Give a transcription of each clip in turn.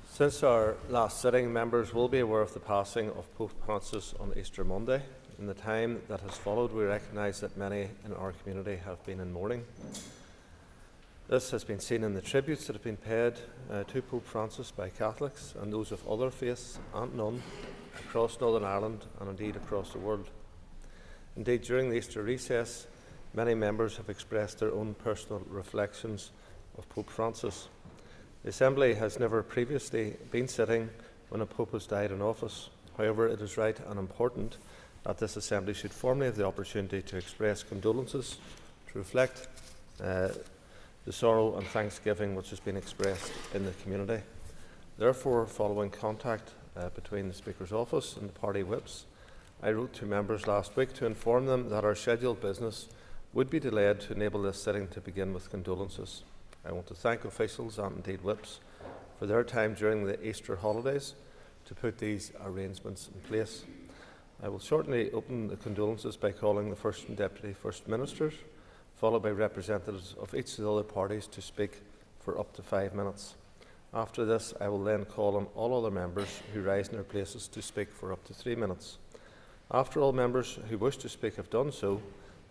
Since our last sitting, members will be aware of the passing of Pope Francis on Easter Monday. In the time that has followed, we recognise that many in our community have been in mourning. This has been seen in the tributes that have been paid to Pope Francis by Catholics and those of other faiths and none across Northern Ireland and indeed across the world. Indeed, during the Easter recess, many members have expressed their own personal reflections of Pope Francis. The Assembly has never previously been sitting when a Pope has died in office. However, it is right and important that this Assembly should formally have the opportunity to express condolences, to reflect the sorrow and thanksgiving which has been expressed in the community. Therefore, following contact between the Speaker's office and the party whips, I wrote to members last week to inform them that our scheduled business would be delayed to enable this sitting to begin with condolences. I want to thank officials and indeed whips for their time during the Easter holidays to put these arrangements in place. I will shortly open the condolences by calling the First and Deputy First Ministers, followed by representatives of each of the other parties to speak for up to 5 minutes. After this, I will then call on all other members who rise in their places to speak for up to 3 minutes. After all members who wish to speak have done so,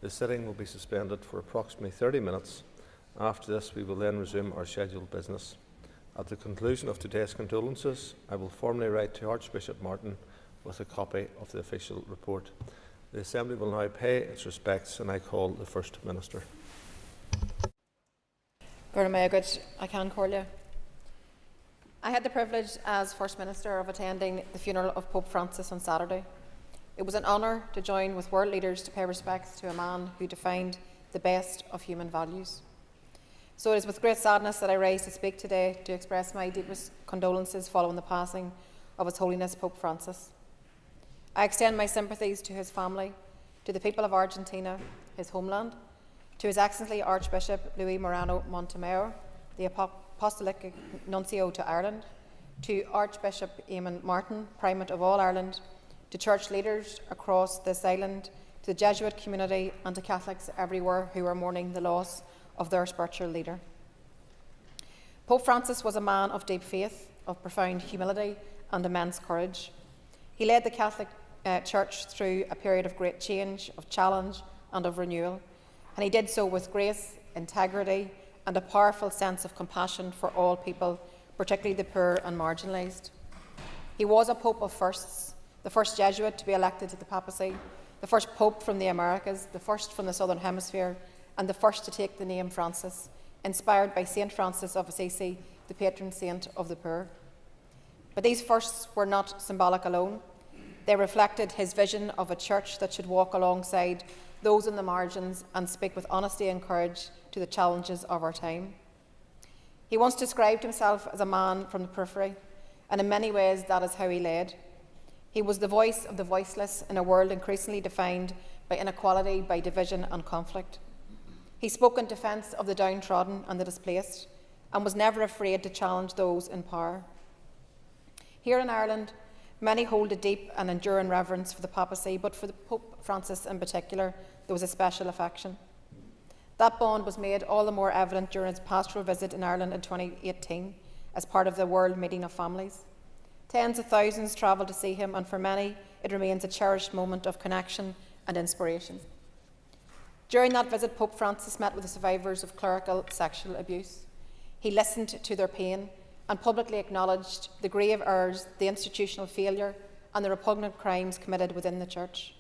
the sitting will be suspended for approximately 30 minutes. After this, we will then resume our scheduled business. At the conclusion of today's condolences, I will formally write to Archbishop Martin with a copy of the official report. The Assembly will now pay its respects, and I call the First Minister. I can call you. I had the privilege as First Minister of attending the funeral of Pope Francis on Saturday. It was an honour to join with world leaders to pay respects to a man who defined the best of human values. So it is with great sadness that I rise to speak today to express my deepest condolences following the passing of His Holiness Pope Francis. I extend my sympathies to his family, to the people of Argentina, his homeland, to His Excellency Archbishop Luis Moreno Montemayor, the Apostolic Nuncio to Ireland, to Archbishop Eamon Martin, Primate of all Ireland, to church leaders across this island, to the Jesuit community and to Catholics everywhere who are mourning the loss of their spiritual leader. Pope Francis was a man of deep faith, of profound humility and immense courage. He led the Catholic Church through a period of great change, of challenge and of renewal, and he did so with grace, integrity and a powerful sense of compassion for all people, particularly the poor and marginalised. He was a Pope of firsts, the first Jesuit to be elected to the papacy, the first Pope from the Americas, the first from the Southern Hemisphere, and the first to take the name Francis, inspired by St. Francis of Assisi, the patron saint of the poor. But these firsts were not symbolic alone. They reflected his vision of a church that should walk alongside those in the margins and speak with honesty and courage to the challenges of our time. He once described himself as a man from the periphery, and in many ways that is how he led. He was the voice of the voiceless in a world increasingly defined by inequality, by division and conflict. He spoke in defence of the downtrodden and the displaced, and was never afraid to challenge those in power. Here in Ireland, many hold a deep and enduring reverence for the papacy, but for the Pope Francis in particular, there was a special affection. That bond was made all the more evident during his pastoral visit in Ireland in 2018 as part of the World Meeting of Families. Tens of thousands travelled to see him, and for many, it remains a cherished moment of connection and inspiration. During that visit, Pope Francis met with the survivors of clerical sexual abuse. He listened to their pain and publicly acknowledged the grave errors, the institutional failure and the repugnant crimes committed within the Church.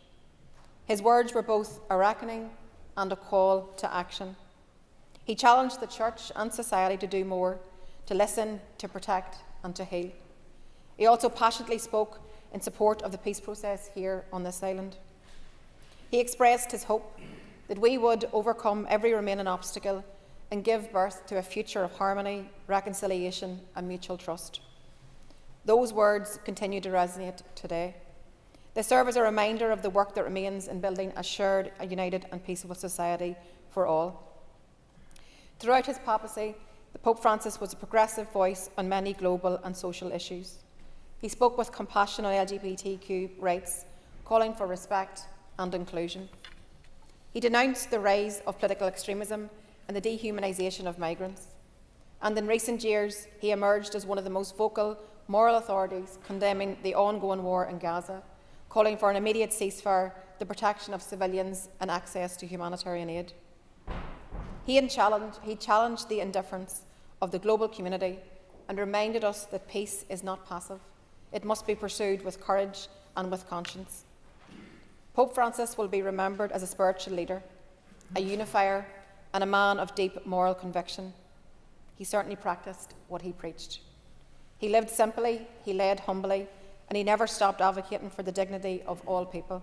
His words were both a reckoning and a call to action. He challenged the Church and society to do more, to listen, to protect and to heal. He also passionately spoke in support of the peace process here on this island. He expressed his hope that we would overcome every remaining obstacle and give birth to a future of harmony, reconciliation and mutual trust. Those words continue to resonate today. They serve as a reminder of the work that remains in building a shared, a united and peaceful society for all. Throughout his papacy, the Pope Francis was a progressive voice on many global and social issues. He spoke with compassion on LGBTQ rights, calling for respect and inclusion. He denounced the rise of political extremism and the dehumanisation of migrants. And in recent years, he emerged as one of the most vocal moral authorities condemning the ongoing war in Gaza, calling for an immediate ceasefire, the protection of civilians and access to humanitarian aid. He challenged the indifference of the global community and reminded us that peace is not passive. It must be pursued with courage and with conscience. Pope Francis will be remembered as a spiritual leader, a unifier, and a man of deep moral conviction. He certainly practiced what he preached. He lived simply, he led humbly, and he never stopped advocating for the dignity of all people.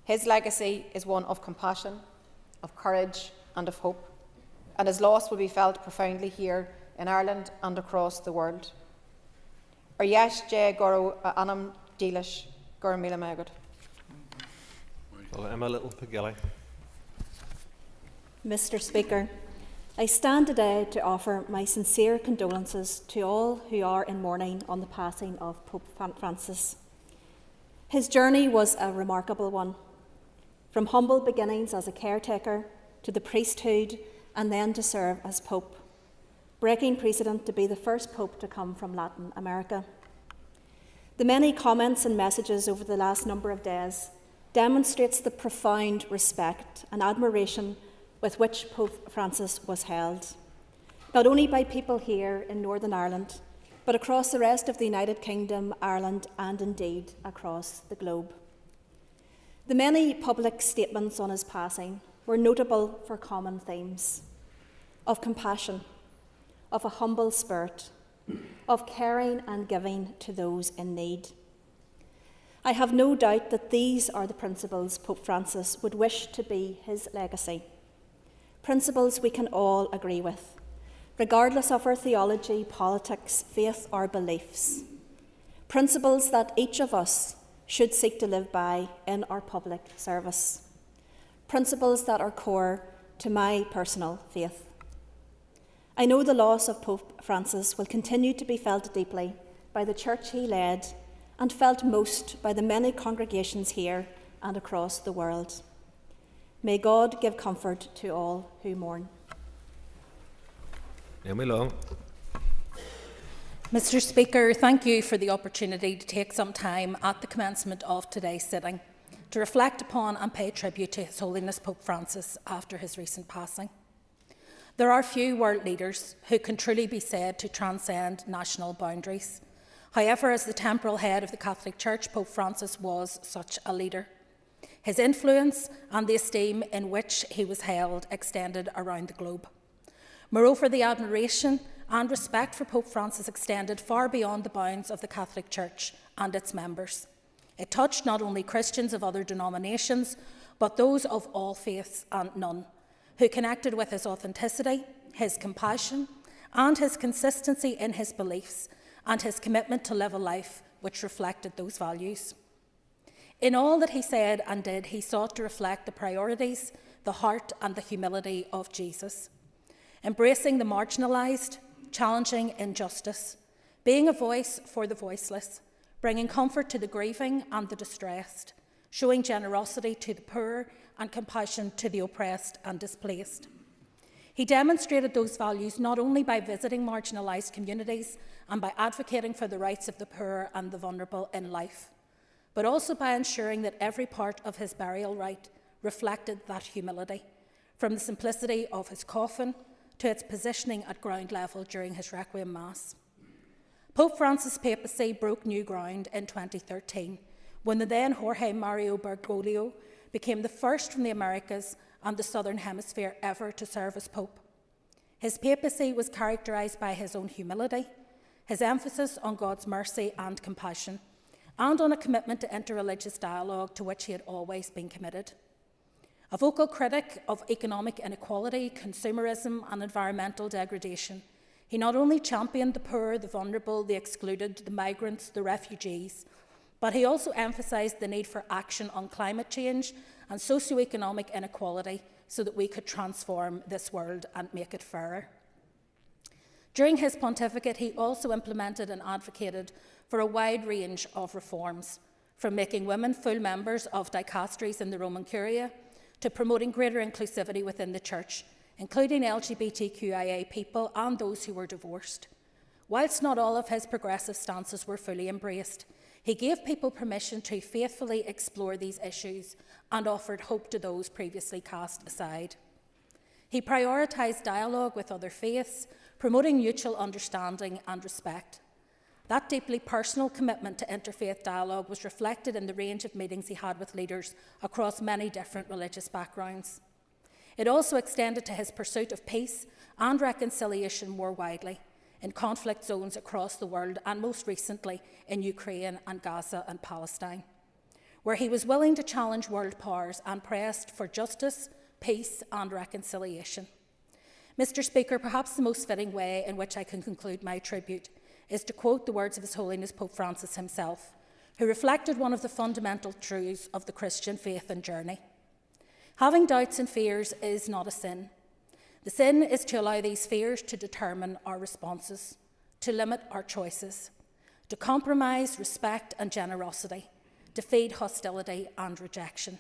His legacy is one of compassion, of courage, and of hope, and his loss will be felt profoundly here in Ireland and across the world. Ar yes je guru anam dílis gur mila magad. Emma Little Pagilly. Mr. Speaker, I stand today to offer my sincere condolences to all who are in mourning on the passing of Pope Francis. His journey was a remarkable one, from humble beginnings as a caretaker to the priesthood and then to serve as Pope, breaking precedent to be the first Pope to come from Latin America. The many comments and messages over the last number of days demonstrates the profound respect and admiration with which Pope Francis was held, not only by people here in Northern Ireland, but across the rest of the United Kingdom, Ireland, and indeed across the globe. The many public statements on his passing were notable for common themes of compassion, of a humble spirit, of caring and giving to those in need. I have no doubt that these are the principles Pope Francis would wish to be his legacy. Principles we can all agree with, regardless of our theology, politics, faith, or beliefs. Principles that each of us should seek to live by in our public service. Principles that are core to my personal faith. I know the loss of Pope Francis will continue to be felt deeply by the church he led and felt most by the many congregations here and across the world. May God give comfort to all who mourn. Mr. Speaker, thank you for the opportunity to take some time at the commencement of today's sitting to reflect upon and pay tribute to His Holiness Pope Francis after his recent passing. There are few world leaders who can truly be said to transcend national boundaries. However, as the temporal head of the Catholic Church, Pope Francis was such a leader. His influence and the esteem in which he was held extended around the globe. Moreover, the admiration and respect for Pope Francis extended far beyond the bounds of the Catholic Church and its members. It touched not only Christians of other denominations, but those of all faiths and none, who connected with his authenticity, his compassion, and his consistency in his beliefs, and his commitment to live a life which reflected those values. In all that he said and did, he sought to reflect the priorities, the heart and the humility of Jesus, embracing the marginalised, challenging injustice, being a voice for the voiceless, bringing comfort to the grieving and the distressed, showing generosity to the poor and compassion to the oppressed and displaced. He demonstrated those values not only by visiting marginalised communities and by advocating for the rights of the poor and the vulnerable in life, but also by ensuring that every part of his burial rite reflected that humility, from the simplicity of his coffin to its positioning at ground level during his Requiem Mass. Pope Francis' papacy broke new ground in 2013 when the then Jorge Mario Bergoglio became the first from the Americas and the Southern Hemisphere ever to serve as Pope. His papacy was characterised by his own humility, his emphasis on God's mercy and compassion, and on a commitment to interreligious dialogue to which he had always been committed. A vocal critic of economic inequality, consumerism and environmental degradation, he not only championed the poor, the vulnerable, the excluded, the migrants, the refugees, but he also emphasised the need for action on climate change and socio-economic inequality so that we could transform this world and make it fairer. During his pontificate, he also implemented and advocated for a wide range of reforms, from making women full members of dicasteries in the Roman Curia to promoting greater inclusivity within the Church, including LGBTQIA people and those who were divorced. Whilst not all of his progressive stances were fully embraced, he gave people permission to faithfully explore these issues and offered hope to those previously cast aside. He prioritised dialogue with other faiths, promoting mutual understanding and respect. That deeply personal commitment to interfaith dialogue was reflected in the range of meetings he had with leaders across many different religious backgrounds. It also extended to his pursuit of peace and reconciliation more widely, in conflict zones across the world, and most recently in Ukraine and Gaza and Palestine, where he was willing to challenge world powers and pressed for justice, peace and reconciliation. Mr. Speaker, perhaps the most fitting way in which I can conclude my tribute is to quote the words of His Holiness Pope Francis himself, who reflected one of the fundamental truths of the Christian faith and journey. Having doubts and fears is not a sin. The sin is to allow these fears to determine our responses, to limit our choices, to compromise respect and generosity, to feed hostility and rejection.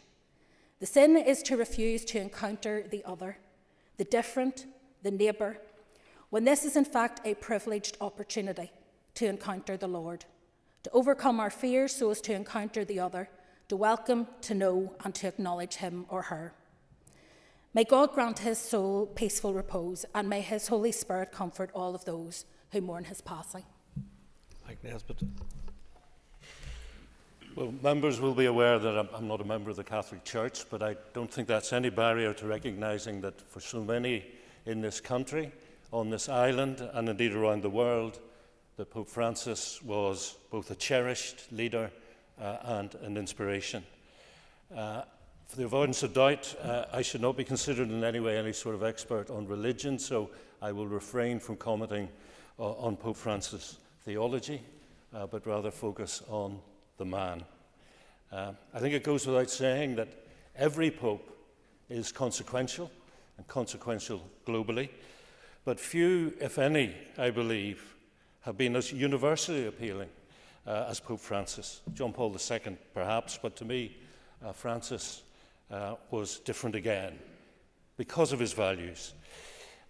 The sin is to refuse to encounter the other, the different, the neighbour, when this is in fact a privileged opportunity to encounter the Lord, to overcome our fears so as to encounter the other, to welcome, to know and to acknowledge him or her. May God grant his soul peaceful repose, and may his Holy Spirit comfort all of those who mourn his passing. Mike Nesbitt. Well, members will be aware that I'm not a member of the Catholic Church, but I don't think that's any barrier to recognising that for so many in this country, on this island, and indeed around the world, that Pope Francis was both a cherished leader and an inspiration. For the avoidance of doubt, I should not be considered in any way any sort of expert on religion, so I will refrain from commenting on Pope Francis' theology, but rather focus on the man. I think it goes without saying that every pope is consequential, and consequential globally, but few, if any, I believe, have been as universally appealing as Pope Francis. John Paul II, perhaps, but to me, Francis was different again because of his values.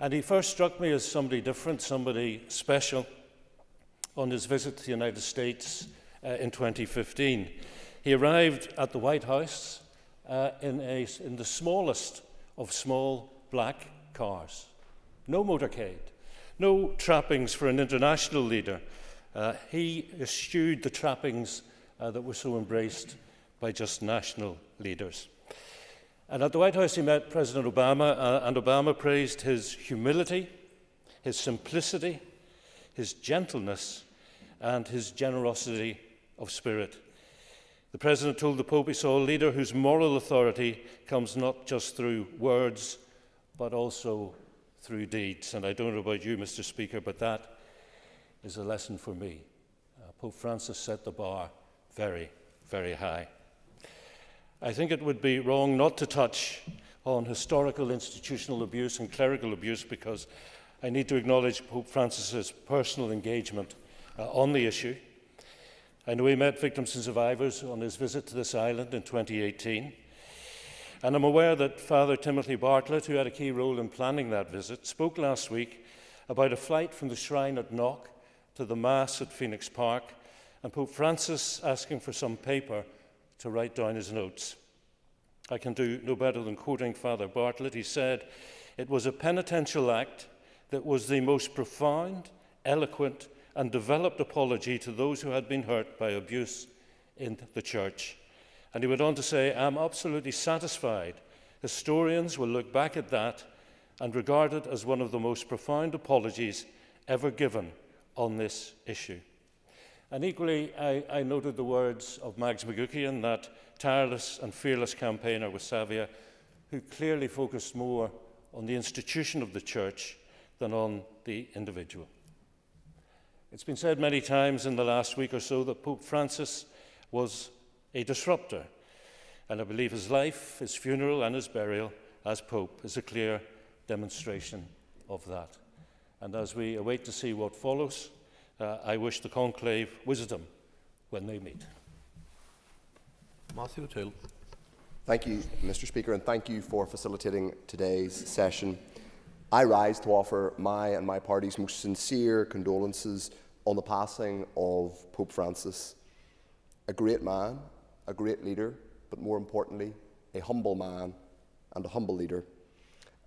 And he first struck me as somebody different, somebody special, on his visit to the United States in 2015. He arrived at the White House in the smallest of small black cars. No motorcade, no trappings for an international leader. He eschewed the trappings that were so embraced by just national leaders. And at the White House he met President Obama, and Obama praised his humility, his simplicity, his gentleness, and his generosity of spirit. The President told the Pope he saw a leader whose moral authority comes not just through words, but also through deeds. And I don't know about you, Mr. Speaker, but that is a lesson for me. Pope Francis set the bar very, very high. I think it would be wrong not to touch on historical institutional abuse and clerical abuse, because I need to acknowledge Pope Francis's personal engagement on the issue. I know he met victims and survivors on his visit to this island in 2018. And I'm aware that Father Timothy Bartlett, who had a key role in planning that visit, spoke last week about a flight from the shrine at Knock to the Mass at Phoenix Park, and Pope Francis asking for some paper to write down his notes. I can do no better than quoting Father Bartlett. He said, "It was a penitential act that was the most profound, eloquent, and developed apology to those who had been hurt by abuse in the Church." And he went on to say, "I'm absolutely satisfied historians will look back at that and regard it as one of the most profound apologies ever given on this issue." And equally, I noted the words of Mags McGuckian, that tireless and fearless campaigner with Savia, who clearly focused more on the institution of the Church than on the individual. It's been said many times in the last week or so that Pope Francis was a disruptor, and I believe his life, his funeral and his burial as Pope is a clear demonstration of that. And as we await to see what follows, I wish the conclave wisdom when they meet. Matthew O'Toole. Thank you, Mr. Speaker, and thank you for facilitating today's session. I rise to offer my and my party's most sincere condolences on the passing of Pope Francis, a great man, a great leader, but more importantly, a humble man and a humble leader.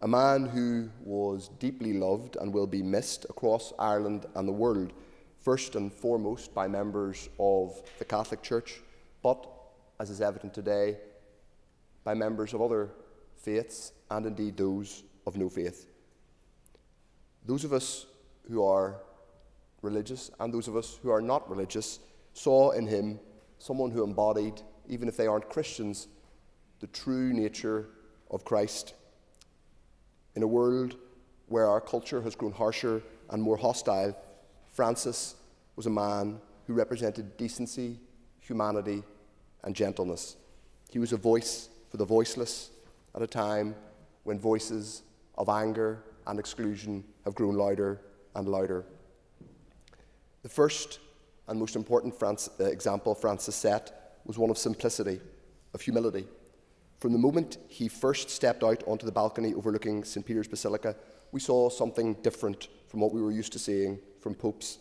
A man who was deeply loved and will be missed across Ireland and the world, first and foremost by members of the Catholic Church, but, as is evident today, by members of other faiths and indeed those of no faith. Those of us who are religious and those of us who are not religious saw in him someone who embodied, even if they aren't Christians, the true nature of Christ. In a world where our culture has grown harsher and more hostile, Francis was a man who represented decency, humanity, and gentleness. He was a voice for the voiceless at a time when voices of anger and exclusion have grown louder and louder. The first and most important example Francis set was one of simplicity, of humility. From the moment he first stepped out onto the balcony overlooking St. Peter's Basilica, we saw something different from what we were used to seeing from popes.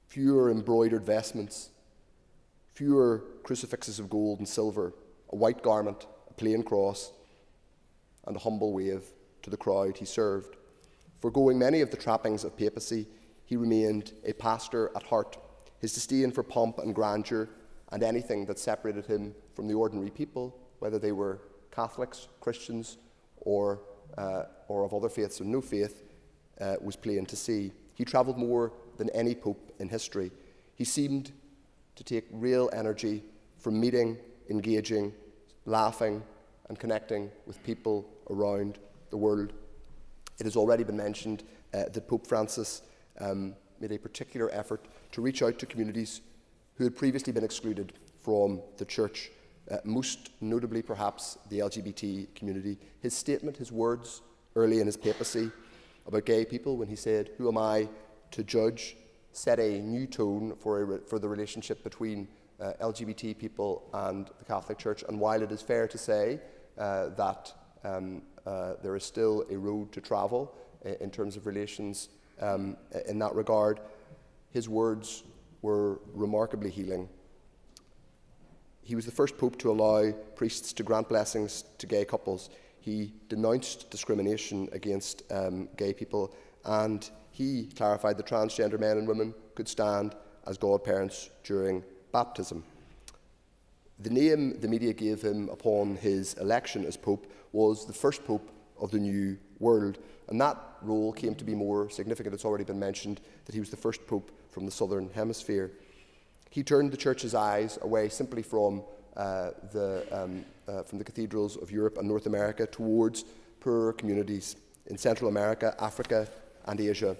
Fewer embroidered vestments, fewer crucifixes of gold and silver, a white garment, a plain cross, and a humble wave to the crowd he served. Forgoing many of the trappings of papacy, he remained a pastor at heart. His disdain for pomp and grandeur and anything that separated him from the ordinary people, whether they were Catholics, Christians, or of other faiths or no faith, was plain to see. He travelled more than any pope in history. He seemed to take real energy from meeting, engaging, laughing, and connecting with people around the world. It has already been mentioned that Pope Francis made a particular effort to reach out to communities who had previously been excluded from the Church, most notably perhaps the LGBT community. His statement, his words early in his papacy about gay people when he said, "Who am I to judge?" set a new tone for the relationship between LGBT people and the Catholic Church. And while it is fair to say that there is still a road to travel in terms of relations in that regard, his words were remarkably healing. He was the first pope to allow priests to grant blessings to gay couples. He denounced discrimination against gay people, and he clarified that transgender men and women could stand as godparents during baptism. The name the media gave him upon his election as pope was the first pope of the New World, and that role came to be more significant. It's already been mentioned that he was the first pope from the Southern Hemisphere. He turned the Church's eyes away simply from the cathedrals of Europe and North America towards poorer communities in Central America, Africa, and Asia.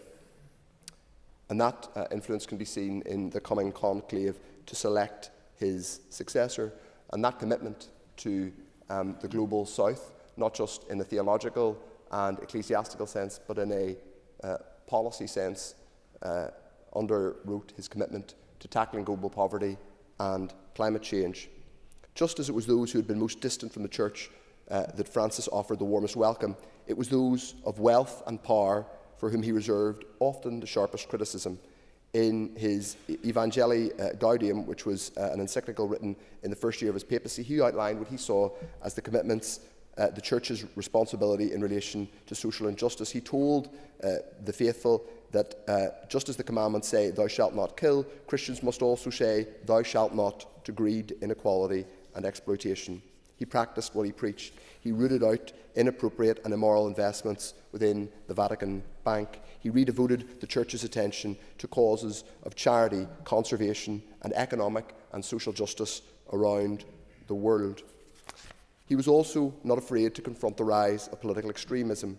And that influence can be seen in the coming conclave to select his successor, and that commitment to the global South, not just in a theological and ecclesiastical sense, but in a policy sense, underwrote his commitment to tackling global poverty and climate change. Just as it was those who had been most distant from the Church that Francis offered the warmest welcome, it was those of wealth and power for whom he reserved often the sharpest criticism. In his Evangelii Gaudium, which was an encyclical written in the first year of his papacy, he outlined what he saw as the commitments, the Church's responsibility in relation to social injustice. He told the faithful that just as the commandments say, "Thou shalt not kill," Christians must also say, "Thou shalt not," to greed, inequality, and exploitation. He practiced what he preached. He rooted out inappropriate and immoral investments within the Vatican Bank. He redevoted the Church's attention to causes of charity, conservation, and economic and social justice around the world. He was also not afraid to confront the rise of political extremism,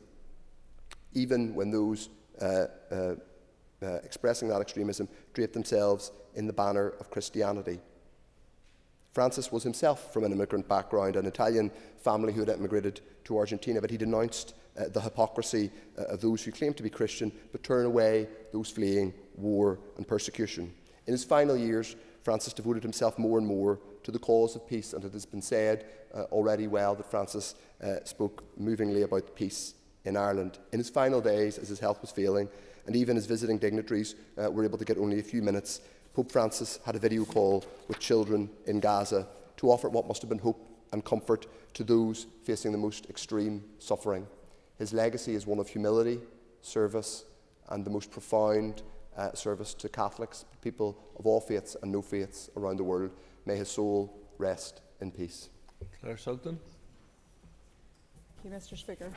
even when those expressing that extremism draped themselves in the banner of Christianity. Francis was himself from an immigrant background, an Italian family who had emigrated to Argentina, but he denounced the hypocrisy of those who claimed to be Christian but turn away those fleeing war and persecution. In his final years, Francis devoted himself more and more to the cause of peace, and it has been said already well that Francis spoke movingly about peace in Ireland. In his final days, as his health was failing, and even as visiting dignitaries were able to get only a few minutes, Pope Francis had a video call with children in Gaza to offer what must have been hope and comfort to those facing the most extreme suffering. His legacy is one of humility, service, and the most profound service to Catholics, people of all faiths and no faiths around the world. May his soul rest in peace. Claire Sugden. Thank you, Mr. Speaker.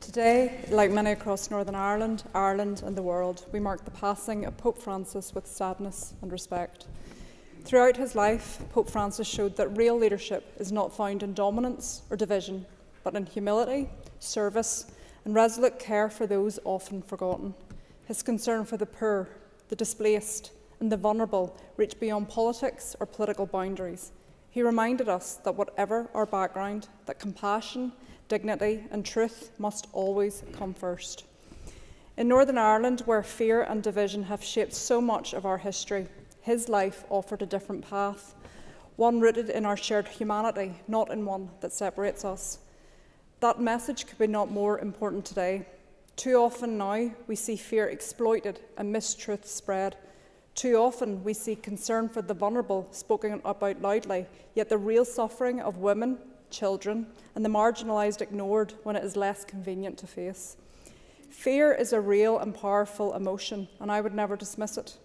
Today, like many across Northern Ireland, Ireland and the world, we mark the passing of Pope Francis with sadness and respect. Throughout his life, Pope Francis showed that real leadership is not found in dominance or division, but in humility, service, and resolute care for those often forgotten. His concern for the poor, the displaced, and the vulnerable reached beyond politics or political boundaries. He reminded us that whatever our background, that compassion, dignity and truth must always come first. In Northern Ireland, where fear and division have shaped so much of our history, his life offered a different path, one rooted in our shared humanity, not in one that separates us. That message could be not more important today. Too often now we see fear exploited and mistruth spread. Too often we see concern for the vulnerable spoken about loudly, yet the real suffering of women, children, and the marginalised ignored when it is less convenient to face. Fear is a real and powerful emotion, and I would never dismiss it.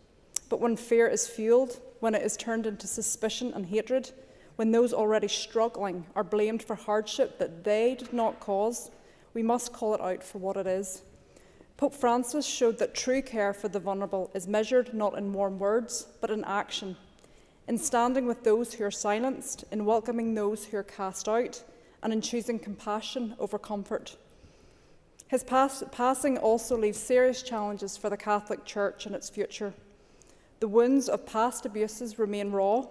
But when fear is fuelled, when it is turned into suspicion and hatred, when those already struggling are blamed for hardship that they did not cause, we must call it out for what it is. Pope Francis showed that true care for the vulnerable is measured not in warm words, but in action, in standing with those who are silenced, in welcoming those who are cast out, and in choosing compassion over comfort. His passing also leaves serious challenges for the Catholic Church and its future. The wounds of past abuses remain raw.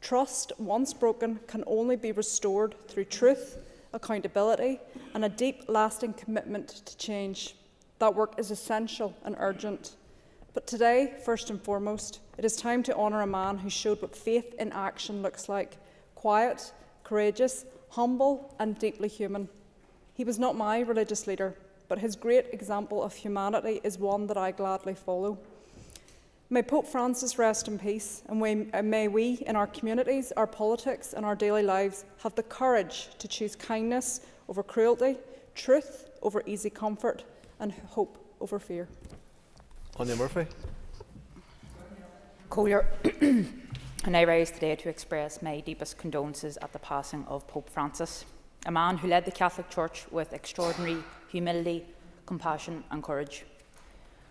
Trust, once broken, can only be restored through truth, accountability, and a deep, lasting commitment to change. That work is essential and urgent. But today, first and foremost, it is time to honour a man who showed what faith in action looks like: quiet, courageous, humble, and deeply human. He was not my religious leader, but his great example of humanity is one that I gladly follow. May Pope Francis rest in peace, and may we, in our communities, our politics, and our daily lives, have the courage to choose kindness over cruelty, truth over easy comfort, and hope over fear. Anya Murphy. Collier, and I rise today to express my deepest condolences at the passing of Pope Francis, a man who led the Catholic Church with extraordinary humility, compassion and courage.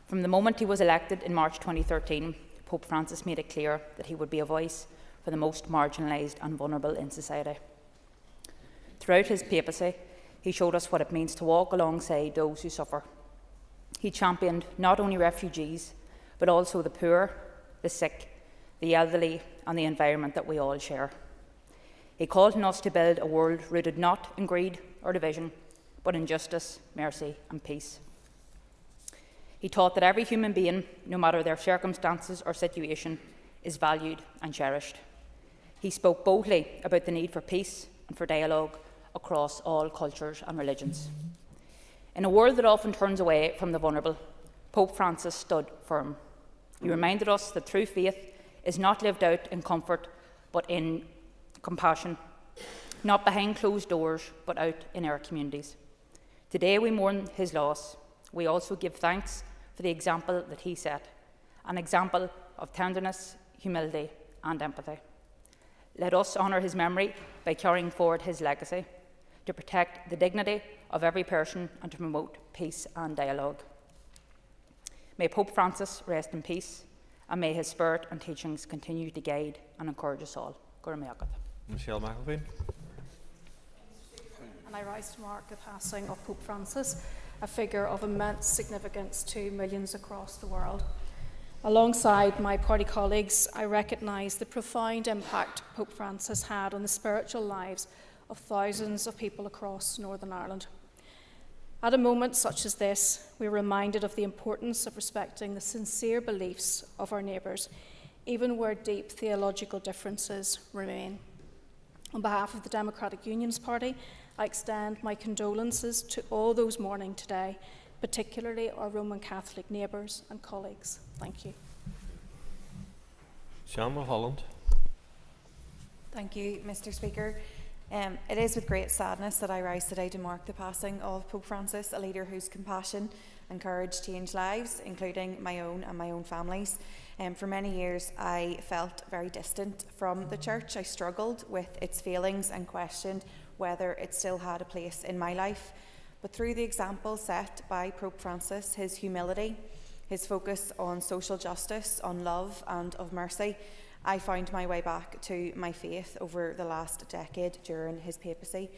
From the moment he was elected in March 2013, Pope Francis made it clear that he would be a voice for the most marginalised and vulnerable in society. Throughout his papacy, he showed us what it means to walk alongside those who suffer. He championed not only refugees, but also the poor, the sick, the elderly, and the environment that we all share. He called on us to build a world rooted not in greed or division, but in justice, mercy, and peace. He taught that every human being, no matter their circumstances or situation, is valued and cherished. He spoke boldly about the need for peace and for dialogue across all cultures and religions. In a world that often turns away from the vulnerable, Pope Francis stood firm. He reminded us that true faith is not lived out in comfort, but in compassion, not behind closed doors, but out in our communities. Today we mourn his loss. We also give thanks for the example that he set, an example of tenderness, humility, and empathy. Let us honour his memory by carrying forward his legacy, to protect the dignity of every person and to promote peace and dialogue. May Pope Francis rest in peace, and may his spirit and teachings continue to guide and encourage us all. Michelle McElveen. And I rise to mark the passing of Pope Francis, a figure of immense significance to millions across the world. Alongside my party colleagues, I recognise the profound impact Pope Francis had on the spiritual lives of thousands of people across Northern Ireland. At a moment such as this, we are reminded of the importance of respecting the sincere beliefs of our neighbours, even where deep theological differences remain. On behalf of the Democratic Unionist Party, I extend my condolences to all those mourning today, particularly our Roman Catholic neighbours and colleagues. Thank you. Shawn Brown. Thank you, Mr. Speaker. It is with great sadness that I rise today to mark the passing of Pope Francis, a leader whose compassion and courage changed lives, including my own and my own family's. For many years, I felt very distant from the Church. I struggled with its failings and questioned whether it still had a place in my life. But through the example set by Pope Francis, his humility, his focus on social justice, on love and of mercy, I found my way back to my faith over the last decade during his papacy.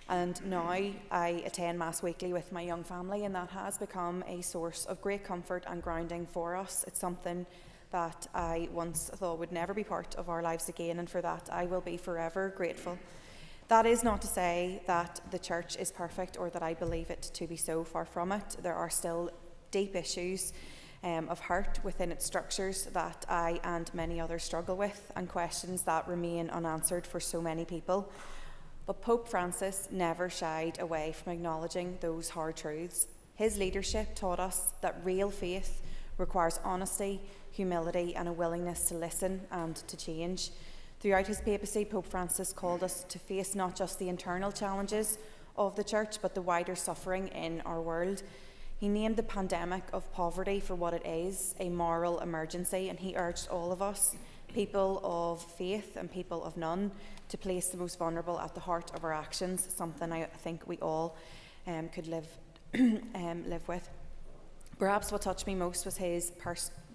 And now I attend Mass weekly with my young family, and that has become a source of great comfort and grounding for us. It's something that I once thought would never be part of our lives again, and for that I will be forever grateful. That is not to say that the Church is perfect or that I believe it to be so, far from it. There are still deep issues of heart within its structures that I and many others struggle with, and questions that remain unanswered for so many people. But Pope Francis never shied away from acknowledging those hard truths. His leadership taught us that real faith requires honesty, humility, and a willingness to listen and to change. Throughout his papacy, Pope Francis called us to face not just the internal challenges of the Church, but the wider suffering in our world. He named the pandemic of poverty for what it is, a moral emergency, and he urged all of us, people of faith and people of none, to place the most vulnerable at the heart of our actions, something I think we all could live with. Perhaps what touched me most was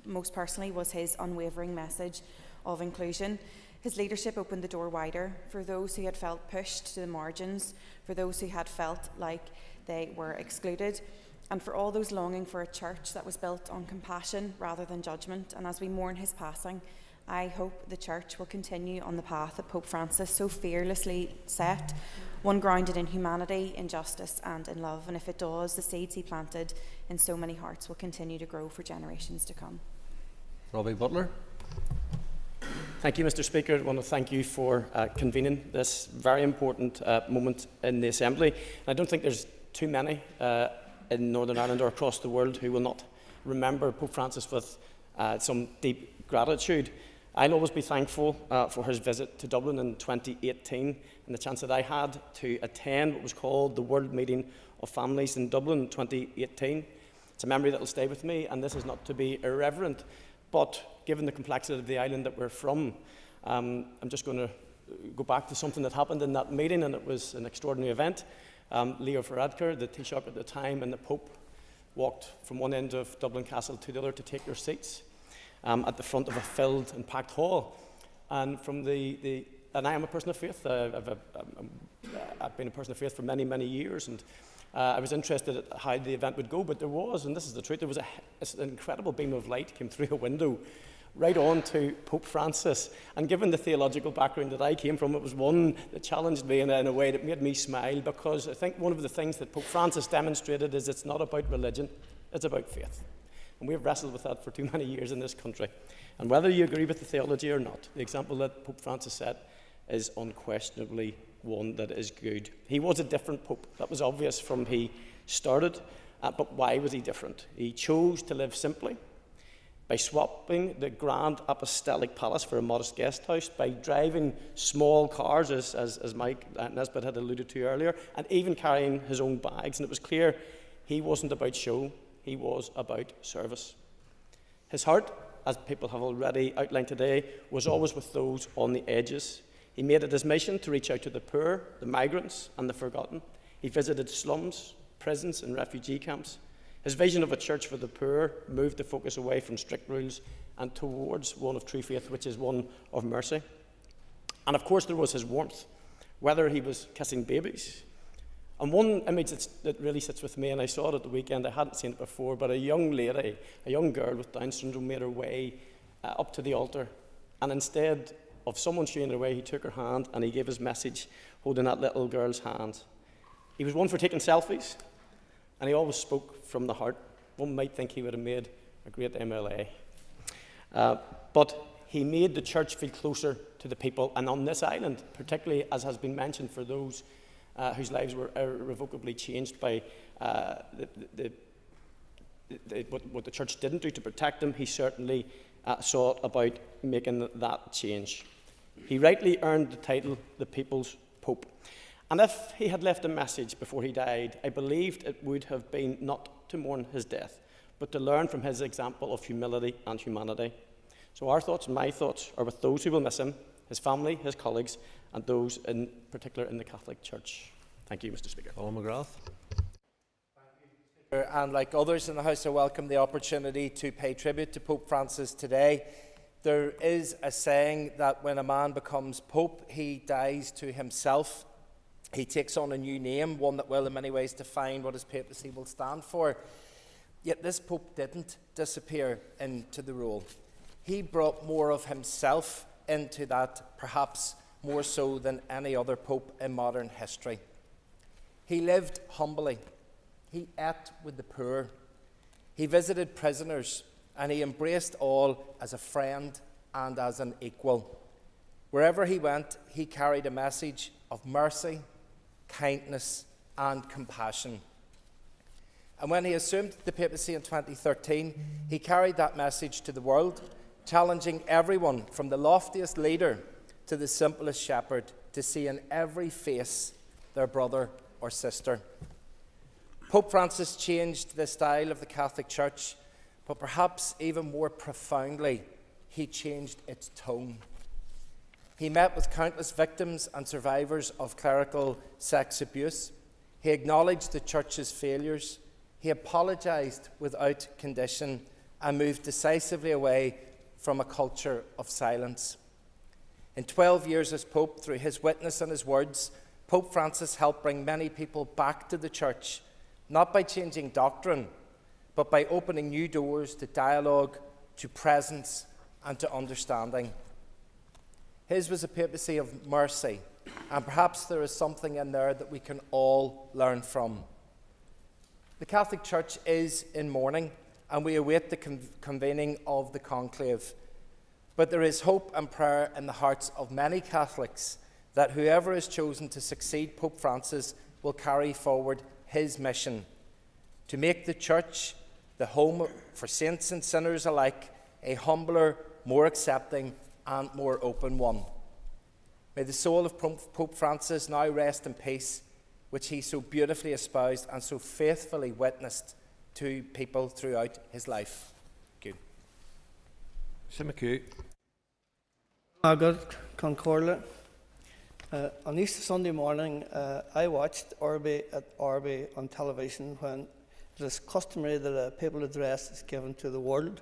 most personally was his unwavering message of inclusion. His leadership opened the door wider for those who had felt pushed to the margins, for those who had felt like they were excluded, and for all those longing for a church that was built on compassion rather than judgment. And as we mourn his passing, I hope the Church will continue on the path that Pope Francis so fearlessly set, one grounded in humanity, in justice and in love. And if it does, the seeds he planted in so many hearts will continue to grow for generations to come. Robbie Butler. Thank you, Mr. Speaker. I want to thank you for convening this very important moment in the Assembly. I don't think there's too many in Northern Ireland or across the world who will not remember Pope Francis with some deep gratitude. I'll always be thankful for his visit to Dublin in 2018 and the chance that I had to attend what was called the World Meeting of Families in Dublin in 2018. It's a memory that will stay with me, and this is not to be irreverent, but given the complexity of the island that we're from, I'm just going to go back to something that happened in that meeting, and it was an extraordinary event. Leo Varadkar, the Taoiseach at the time, and the Pope walked from one end of Dublin Castle to the other to take their seats at the front of a filled and packed hall. And from and I am a person of faith. I've been a person of faith for many, many years, and I was interested at how the event would go. But there was, and this is the truth, there was an incredible beam of light came through a window right on to Pope Francis. And given the theological background that I came from, it was one that challenged me in a way that made me smile, because I think one of the things that Pope Francis demonstrated is it's not about religion, it's about faith. And we have wrestled with that for too many years in this country. And whether you agree with the theology or not, the example that Pope Francis set is unquestionably one that is good. He was a different Pope. That was obvious from he started. But why was he different? He chose to live simply, by swapping the grand apostolic palace for a modest guest house, by driving small cars, as Mike Nesbitt had alluded to earlier, and even carrying his own bags. And it was clear he wasn't about show, he was about service. His heart, as people have already outlined today, was always with those on the edges. He made it his mission to reach out to the poor, the migrants, and the forgotten. He visited slums, prisons, and refugee camps. His vision of a church for the poor moved the focus away from strict rules and towards one of true faith, which is one of mercy. And of course there was his warmth, whether he was kissing babies. And one image that really sits with me, and I saw it at the weekend, I hadn't seen it before, but a young lady, a young girl with Down syndrome, made her way up to the altar. And instead of someone shooing her away, he took her hand and he gave his message holding that little girl's hand. He was one for taking selfies, and he always spoke from the heart. One might think he would have made a great MLA. But he made the church feel closer to the people, and on this island, particularly as has been mentioned for those whose lives were irrevocably changed by what the church didn't do to protect them. He certainly sought about making that change. He rightly earned the title the People's Pope. And if he had left a message before he died, I believed it would have been not to mourn his death, but to learn from his example of humility and humanity. So our thoughts and my thoughts are with those who will miss him, his family, his colleagues, and those in particular in the Catholic Church. Thank you, Mr. Speaker. Colin McGrath. And like others in the House, I welcome the opportunity to pay tribute to Pope Francis today. There is a saying that when a man becomes Pope, he dies to himself. He takes on a new name, one that will in many ways define what his papacy will stand for. Yet this Pope didn't disappear into the role. He brought more of himself into that, perhaps more so than any other Pope in modern history. He lived humbly. He ate with the poor. He visited prisoners, and he embraced all as a friend and as an equal. Wherever he went, he carried a message of mercy, kindness, and compassion. And when he assumed the papacy in 2013, he carried that message to the world, challenging everyone from the loftiest leader to the simplest shepherd to see in every face their brother or sister. Pope Francis changed the style of the Catholic Church, but perhaps even more profoundly, he changed its tone. He met with countless victims and survivors of clerical sex abuse. He acknowledged the Church's failures. He apologised without condition and moved decisively away from a culture of silence. In 12 years as Pope, through his witness and his words, Pope Francis helped bring many people back to the Church, not by changing doctrine, but by opening new doors to dialogue, to presence, and to understanding. His was a papacy of mercy, and perhaps there is something in there that we can all learn from. The Catholic Church is in mourning, and we await the convening of the conclave. But there is hope and prayer in the hearts of many Catholics that whoever is chosen to succeed Pope Francis will carry forward his mission to make the Church the home for saints and sinners alike, a humbler, more accepting, and more open one. May the soul of Pope Francis now rest in peace, which he so beautifully espoused and so faithfully witnessed to people throughout his life. Thank you. Sim McHugh. Margaret Concordia. On Easter Sunday morning, I watched Orby at Orby on television when it is customary that a papal address is given to the world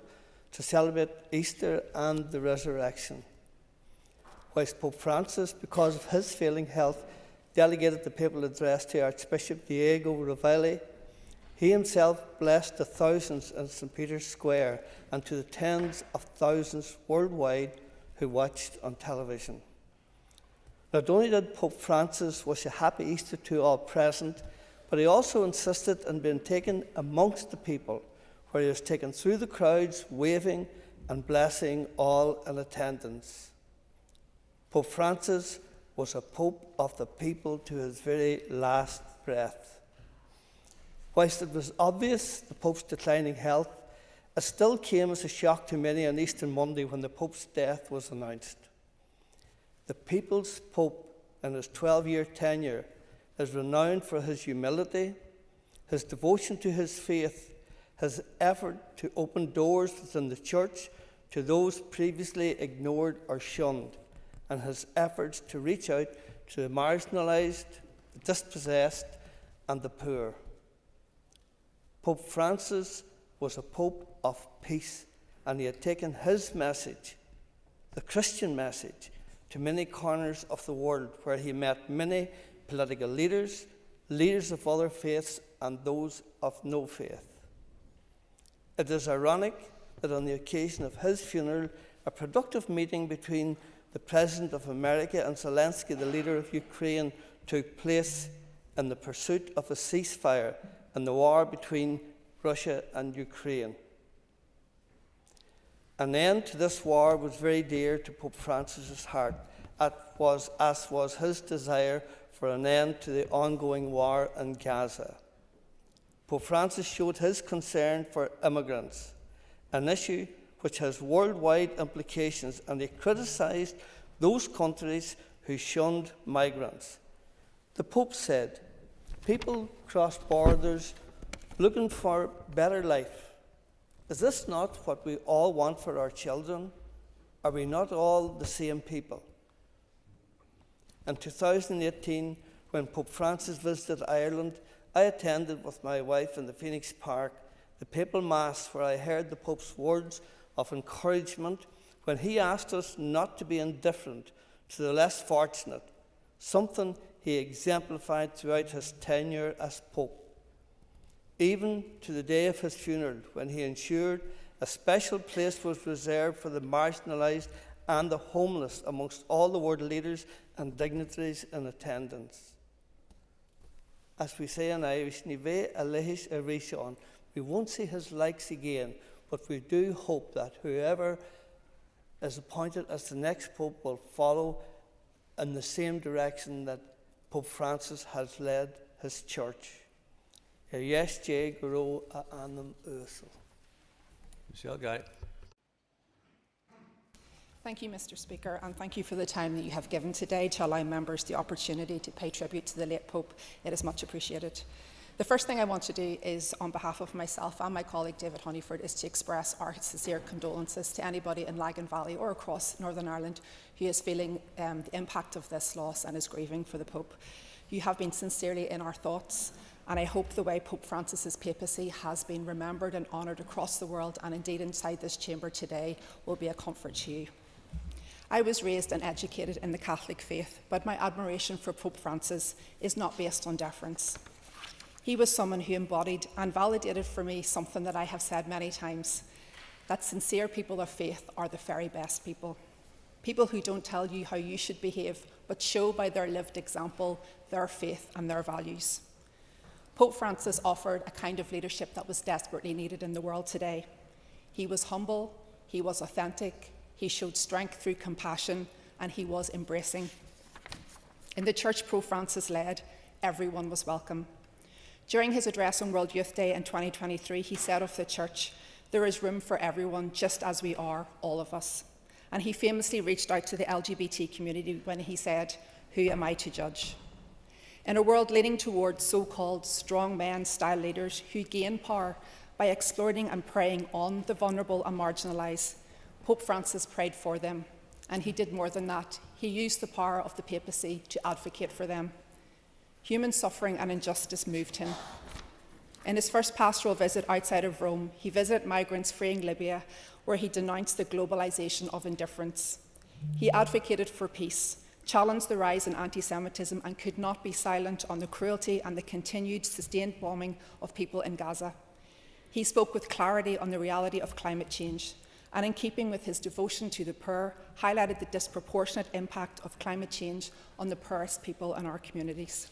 to celebrate Easter and the resurrection. Whilst Pope Francis, because of his failing health, delegated the papal address to Archbishop Diego Ravelli, he himself blessed the thousands in St. Peter's Square and to the tens of thousands worldwide who watched on television. Not only did Pope Francis wish a happy Easter to all present, but he also insisted on being taken amongst the people, where he was taken through the crowds, waving and blessing all in attendance. Pope Francis was a pope of the people to his very last breath. Whilst it was obvious the Pope's declining health, it still came as a shock to many on Easter Monday when the Pope's death was announced. The people's Pope, in his 12-year tenure, is renowned for his humility, his devotion to his faith, his effort to open doors within the Church to those previously ignored or shunned, and his efforts to reach out to the marginalised, the dispossessed, and the poor. Pope Francis was a pope of peace, and he had taken his message, the Christian message, to many corners of the world, where he met many political leaders, leaders of other faiths, and those of no faith. It is ironic that on the occasion of his funeral, a productive meeting between the President of America and Zelensky, the leader of Ukraine, took place in the pursuit of a ceasefire in the war between Russia and Ukraine. An end to this war was very dear to Pope Francis's heart, as was his desire for for an end to the ongoing war in Gaza. Pope Francis showed his concern for immigrants, an issue which has worldwide implications, and he criticised those countries who shunned migrants. The Pope said, "People cross borders looking for better life. Is this not what we all want for our children? Are we not all the same people?" In 2018, when Pope Francis visited Ireland, I attended with my wife in the Phoenix Park the papal Mass, where I heard the Pope's words of encouragement when he asked us not to be indifferent to the less fortunate, something he exemplified throughout his tenure as Pope. Even to the day of his funeral, when he ensured a special place was reserved for the marginalised and the homeless amongst all the world leaders and dignitaries in attendance. As we say in Irish, "Ní bheith a leis a rishon," we won't see his likes again, but we do hope that whoever is appointed as the next Pope will follow in the same direction that Pope Francis has led his church. Yes, Jay, grow a annam ursel. Michelle Guy. Thank you, Mr. Speaker, and thank you for the time that you have given today to allow members the opportunity to pay tribute to the late Pope. It is much appreciated. The first thing I want to do is, on behalf of myself and my colleague David Honeyford, is to express our sincere condolences to anybody in Lagan Valley or across Northern Ireland who is feeling the impact of this loss and is grieving for the Pope. You have been sincerely in our thoughts, and I hope the way Pope Francis's papacy has been remembered and honoured across the world, and indeed inside this chamber today, will be a comfort to you. I was raised and educated in the Catholic faith, but my admiration for Pope Francis is not based on deference. He was someone who embodied and validated for me something that I have said many times, that sincere people of faith are the very best people. People who don't tell you how you should behave, but show by their lived example their faith and their values. Pope Francis offered a kind of leadership that was desperately needed in the world today. He was humble, he was authentic, he showed strength through compassion, and he was embracing. In the church Pope Francis led, everyone was welcome. During his address on World Youth Day in 2023, he said of the church, "There is room for everyone, just as we are, all of us." And he famously reached out to the LGBT community when he said, "Who am I to judge?" In a world leaning towards so-called strong men-style leaders who gain power by exploiting and preying on the vulnerable and marginalised, Pope Francis prayed for them, and he did more than that. He used the power of the papacy to advocate for them. Human suffering and injustice moved him. In his first pastoral visit outside of Rome, he visited migrants fleeing Libya, where he denounced the globalisation of indifference. He advocated for peace, challenged the rise in anti-Semitism, and could not be silent on the cruelty and the continued sustained bombing of people in Gaza. He spoke with clarity on the reality of climate change, and in keeping with his devotion to the poor, highlighted the disproportionate impact of climate change on the poorest people in our communities.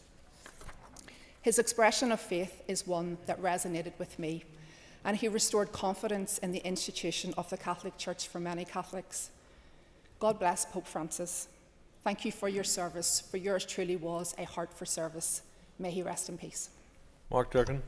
His expression of faith is one that resonated with me, and he restored confidence in the institution of the Catholic Church for many Catholics. God bless Pope Francis. Thank you for your service, for yours truly was a heart for service. May he rest in peace. Mark Durkin.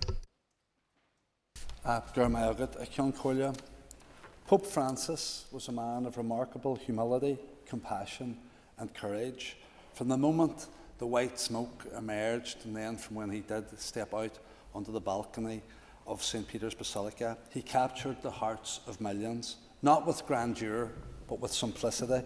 Pope Francis was a man of remarkable humility, compassion and courage. From the moment the white smoke emerged, and then from when he did step out onto the balcony of St. Peter's Basilica, he captured the hearts of millions, not with grandeur, but with simplicity.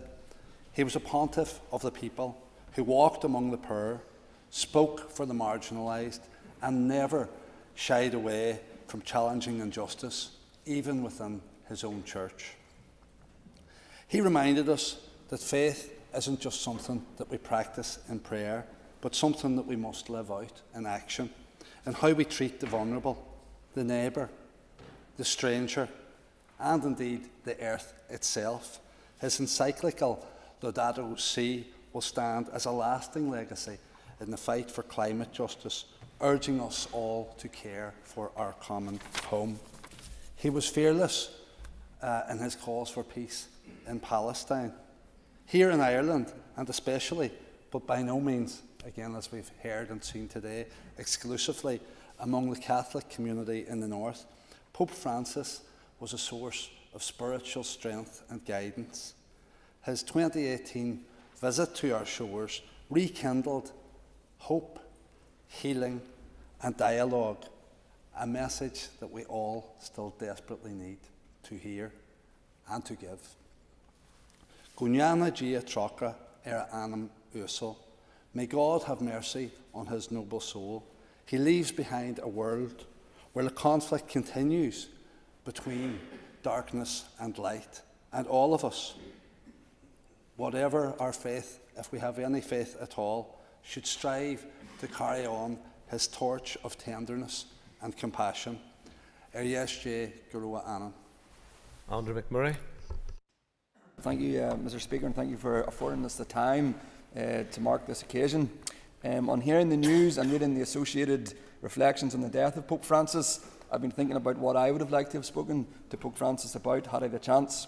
He was a pontiff of the people who walked among the poor, spoke for the marginalised, and never shied away from challenging injustice, even within his own church. He reminded us that faith isn't just something that we practice in prayer, but something that we must live out in action, and how we treat the vulnerable, the neighbour, the stranger, and indeed the earth itself. His encyclical Laudato Si will stand as a lasting legacy in the fight for climate justice, urging us all to care for our common home. He was fearless in his calls for peace in Palestine. Here in Ireland, and especially, but by no means again, as we've heard and seen today, exclusively among the Catholic community in the North, Pope Francis was a source of spiritual strength and guidance. His 2018 visit to our shores rekindled hope, healing and dialogue, a message that we all still desperately need to hear and to give. Gunyana Gia Troca era anam uso. May God have mercy on his noble soul. He leaves behind a world where the conflict continues between darkness and light, and all of us, whatever our faith, if we have any faith at all, should strive to carry on his torch of tenderness and compassion. Ariesje Gurua Annan. Andrew McMurray. Thank you, Mr. Speaker, and thank you for affording us the time to mark this occasion. On hearing the news and reading the associated reflections on the death of Pope Francis, I've been thinking about what I would have liked to have spoken to Pope Francis about had I the chance.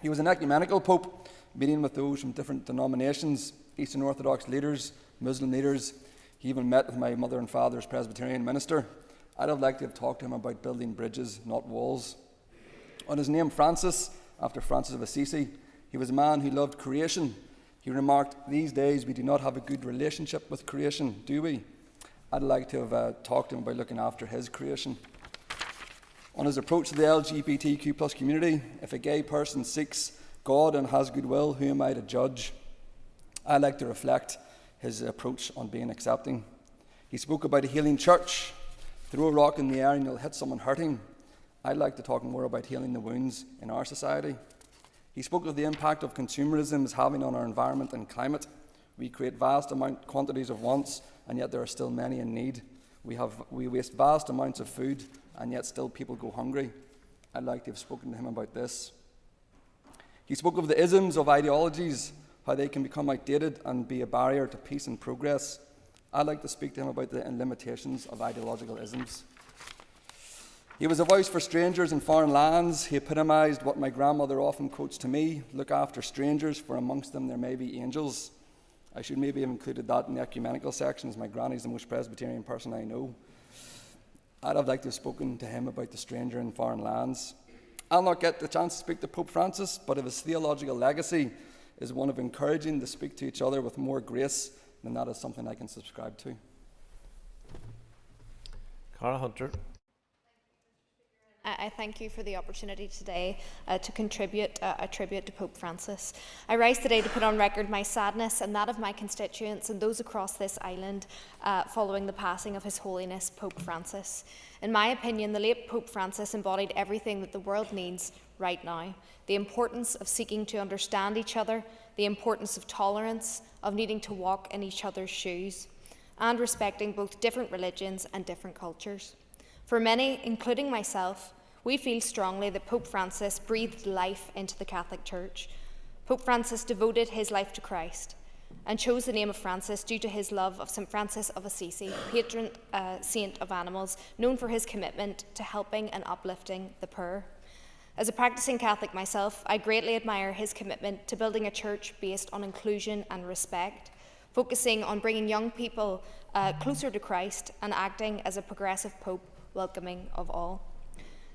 He was an ecumenical Pope, meeting with those from different denominations, Eastern Orthodox leaders, Muslim leaders. He even met with my mother and father's Presbyterian minister. I'd have liked to have talked to him about building bridges, not walls. On his name Francis, after Francis of Assisi, he was a man who loved creation. He remarked, "These days we do not have a good relationship with creation, do we?" I'd like to have talked to him about looking after his creation. On his approach to the LGBTQ+ community, if a gay person seeks God and has goodwill, who am I to judge? I'd like to reflect his approach on being accepting. He spoke about a healing church. Throw a rock in the air and you'll hit someone hurting. I'd like to talk more about healing the wounds in our society. He spoke of the impact of consumerism is having on our environment and climate. We create vast quantities of wants, and yet there are still many in need. We waste vast amounts of food, and yet still people go hungry. I'd like to have spoken to him about this. He spoke of the isms of ideologies, how they can become outdated and be a barrier to peace and progress. I'd like to speak to him about the limitations of ideological isms. He was a voice for strangers in foreign lands. He epitomised what my grandmother often quotes to me: look after strangers, for amongst them there may be angels. I should maybe have included that in the ecumenical section, as my granny's the most Presbyterian person I know. I'd have liked to have spoken to him about the stranger in foreign lands. I'll not get the chance to speak to Pope Francis, but if his theological legacy is one of encouraging to speak to each other with more grace, then that is something I can subscribe to. Cara Hunter. I thank you for the opportunity today to contribute a tribute to Pope Francis. I rise today to put on record my sadness and that of my constituents and those across this island following the passing of His Holiness Pope Francis. In my opinion, the late Pope Francis embodied everything that the world needs right now: the importance of seeking to understand each other, the importance of tolerance, of needing to walk in each other's shoes, and respecting both different religions and different cultures. For many, including myself, we feel strongly that Pope Francis breathed life into the Catholic Church. Pope Francis devoted his life to Christ and chose the name of Francis due to his love of St. Francis of Assisi, patron saint of animals, known for his commitment to helping and uplifting the poor. As a practicing Catholic myself, I greatly admire his commitment to building a church based on inclusion and respect, focusing on bringing young people closer to Christ and acting as a progressive Pope, welcoming of all.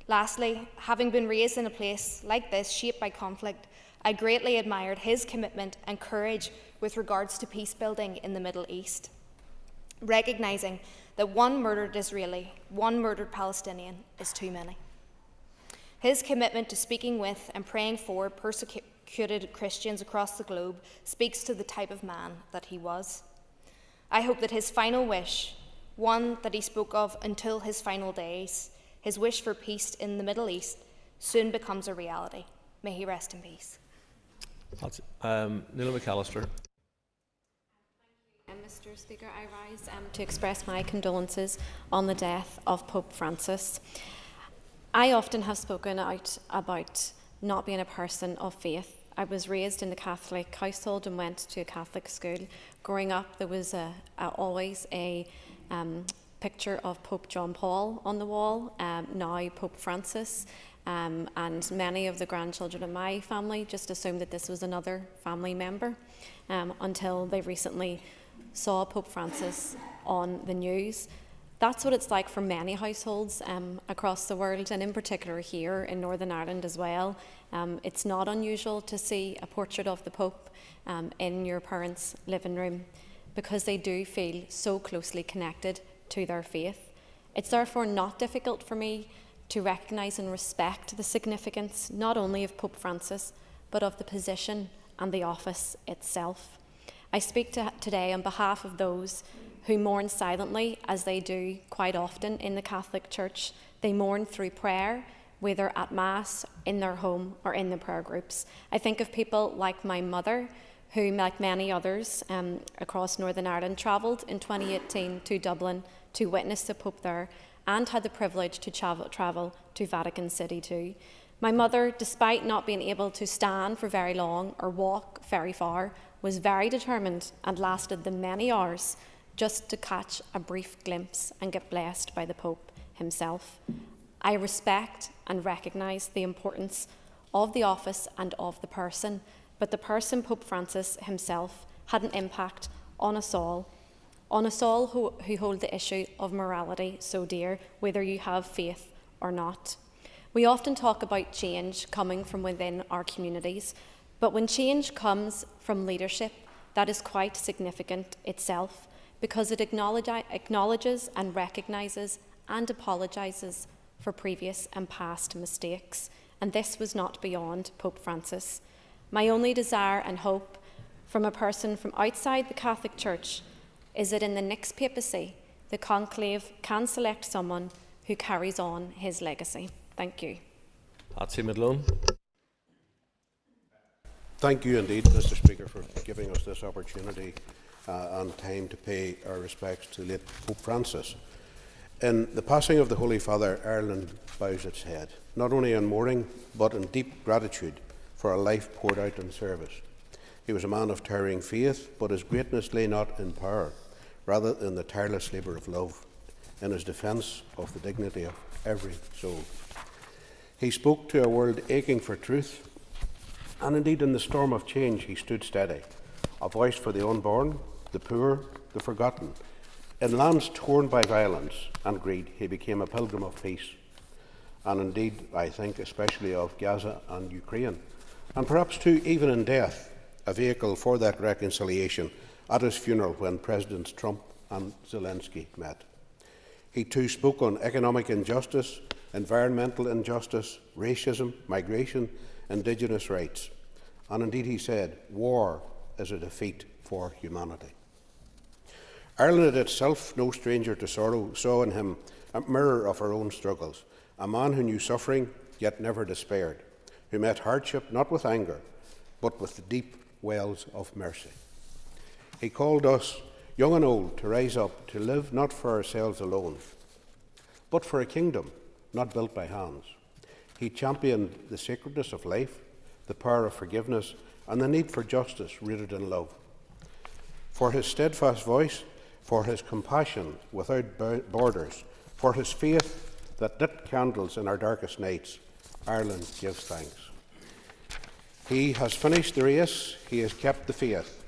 Lastly, having been raised in a place like this, shaped by conflict, I greatly admired his commitment and courage with regards to peace building in the Middle East, recognising that one murdered Israeli, one murdered Palestinian is too many. His commitment to speaking with and praying for persecuted Christians across the globe speaks to the type of man that he was. I hope that his final wish, one that he spoke of until his final days, his wish for peace in the Middle East, soon becomes a reality. May he rest in peace. That's Neil McAllister. Mr. Speaker, I rise to express my condolences on the death of Pope Francis. I often have spoken out about not being a person of faith. I was raised in a Catholic household and went to a Catholic school. Growing up, there was always a picture of Pope John Paul on the wall, now Pope Francis, and many of the grandchildren in my family just assumed that this was another family member until they recently saw Pope Francis on the news. That's what it's like for many households across the world, and in particular here in Northern Ireland as well. It's not unusual to see a portrait of the Pope in your parents' living room, because they do feel so closely connected to their faith. It's therefore not difficult for me to recognise and respect the significance not only of Pope Francis, but of the position and the office itself. I speak today on behalf of those who mourn silently, as they do quite often in the Catholic Church. They mourn through prayer, whether at Mass, in their home, or in the prayer groups. I think of people like my mother, who, like many others across Northern Ireland, travelled in 2018 to Dublin to witness the Pope there, and had the privilege to travel to Vatican City too. My mother, despite not being able to stand for very long or walk very far, was very determined and lasted the many hours just to catch a brief glimpse and get blessed by the Pope himself. I respect and recognise the importance of the office and of the person, but the person, Pope Francis himself, had an impact on us all who hold the issue of morality so dear, whether you have faith or not. We often talk about change coming from within our communities, but when change comes from leadership, that is quite significant itself, because it acknowledges and recognises and apologises for previous and past mistakes, and this was not beyond Pope Francis. My only desire and hope from a person from outside the Catholic Church is that in the next papacy, the conclave can select someone who carries on his legacy. Thank you. Patsy Midlone. Thank you indeed, Mr. Speaker, for giving us this opportunity and time to pay our respects to late Pope Francis. In the passing of the Holy Father, Ireland bows its head, not only in mourning, but in deep gratitude for a life poured out in service. He was a man of towering faith, but his greatness lay not in power, rather in the tireless labour of love, in his defence of the dignity of every soul. He spoke to a world aching for truth, and indeed in the storm of change he stood steady, a voice for the unborn, the poor, the forgotten. In lands torn by violence and greed, he became a pilgrim of peace. And indeed, I think especially of Gaza and Ukraine, and perhaps too, even in death, a vehicle for that reconciliation at his funeral when Presidents Trump and Zelensky met. He too spoke on economic injustice, environmental injustice, racism, migration, Indigenous rights. And indeed he said, war is a defeat for humanity. Ireland itself, no stranger to sorrow, saw in him a mirror of her own struggles, a man who knew suffering yet never despaired, who met hardship not with anger, but with the deep wells of mercy. He called us, young and old, to rise up, to live not for ourselves alone, but for a kingdom not built by hands. He championed the sacredness of life, the power of forgiveness, and the need for justice rooted in love. For his steadfast voice, for his compassion without borders, for his faith that lit candles in our darkest nights, Ireland gives thanks. He has finished the race, he has kept the faith.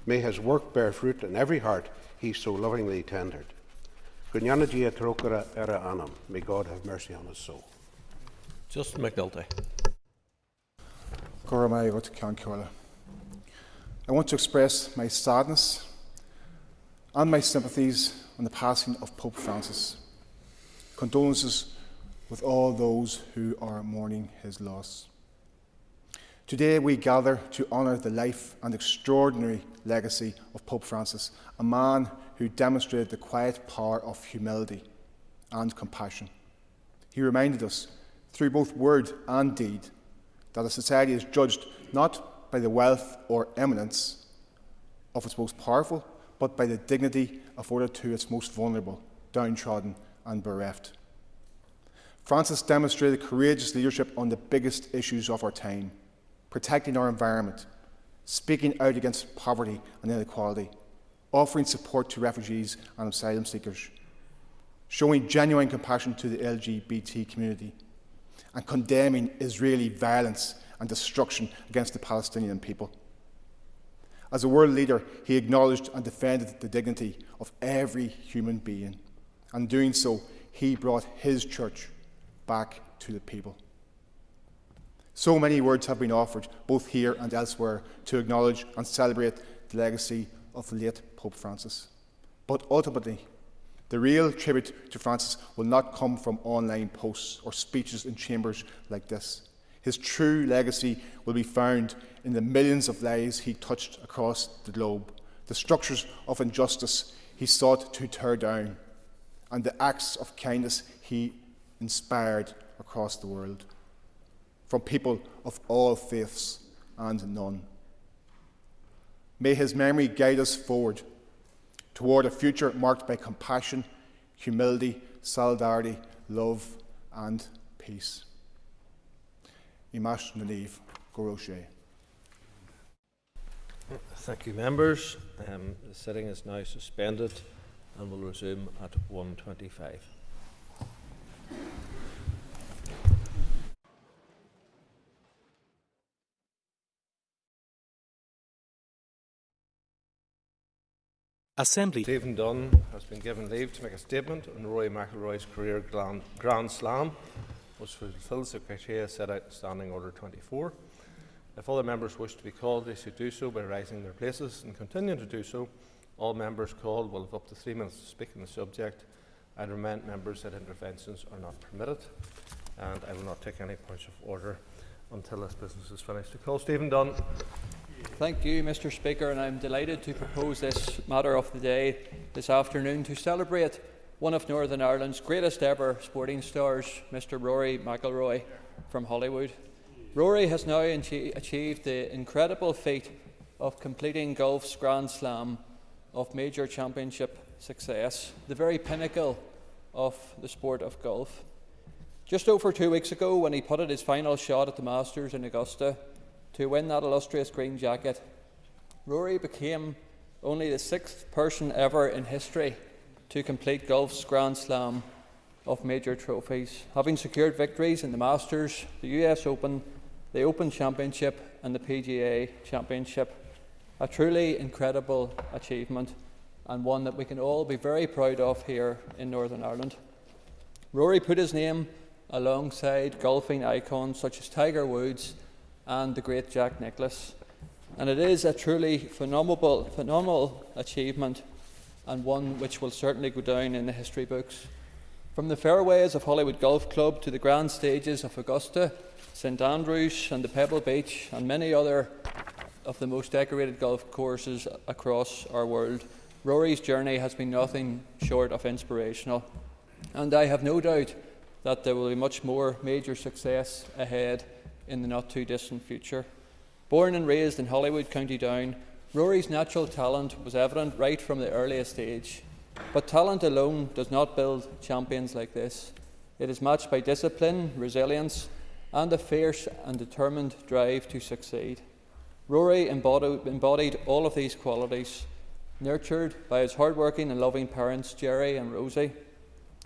May his work bear fruit in every heart he so lovingly tendered. Gunyanagia Trokara Era Anam. May God have mercy on his soul. Justin McNulty. I want to express my sadness and my sympathies on the passing of Pope Francis. Condolences with all those who are mourning his loss. Today we gather to honour the life and extraordinary legacy of Pope Francis, a man who demonstrated the quiet power of humility and compassion. He reminded us, through both word and deed, that a society is judged not by the wealth or eminence of its most powerful, but by the dignity afforded to its most vulnerable, downtrodden and bereft. Francis demonstrated courageous leadership on the biggest issues of our time, protecting our environment, speaking out against poverty and inequality, offering support to refugees and asylum seekers, showing genuine compassion to the LGBT community, and condemning Israeli violence and destruction against the Palestinian people. As a world leader, he acknowledged and defended the dignity of every human being. And in doing so, he brought his church back to the people. So many words have been offered, both here and elsewhere, to acknowledge and celebrate the legacy of the late Pope Francis. But ultimately, the real tribute to Francis will not come from online posts or speeches in chambers like this. His true legacy will be found in the millions of lives he touched across the globe, the structures of injustice he sought to tear down, and the acts of kindness he inspired across the world, from people of all faiths and none. May his memory guide us forward toward a future marked by compassion, humility, solidarity, love and peace. Imash Naniv Goroshe. Thank you, members. The sitting is now suspended and will resume at 1:25. Assembly. Stephen Dunn has been given leave to make a statement on Rory McIlroy's career Grand Slam, which fulfills the criteria set out in Standing Order 24. If other members wish to be called, they should do so by rising their places and continuing to do so. All members called will have up to 3 minutes to speak on the subject. I remind members that interventions are not permitted, and I will not take any points of order until this business is finished. To call Stephen Dunn. Thank you, Mr. Speaker, and I'm delighted to propose this matter of the day this afternoon to celebrate one of Northern Ireland's greatest ever sporting stars, Mr. Rory McIlroy from Hollywood. Rory has now achieved the incredible feat of completing golf's Grand Slam of major championship success, the very pinnacle of the sport of golf. Just over 2 weeks ago, when he putted his final shot at the Masters in Augusta to win that illustrious green jacket, Rory became only the 6th person ever in history to complete golf's Grand Slam of major trophies, having secured victories in the Masters, the US Open, the Open Championship and the PGA Championship. A truly incredible achievement, and one that we can all be very proud of here in Northern Ireland. Rory put his name alongside golfing icons such as Tiger Woods and the great Jack Nicklaus, and it is a truly phenomenal achievement, and one which will certainly go down in the history books. From the fairways of Hollywood Golf Club to the grand stages of Augusta, St Andrews and the Pebble Beach and many other of the most decorated golf courses across our world, Rory's journey has been nothing short of inspirational, and I have no doubt that there will be much more major success ahead in the not too distant future. Born and raised in Hollywood, County Down, Rory's natural talent was evident right from the earliest age. But talent alone does not build champions like this. It is matched by discipline, resilience, and a fierce and determined drive to succeed. Rory embodied all of these qualities, nurtured by his hardworking and loving parents, Jerry and Rosie,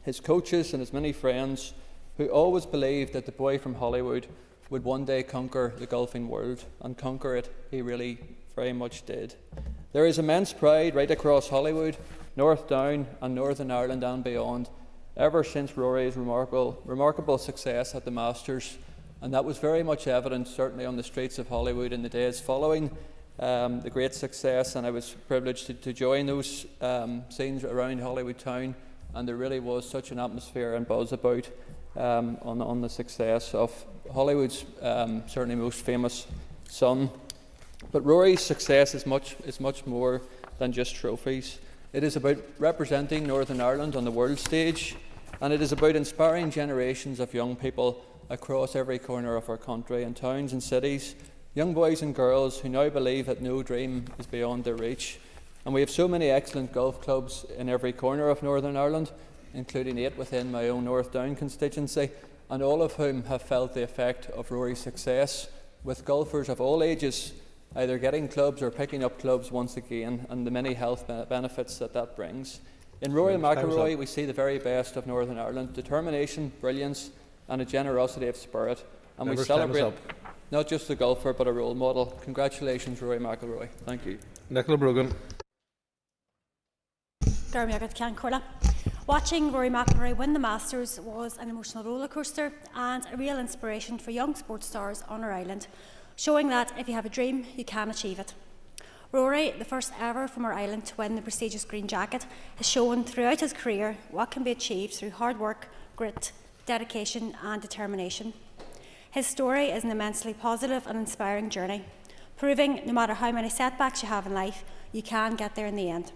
his coaches and his many friends, who always believed that the boy from Hollywood would one day conquer the golfing world, and conquer it he really very much did. There is immense pride right across Hollywood, North Down and Northern Ireland and beyond, ever since Rory's remarkable success at the Masters, and that was very much evident certainly on the streets of Hollywood in the days following the great success, and I was privileged to join those scenes around Hollywood town, and there really was such an atmosphere and buzz about on the success of Hollywood's certainly most famous son. But Rory's success is much more than just trophies. It is about representing Northern Ireland on the world stage, and it is about inspiring generations of young people across every corner of our country, in towns and cities, young boys and girls who now believe that no dream is beyond their reach. And we have so many excellent golf clubs in every corner of Northern Ireland, including 8 within my own North Down constituency, and all of whom have felt the effect of Rory's success, with golfers of all ages either getting clubs or picking up clubs once again, and the many health benefits that brings. In Rory McIlroy, we see the very best of Northern Ireland: determination, brilliance, and a generosity of spirit. And we celebrate. not just a golfer but a role model. Congratulations, Rory McIlroy. Thank you. Nicola Brogan. Watching Rory McIlroy win the Masters was an emotional rollercoaster and a real inspiration for young sports stars on our island, showing that if you have a dream, you can achieve it. Rory, the first ever from our island to win the prestigious green jacket, has shown throughout his career what can be achieved through hard work, grit, dedication and determination. His story is an immensely positive and inspiring journey, proving no matter how many setbacks you have in life, you can get there in the end.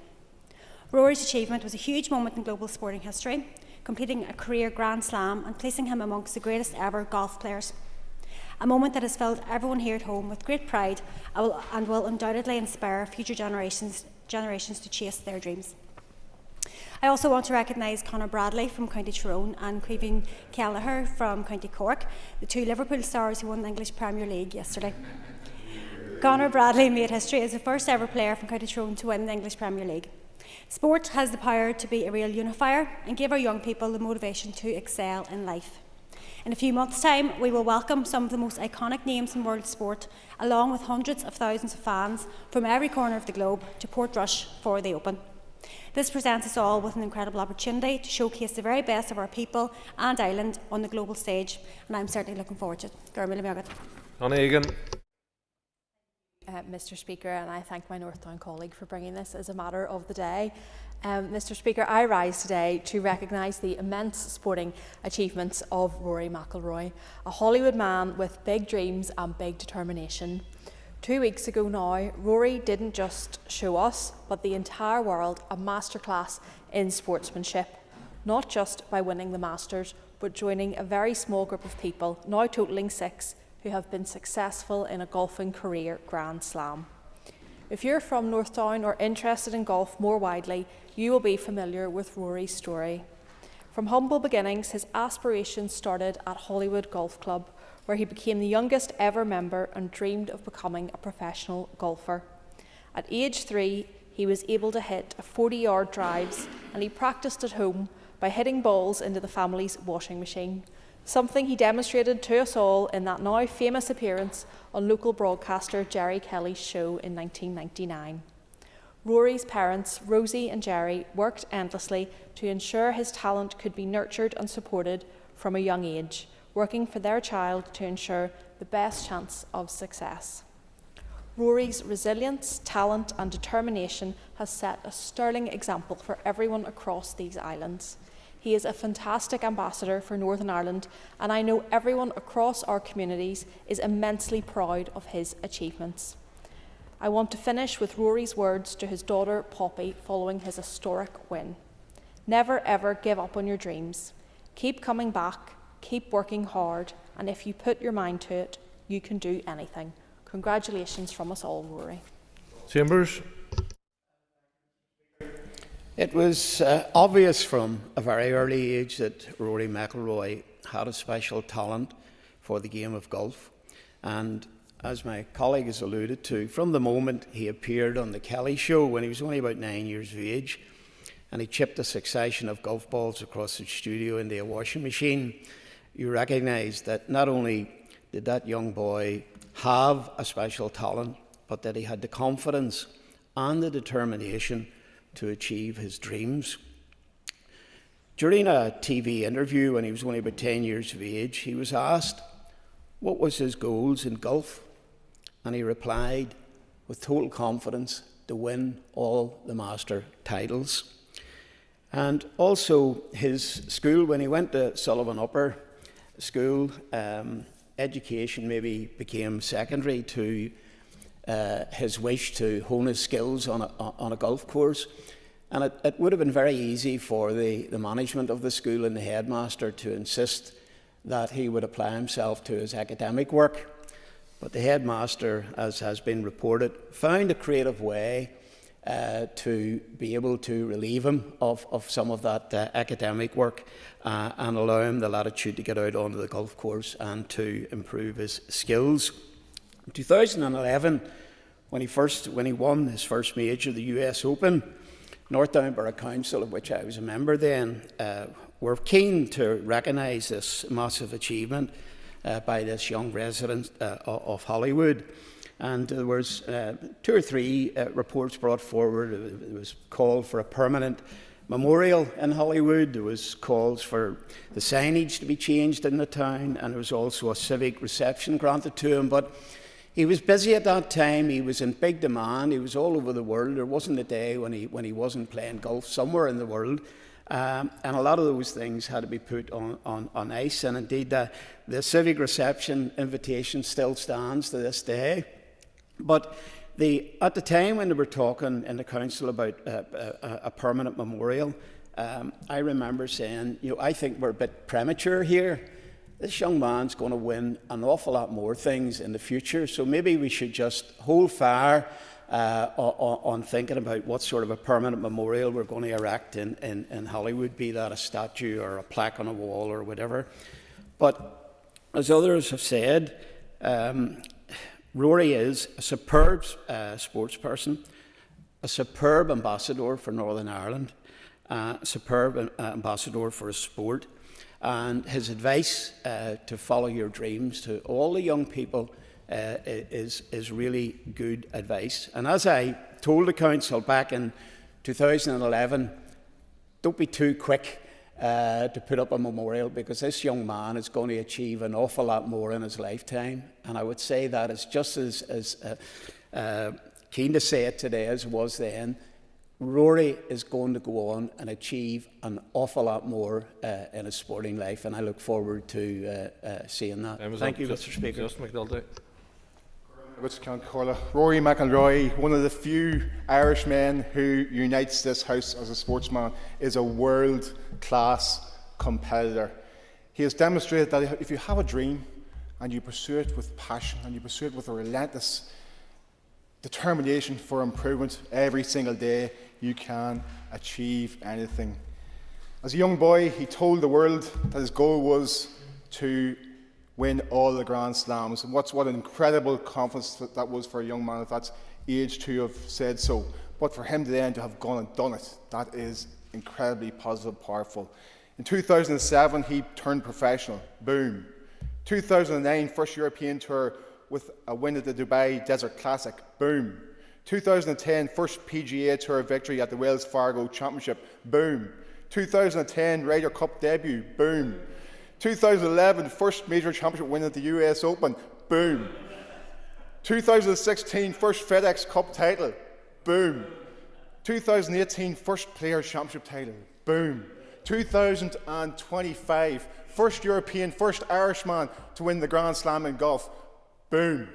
Rory's achievement was a huge moment in global sporting history, completing a career Grand Slam and placing him amongst the greatest ever golf players. A moment that has filled everyone here at home with great pride and will undoubtedly inspire future generations to chase their dreams. I also want to recognise Conor Bradley from County Tyrone and Caoimhín Kelleher from County Cork, the two Liverpool stars who won the English Premier League yesterday. Conor Bradley made history as the first ever player from County Tyrone to win the English Premier League. Sport has the power to be a real unifier and give our young people the motivation to excel in life. In a few months' time, we will welcome some of the most iconic names in world sport, along with hundreds of thousands of fans from every corner of the globe to Portrush for the Open. This presents us all with an incredible opportunity to showcase the very best of our people and island on the global stage, and I'm certainly looking forward to it. Connie Egan. Mr. Speaker, and I thank my Northdown colleague for bringing this as a matter of the day. Mr. Speaker, I rise today to recognise the immense sporting achievements of Rory McIlroy, a Hollywood man with big dreams and big determination. 2 weeks ago now, Rory didn't just show us, but the entire world, a masterclass in sportsmanship, not just by winning the Masters, but joining a very small group of people, now totalling 6, who have been successful in a golfing career Grand Slam. If you're from Northdown or interested in golf more widely, you will be familiar with Rory's story. From humble beginnings, his aspirations started at Hollywood Golf Club, where he became the youngest ever member and dreamed of becoming a professional golfer. At age 3, he was able to hit 40-yard drives, and he practiced at home by hitting balls into the family's washing machine, something he demonstrated to us all in that now famous appearance on local broadcaster Jerry Kelly's show in 1999. Rory's parents, Rosie and Jerry, worked endlessly to ensure his talent could be nurtured and supported from a young age, working for their child to ensure the best chance of success. Rory's resilience, talent and determination has set a sterling example for everyone across these islands. He is a fantastic ambassador for Northern Ireland, and I know everyone across our communities is immensely proud of his achievements. I want to finish with Rory's words to his daughter Poppy following his historic win. Never ever give up on your dreams. Keep coming back, keep working hard, and if you put your mind to it, you can do anything. Congratulations from us all, Rory. Chambers. It was obvious from a very early age that Rory McIlroy had a special talent for the game of golf, and as my colleague has alluded to, from the moment he appeared on the Kelly show when he was only about 9 years of age, and he chipped a succession of golf balls across the studio into a washing machine, you recognise that not only did that young boy have a special talent, but that he had the confidence and the determination to achieve his dreams. During a TV interview when he was only about 10 years of age, he was asked what was his goals in golf, and he replied with total confidence to win all the master titles. And also his school, when he went to Sullivan Upper School, education maybe became secondary to his wish to hone his skills on a golf course. And it would have been very easy for the management of the school and the headmaster to insist that he would apply himself to his academic work. But the headmaster, as has been reported, found a creative way to be able to relieve him of some of that academic work and allow him the latitude to get out onto the golf course and to improve his skills. In 2011, when he won his first major, the US Open, Northdown Borough Council, of which I was a member then, were keen to recognise this massive achievement by this young resident of Hollywood. And there was 2 or 3 reports brought forward. It was called for a permanent memorial in Hollywood. There was calls for the signage to be changed in the town, and there was also a civic reception granted to him. But he was busy at that time. He was in big demand. He was all over the world. There wasn't a day when he wasn't playing golf somewhere in the world. And a lot of those things had to be put on ice. And indeed, the civic reception invitation still stands to this day. But at the time when they were talking in the council about a permanent memorial, I remember saying, I think we're a bit premature here. This young man's going to win an awful lot more things in the future, so maybe we should just hold fire on thinking about what sort of a permanent memorial we're going to erect in Hollywood, be that a statue or a plaque on a wall or whatever. But as others have said, Rory is a superb sports person, a superb ambassador for Northern Ireland, a superb ambassador for his sport, and his advice to follow your dreams to all the young people is really good advice. And as I told the council back in 2011, don't be too quick to put up a memorial, because this young man is going to achieve an awful lot more in his lifetime. And I would say that it's just as keen to say it today as it was then. Rory is going to go on and achieve an awful lot more in his sporting life, and I look forward to seeing that. Thank you, Mr. Speaker. Rory McIlroy, one of the few Irishmen who unites this house as a sportsman, is a world-class competitor. He has demonstrated that if you have a dream and you pursue it with passion and you pursue it with a relentless determination for improvement every single day, you can achieve anything. As a young boy, he told the world that his goal was to win all the Grand Slams. And what an incredible confidence that was for a young man at that age to have said so. But for him then to have gone and done it, that is incredibly positive, powerful. In 2007, he turned professional. Boom. 2009, first European tour with a win at the Dubai Desert Classic. Boom. 2010, first PGA Tour victory at the Wells Fargo Championship. Boom. 2010, Ryder Cup debut. Boom. 2011, first major championship win at the US Open. Boom. 2016, first FedEx Cup title. Boom. 2018, first Players Championship title. Boom. 2025, first European, first Irishman to win the Grand Slam in golf. Boom.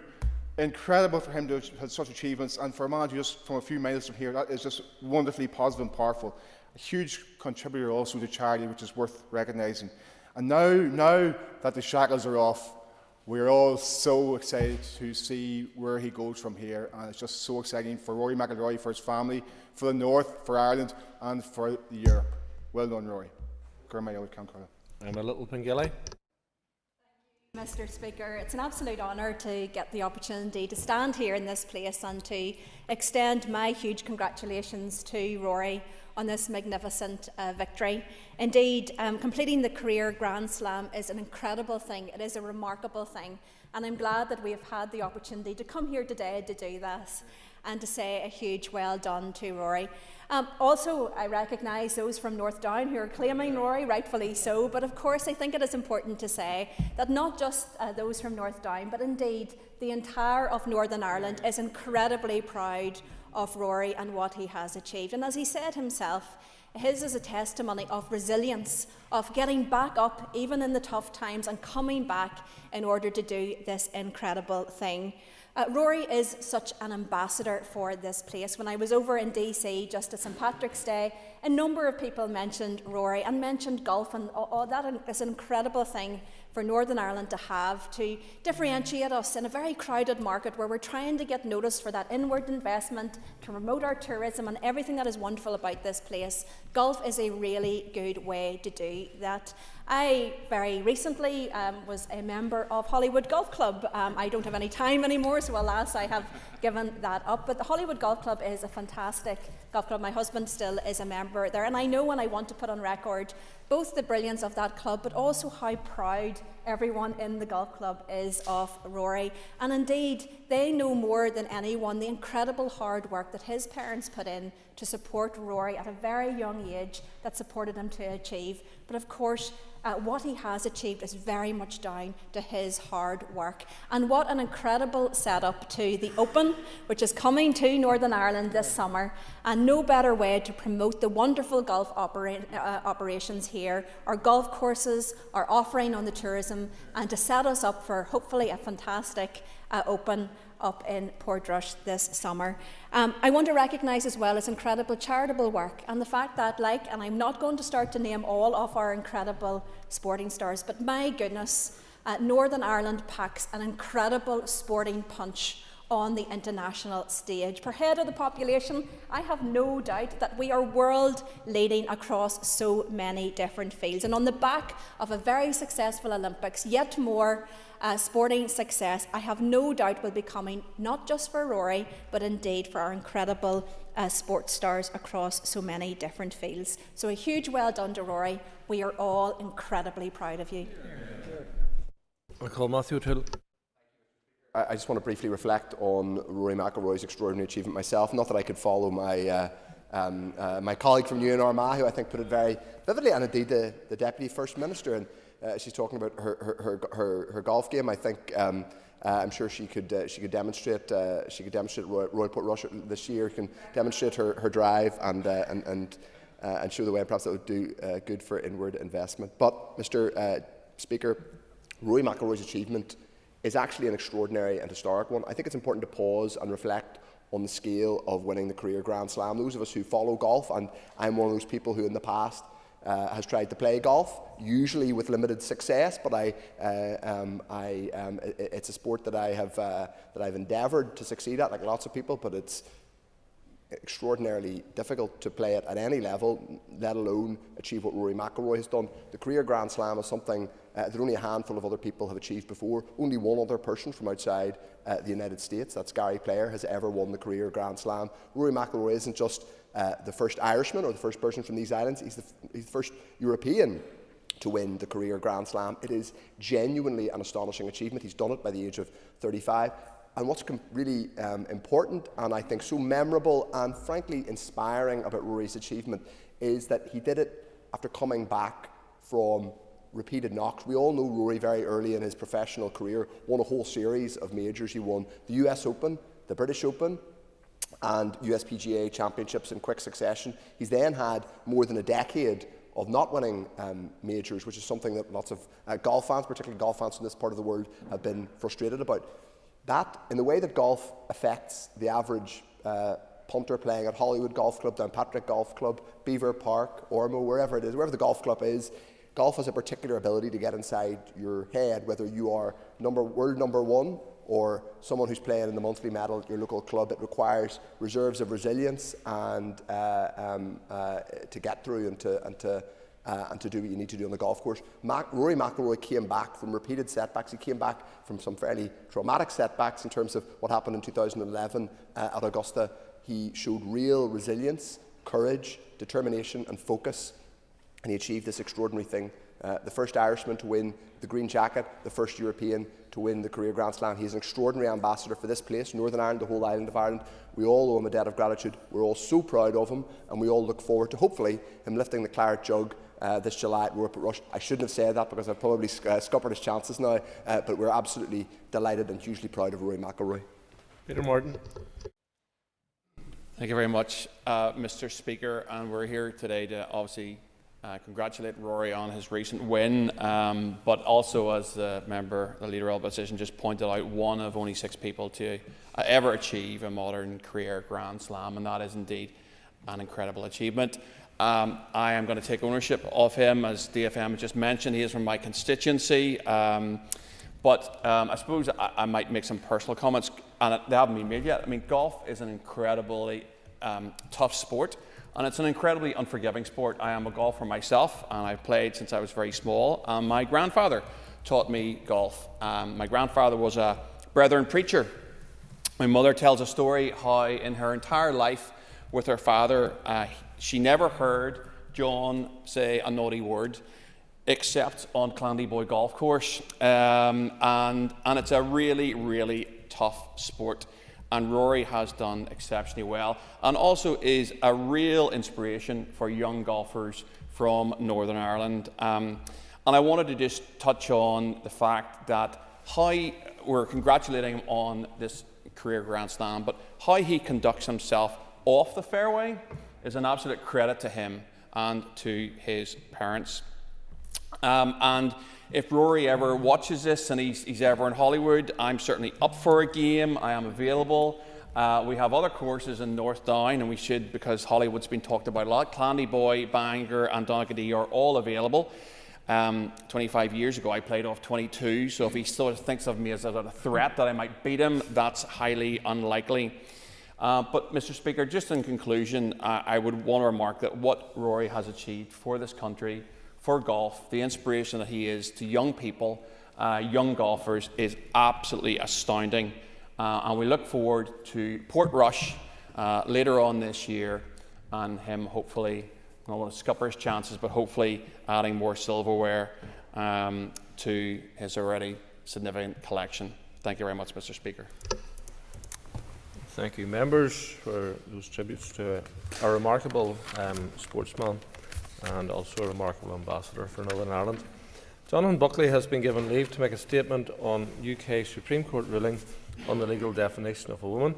Incredible for him to have had such achievements, and for a man just from a few miles from here, that is just wonderfully positive and powerful. A huge contributor also to charity, which is worth recognising. And now that the shackles are off, we're all so excited to see where he goes from here, and it's just so exciting for Rory McIlroy, for his family, for the North, for Ireland, and for Europe. Well done, Rory. I'm a little Pingilly. Mr. Speaker, it's an absolute honour to get the opportunity to stand here in this place and to extend my huge congratulations to Rory on this magnificent victory. Indeed, completing the career Grand Slam is an incredible thing. It is a remarkable thing, and I'm glad that we have had the opportunity to come here today to do this and to say a huge well done to Rory. Also, I recognise those from North Down who are claiming Rory, rightfully so, but of course I think it is important to say that not just those from North Down, but indeed the entire of Northern Ireland is incredibly proud of Rory and what he has achieved. And as he said himself, his is a testimony of resilience, of getting back up even in the tough times and coming back in order to do this incredible thing. Rory is such an ambassador for this place. When I was over in DC just at St Patrick's Day, a number of people mentioned Rory and mentioned golf, and that is an incredible thing for Northern Ireland to have, to differentiate us in a very crowded market where we're trying to get noticed for that inward investment, to promote our tourism and everything that is wonderful about this place. Golf is a really good way to do that. I very recently was a member of Hollywood Golf Club. I don't have any time anymore, so alas, I have given that up. But the Hollywood Golf Club is a fantastic golf club. My husband still is a member there, and I know, and I want to put on record both the brilliance of that club, but also how proud everyone in the golf club is of Rory. And indeed, they know more than anyone the incredible hard work that his parents put in to support Rory at a very young age, that supported him to achieve. But of course, what he has achieved is very much down to his hard work. And what an incredible setup to the Open, which is coming to Northern Ireland this summer. And no better way to promote the wonderful golf operations here, our golf courses, our offering on the tourism, and to set us up for hopefully a fantastic Open up in Portrush this summer. I want to recognise as well his incredible charitable work and the fact that, and I'm not going to start to name all of our incredible sporting stars, but my goodness, Northern Ireland packs an incredible sporting punch on the international stage. Per head of the population, I have no doubt that we are world leading across so many different fields. And on the back of a very successful Olympics, yet more sporting success, I have no doubt will be coming not just for Rory, but indeed for our incredible sports stars across so many different fields. So a huge well done to Rory. We are all incredibly proud of you. I call Matthew O'Toole. I just want to briefly reflect on Rory McIlroy's extraordinary achievement myself. Not that I could follow my my colleague from New Armagh, who I think put it very vividly, and indeed the Deputy First Minister. And she's talking about her golf game. I think I'm sure she could demonstrate Royal Portrush this year. Can demonstrate her drive and show the way. Perhaps that would do good for inward investment. But Mr. Speaker, Rory McIlroy's achievement is actually an extraordinary and historic one. I think it's important to pause and reflect on the scale of winning the career Grand Slam. Those of us who follow golf, and I'm one of those people who in the past has tried to play golf, usually with limited success, but it's a sport that I've endeavoured to succeed at, like lots of people, but it's extraordinarily difficult to play it at any level, let alone achieve what Rory McIlroy has done. The career Grand Slam is something that only a handful of other people have achieved before. Only one other person from outside the United States, that's Gary Player, has ever won the career Grand Slam. Rory McIlroy isn't just the first Irishman or the first person from these islands, he's the first European to win the career Grand Slam. It is genuinely an astonishing achievement. He's done it by the age of 35. And what's really important, and I think so memorable and frankly inspiring about Rory's achievement, is that he did it after coming back from repeated knocks. We all know Rory very early in his professional career won a whole series of majors. He won the US Open, the British Open, and USPGA championships in quick succession. He's then had more than a decade of not winning majors, which is something that lots of golf fans, particularly golf fans from this part of the world, have been frustrated about. That, in the way that golf affects the average punter playing at Hollywood Golf Club, Downpatrick Golf Club, Beaver Park, Ormo, wherever it is, wherever the golf club is, golf has a particular ability to get inside your head, whether you are world number one or someone who's playing in the monthly medal at your local club. It requires reserves of resilience and to get through and to do what you need to do on the golf course. Rory McIlroy came back from repeated setbacks. He came back from some fairly traumatic setbacks in terms of what happened in 2011 at Augusta. He showed real resilience, courage, determination and focus, and he achieved this extraordinary thing. The first Irishman to win the green jacket, the first European to win the career Grand Slam. He's an extraordinary ambassador for this place, Northern Ireland, the whole island of Ireland. We all owe him a debt of gratitude. We're all so proud of him, and we all look forward to, hopefully, him lifting the claret jug this July at Royal Portrush. I shouldn't have said that because I've probably scuppered his chances now, but we're absolutely delighted and hugely proud of Rory McIlroy. Peter Martin. Thank you very much, Mr. Speaker, and we're here today to obviously congratulate Rory on his recent win, but also, as the Leader of Opposition just pointed out, one of only 6 people to ever achieve a modern career Grand Slam, and that is indeed an incredible achievement. I am going to take ownership of him, as DFM just mentioned. He is from my constituency, but I suppose I might make some personal comments, and they haven't been made yet. I mean, golf is an incredibly tough sport, and it's an incredibly unforgiving sport. I am a golfer myself, and I've played since I was very small. My grandfather taught me golf. My grandfather was a Brethren preacher. My mother tells a story how in her entire life with her father, she never heard John say a naughty word. except on Clandyboy Golf Course. And it's a really, really tough sport. And Rory has done exceptionally well, and also is a real inspiration for young golfers from Northern Ireland. And I wanted to just touch on the fact that how we're congratulating him on this career Grand Slam, but how he conducts himself off the fairway is an absolute credit to him and to his parents. And if Rory ever watches this and he's ever in Hollywood, I'm certainly up for a game. I am available. We have other courses in North Down, and we should, because Hollywood's been talked about a lot. Clandyboy, Bangor and Donaghadee are all available. 25 years ago I played off 22, so if he sort of thinks of me as a threat that I might beat him, that's highly unlikely. But Mr. Speaker, just in conclusion, I would want to remark that what Rory has achieved for this country, for golf, the inspiration that he is to young people, young golfers, is absolutely astounding. And we look forward to Portrush later on this year, and him hopefully, I don't want to scupper his chances, but hopefully adding more silverware to his already significant collection. Thank you very much, Mr. Speaker. Thank you, members, for those tributes to a remarkable sportsman and also a remarkable ambassador for Northern Ireland. Jonathan Buckley has been given leave to make a statement on UK Supreme Court ruling on the legal definition of a woman,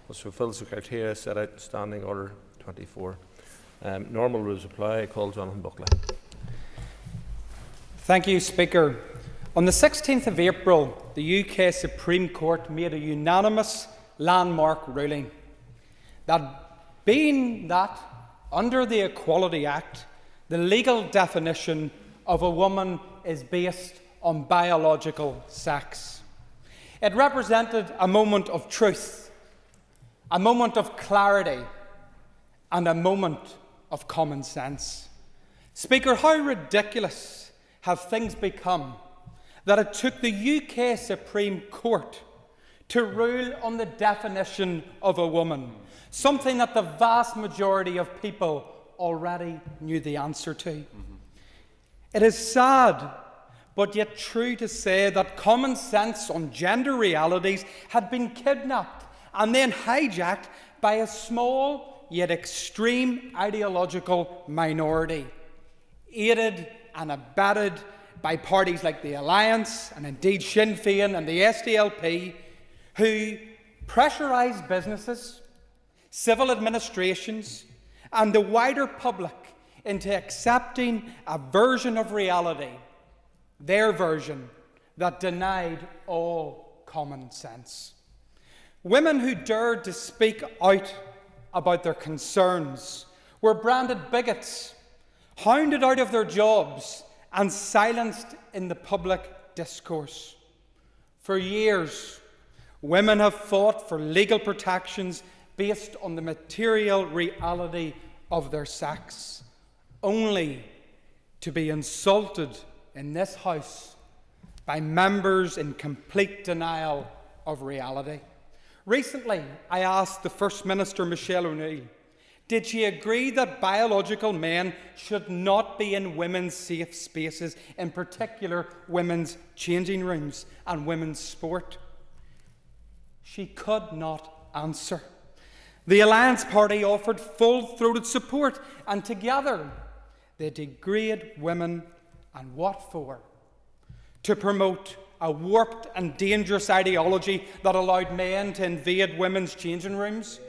which fulfils the criteria set out in Standing Order 24. Normal rules apply. I call Jonathan Buckley. Thank you, Speaker. On the 16th of April, the UK Supreme Court made a unanimous landmark ruling that, being that under the Equality Act, the legal definition of a woman is based on biological sex. It represented a moment of truth, a moment of clarity, and a moment of common sense. Speaker, how ridiculous have things become that it took the UK Supreme Court to rule on the definition of a woman, something that the vast majority of people already knew the answer to. It is sad, but yet true to say that common sense on gender realities had been kidnapped and then hijacked by a small yet extreme ideological minority, aided and abetted by parties like the Alliance and indeed Sinn Féin and the SDLP, who pressurised businesses, civil administrations and the wider public into accepting a version of reality, their version, that denied all common sense. Women who dared to speak out about their concerns were branded bigots, hounded out of their jobs and silenced in the public discourse. For years, women have fought for legal protections based on the material reality of their sex, only to be insulted in this House by members in complete denial of reality. Recently, I asked the First Minister, Michelle O'Neill, did she agree that biological men should not be in women's safe spaces, in particular women's changing rooms and women's sport? She could not answer. The Alliance Party offered full-throated support, and together they degrade women, and what for? To promote a warped and dangerous ideology that allowed men to invade women's changing rooms?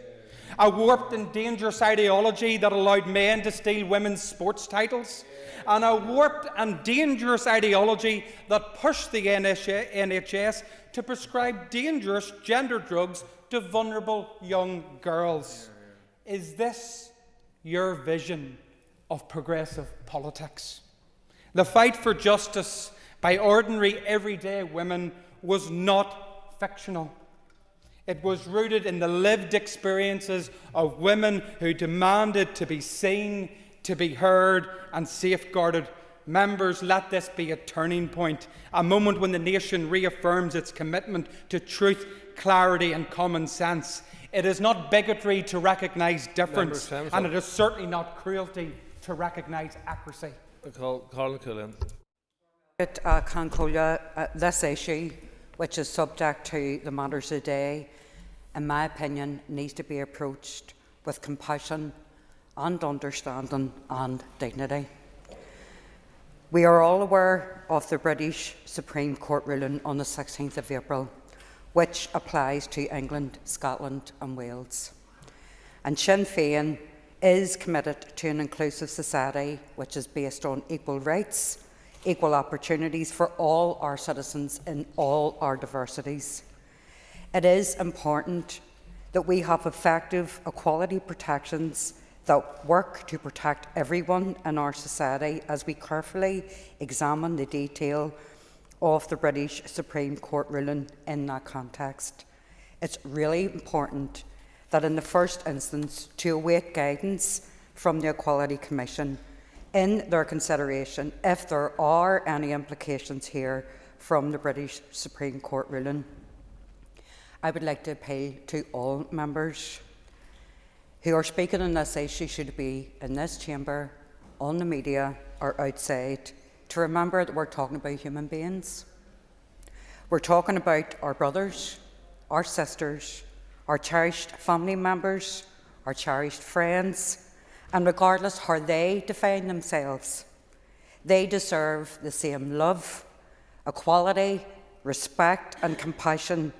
A warped and dangerous ideology that allowed men to steal women's sports titles? And a warped and dangerous ideology that pushed the NHS to prescribe dangerous gender drugs to vulnerable young girls. Is this your vision of progressive politics? The fight for justice by ordinary, everyday women was not fictional. It was rooted in the lived experiences of women who demanded to be seen, to be heard and safeguarded. Members, let this be a turning point, a moment when the nation reaffirms its commitment to truth, clarity and common sense. It is not bigotry to recognise difference, and it is certainly not cruelty to recognise accuracy. Colin Cullen. This issue, which is subject to the matters today, in my opinion, needs to be approached with compassion and understanding and dignity. We are all aware of the British Supreme Court ruling on the 16th of April, which applies to England, Scotland and Wales. And Sinn Féin is committed to an inclusive society which is based on equal rights, equal opportunities for all our citizens in all our diversities. It is important that we have effective equality protections that work to protect everyone in our society as we carefully examine the detail of the British Supreme Court ruling in that context. It's really important that in the first instance to await guidance from the Equality Commission in their consideration if there are any implications here from the British Supreme Court ruling. I would like to appeal to all members who are speaking on this issue, should be in this chamber, on the media or outside, to remember that we're talking about human beings. We're talking about our brothers, our sisters, our cherished family members, our cherished friends, and regardless how they define themselves, they deserve the same love, equality, respect and compassion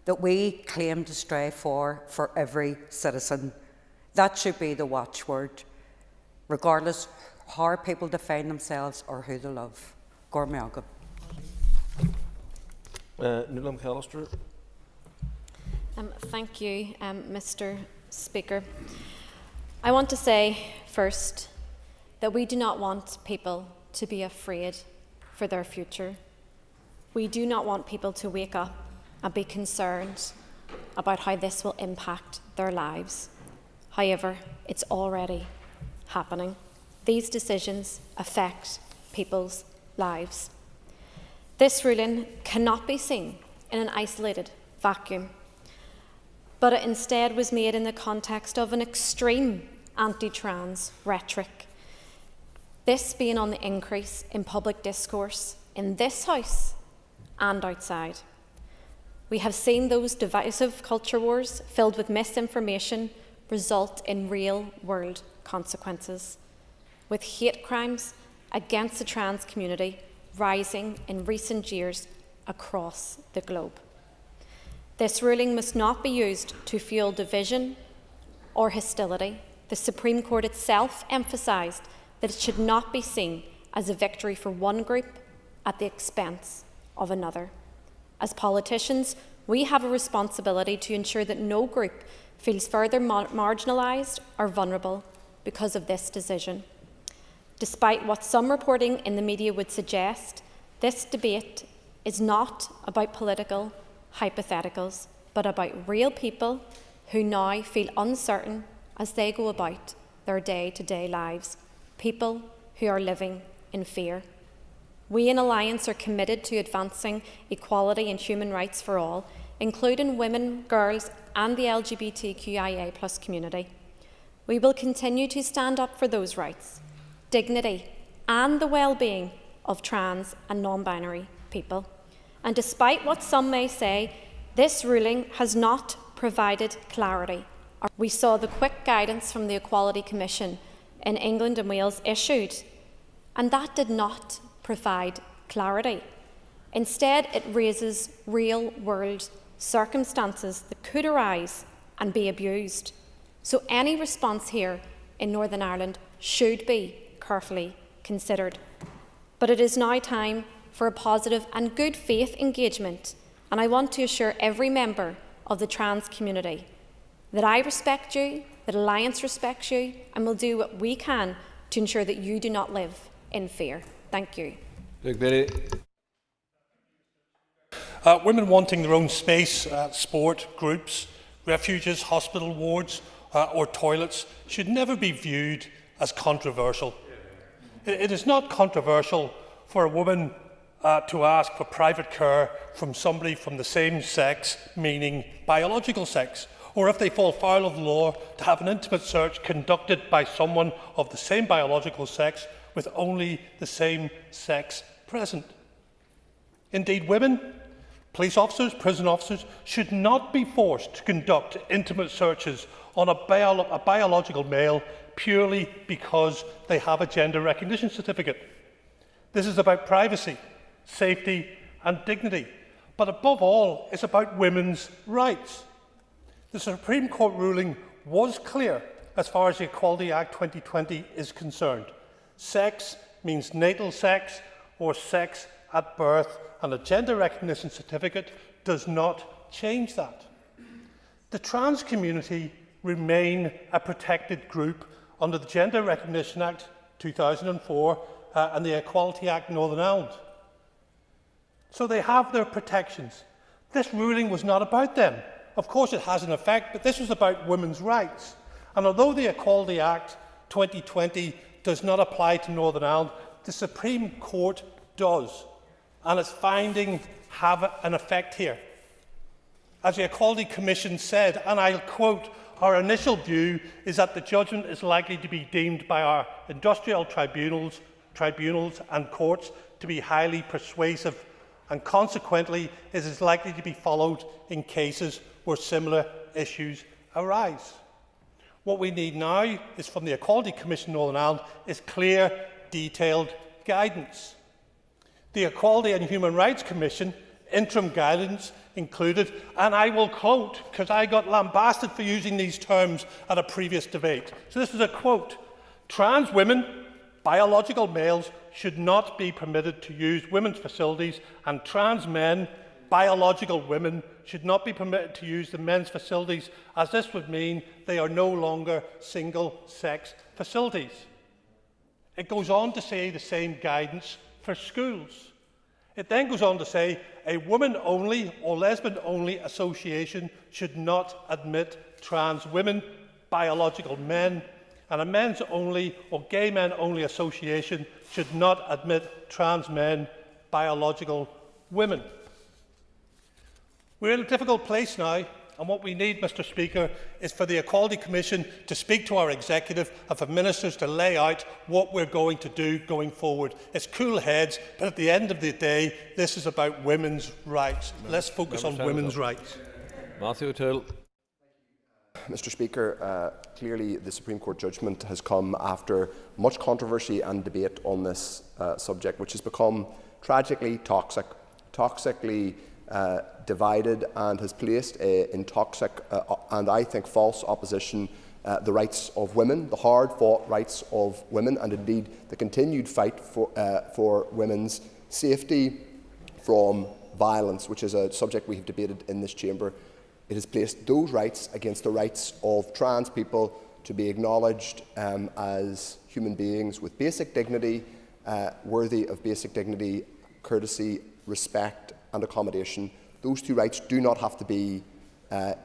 that we claim to strive for every citizen. That should be the watchword, regardless how people define themselves or who they love. Gor Mealgam. Nuala McAllister. Thank you, Mr. Speaker. I want to say first that we do not want people to be afraid for their future. We do not want people to wake up and be concerned about how this will impact their lives. However, it's already happening. These decisions affect people's lives. This ruling cannot be seen in an isolated vacuum, but it instead was made in the context of an extreme anti-trans rhetoric. This being on the increase in public discourse in this House and outside. We have seen those divisive culture wars filled with misinformation result in real-world consequences, with hate crimes against the trans community rising in recent years across the globe. This ruling must not be used to fuel division or hostility. The Supreme Court itself emphasised that it should not be seen as a victory for one group at the expense of another. As politicians, we have a responsibility to ensure that no group feels further marginalised or vulnerable because of this decision. Despite what some reporting in the media would suggest, this debate is not about political hypotheticals, but about real people who now feel uncertain as they go about their day-to-day lives, people who are living in fear. We in Alliance are committed to advancing equality and human rights for all, including women, girls and the LGBTQIA+ community. We will continue to stand up for those rights, dignity and the well-being of trans and non-binary people. And despite what some may say, this ruling has not provided clarity. We saw the quick guidance from the Equality Commission in England and Wales issued, and that did not provide clarity. Instead, it raises real-world circumstances that could arise and be abused. So any response here in Northern Ireland should be carefully considered. But it is now time for a positive and good faith engagement, and I want to assure every member of the trans community that I respect you, that Alliance respects you, and will do what we can to ensure that you do not live in fear. Thank you. Women wanting their own space, sport, groups, refuges, hospital wards or toilets should never be viewed as controversial. It is not controversial for a woman to ask for private care from somebody from the same sex, meaning biological sex, or if they fall foul of the law, to have an intimate search conducted by someone of the same biological sex with only the same sex present. Indeed, women, police officers, prison officers, should not be forced to conduct intimate searches on a biological male purely because they have a gender recognition certificate. This is about privacy, safety and dignity, but above all, it's about women's rights. The Supreme Court ruling was clear as far as the Equality Act 2020 is concerned. Sex means natal sex or sex at birth, and a gender recognition certificate does not change that. The trans community remain a protected group under the Gender Recognition Act 2004 and the Equality Act Northern Ireland. So they have their protections. This ruling was not about them. Of course it has an effect, but this was about women's rights. And although the Equality Act 2020 does not apply to Northern Ireland, the Supreme Court does, and its findings have an effect here. As the Equality Commission said, and I'll quote, "Our initial view is that the judgment is likely to be deemed by our industrial tribunals and courts to be highly persuasive, and consequently it is likely to be followed in cases where similar issues arise." What we need now is from the Equality Commission Northern Ireland is clear, detailed guidance. The Equality and Human Rights Commission interim guidance included, and I will quote, because I got lambasted for using these terms at a previous debate. So this is a quote: "Trans women, biological males, should not be permitted to use women's facilities, and trans men, biological women, should not be permitted to use the men's facilities, as this would mean they are no longer single-sex facilities." It goes on to say the same guidance for schools. It then goes on to say a woman-only or lesbian-only association should not admit trans women, biological men, and a men's-only or gay men-only association should not admit trans men, biological women. We're in a difficult place now, and what we need, Mr Speaker, is for the Equality Commission to speak to our executive and for ministers to lay out what we're going to do going forward. It's cool heads, but at the end of the day, this is about women's rights. Let's focus on women's rights. Matthew O'Toole. Mr Speaker, clearly the Supreme Court judgment has come after much controversy and debate on this subject, which has become tragically toxic, toxically divided, and has placed in toxic and I think false opposition the rights of women, the hard-fought rights of women, and indeed the continued fight for women's safety from violence, which is a subject we have debated in this chamber. It has placed those rights against the rights of trans people to be acknowledged as human beings with basic dignity, worthy of basic dignity, courtesy, respect and accommodation. Those two rights do not have to be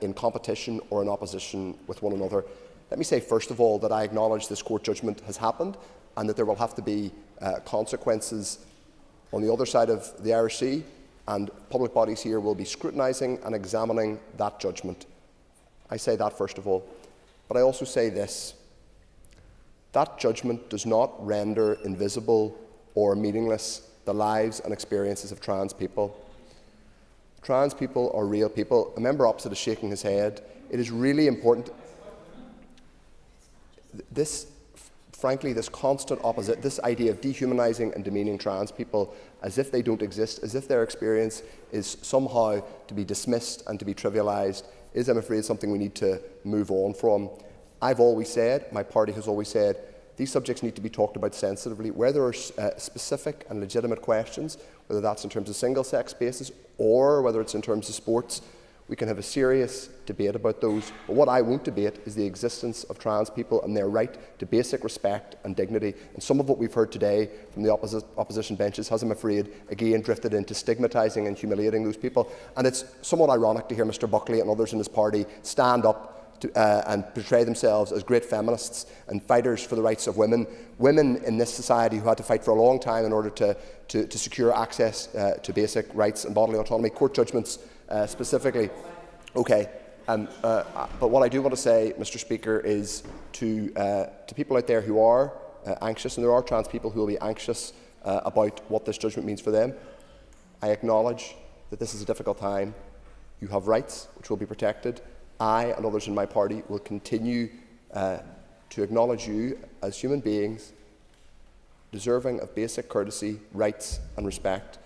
in competition or in opposition with one another. Let me say first of all that I acknowledge this court judgment has happened and that there will have to be consequences on the other side of the Irish Sea, and public bodies here will be scrutinising and examining that judgment. I say that first of all. But I also say this: that judgment does not render invisible or meaningless the lives and experiences of trans people. Trans people are real people. A member opposite is shaking his head. It is really important. Frankly, this constant opposite, this idea of dehumanising and demeaning trans people as if they don't exist, as if their experience is somehow to be dismissed and to be trivialised, is, I'm afraid, something we need to move on from. I've always said, my party has always said, these subjects need to be talked about sensitively. Where there are specific and legitimate questions, whether that's in terms of single-sex spaces or whether it's in terms of sports, we can have a serious debate about those. But what I won't debate is the existence of trans people and their right to basic respect and dignity. And some of what we've heard today from the opposition benches has, I'm afraid, again drifted into stigmatising and humiliating those people. And it's somewhat ironic to hear Mr Buckley and others in his party stand up and portray themselves as great feminists and fighters for the rights of women. Women in this society who had to fight for a long time in order to secure access to basic rights and bodily autonomy. Court judgments specifically. Okay, but what I do want to say, Mr Speaker, is to people out there who are anxious, and there are trans people who will be anxious about what this judgment means for them, I acknowledge that this is a difficult time. You have rights which will be protected. I and others in my party will continue to acknowledge you as human beings deserving of basic courtesy, rights and respect.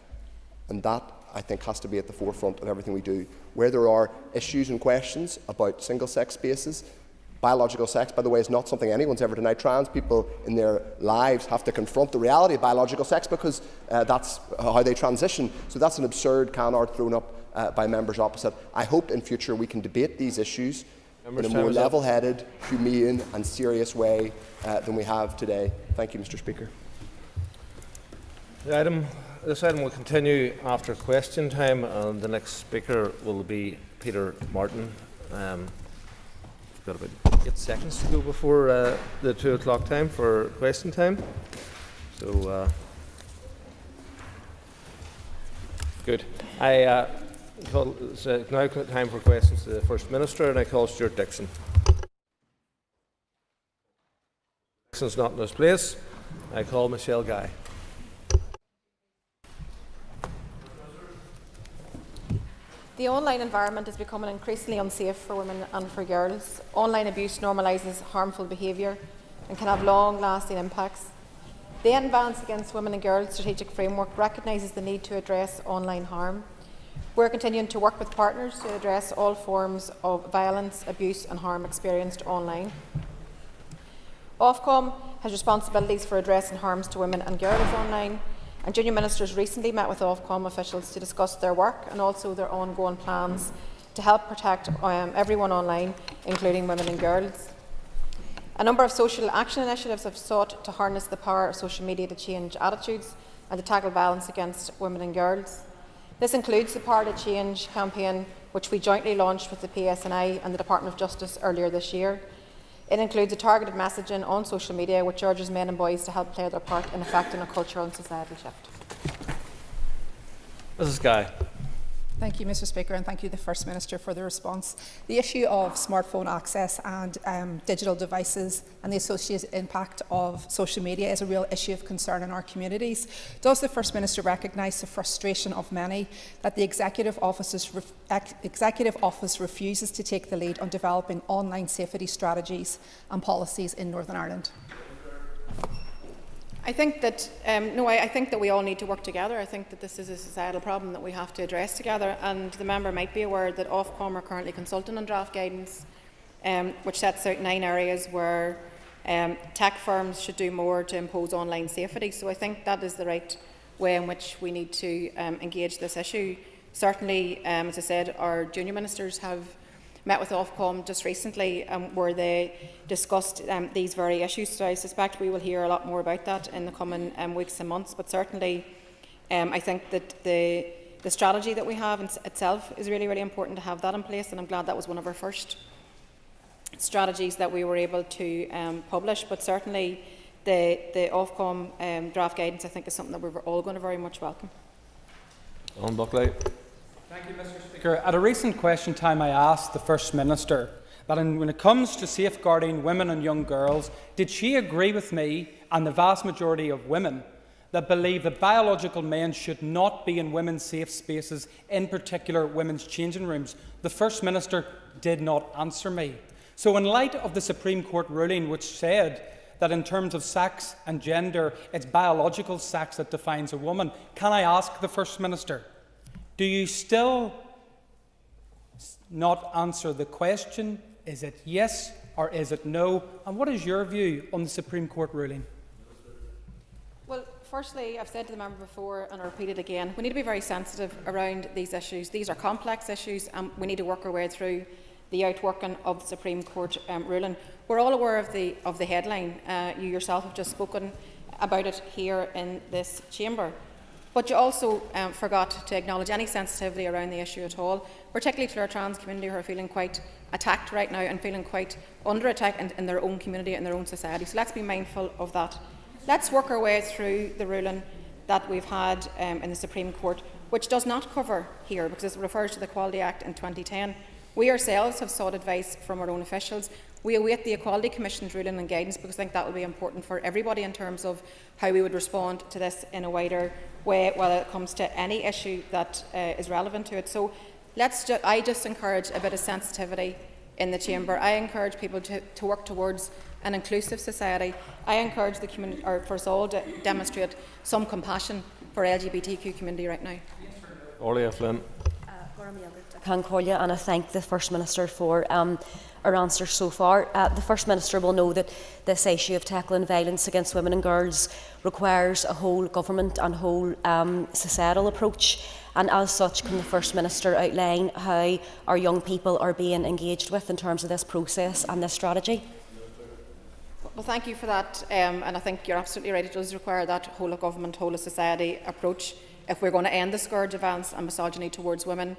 And that, I think, has to be at the forefront of everything we do. Where there are issues and questions about single-sex spaces, biological sex, by the way, is not something anyone's ever denied. Trans people in their lives have to confront the reality of biological sex because that's how they transition. So that's an absurd canard thrown up by members opposite. I hope in future we can debate these issues in a more level-headed, humane and serious way than we have today. Thank you, Mr. Speaker. This item will continue after question time, and the next speaker will be Peter Martin. We've got about 8 seconds to go before the 2 o'clock time for question time. So, good. It's now time for questions to the First Minister, and I call Stuart Dixon. Dixon's not in his place. I call Michelle Guy. The online environment is becoming increasingly unsafe for women and for girls. Online abuse normalises harmful behaviour and can have long-lasting impacts. The Advance Against Women and Girls strategic framework recognises the need to address online harm. We're continuing to work with partners to address all forms of violence, abuse and harm experienced online. Ofcom has responsibilities for addressing harms to women and girls online, and junior ministers recently met with Ofcom officials to discuss their work and also their ongoing plans to help protect everyone online, including women and girls. A number of social action initiatives have sought to harness the power of social media to change attitudes and to tackle violence against women and girls. This includes the Power to Change campaign, which we jointly launched with the PSNI and the Department of Justice earlier this year. It includes a targeted messaging on social media which urges men and boys to help play their part in effecting a cultural and societal shift. Mrs. Guy. Thank you, Mr. Speaker, and thank you, the First Minister, for the response. The issue of smartphone access and digital devices and the associated impact of social media is a real issue of concern in our communities. Does the First Minister recognise the frustration of many that the Executive Office refuses to take the lead on developing online safety strategies and policies in Northern Ireland? I think that I think that we all need to work together. I think that this is a societal problem that we have to address together, and the member might be aware that Ofcom are currently consulting on draft guidance which sets out 9 areas where tech firms should do more to impose online safety. So I think that is the right way in which we need to engage this issue. Certainly, as I said, our junior ministers have met with Ofcom just recently where they discussed these very issues. So I suspect we will hear a lot more about that in the coming weeks and months. But certainly I think that the strategy that we have itself is really, really important to have that in place, and I'm glad that was one of our first strategies that we were able to publish. But certainly the Ofcom draft guidance, I think, is something that we're all going to very much welcome. Owen Buckley. Thank you, Mr. Speaker. At a recent question time, I asked the First Minister that when it comes to safeguarding women and young girls, did she agree with me and the vast majority of women that believe that biological men should not be in women's safe spaces, in particular women's changing rooms? The First Minister did not answer me. So in light of the Supreme Court ruling which said that in terms of sex and gender, it's biological sex that defines a woman, can I ask the First Minister, do you still not answer the question? Is it yes or is it no? And what is your view on the Supreme Court ruling? Well, firstly, I've said to the member before, and I'll repeat it again, we need to be very sensitive around these issues. These are complex issues, and we need to work our way through the outworking of the Supreme Court ruling. We're all aware of the headline. You yourself have just spoken about it here in this chamber. But you also forgot to acknowledge any sensitivity around the issue at all, particularly to our trans community who are feeling quite attacked right now and feeling quite under attack in their own community and their own society. So let's be mindful of that. Let's work our way through the ruling that we've had in the Supreme Court, which does not cover here because it refers to the Equality Act in 2010. We ourselves have sought advice from our own officials. we await the Equality Commission's ruling and guidance, because I think that will be important for everybody in terms of how we would respond to this in a wider way, whether it comes to any issue that is relevant to it. So I just encourage a bit of sensitivity in the chamber. I encourage people to work towards an inclusive society. I encourage the community, or for us all, to demonstrate some compassion for LGBTQ community right now. Orlia Flynn. I can call you, and I thank the First Minister for our answers so far. The First Minister will know that this issue of tackling violence against women and girls requires a whole government and whole societal approach, and as such can the First Minister outline how our young people are being engaged with in terms of this process and this strategy? Well, thank you for that, and I think you're absolutely right. It does require that whole of government, whole of society approach if we're going to end the scourge of violence and misogyny towards women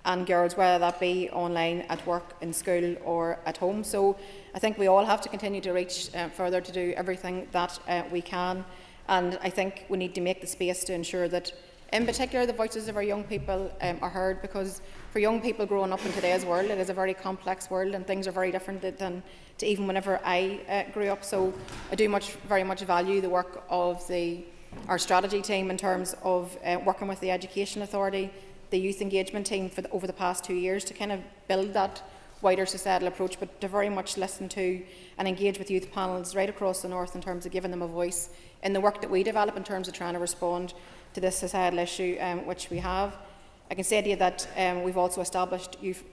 and girls, whether that be online, at work, in school or at home. So I think we all have to continue to reach further to do everything that we can, and I think we need to make the space to ensure that in particular the voices of our young people are heard, because for young people growing up in today's world, it is a very complex world and things are very different than to even whenever I grew up. So I do very much value the work of our strategy team in terms of working with the Education Authority, the youth engagement team over the past 2 years to kind of build that wider societal approach, but to very much listen to and engage with youth panels right across the north in terms of giving them a voice in the work that we develop in terms of trying to respond to this societal issue which we have. I can say to you that we've also established youth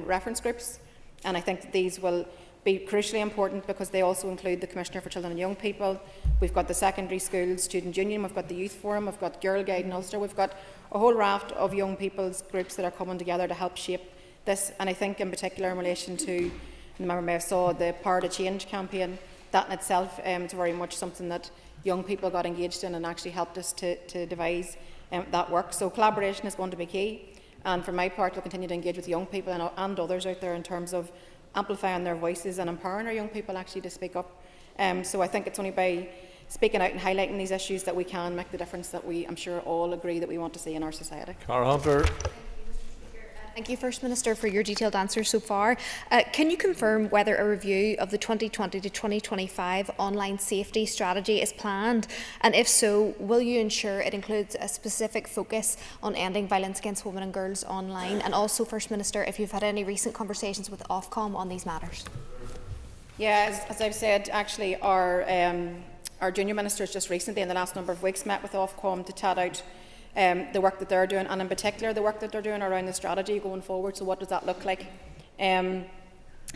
reference groups, and I think that these will be crucially important because they also include the Commissioner for Children and Young People. We've got the Secondary School Student Union, we've got the Youth Forum, we've got Girl Guide in Ulster, we've got a whole raft of young people's groups that are coming together to help shape this. And I think in particular in relation to, the member may have saw the Power to Change campaign, that in itself is very much something that young people got engaged in and actually helped us to devise that work. So collaboration is going to be key, and for my part I'll continue to engage with young people and others out there in terms of amplifying their voices and empowering our young people actually to speak up. So I think it's only by speaking out and highlighting these issues that we can make the difference that I'm sure all agree that we want to see in our society. Cara Hunter. Thank you, First Minister, for your detailed answers so far. Can you confirm whether a review of the 2020 to 2025 online safety strategy is planned? And if so, will you ensure it includes a specific focus on ending violence against women and girls online? And also, First Minister, if you've had any recent conversations with Ofcom on these matters? Yeah, as I've said, actually our junior ministers just recently in the last number of weeks met with Ofcom to chat out the work that they're doing, and in particular the work that they're doing around the strategy going forward. So what does that look like? And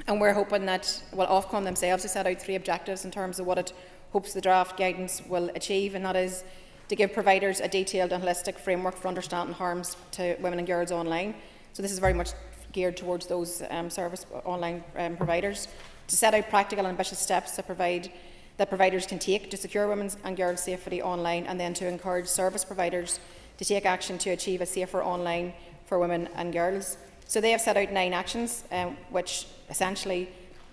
we're hoping that, well, Ofcom themselves have set out 3 objectives in terms of what it hopes the draft guidance will achieve, and that is to give providers a detailed and holistic framework for understanding harms to women and girls online. So this is very much geared towards those service online providers, to set out practical and ambitious steps that providers can take to secure women's and girls' safety online, and then to encourage service providers to take action to achieve a safer online for women and girls. So they have set out 9 actions, which essentially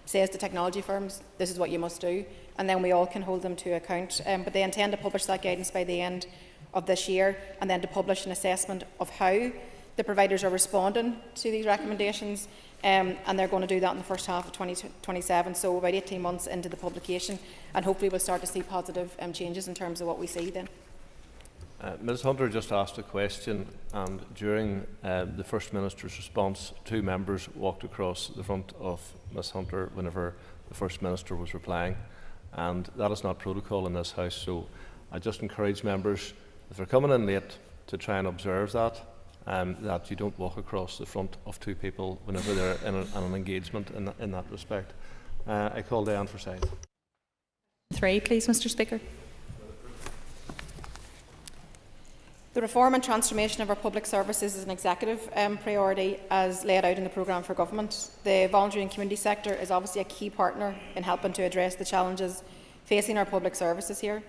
says to technology firms, this is what you must do, and then we all can hold them to account. But they intend to publish that guidance by the end of this year, and then to publish an assessment of how the providers are responding to these recommendations, and they're going to do that in the first half of 2027, so about 18 months into the publication, and hopefully we'll start to see positive changes in terms of what we see then. Ms Hunter just asked a question, and during the First Minister's response, 2 members walked across the front of Ms Hunter whenever the First Minister was replying, and that is not protocol in this House. So I just encourage members, if they're coming in late, to try and observe that you don't walk across the front of 2 people whenever they're in an engagement in that respect. I call Diane Forsyth. 3, please, Mr Speaker. The reform and transformation of our public services is an executive priority as laid out in the programme for government. The voluntary and community sector is obviously a key partner in helping to address the challenges facing our public services here.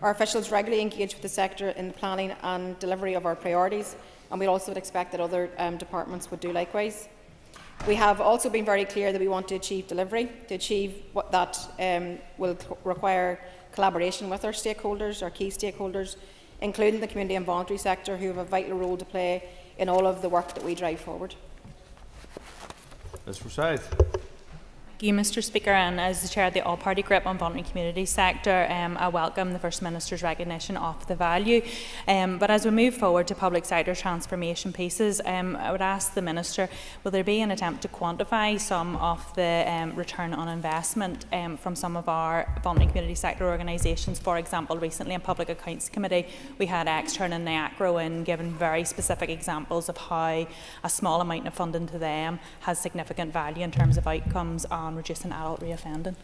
Our officials regularly engage with the sector in the planning and delivery of our priorities, and we also would expect that other departments would do likewise. We have also been very clear that we want to achieve delivery. To achieve what that will require collaboration with our stakeholders, our key stakeholders, including the community and voluntary sector, who have a vital role to play in all of the work that we drive forward. Ms Forsyth. Thank you, Mr Speaker, and as the Chair of the All-Party Group on Voluntary Community Sector, I welcome the First Minister's recognition of the value. But as we move forward to public sector transformation pieces, I would ask the Minister, will there be an attempt to quantify some of the return on investment from some of our voluntary community sector organisations? For example, recently in Public Accounts Committee, we had Extern and Niacro and given very specific examples of how a small amount of funding to them has significant value in terms of outcomes on reducing adult reoffending.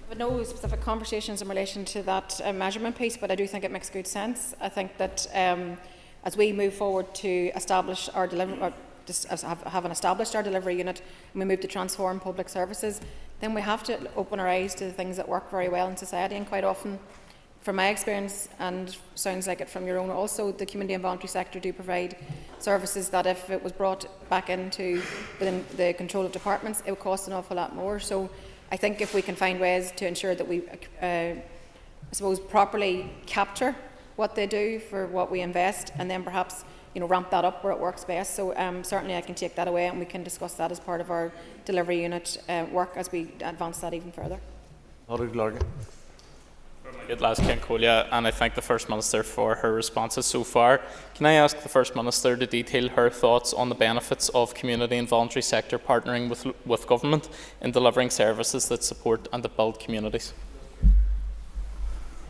I have no specific conversations in relation to that measurement piece, but I do think it makes good sense. I think that as we move forward to establish our delivery, having established our delivery unit, and we move to transform public services, then we have to open our eyes to the things that work very well in society. And quite often, from my experience, and sounds like it from your own also, the community and voluntary sector do provide services that if it was brought back into within the control of departments, it would cost an awful lot more. So I think if we can find ways to ensure that we, I suppose, properly capture what they do for what we invest, and then perhaps ramp that up where it works best. So certainly I can take that away, and we can discuss that as part of our delivery unit work as we advance that even further. And I thank the First Minister for her responses so far. Can I ask the First Minister to detail her thoughts on the benefits of community and voluntary sector partnering with government in delivering services that support and that build communities?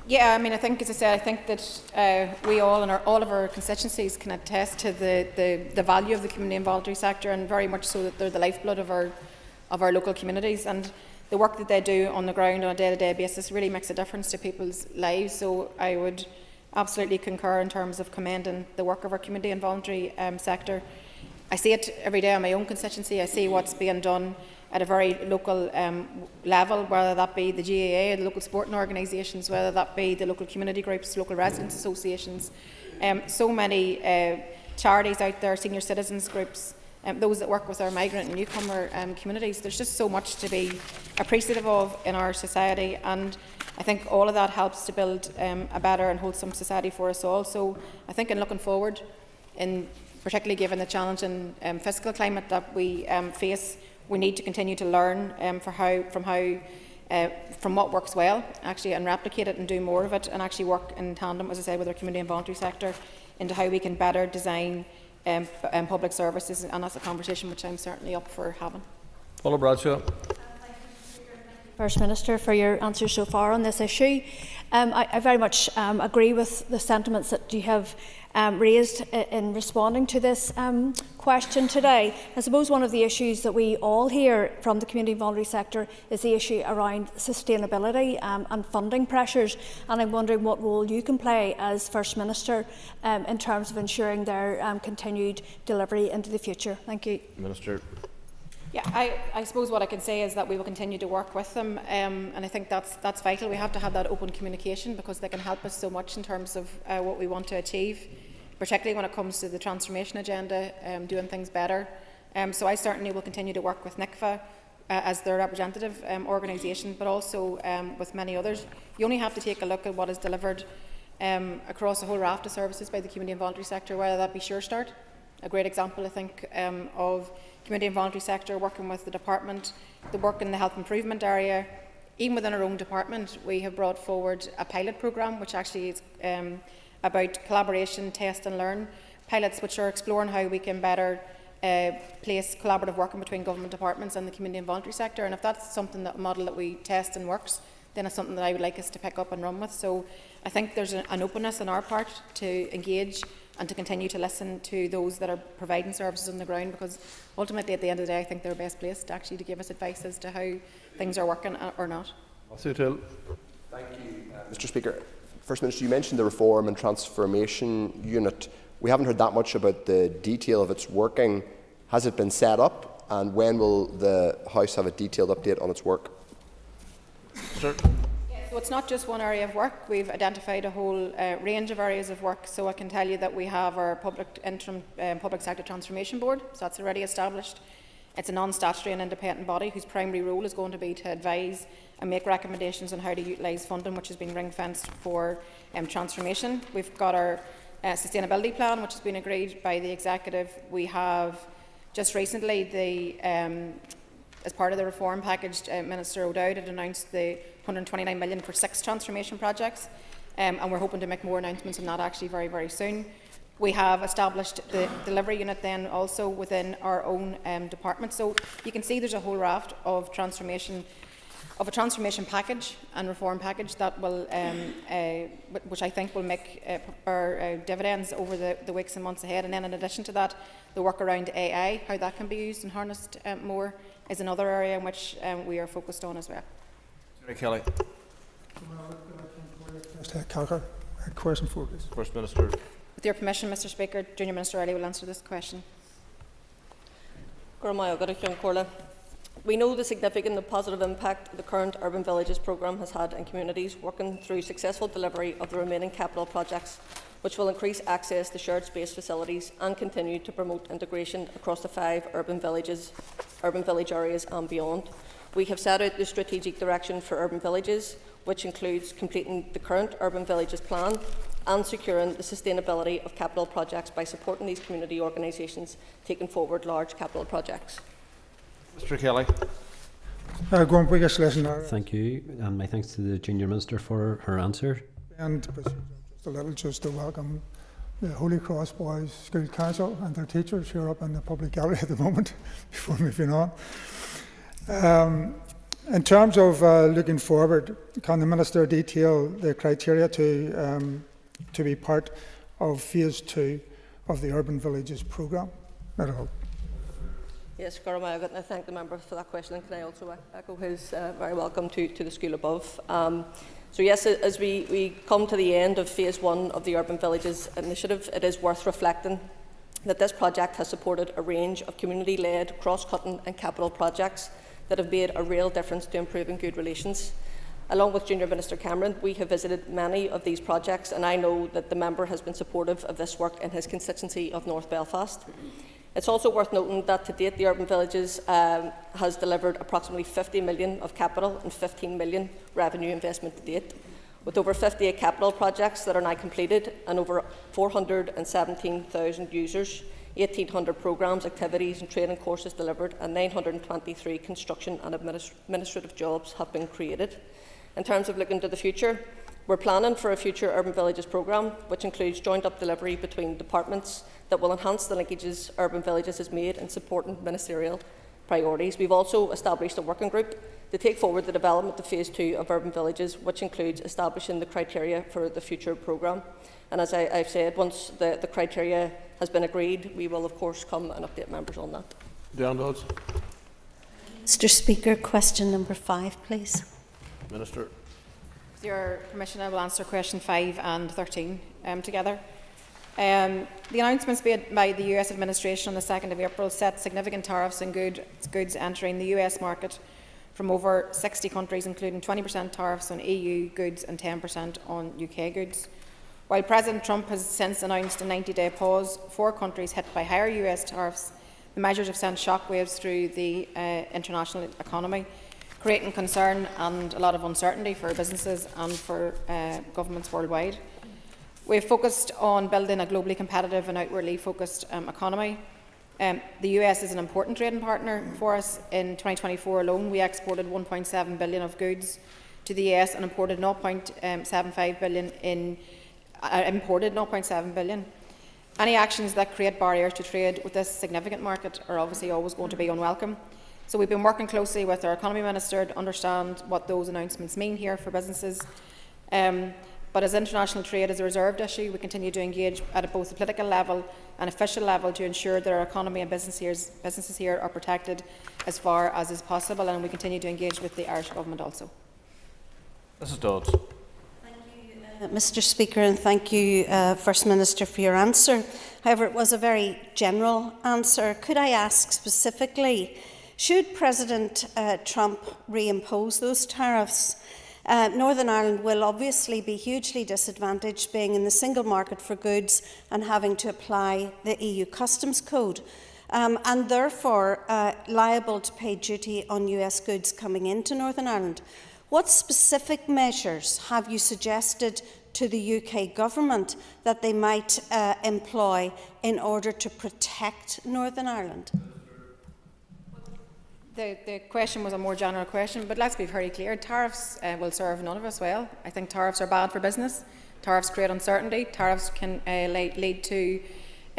Yeah, I mean, I think, as I said, I think that we all and all of our constituencies can attest to the value of the community and voluntary sector, and very much so that they're the lifeblood of our local communities. And the work that they do on the ground on a day-to-day basis really makes a difference to people's lives. So I would absolutely concur in terms of commending the work of our community and voluntary sector. I see it every day in my own constituency. I see what's being done at a very local level, whether that be the GAA, the local sporting organisations, whether that be the local community groups, local residents associations. So many charities out there, senior citizens groups, those that work with our migrant and newcomer communities. There's just so much to be appreciative of in our society, and I think all of that helps to build a better and wholesome society for us all. So I think in looking forward, particularly given the challenging fiscal climate that we face, we need to continue to learn from what works well, actually, and replicate it and do more of it, and actually work in tandem, as I said, with our community and voluntary sector into how we can better design public services, and that's a conversation which I'm certainly up for having. Paula Bradshaw. First Minister, for your answers so far on this issue. I very much agree with the sentiments that you have raised in responding to this question today. I suppose one of the issues that we all hear from the community and voluntary sector is the issue around sustainability and funding pressures, and I'm wondering what role you can play as First Minister in terms of ensuring their continued delivery into the future. Thank you. Minister. Yeah, I suppose what I can say is that we will continue to work with them, and I think that's vital. We have to have that open communication, because they can help us so much in terms of what we want to achieve, particularly when it comes to the transformation agenda, doing things better. So I certainly will continue to work with NICFA as their representative organisation, but also with many others. You only have to take a look at what is delivered across a whole raft of services by the community and voluntary sector, whether that be Sure Start, a great example, I think, of community and voluntary sector working with the department, the work in the health improvement area. Even within our own department, we have brought forward a pilot programme which actually is about collaboration, test and learn pilots, which are exploring how we can better place collaborative working between government departments and the community and voluntary sector. And if that's something, that model that we test and works, then it's something that I would like us to pick up and run with. So I think there's an openness on our part to engage and to continue to listen to those that are providing services on the ground, because ultimately at the end of the day I think they're best placed to give us advice as to how things are working or not. Thank you, Mr. Speaker. First Minister, you mentioned the Reform and Transformation Unit. We haven't heard that much about the detail of its working. Has it been set up, and when will the House have a detailed update on its work? Sure. So it's not just one area of work. We've identified a whole range of areas of work. So I can tell you that we have our Public Sector Transformation Board. So that's already established. It's a non-statutory and independent body whose primary role is going to be to advise and make recommendations on how to utilise funding which has been ring-fenced for transformation. We've got our sustainability plan, which has been agreed by the Executive. We have just recently the as part of the reform package, Minister O'Dowd had announced the 129 million for 6 transformation projects, and we're hoping to make more announcements on that actually very, very soon. We have established the delivery unit then also within our own department. So you can see there's a whole raft of a transformation package and reform package that will, which I think will make our dividends over the weeks and months ahead. And then in addition to that, the work around AI, how that can be used and harnessed more, is another area in which we are focused on as well. Kelly. Question 4, please. First Minister. With your permission, Mr. Speaker, Junior Minister Riley will answer this question. We know the significant and positive impact the current Urban Villages programme has had in communities working through successful delivery of the remaining capital projects, which will increase access to shared space facilities and continue to promote integration across the 5 urban village areas and beyond. We have set out the strategic direction for urban villages, which includes completing the current Urban Villages plan and securing the sustainability of capital projects by supporting these community organisations taking forward large capital projects. Mr. Kelly. Thank you, and my thanks to the Junior Minister for her answer. And just to welcome the Holy Cross Boys School Council and their teachers here up in the public gallery at the moment, before moving on. In terms of looking forward, can the Minister detail the criteria to be part of Phase 2 of the Urban Villages programme? Yes, and I thank the member for that question, and can I also echo his very welcome to the school above. So yes, as we come to the end of Phase 1 of the Urban Villages initiative, it is worth reflecting that this project has supported a range of community-led, cross-cutting and capital projects that have made a real difference to improving good relations. Along with Junior Minister Cameron, we have visited many of these projects, and I know that the member has been supportive of this work in his constituency of North Belfast. It's also worth noting that to date the Urban Villages has delivered approximately 50 million of capital and 15 million revenue investment to date, with over 58 capital projects that are now completed and over 417,000 users, 1,800 programmes, activities and training courses delivered, and 923 construction and administrative jobs have been created. In terms of looking to the future, we're planning for a future Urban Villages programme, which includes joined-up delivery between departments that will enhance the linkages Urban Villages has made in supporting ministerial priorities. We've also established a working group to take forward the development of Phase 2 of Urban Villages, which includes establishing the criteria for the future programme. And as I've said, once the criteria has been agreed, we will of course come and update members on that. Downloads. Mr. Speaker, question number 5, please. Minister. With your permission, I will answer question 5 and 13 together. The announcements made by the US administration on the 2nd of April set significant tariffs on goods entering the US market from over 60 countries, including 20% tariffs on EU goods and 10% on UK goods. While President Trump has since announced a 90-day pause, 4 countries hit by higher US tariffs, the measures have sent shockwaves through the international economy, creating concern and a lot of uncertainty for businesses and for governments worldwide. We've focused on building a globally competitive and outwardly focused economy. The US is an important trading partner for us. In 2024 alone, we exported 1.7 billion of goods to the US and imported 0.75 billion imported 0.7 billion. Any actions that create barriers to trade with this significant market are obviously always going to be unwelcome. So we've been working closely with our Economy Minister to understand what those announcements mean here for businesses. But as international trade is a reserved issue, we continue to engage at both the political level and official level to ensure that our economy and businesses here are protected as far as is possible, and we continue to engage with the Irish Government also. Mrs. Dodds. Mr. Speaker, and thank you, First Minister, for your answer. However, it was a very general answer. Could I ask specifically, should President Trump reimpose those tariffs? Northern Ireland will obviously be hugely disadvantaged being in the single market for goods and having to apply the EU Customs Code, and therefore liable to pay duty on US goods coming into Northern Ireland. What specific measures have you suggested to the UK Government that they might employ in order to protect Northern Ireland? The question was a more general question, but let's be very clear. Tariffs will serve none of us well. I think tariffs are bad for business. Tariffs create uncertainty. Tariffs can lead to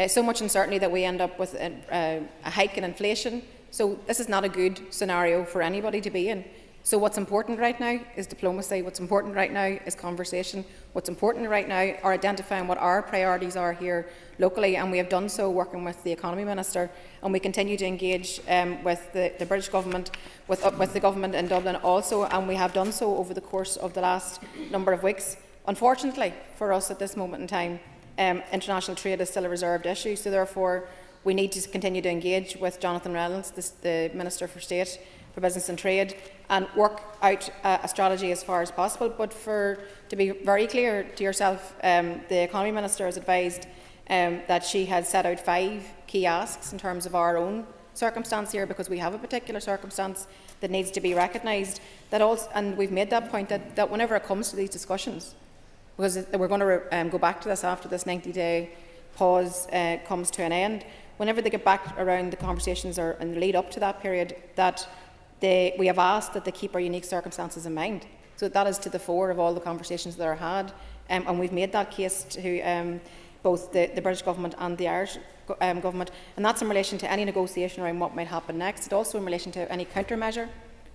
so much uncertainty that we end up with a hike in inflation. So this is not a good scenario for anybody to be in. So what's important right now is diplomacy. What's important right now is conversation. What's important right now are identifying what our priorities are here locally, and we have done so working with the Economy Minister, and we continue to engage with the British Government, with the Government in Dublin also, and we have done so over the course of the last number of weeks. Unfortunately for us at this moment in time, international trade is still a reserved issue, so therefore we need to continue to engage with Jonathan Reynolds, the Minister for State for Business and Trade, and work out a strategy as far as possible. But to be very clear to yourself, the Economy Minister has advised that she has set out 5 key asks in terms of our own circumstance here, because we have a particular circumstance that needs to be recognised. And we've made that point that whenever it comes to these discussions, because we're going to go back to this after this 90-day pause comes to an end, whenever they get back around the conversations or in the lead up to that period, that we have asked that they keep our unique circumstances in mind. So that is to the fore of all the conversations that are had, and we've made that case to both the British Government and the Irish Government, and that's in relation to any negotiation around what might happen next. It's also in relation to any countermeasure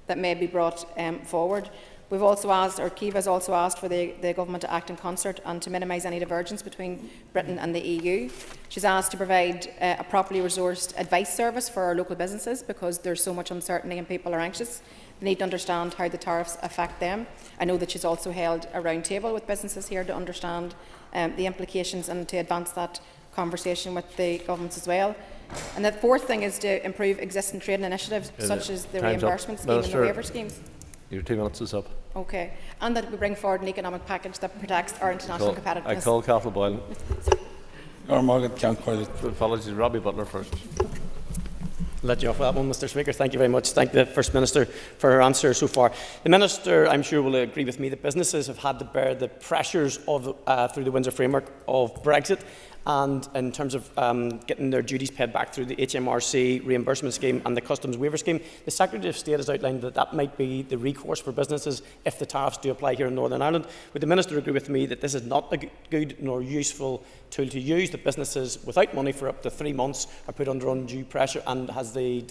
that may be brought forward. We've also asked, or Kiva has also asked, for the Government to act in concert and to minimise any divergence between Britain and the EU. She's asked to provide a properly resourced advice service for our local businesses, because there's so much uncertainty and people are anxious. They need to understand how the tariffs affect them. I know that she's also held a round table with businesses here to understand the implications and to advance that conversation with the governments as well. And the fourth thing is to improve existing trading initiatives, such as the reimbursement scheme and the waiver schemes. Your 2 minutes is up. Okay. And that we bring forward an economic package that protects our international competitiveness. I call Cathal Boylan. Apologies, Robbie Butler first. Let you off that one, Mr. Speaker. Thank you very much. Thank the First Minister for her answer so far. The Minister, I'm sure, will agree with me that businesses have had to bear the pressures of through the Windsor framework of Brexit, and in terms of getting their duties paid back through the HMRC reimbursement scheme and the customs waiver scheme. The Secretary of State has outlined that that might be the recourse for businesses if the tariffs do apply here in Northern Ireland. Would the Minister agree with me that this is not a good nor useful tool to use, that businesses without money for up to 3 months are put under undue pressure, and has the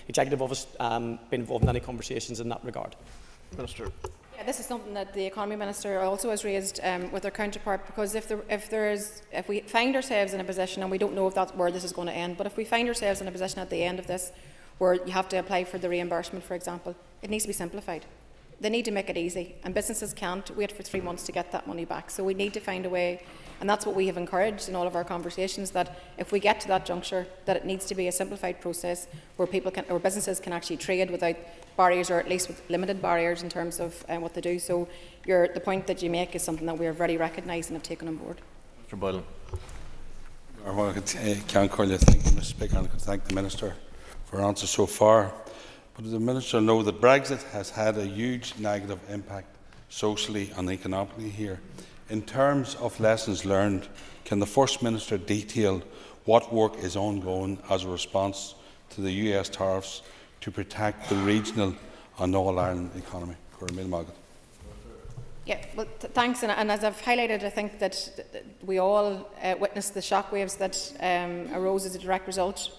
Executive Office been involved in any conversations in that regard? Minister. Yeah, this is something that the Economy Minister also has raised with her counterpart, because if we find ourselves in a position, and we don't know if that's where this is going to end, but if we find ourselves in a position at the end of this where you have to apply for the reimbursement, for example, it needs to be simplified. They need to make it easy, and businesses can't wait for 3 months to get that money back. So we need to find a way, and that's what we have encouraged in all of our conversations, that if we get to that juncture, that it needs to be a simplified process where businesses can actually trade without barriers, or at least with limited barriers in terms of what they do. So the point that you make is something that we are very recognised and have taken on board. Mr. Boylan. Thank you, Mr. Speaker, and I thank the Minister for her answer so far. But does the Minister know that Brexit has had a huge negative impact socially and economically here? In terms of lessons learned, can the First Minister detail what work is ongoing as a response to the US tariffs to protect the regional and all-Ireland economy? Yeah, well, thanks. And as I've highlighted, I think that we all witnessed the shockwaves that arose as a direct result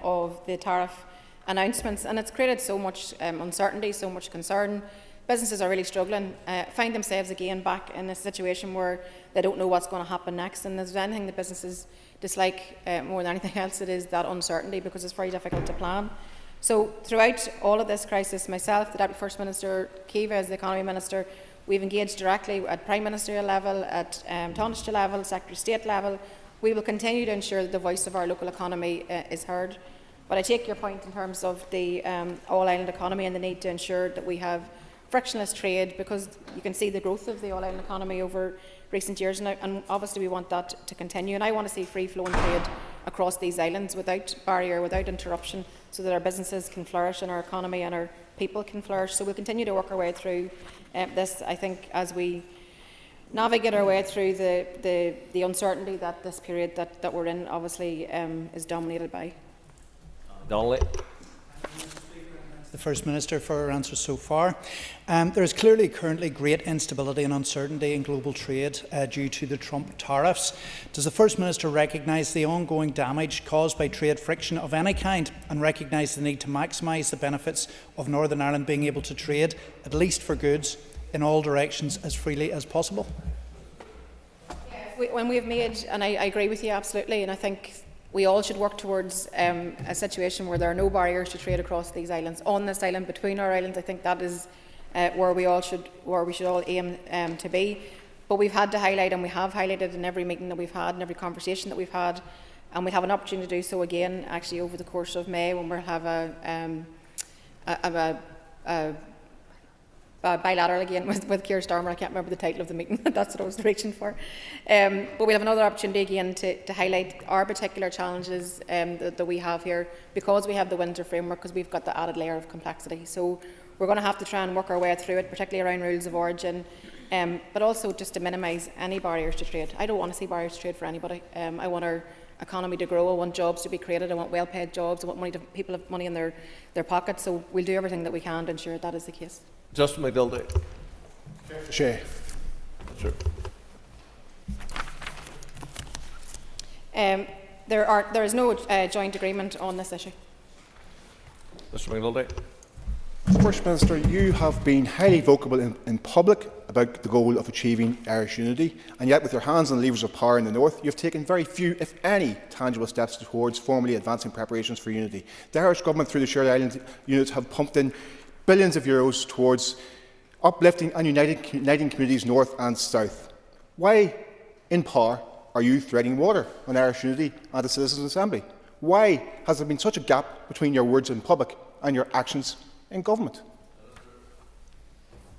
of the tariff announcements, and it's created so much uncertainty, so much concern. Businesses are really struggling, find themselves again back in a situation where they don't know what's going to happen next, and there's anything that businesses dislike more than anything else, it is that uncertainty, because it's very difficult to plan. So throughout all of this crisis, myself, the Deputy First Minister, Kiva as the Economy Minister, we've engaged directly at Prime Ministerial level, at Taoiseach level, Secretary of State level. We will continue to ensure that the voice of our local economy is heard. But I take your point in terms of the all-island economy and the need to ensure that we have frictionless trade, because you can see the growth of the all-island economy over recent years, and obviously we want that to continue. And I want to see free-flowing trade across these islands without barrier, without interruption, so that our businesses can flourish and our economy and our people can flourish. So we'll continue to work our way through this, I think, as we navigate our way through the uncertainty that this period that we're in obviously is dominated by. Donnelly. the First Minister for her answers so far. There is clearly currently great instability and uncertainty in global trade due to the Trump tariffs. Does the First Minister recognise the ongoing damage caused by trade friction of any kind and recognise the need to maximise the benefits of Northern Ireland being able to trade, at least for goods, in all directions as freely as possible? When we have made, and I agree with you absolutely, and I think we all should work towards a situation where there are no barriers to trade across these islands, on this island, between our islands. I think that is where we should all aim to be. But we've had to highlight, and we have highlighted in every meeting that we've had, in every conversation that we've had, and we have an opportunity to do so again, actually, over the course of May, when we'll have a bilateral again with Keir Starmer. I can't remember the title of the meeting. That's what I was reaching for. But we'll have another opportunity again to highlight our particular challenges that we have here, because we have the Windsor framework, because we've got the added layer of complexity. So we're going to have to try and work our way through it, particularly around rules of origin, but also just to minimise any barriers to trade. I don't want to see barriers to trade for anybody. I want our economy to grow. I want jobs to be created. I want well-paid jobs. I want people to have money in their pockets. So we'll do everything that we can to ensure that is the case. Justin McGildy. Sure. There is no joint agreement on this issue. Mr. McGildy. First Minister, you have been highly vocal in public about the goal of achieving Irish unity, and yet with your hands on the levers of power in the north, you have taken very few, if any, tangible steps towards formally advancing preparations for unity. The Irish Government, through the Shared Island units, have pumped in billions of euros towards uplifting and uniting communities north and south. Why, in power, are you treading water on Irish unity and the Citizens' Assembly? Why has there been such a gap between your words in public and your actions in government?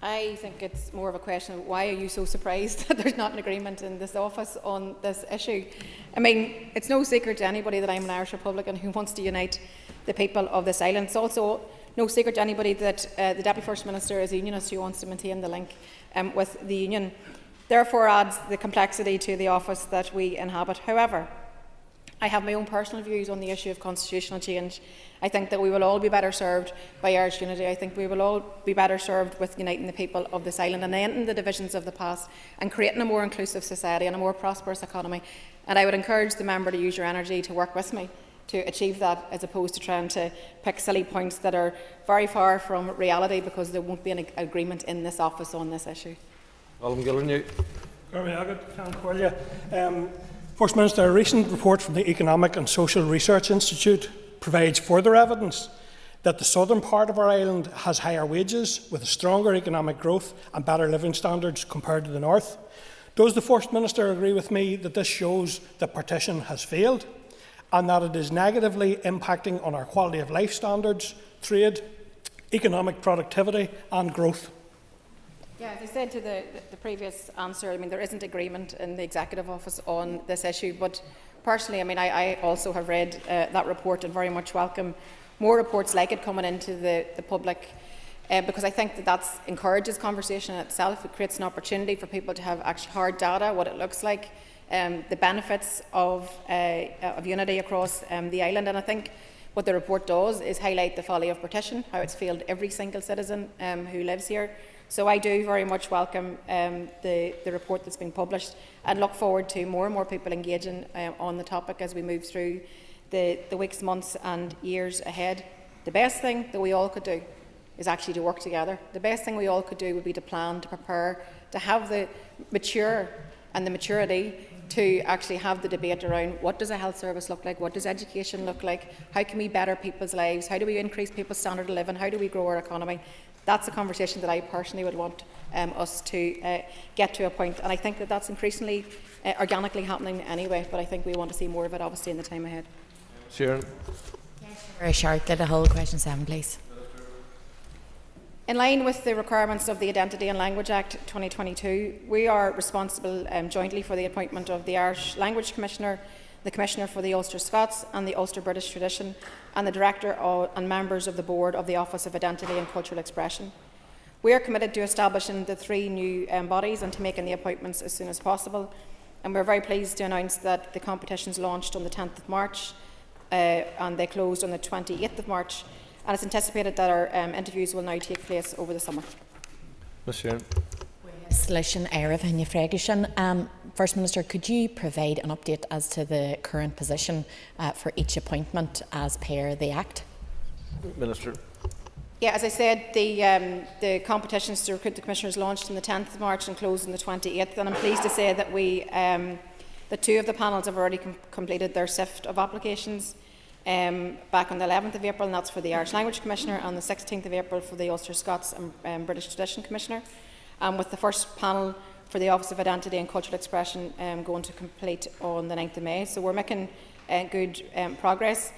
I think it's more of a question of why are you so surprised that there's not an agreement in this office on this issue? I mean, it's no secret to anybody that I'm an Irish Republican who wants to unite the people of this island. It's also no secret to anybody that the Deputy First Minister is a unionist who wants to maintain the link with the union. Therefore adds the complexity to the office that we inhabit. However, I have my own personal views on the issue of constitutional change. I think that we will all be better served by Irish unity. I think we will all be better served with uniting the people of this island and ending the divisions of the past and creating a more inclusive society and a more prosperous economy. And I would encourage the member to use your energy to work with me to achieve that, as opposed to trying to pick silly points that are very far from reality, because there won't be an agreement in this office on this issue. First Minister, a recent report from the Economic and Social Research Institute provides further evidence that the southern part of our island has higher wages, with stronger economic growth and better living standards compared to the north. Does the First Minister agree with me that this shows that partition has failed, and that it is negatively impacting on our quality of life standards, trade, economic productivity and growth? Yeah, as I said to the previous answer, I mean, there isn't agreement in the Executive Office on this issue, but personally, I mean, I also have read that report and very much welcome more reports like it coming into the public, because I think that encourages conversation in itself. It creates an opportunity for people to have actually hard data, what it looks like, the benefits of unity across the island. And I think what the report does is highlight the folly of partition, how it's failed every single citizen who lives here. So I do very much welcome the report that's been published, and look forward to more and more people engaging on the topic as we move through the weeks, months and years ahead. The best thing that we all could do is actually to work together. The best thing we all could do would be to plan, to prepare, to have the maturity to actually have the debate around what does a health service look like, what does education look like, how can we better people's lives, how do we increase people's standard of living, how do we grow our economy. That's a conversation that I personally would want us to get to a point, and I think that that's increasingly organically happening anyway, but I think we want to see more of it obviously in the time ahead. Sharon. Very shortly, the whole question 7, please. In line with the requirements of the Identity and Language Act 2022, we are responsible jointly for the appointment of the Irish Language Commissioner, the Commissioner for the Ulster Scots and the Ulster British Tradition, and the Director and members of the Board of the Office of Identity and Cultural Expression. We are committed to establishing the 3 new bodies and to making the appointments as soon as possible. And we're very pleased to announce that the competitions launched on the 10th of March and they closed on the 28th of March. and it's anticipated that our interviews will now take place over the summer. Ms. Sheeran. First Minister, could you provide an update as to the current position for each appointment as per the Act? Minister. Yeah, as I said, the competitions to recruit the commissioners launched on the 10th of March and closed on the 28th, and I'm pleased to say that the 2 of the panels have already completed their sift of applications back on the 11th of April, and that's for the Irish Language Commissioner, and the 16th of April for the Ulster Scots and British Tradition Commissioner, with the first panel for the Office of Identity and Cultural Expression going to complete on the 9th of May. So we're making good progress.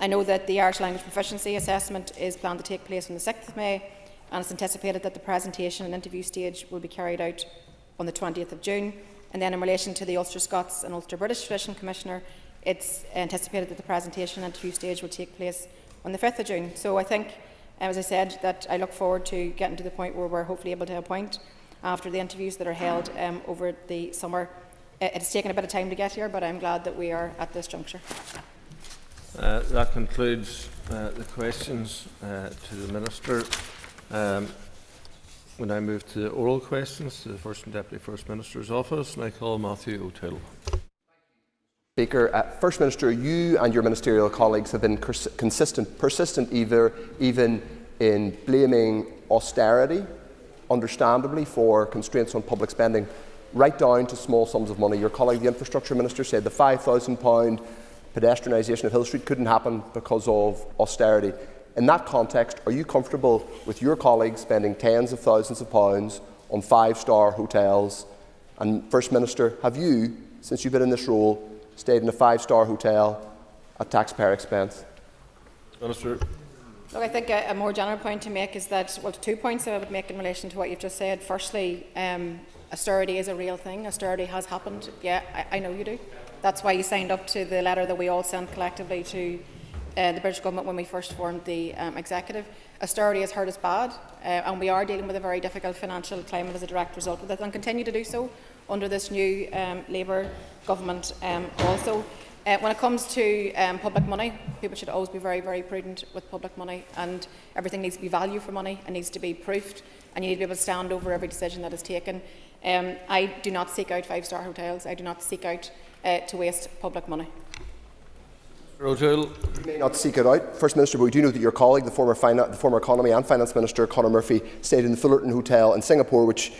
I know that the Irish Language Proficiency Assessment is planned to take place on the 6th of May, and it's anticipated that the presentation and interview stage will be carried out on the 20th of June. And then in relation to the Ulster Scots and Ulster British Tradition Commissioner, it's anticipated that the presentation and interview stage will take place on the 5th of June. So I think, as I said, that I look forward to getting to the point where we're hopefully able to appoint after the interviews that are held over the summer. It's taken a bit of time to get here, but I'm glad that we are at this juncture. That concludes the questions to the Minister. We now move to the oral questions to the First and Deputy First Minister's office, and I call Matthew O'Toole. Speaker, First Minister, you and your ministerial colleagues have been persistent even in blaming austerity, understandably, for constraints on public spending, right down to small sums of money. Your colleague, the Infrastructure Minister, said the £5,000 pedestrianisation of Hill Street couldn't happen because of austerity. In that context, are you comfortable with your colleagues spending tens of thousands of pounds on five-star hotels? And First Minister, have you, since you've been in this role, stayed in a five-star hotel at taxpayer expense? Minister. Look, I think a more general point to make is that, well, 2 points that I would make in relation to what you've just said. Firstly, austerity is a real thing. Austerity has happened. Yeah, I know you do. That's why you signed up to the letter that we all sent collectively to the British Government when we first formed the executive. Austerity has hurt us bad, and we are dealing with a very difficult financial climate as a direct result of it, and continue to do so under this new Labour government also. When it comes to public money, people should always be very, very prudent with public money, and everything needs to be value for money and needs to be proofed, and you need to be able to stand over every decision that is taken. I do not seek out five-star hotels. I do not seek out to waste public money. You may not seek it out, First Minister, but we do know that your colleague, the former Economy and Finance Minister, Conor Murphy, stayed in the Fullerton Hotel in Singapore, which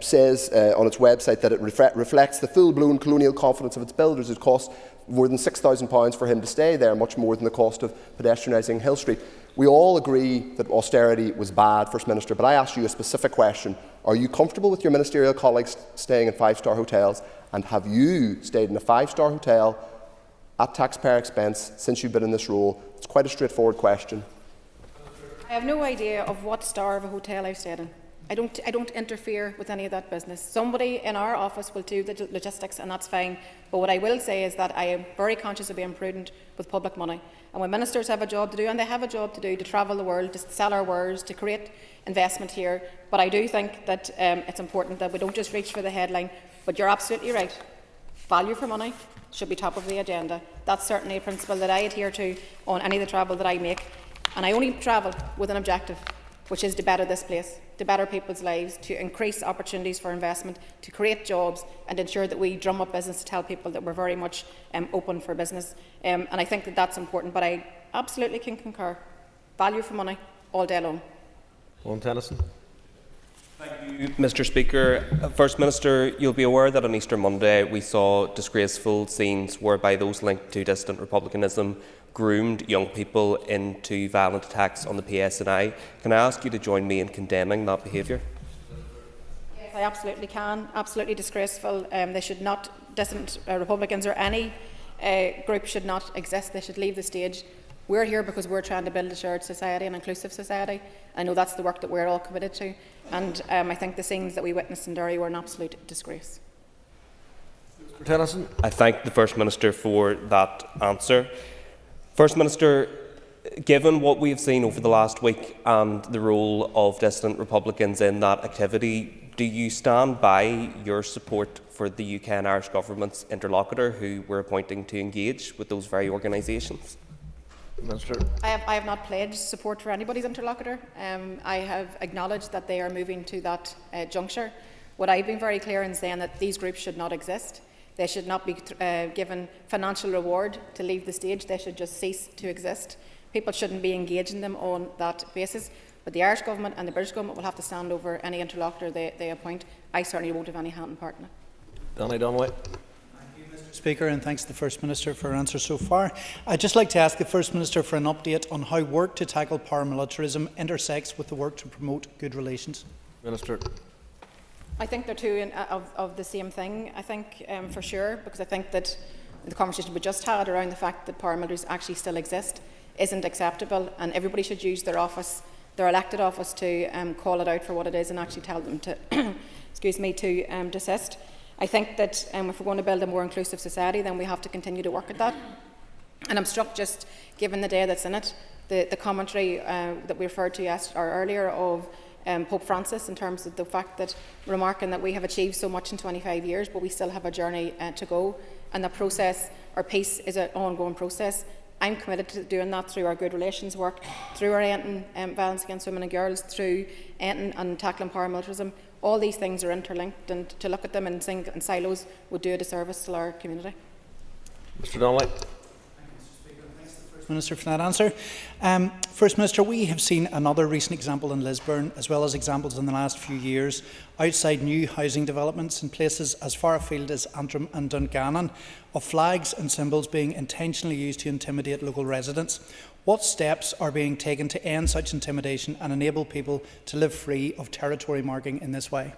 says on its website that it reflects the full-blown colonial confidence of its builders. It cost more than £6,000 for him to stay there, much more than the cost of pedestrianising Hill Street. We all agree that austerity was bad, First Minister, but I ask you a specific question. Are you comfortable with your ministerial colleagues staying in five-star hotels, and have you stayed in a five-star hotel at taxpayer expense since you've been in this role? It's quite a straightforward question. I have no idea of what star of a hotel I've stayed in. I don't interfere with any of that business. Somebody in our office will do the logistics, and that's fine. But what I will say is that I am very conscious of being prudent with public money. And when ministers have a job to do, and they have a job to do, to travel the world, to sell our wares, to create investment here. But I do think that it's important that we don't just reach for the headline. But you're absolutely right. Value for money should be top of the agenda. That's certainly a principle that I adhere to on any of the travel that I make. And I only travel with an objective, which is to better this place, to better people's lives, to increase opportunities for investment, to create jobs, and ensure that we drum up business to tell people that we're very much open for business. And I think that that's important, but I absolutely can concur. Value for money all day long. Owen Tennyson. Thank you, Mr. Speaker. First Minister, you'll be aware that on Easter Monday we saw disgraceful scenes whereby those linked to dissident republicanism groomed young people into violent attacks on the PSNI. Can I ask you to join me in condemning that behaviour? Yes, I absolutely can. Absolutely disgraceful. They should not, dissident Republicans or any group should not exist. They should leave the stage. We're here because we're trying to build a shared society, an inclusive society. I know that's the work that we're all committed to. And I think the scenes that we witnessed in Derry were an absolute disgrace. Mr. Tennyson. I thank the First Minister for that answer. First Minister, given what we have seen over the last week and the role of dissident Republicans in that activity, do you stand by your support for the UK and Irish government's interlocutor who we're appointing to engage with those very organisations? Minister. I have not pledged support for anybody's interlocutor. I have acknowledged that they are moving to that juncture. What I've been very clear in saying that these groups should not exist. They should not be given financial reward to leave the stage. They should just cease to exist. People shouldn't be engaging them on that basis. But the Irish Government and the British Government will have to stand over any interlocutor they appoint. I certainly won't have any hand in part in it. Donny Donnelly. Mr. Speaker, and thanks to the First Minister for her answer so far. I'd just like to ask the First Minister for an update on how work to tackle paramilitarism intersects with the work to promote good relations. Minister. I think they're two of the same thing, I think, for sure, because I think that the conversation we just had around the fact that paramilitaries actually still exist isn't acceptable, and everybody should use their office, their elected office, to call it out for what it is and actually tell them to, excuse me, to desist. I think that if we're going to build a more inclusive society, then we have to continue to work at that. And I'm struck, just given the day that's in it, the commentary that we referred to earlier of Pope Francis, in terms of the fact that, remarking that we have achieved so much in 25 years, but we still have a journey to go, and the process, or peace, is an ongoing process. I'm committed to doing that through our good relations work, through our ending violence against women and girls, through ending and tackling paramilitarism. All these things are interlinked, and to look at them in silos would do a disservice to our community. Mr. Donnelly. Minister, for that answer. First Minister, we have seen another recent example in Lisburn, as well as examples in the last few years, outside new housing developments in places as far afield as Antrim and Dungannon, of flags and symbols being intentionally used to intimidate local residents. What steps are being taken to end such intimidation and enable people to live free of territory marking in this way?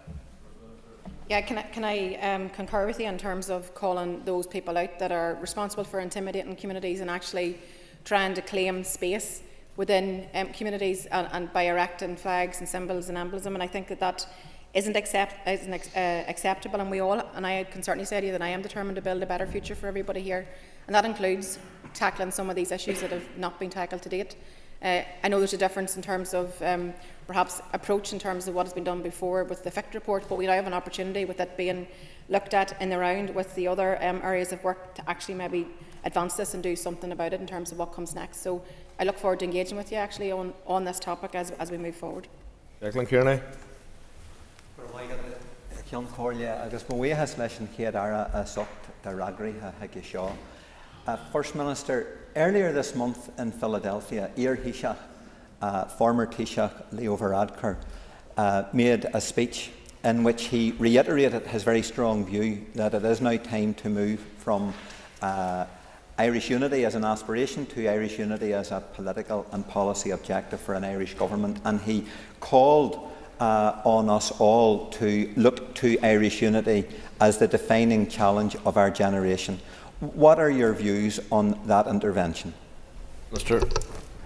Yeah, can I concur with you in terms of calling those people out that are responsible for intimidating communities and actually trying to claim space within communities and by erecting flags and symbols and emblem, and I think that isn't acceptable, and I can certainly say to you that I am determined to build a better future for everybody here, and that includes tackling some of these issues that have not been tackled to date. I know there's a difference in terms of perhaps approach in terms of what has been done before with the FICT report, but we now have an opportunity with it being looked at in the round with the other areas of work to actually maybe advance this and do something about it in terms of what comes next. So I look forward to engaging with you actually on this topic as we move forward. Declan Kearney. Ceann Comhairle agus buí has leis an chéad ara a socht de ragri ha hagi seo. First Minister, earlier this month in Philadelphia, Ír Taoiseach, former Taoiseach Leo Varadkar, made a speech in which he reiterated his very strong view that it is now time to move from Irish unity as an aspiration to Irish unity as a political and policy objective for an Irish government, and he called on us all to look to Irish unity as the defining challenge of our generation. What are your views on that intervention? Mr.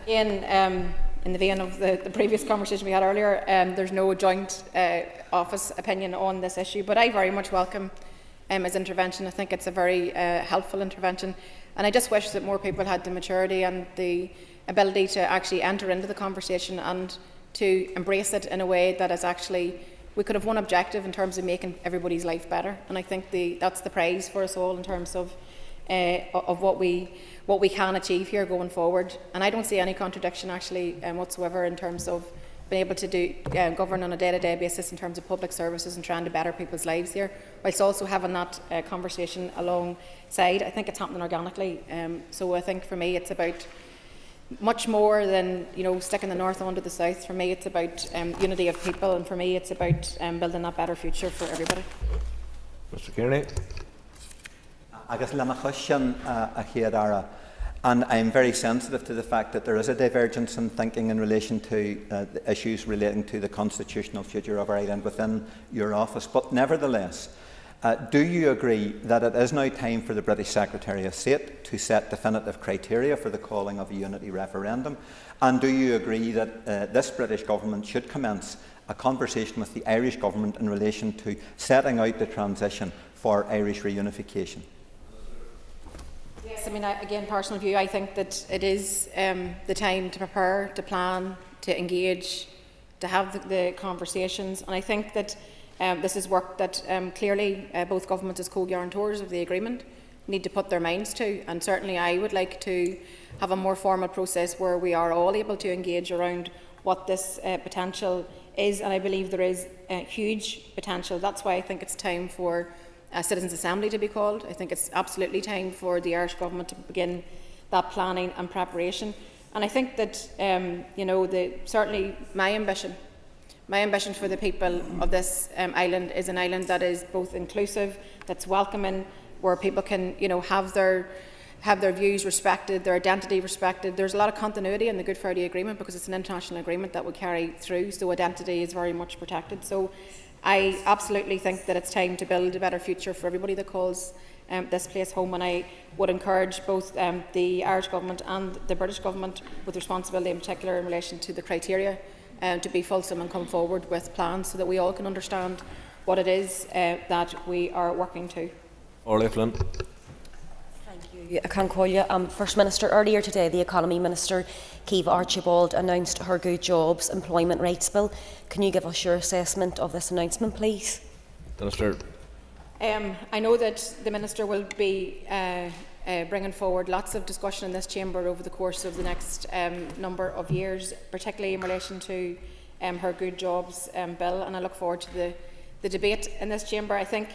In the vein of the previous conversation we had earlier, there's no joint office opinion on this issue, but I very much welcome his intervention. I think it's a very helpful intervention, and I just wish that more people had the maturity and the ability to actually enter into the conversation and to embrace it in a way that is actually, we could have one objective in terms of making everybody's life better, and I think that's the prize for us all in terms of what we can achieve here going forward. And I don't see any contradiction actually whatsoever in terms of being able to govern on a day-to-day basis in terms of public services and trying to better people's lives here, whilst also having that conversation alongside. I think it's happening organically. So I think for me it's about much more than sticking the north onto the south. For me it's about unity of people, and for me it's about building that better future for everybody. Mr. Kearney. Agus lena chuisceann a chéad ara, and I'm very sensitive to the fact that there is a divergence in thinking in relation to the issues relating to the constitutional future of Ireland within your office. But nevertheless, do you agree that it is now time for the British Secretary of State to set definitive criteria for the calling of a unity referendum? And do you agree that this British government should commence a conversation with the Irish government in relation to setting out the transition for Irish reunification? Yes, I mean, again, personal view, I think that it is the time to prepare, to plan, to engage, to have the conversations, and I think that this is work that clearly both governments as co-guarantors of the agreement need to put their minds to. And certainly I would like to have a more formal process where we are all able to engage around what this potential is, and I believe there is huge potential. That's why I think it's time for a Citizens' Assembly to be called. I think it's absolutely time for the Irish Government to begin that planning and preparation. And I think that, certainly my ambition for the people of this island is an island that is both inclusive, that's welcoming, where people can, have their views respected, their identity respected. There's a lot of continuity in the Good Friday Agreement because it's an international agreement that will carry through, so identity is very much protected. So I absolutely think that it's time to build a better future for everybody that calls this place home, and I would encourage both the Irish Government and the British Government, with responsibility in particular in relation to the criteria, to be fulsome and come forward with plans so that we all can understand what it is that we are working to. Orla Flynn. First Minister, earlier today the Economy Minister, Kiva Archibald, announced her Good Jobs Employment Rights Bill. Can you give us your assessment of this announcement, please? Minister. I know that the Minister will be bringing forward lots of discussion in this chamber over the course of the next number of years, particularly in relation to her Good Jobs Bill, and I look forward to the debate in this chamber. I think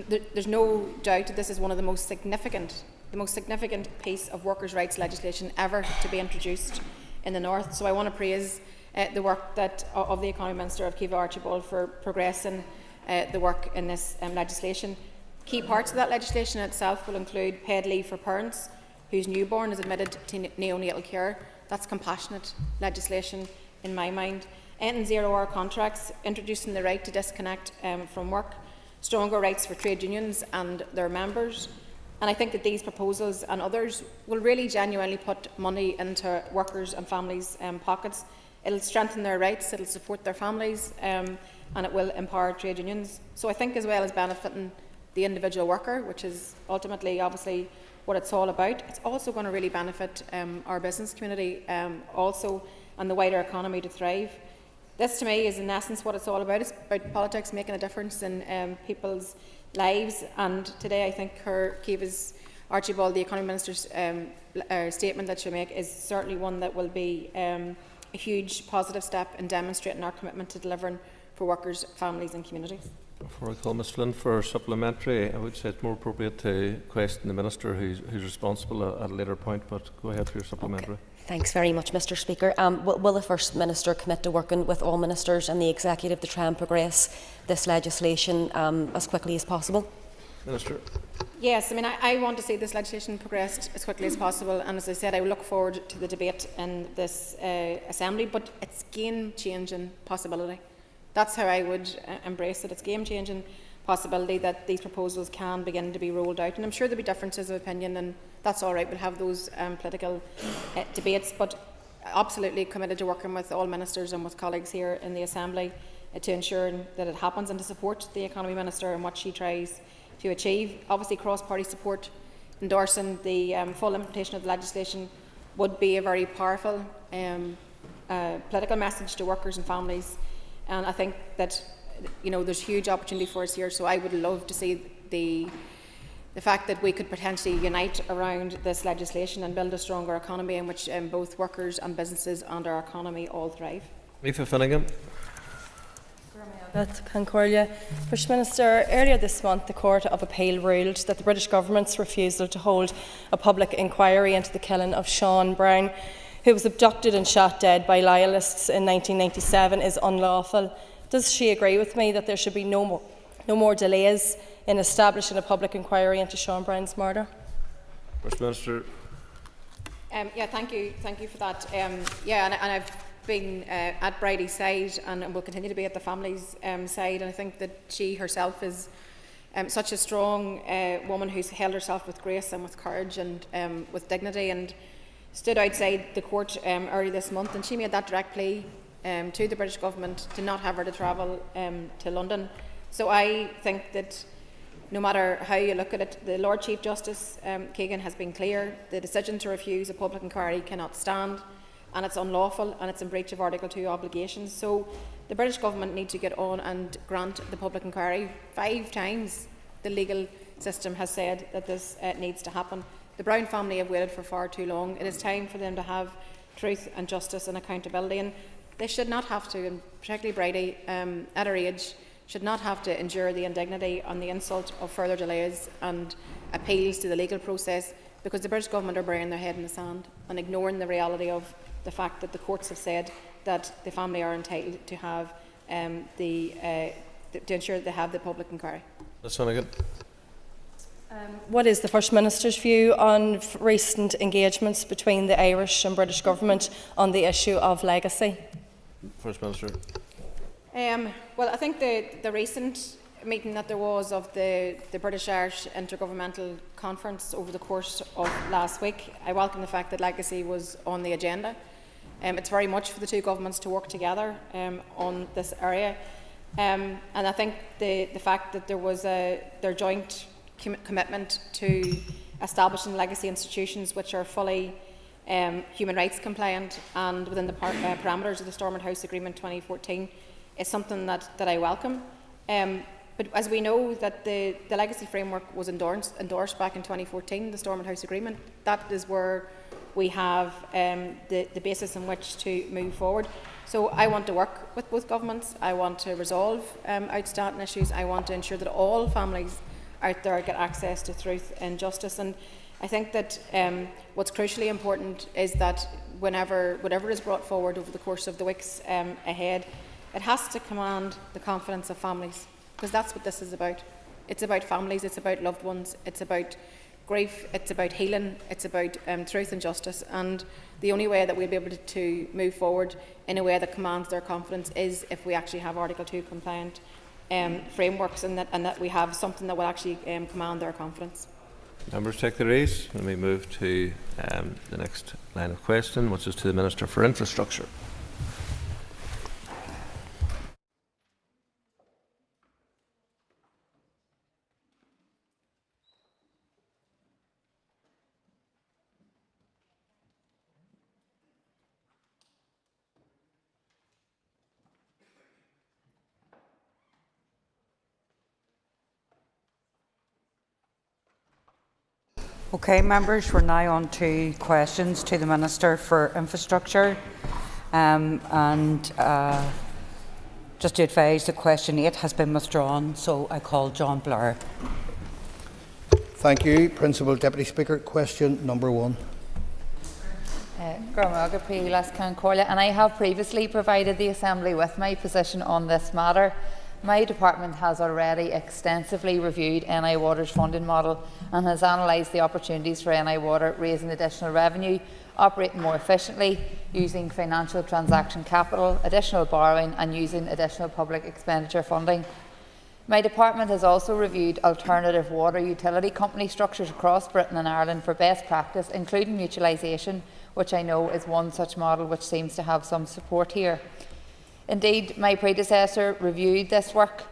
there's no doubt that this is one of the most significant piece of workers' rights legislation ever to be introduced in the North. So I want to praise the work of the Economy Minister, of Kiva Archibald, for progressing the work in this legislation. Key parts of that legislation itself will include paid leave for parents whose newborn is admitted to neonatal care. That's compassionate legislation in my mind. Ending zero-hour contracts, introducing the right to disconnect from work, stronger rights for trade unions and their members. And I think that these proposals and others will really genuinely put money into workers' and families' pockets. It will strengthen their rights, it will support their families, and it will empower trade unions. So I think, as well as benefiting the individual worker, which is ultimately obviously what it's all about, it's also going to really benefit our business community also, and the wider economy to thrive. This to me is in essence what it's all about. It's about politics making a difference in people's lives, and today I think Kiva Archibald, the Economy Minister's statement that she'll make, is certainly one that will be a huge positive step in demonstrating our commitment to delivering for workers, families and communities. Before I call Ms Flynn for supplementary, I would say it's more appropriate to question the Minister who's responsible at a later point, but go ahead for your supplementary. Okay. Thanks very much, Mr Speaker. Will the First Minister commit to working with all Ministers and the Executive to try and progress this legislation as quickly as possible? Minister. Yes, I mean, I want to see this legislation progressed as quickly as possible, and as I said, I look forward to the debate in this Assembly, but it's game-changing possibility. That's how I would embrace it. It's game-changing possibility that these proposals can begin to be rolled out, and I'm sure there'll be differences of opinion, and that's all right. We'll have those political debates, but absolutely committed to working with all ministers and with colleagues here in the Assembly to ensure that it happens, and to support the Economy Minister and what she tries to achieve. Obviously, cross-party support, endorsing the full implementation of the legislation would be a very powerful political message to workers and families, and I think that there's huge opportunity for us here. So I would love to see the fact that we could potentially unite around this legislation and build a stronger economy in which both workers and businesses and our economy all thrive. Aoife Finnegan. First Minister, earlier this month the Court of Appeal ruled that the British Government's refusal to hold a public inquiry into the killing of Shawn Brown, who was abducted and shot dead by loyalists in 1997, is unlawful. Does she agree with me that there should be no more delays in establishing a public inquiry into Shawn Brown's murder? First Minister. Thank you for that. And I've been at Bridie's side and will continue to be at the family's side, and I think that she herself is such a strong woman who's held herself with grace and with courage and with dignity, and stood outside the court early this month, and she made that direct plea to the British Government to not have her to travel to London. So I think that no matter how you look at it, the Lord Chief Justice Keegan has been clear. The decision to refuse a public inquiry cannot stand, and it's unlawful, and it's in breach of Article 2 obligations. So the British Government need to get on and grant the public inquiry 5 times the legal system has said that this needs to happen. The Brown family have waited for far too long. It is time for them to have truth and justice and accountability, and they should not have to, and particularly Bridie, at her age, should not have to endure the indignity and the insult of further delays and appeals to the legal process, because the British Government are burying their head in the sand and ignoring the reality of the fact that the courts have said that the family are entitled to have to ensure that they have the public inquiry. Ms. Finnegan. What is the First Minister's view on recent engagements between the Irish and British Government on the issue of legacy? First Minister. Well, I think the recent meeting that there was of the British-Irish Intergovernmental Conference over the course of last week, I welcome the fact that legacy was on the agenda. It's very much for the two governments to work together on this area. And I think the fact that there was their joint commitment to establishing legacy institutions which are fully human rights compliant and within the parameters of the Stormont House Agreement 2014 is something that I welcome. But as we know that the legacy framework was endorsed back in 2014, the Stormont House Agreement, that is where we have the basis on which to move forward. So I want to work with both governments. I want to resolve outstanding issues. I want to ensure that all families out there get access to truth and justice. And I think that what's crucially important is that whatever is brought forward over the course of the weeks ahead, it has to command the confidence of families, because that's what this is about. It's about families, it's about loved ones, it's about grief, it's about healing, it's about truth and justice. And the only way that we'll be able to move forward in a way that commands their confidence is if we actually have Article 2 compliant frameworks, and that we have something that will actually command their confidence. Members take their ease and we move to the next line of question, which is to the Minister for Infrastructure. Okay, members, we're now on to questions to the Minister for Infrastructure. Just to advise that question 8 has been withdrawn, so I call John Blair. Thank you, Principal Deputy Speaker. Question number 1. And I have previously provided the Assembly with my position on this matter. My department has already extensively reviewed NI Water's funding model and has analysed the opportunities for NI Water raising additional revenue, operating more efficiently, using financial transaction capital, additional borrowing and using additional public expenditure funding. My department has also reviewed alternative water utility company structures across Britain and Ireland for best practice, including mutualisation, which I know is one such model which seems to have some support here. Indeed, my predecessor reviewed this work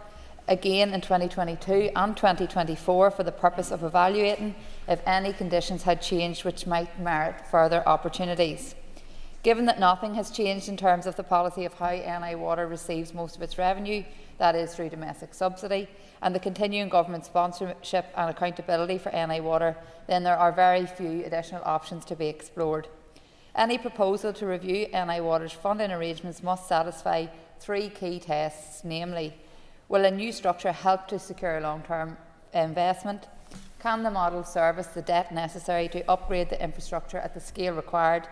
again in 2022 and 2024 for the purpose of evaluating if any conditions had changed which might merit further opportunities. Given that nothing has changed in terms of the policy of how NI Water receives most of its revenue, that is through domestic subsidy, and the continuing government sponsorship and accountability for NI Water, then there are very few additional options to be explored. Any proposal to review NI Water's funding arrangements must satisfy 3 key tests, namely, will a new structure help to secure long-term investment? Can the model service the debt necessary to upgrade the infrastructure at the scale required?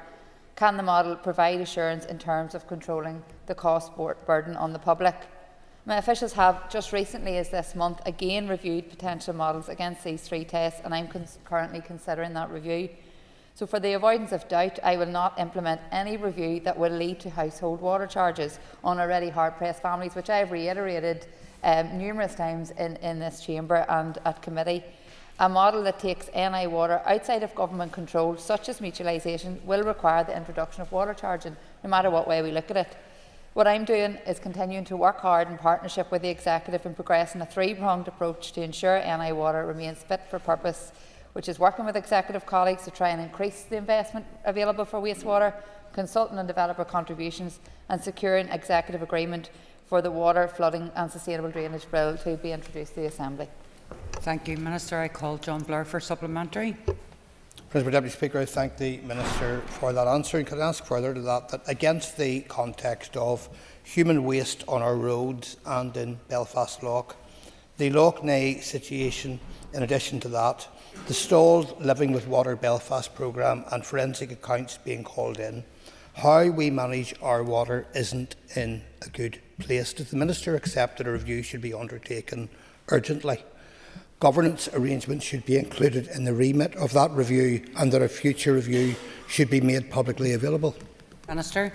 Can the model provide assurance in terms of controlling the cost burden on the public? My officials have just recently, as this month, again reviewed potential models against these 3 tests, and I'm currently considering that review. So for the avoidance of doubt, I will not implement any review that will lead to household water charges on already hard-pressed families, which I have reiterated numerous times in this chamber and at committee. A model that takes NI Water outside of government control, such as mutualisation, will require the introduction of water charging, no matter what way we look at it. What I'm doing is continuing to work hard in partnership with the Executive and progressing a 3-pronged approach to ensure NI Water remains fit for purpose, which is working with executive colleagues to try and increase the investment available for wastewater, consultant and developer contributions, and securing executive agreement for the water, flooding and sustainable drainage bill to be introduced to the Assembly. Thank you, Minister. I call John Blair for supplementary. President Deputy Speaker, I thank the Minister for that answer, and could I ask further to that against the context of human waste on our roads and in Belfast Lough, the Lough Neagh situation, in addition to that, the stalled Living with Water Belfast programme and forensic accounts being called in, how we manage our water isn't in a good place. Does the Minister accept that a review should be undertaken urgently? Governance arrangements should be included in the remit of that review, and that a future review should be made publicly available. Minister.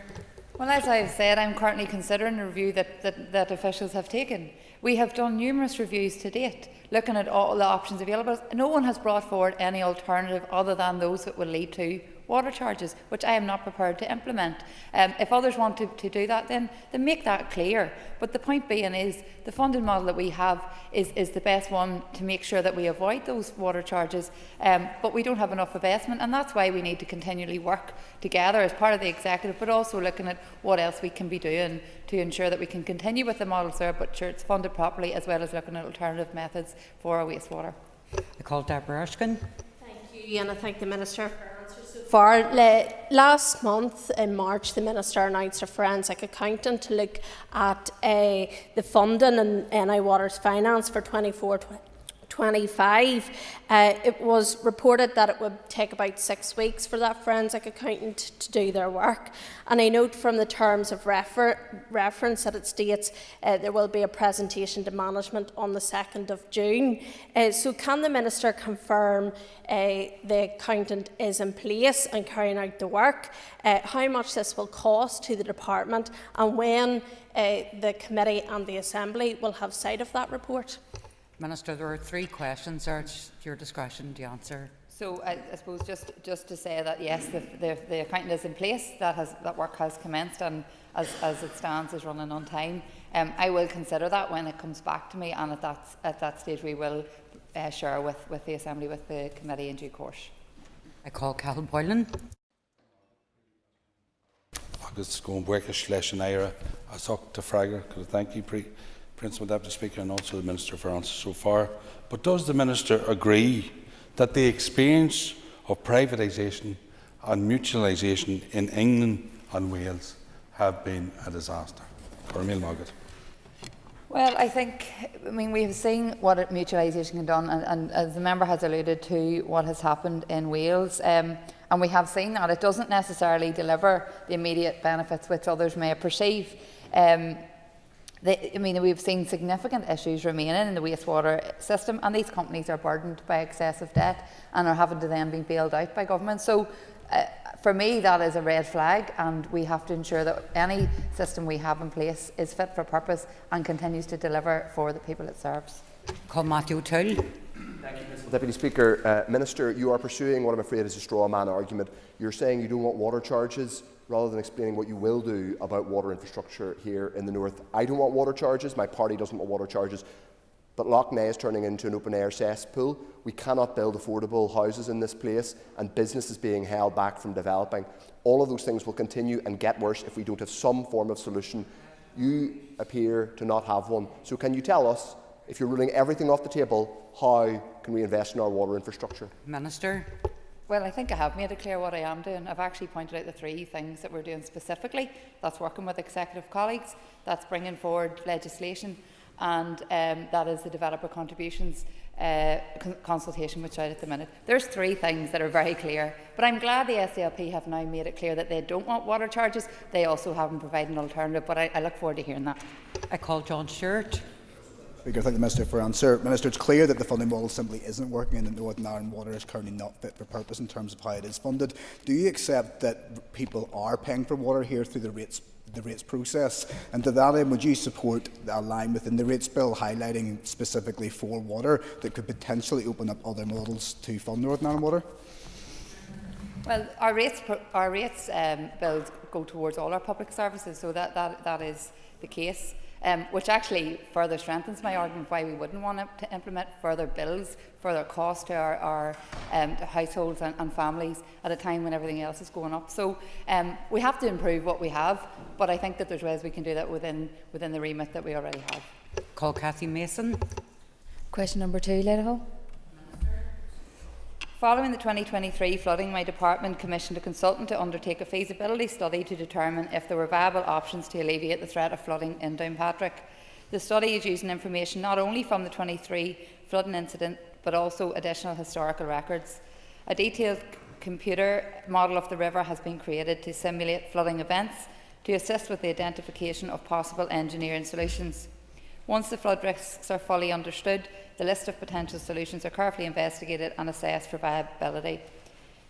Well, as I have said, I'm currently considering a review that officials have taken. We have done numerous reviews to date, looking at all the options available. No one has brought forward any alternative other than those that will lead to water charges, which I am not prepared to implement. If others want to do that, then make that clear. But the point being is the funding model that we have is the best one to make sure that we avoid those water charges, but we don't have enough investment, and that's why we need to continually work together as part of the executive, but also looking at what else we can be doing to ensure that we can continue with the models there, but sure it's funded properly, as well as looking at alternative methods for our wastewater. I call Deborah Erskine. Thank you, and I thank the Minister for far. Last month in March, the Minister announced a forensic accountant to look at the funding and NI Water's finance for 24-25. It was reported that it would take about 6 weeks for that forensic accountant to do their work. And I note from the terms of reference that it states there will be a presentation to management on the 2nd of June. So can the Minister confirm the accountant is in place and carrying out the work, how much this will cost to the department, and when the committee and the Assembly will have sight of that report? Minister, there are 3 questions. It's your discretion to answer. So I suppose just to say that yes, the accountant is in place. That work has commenced, and as it stands, is running on time. I will consider that when it comes back to me, and at that stage we will share with the Assembly, with the committee in due course. I call Cal Boylan. Agus go buchas leis an éire a socht Fragger. Could I thank you, Principal Deputy Speaker, and also the Minister for answers so far. But does the Minister agree that the experience of privatisation and mutualisation in England and Wales have been a disaster? Cormail Margaret. Well, I mean, we have seen what mutualisation can do, and as the member has alluded to, what has happened in Wales. And we have seen that it doesn't necessarily deliver the immediate benefits which others may perceive. We've seen significant issues remaining in the wastewater system, and these companies are burdened by excessive debt and are having to then be bailed out by government. So for me, that is a red flag, and we have to ensure that any system we have in place is fit for purpose and continues to deliver for the people it serves. Call Matthew O'Toole. Thank you, Mr. Deputy Speaker. Minister, you are pursuing what I'm afraid is a straw man argument. You're saying you don't want water charges, rather than explaining what you will do about water infrastructure here in the north. I don't want water charges, my party doesn't want water charges, but Lough Neagh is turning into an open-air cesspool. We cannot build affordable houses in this place, and business is being held back from developing. All of those things will continue and get worse if we don't have some form of solution. You appear to not have one. So can you tell us, if you're ruling everything off the table, how can we invest in our water infrastructure? Minister. Well, I think I have made it clear what I am doing. I've actually pointed out the 3 things that we're doing specifically. That's working with executive colleagues, that's bringing forward legislation, and that is the developer contributions consultation, which is out at the minute. There's 3 things that are very clear, but I'm glad the SDLP have now made it clear that they don't want water charges. They also haven't provided an alternative, but I look forward to hearing that. I call John Stewart. Speaker, thank the Minister for answer. Minister, it's clear that the funding model simply isn't working, and that Northern Ireland Water is currently not fit for purpose in terms of how it is funded. Do you accept that people are paying for water here through the rates process? And to that end, would you support a line within the rates bill highlighting specifically for water that could potentially open up other models to fund Northern Ireland Water? Well, our rates bills go towards all our public services, so that is the case. Which actually further strengthens my argument why we wouldn't want to implement further bills, further costs to our households and families at a time when everything else is going up. So we have to improve what we have, but I think that there's ways we can do that within the remit that we already have. Call Cathy Mason. Question number 2, Lady Hall. Following the 2023 flooding, my department commissioned a consultant to undertake a feasibility study to determine if there were viable options to alleviate the threat of flooding in Downpatrick. The study is using information not only from the 23 flooding incident, but also additional historical records. A detailed computer model of the river has been created to simulate flooding events to assist with the identification of possible engineering solutions. Once the flood risks are fully understood, the list of potential solutions are carefully investigated and assessed for viability.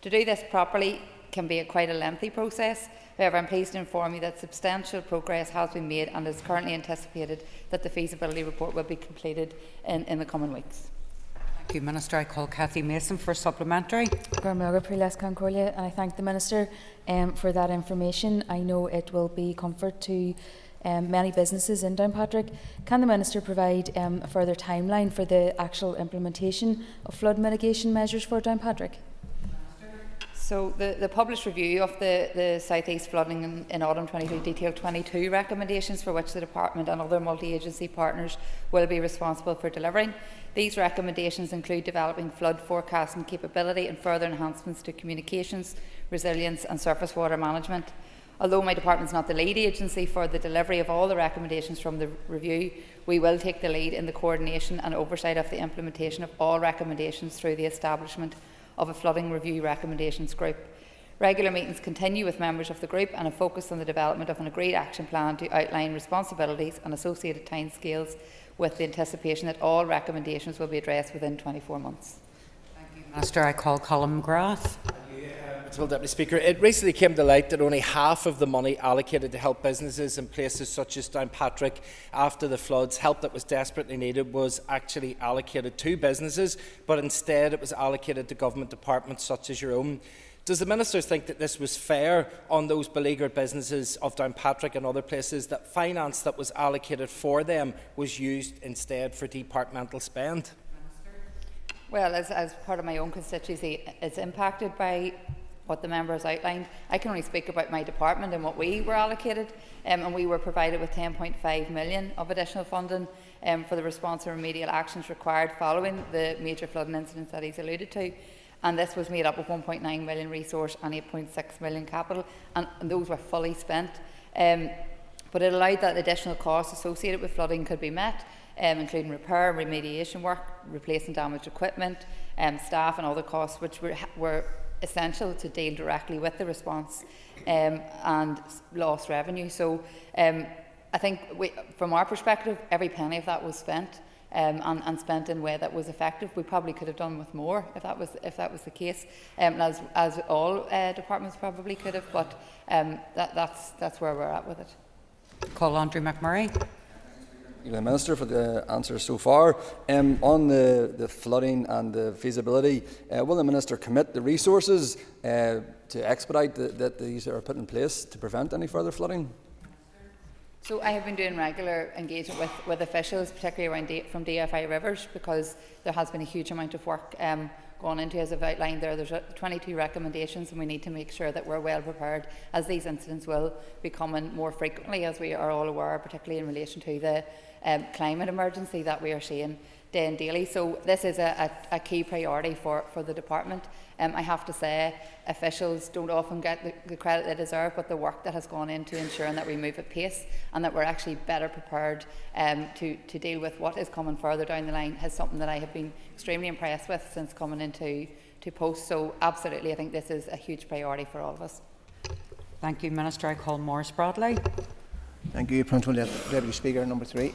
To do this properly can be quite a lengthy process. However, I'm pleased to inform you that substantial progress has been made and is currently anticipated that the feasibility report will be completed in the coming weeks. Thank you, Minister. I call Cathy Mason for supplementary. And I thank the Minister for that information. I know it will be comfort to many businesses in Downpatrick. Can the Minister provide a further timeline for the actual implementation of flood mitigation measures for Downpatrick? So the published review of the South East flooding in autumn 23 detailed 22 recommendations for which the Department and other multi-agency partners will be responsible for delivering. These recommendations include developing flood forecasting capability and further enhancements to communications, resilience and surface water management. Although my department is not the lead agency for the delivery of all the recommendations from the review, we will take the lead in the coordination and oversight of the implementation of all recommendations through the establishment of a flooding review recommendations group. Regular meetings continue with members of the group and a focus on the development of an agreed action plan to outline responsibilities and associated timescales, with the anticipation that all recommendations will be addressed within 24 months. Thank you, Minister. I call Colin McGrath. Deputy Speaker, it recently came to light that only half of the money allocated to help businesses in places such as Downpatrick after the floods, help that was desperately needed, was actually allocated to businesses, but instead it was allocated to government departments such as your own. Does the Minister think that this was fair on those beleaguered businesses of Downpatrick and other places, that finance that was allocated for them was used instead for departmental spend? Well, as part of my own constituency, it's impacted by what the member has outlined. I can only speak about my department and what we were allocated, and we were provided with 10.5 million of additional funding for the response and remedial actions required following the major flooding incidents that he's alluded to. And this was made up of 1.9 million resource and 8.6 million capital, and those were fully spent. But it allowed that additional costs associated with flooding could be met, including repair and remediation work, replacing damaged equipment, staff and other costs which were essential to deal directly with the response and lost revenue. So I think from our perspective, every penny of that was spent and spent in a way that was effective. We probably could have done with more if that was the case, as all departments probably could have. But that's where we're at with it. Call Andrew McMurray. Thank you, Minister, for the answers so far. On the flooding and the feasibility, will the Minister commit the resources to expedite that these are put in place to prevent any further flooding? So I have been doing regular engagement with officials, particularly around from DFI Rivers, because there has been a huge amount of work gone into, as I've outlined there. There's 22 recommendations, and we need to make sure that we're well prepared, as these incidents will be coming more frequently, as we are all aware, particularly in relation to the climate emergency that we are seeing day and daily. So this is a key priority for the department. I have to say, officials don't often get the credit they deserve, but the work that has gone into ensuring that we move at pace and that we're actually better prepared to deal with what is coming further down the line is something that I have been extremely impressed with since coming into post. So absolutely, I think this is a huge priority for all of us. Thank you, Minister. I call Maurice Bradley. Thank you, Deputy Speaker. Number 3.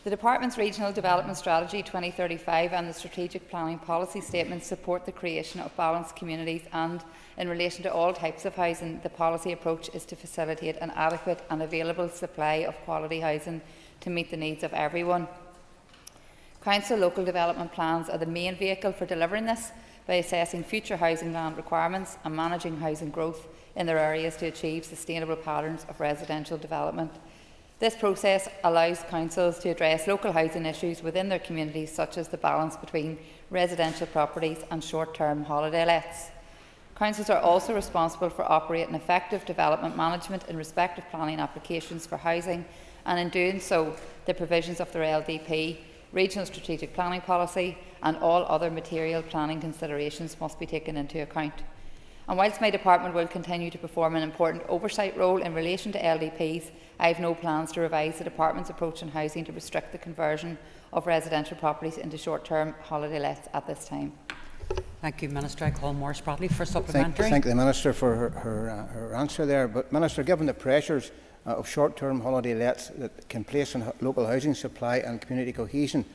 The Department's Regional Development Strategy 2035 and the Strategic Planning Policy Statements support the creation of balanced communities, and in relation to all types of housing, the policy approach is to facilitate an adequate and available supply of quality housing to meet the needs of everyone. Council local development plans are the main vehicle for delivering this, by assessing future housing land requirements and managing housing growth in their areas to achieve sustainable patterns of residential development. This process allows councils to address local housing issues within their communities, such as the balance between residential properties and short-term holiday lets. Councils are also responsible for operating effective development management in respect of planning applications for housing, and in doing so, the provisions of their LDP regional strategic planning policy, and all other material planning considerations must be taken into account. And whilst my department will continue to perform an important oversight role in relation to LDPs, I have no plans to revise the department's approach on housing to restrict the conversion of residential properties into short-term holiday lets at this time. Thank you, Minister. I call Maurice Bradley for supplementary. Thank the Minister for her answer there. But, Minister, given the pressures of short-term holiday lets that can place on local housing supply and community cohesion,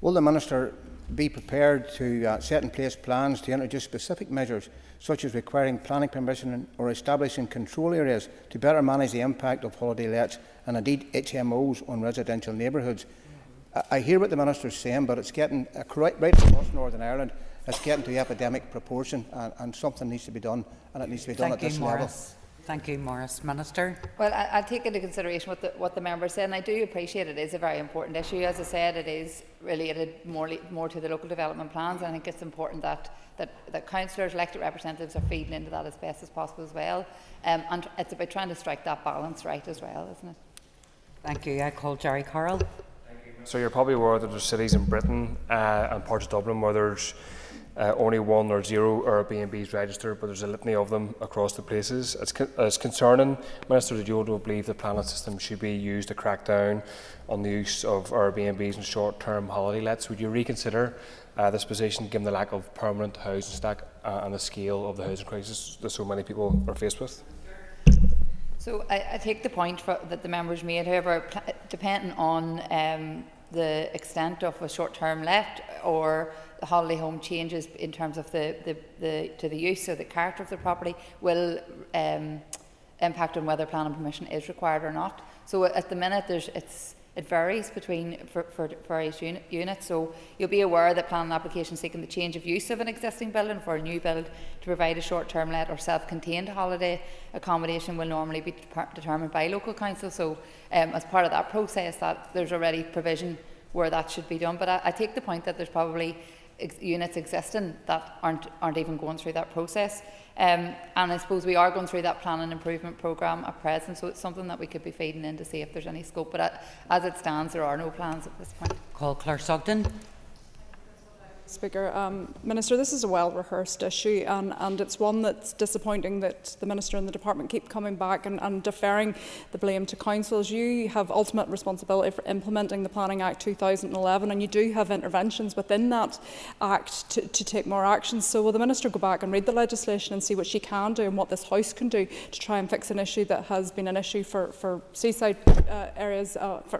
will the Minister be prepared to set in place plans to introduce specific measures, such as requiring planning permission or establishing control areas to better manage the impact of holiday lets and indeed HMOs on residential neighbourhoods? I hear what the Minister is saying, but it's getting right across Northern Ireland. It's getting to epidemic proportion, and something needs to be done, and it needs to be done at this level. Thank you, Maurice. Minister. Well, I'll take into consideration what the member said, and I do appreciate it is a very important issue. As I said, it is related more to the local development plans. I think it's important that councillors, elected representatives, are feeding into that as best as possible as well. And it's about trying to strike that balance right as well, isn't it? Thank you. I call Jerry Carroll. So you're probably aware that there's cities in Britain and parts of Dublin where there's only 1 or 0 Airbnbs registered, but there's a litany of them across the places. It's concerning, Minister, that you don't believe the planning system should be used to crack down on the use of Airbnbs and short-term holiday lets. Would you reconsider this position, given the lack of permanent housing stock and the scale of the housing crisis that so many people are faced with? So I take the point that the members made. However, depending on the extent of a short-term let or the holiday home changes in terms of the use or the character of the property will impact on whether planning permission is required or not. So at the minute it varies for various units. So you'll be aware that planning applications seeking the change of use of an existing building for a new build to provide a short-term let or self-contained holiday accommodation will normally be determined by local council. So as part of that process, that there's already provision where that should be done. But I take the point that there's probably units existing that aren't even going through that process. And I suppose we are going through that planning improvement programme at present, so it's something that we could be feeding in to see if there's any scope. But as it stands, there are no plans at this point. Call Claire Sugden. Speaker. Minister, this is a well-rehearsed issue, and it's one that's disappointing that the Minister and the Department keep coming back and deferring the blame to councils. You have ultimate responsibility for implementing the Planning Act 2011, and you do have interventions within that Act to take more action. So will the Minister go back and read the legislation and see what she can do and what this House can do to try and fix an issue that has been an issue for seaside areas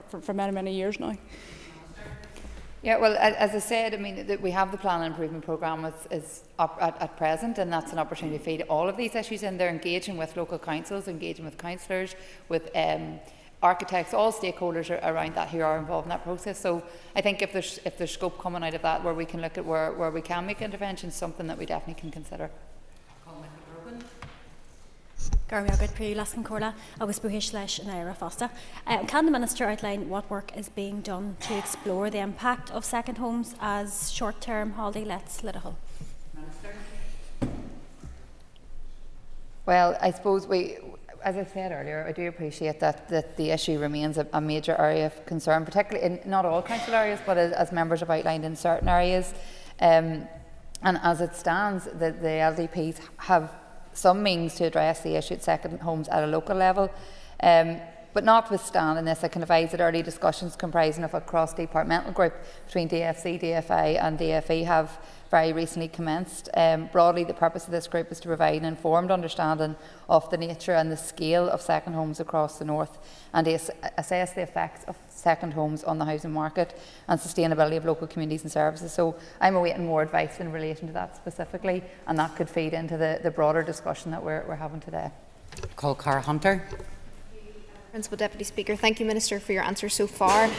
for many, many years now? Yeah, well, as I said, I mean, we have the planning improvement programme is up at present, and that's an opportunity to feed all of these issues in. They're engaging with local councils, engaging with councillors, with architects, all stakeholders around that who are involved in that process. So I think if there's scope coming out of that where we can look at where we can make interventions, something that we definitely can consider. Can the Minister outline what work is being done to explore the impact of second homes as short-term holiday lets? Littlehill. Well, I suppose as I said earlier, I do appreciate that the issue remains a major area of concern, particularly in not all council areas, but as members have outlined in certain areas. And as it stands, the LDPs have some means to address the issue at second homes at a local level. But notwithstanding this, I can advise that early discussions comprising of a cross-departmental group between DFC, DFI and DFE have very recently commenced. Broadly, the purpose of this group is to provide an informed understanding of the nature and the scale of second homes across the north and to assess the effects of second homes on the housing market and sustainability of local communities and services. So I'm awaiting more advice in relation to that specifically, and that could feed into the broader discussion that we're having today. Call Cara Hunter. Principal Deputy Speaker, thank you, Minister, for your answer so far.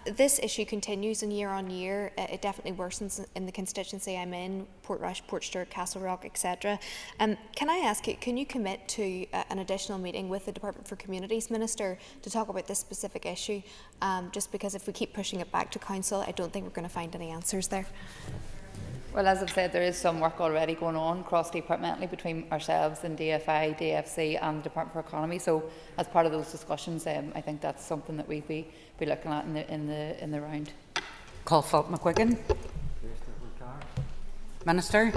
This issue continues, and year on year it definitely worsens in the constituency I'm in, Portrush, Portstewart, Castle Rock, etc. Can I ask you, can you commit to an additional meeting with the Department for Communities Minister to talk about this specific issue? Just because if we keep pushing it back to Council, I don't think we're going to find any answers there. Well, as I've said, there is some work already going on cross-departmentally between ourselves and DFI, DFC and the Department for Economy. So as part of those discussions, I think that's something that we'd be looking at in the round. Call Philip McGuigan. Minister.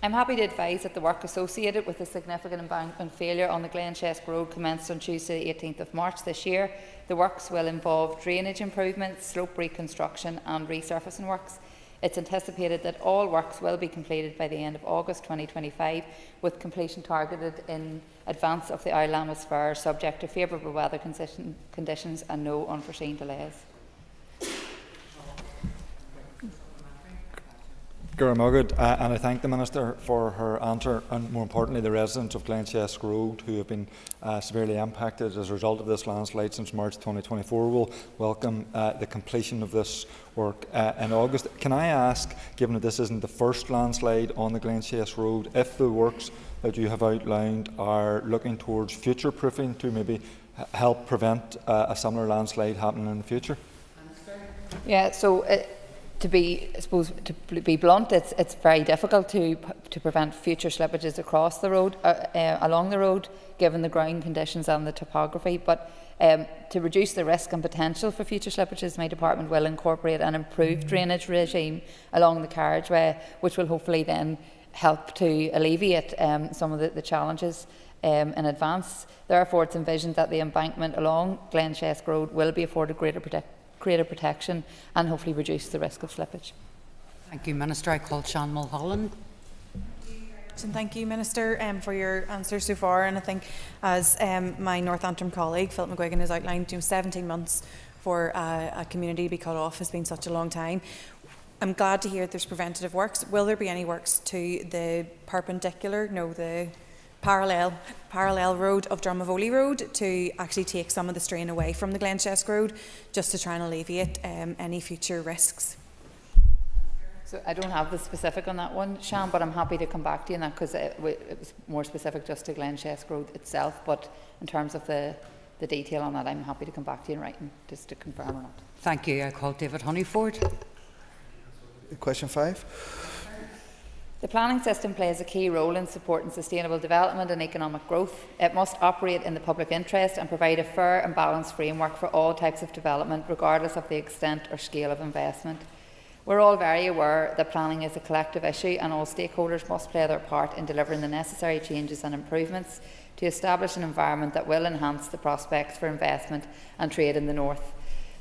I'm happy to advise that the work associated with the significant embankment failure on the Glenchesque Road commenced on Tuesday the 18th of March this year. The works will involve drainage improvements, slope reconstruction and resurfacing works. It's anticipated that all works will be completed by the end of August 2025, with completion targeted in advance of the Irish Fair, subject to favourable weather conditions and no unforeseen delays. And I thank the Minister for her answer, and more importantly the residents of Glenchesque Road who have been severely impacted as a result of this landslide since March 2024 will welcome the completion of this work in August. Can I ask, given that this isn't the first landslide on the Glenchesque Road, if the works that you have outlined are looking towards future-proofing to maybe help prevent a similar landslide happening in the future? Yeah, so to be blunt, it's very difficult to prevent future slippages across the road, along the road, given the ground conditions and the topography. But to reduce the risk and potential for future slippages, my department will incorporate an improved drainage regime along the carriageway, which will hopefully then help to alleviate some of the challenges in advance. Therefore, it's envisioned that the embankment along Glenchesque Road will be afforded greater protection and hopefully reduce the risk of slippage. Thank you, Minister. I call Shawn Mulholland. And thank you, Minister, for your answers so far. And I think, as my North Antrim colleague Philip McGuigan has outlined, 17 months for a community to be cut off has been such a long time. I'm glad to hear there's preventative works. Will there be any works to the the parallel road of Drumavoli Road to actually take some of the strain away from the Glenchesque Road, just to try and alleviate any future risks? So I don't have the specific on that one, Shawn, but I'm happy to come back to you on that, because it was more specific just to Glenchesque Road itself. But in terms of the detail on that, I'm happy to come back to you in writing just to confirm or not. Thank you. I call David Honeyford. Question 5. The planning system plays a key role in supporting sustainable development and economic growth. It must operate in the public interest and provide a fair and balanced framework for all types of development, regardless of the extent or scale of investment. We're all very aware that planning is a collective issue, and all stakeholders must play their part in delivering the necessary changes and improvements to establish an environment that will enhance the prospects for investment and trade in the North.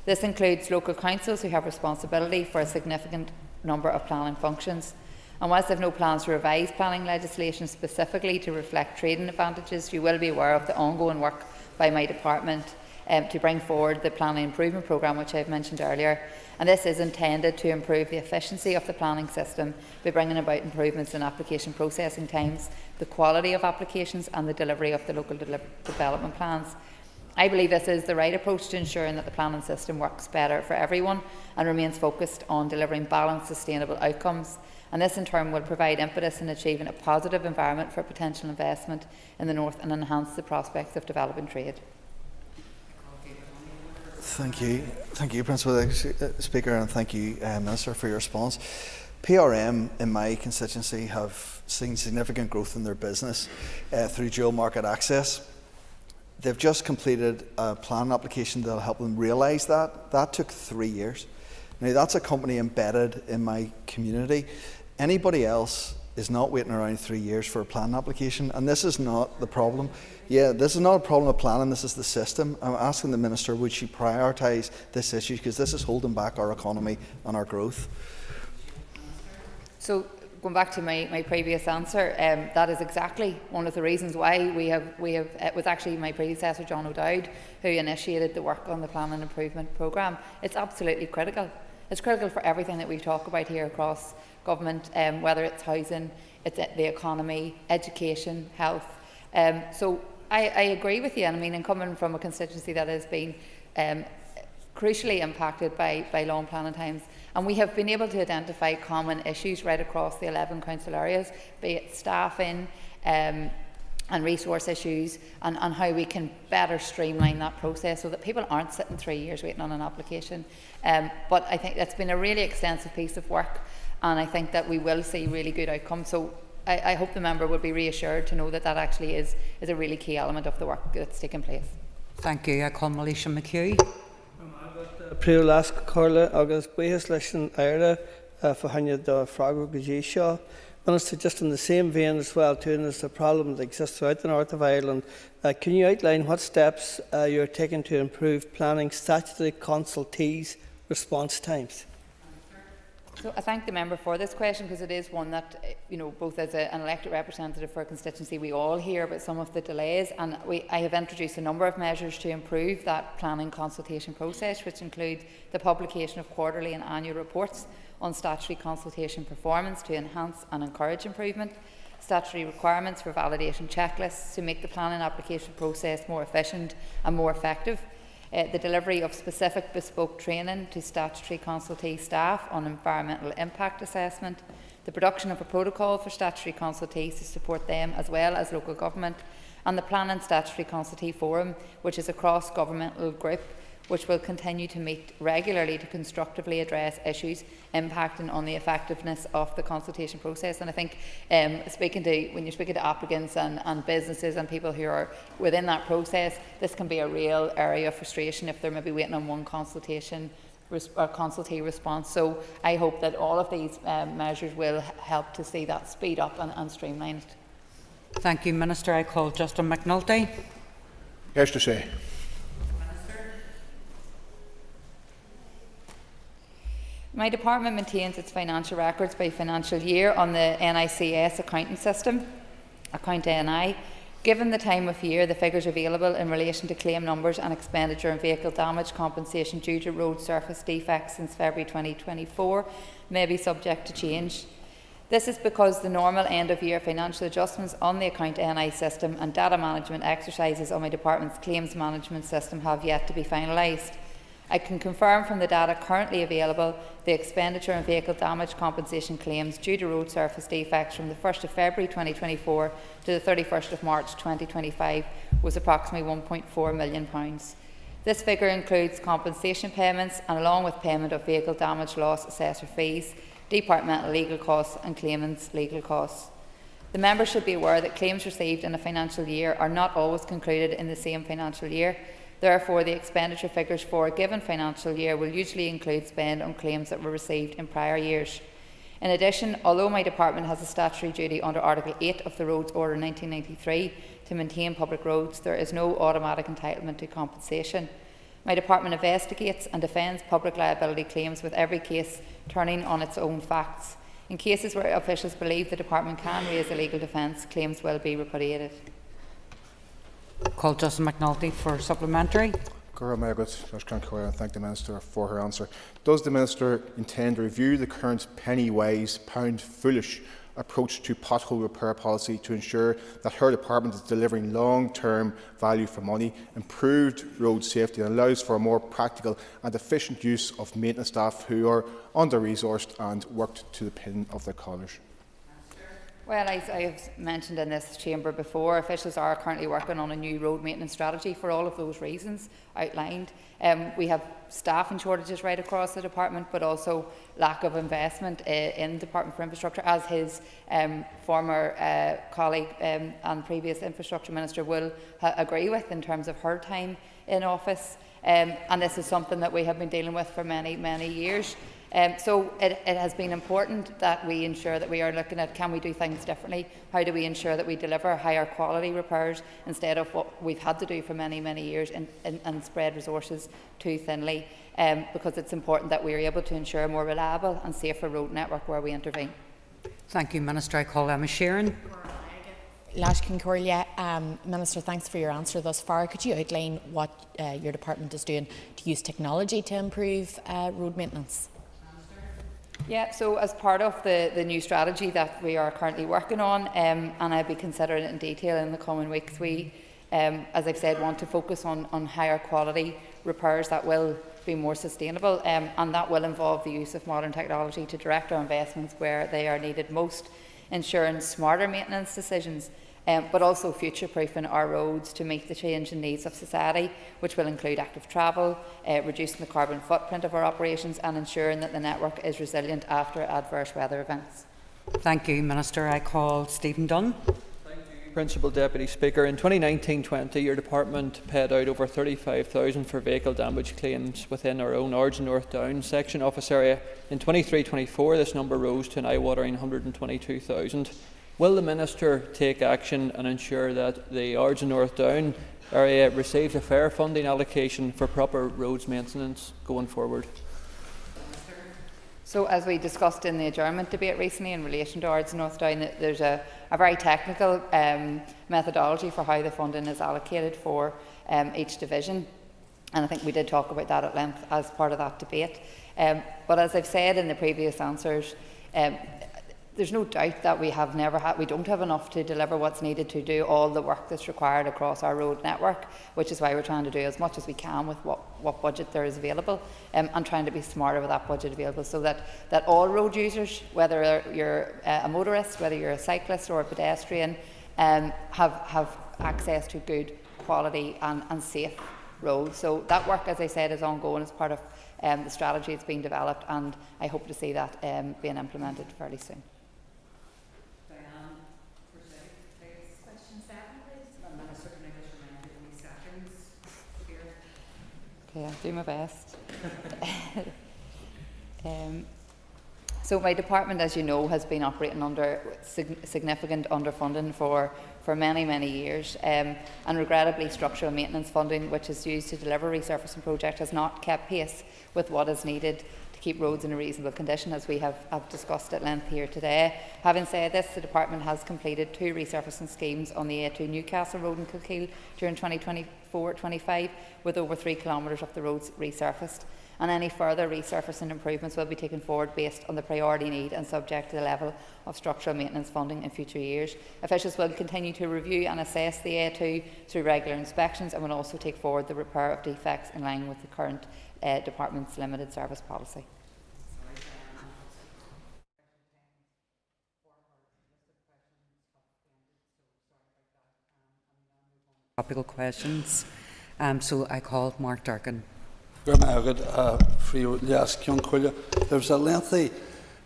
This includes local councils, who have responsibility for a significant number of planning functions. And whilst I have no plans to revise planning legislation specifically to reflect trading advantages, you will be aware of the ongoing work by my department to bring forward the planning improvement programme, which I have mentioned earlier. And this is intended to improve the efficiency of the planning system by bringing about improvements in application processing times, the quality of applications and the delivery of the local development plans. I believe this is the right approach to ensuring that the planning system works better for everyone and remains focused on delivering balanced, sustainable outcomes. And this in turn will provide impetus in achieving a positive environment for potential investment in the North and enhance the prospects of developing trade. Thank you, Principal Speaker, and thank you, Minister, for your response. PRM in my constituency have seen significant growth in their business through dual market access. They've just completed a plan application that will help them realise that. That took 3 years. Now, that's a company embedded in my community. Anybody else is not waiting around 3 years for a plan application, and this is not the problem. Yeah, this is not a problem of planning, this is the system. I'm asking the Minister, would she prioritise this issue, because this is holding back our economy and our growth. So, going back to my previous answer, that is exactly one of the reasons why we have. It was actually my predecessor, John O'Dowd, who initiated the work on the Planning Improvement Programme. It's absolutely critical. It's critical for everything that we talk about here across government, whether it's housing, it's the economy, education, health. So I agree with you, and I mean, and coming from a constituency that has been crucially impacted by long planning times, and we have been able to identify common issues right across the 11 council areas, be it staffing and resource issues, and how we can better streamline that process so that people aren't sitting 3 years waiting on an application. But I think that's been a really extensive piece of work, and I think that we will see really good outcomes. So I hope the member will be reassured to know that that actually is a really key element of the work that's taken place. Thank you. I call Melissa McHugh. I've got Priolask Corla agus Buhas Lesson Ira for Hanya the Frago Judicial. Minister, just in the same vein as well, too, and there's a problem that exists throughout the north of Ireland. Can you outline what steps you're taking to improve planning statutory consultees response times? So I thank the member for this question, because it is one that, both as an elected representative for a constituency, we all hear about some of the delays, and I have introduced a number of measures to improve that planning consultation process, which include the publication of quarterly and annual reports on statutory consultation performance to enhance and encourage improvement, statutory requirements for validation checklists to make the planning application process more efficient and more effective, the delivery of specific bespoke training to statutory consultee staff on environmental impact assessment, the production of a protocol for statutory consultees to support them as well as local government, and the Planning Statutory Consultee Forum, which is a cross-governmental group which will continue to meet regularly to constructively address issues impacting on the effectiveness of the consultation process. And I think when you're speaking to applicants and businesses and people who are within that process, this can be a real area of frustration if they're maybe waiting on one consultee response. So I hope that all of these measures will help to see that speed up and streamline it. Thank you, Minister. I call Justin McNulty. Yes, to say. My department maintains its financial records by financial year on the NICS accounting system, Account NI. Given the time of year, the figures available in relation to claim numbers and expenditure and vehicle damage compensation due to road surface defects since February 2024 may be subject to change. This is because the normal end-of-year financial adjustments on the Account NI system and data management exercises on my department's claims management system have yet to be finalised. I can confirm from the data currently available the expenditure and vehicle damage compensation claims due to road surface defects from the 1st of February 2024 to the 31st of March 2025 was approximately £1.4 million. This figure includes compensation payments and, along with payment of vehicle damage loss assessor fees, departmental legal costs and claimants' legal costs. The member should be aware that claims received in a financial year are not always concluded in the same financial year. Therefore, the expenditure figures for a given financial year will usually include spend on claims that were received in prior years. In addition, although my department has a statutory duty under Article 8 of the Roads Order 1993 to maintain public roads, there is no automatic entitlement to compensation. My department investigates and defends public liability claims, with every case turning on its own facts. In cases where officials believe the department can raise a legal defence, claims will be repudiated. Call Justin McNulty for supplementary. Thank the Minister for her answer. Does the Minister intend to review the current penny-wise, pound-foolish approach to pothole repair policy to ensure that her department is delivering long-term value for money, improved road safety, and allows for a more practical and efficient use of maintenance staff who are under-resourced and worked to the pin of their collars? Well, as I have mentioned in this chamber before, officials are currently working on a new road maintenance strategy for all of those reasons outlined. We have staffing shortages right across the department, but also lack of investment in the Department for Infrastructure, as his former colleague and previous Infrastructure Minister will agree with in terms of her time in office. And this is something that we have been dealing with for many, many years. So it has been important that we ensure that we are looking at, can we do things differently? How do we ensure that we deliver higher quality repairs instead of what we've had to do for many, many years and spread resources too thinly? Because it's important that we are able to ensure a more reliable and safer road network where we intervene. Thank you, Minister. I call Emma Sheeran. Lashkin Corlia, Minister, thanks for your answer thus far. Could you outline what your department is doing to use technology to improve road maintenance? Yeah, so as part of the new strategy that we are currently working on, and I'll be considering it in detail in the coming weeks, we, as I've said, want to focus on higher quality repairs that will be more sustainable, and that will involve the use of modern technology to direct our investments where they are needed most, ensuring smarter maintenance decisions, but also future-proofing our roads to meet the changing needs of society, which will include active travel, reducing the carbon footprint of our operations, and ensuring that the network is resilient after adverse weather events. Thank you, Minister. I call Stephen Dunn. Thank you, Principal Deputy Speaker. In 2019-20, your department paid out over $35,000 for vehicle damage claims within our own Ards and North Down section office area. In 23-24, this number rose to an eye-watering $122,000. Will the Minister take action and ensure that the Ards and North Down area receives a fair funding allocation for proper roads maintenance going forward? So, as we discussed in the adjournment debate recently in relation to Ards and North Down, there's a very technical methodology for how the funding is allocated for each division, and I think we did talk about that at length as part of that debate. But as I've said in the previous answers, there's no doubt that we don't have enough to deliver what's needed to do all the work that's required across our road network, which is why we're trying to do as much as we can with what budget there is available, and trying to be smarter with that budget available, so that all road users, whether you're a motorist, whether you're a cyclist or a pedestrian, have access to good quality and safe roads. So that work, as I said, is ongoing as part of the strategy that's being developed, and I hope to see that being implemented fairly soon. Okay, I'll do my best. So my department, as you know, has been operating under significant underfunding for many years, and regrettably structural maintenance funding, which is used to deliver resurfacing projects, has not kept pace with what is needed to keep roads in a reasonable condition, as we have discussed at length here today. Having said this, the department has completed 2 resurfacing schemes on the A2 Newcastle Road in Kilkeel during 2024-25, with over 3 kilometres of the roads resurfaced, and any further resurfacing improvements will be taken forward based on the priority need and subject to the level of structural maintenance funding in future years. Officials will continue to review and assess the A2 through regular inspections, and will also take forward the repair of defects in line with the current department's limited service policy. Topical questions. So I call Mark Durkin. There was a lengthy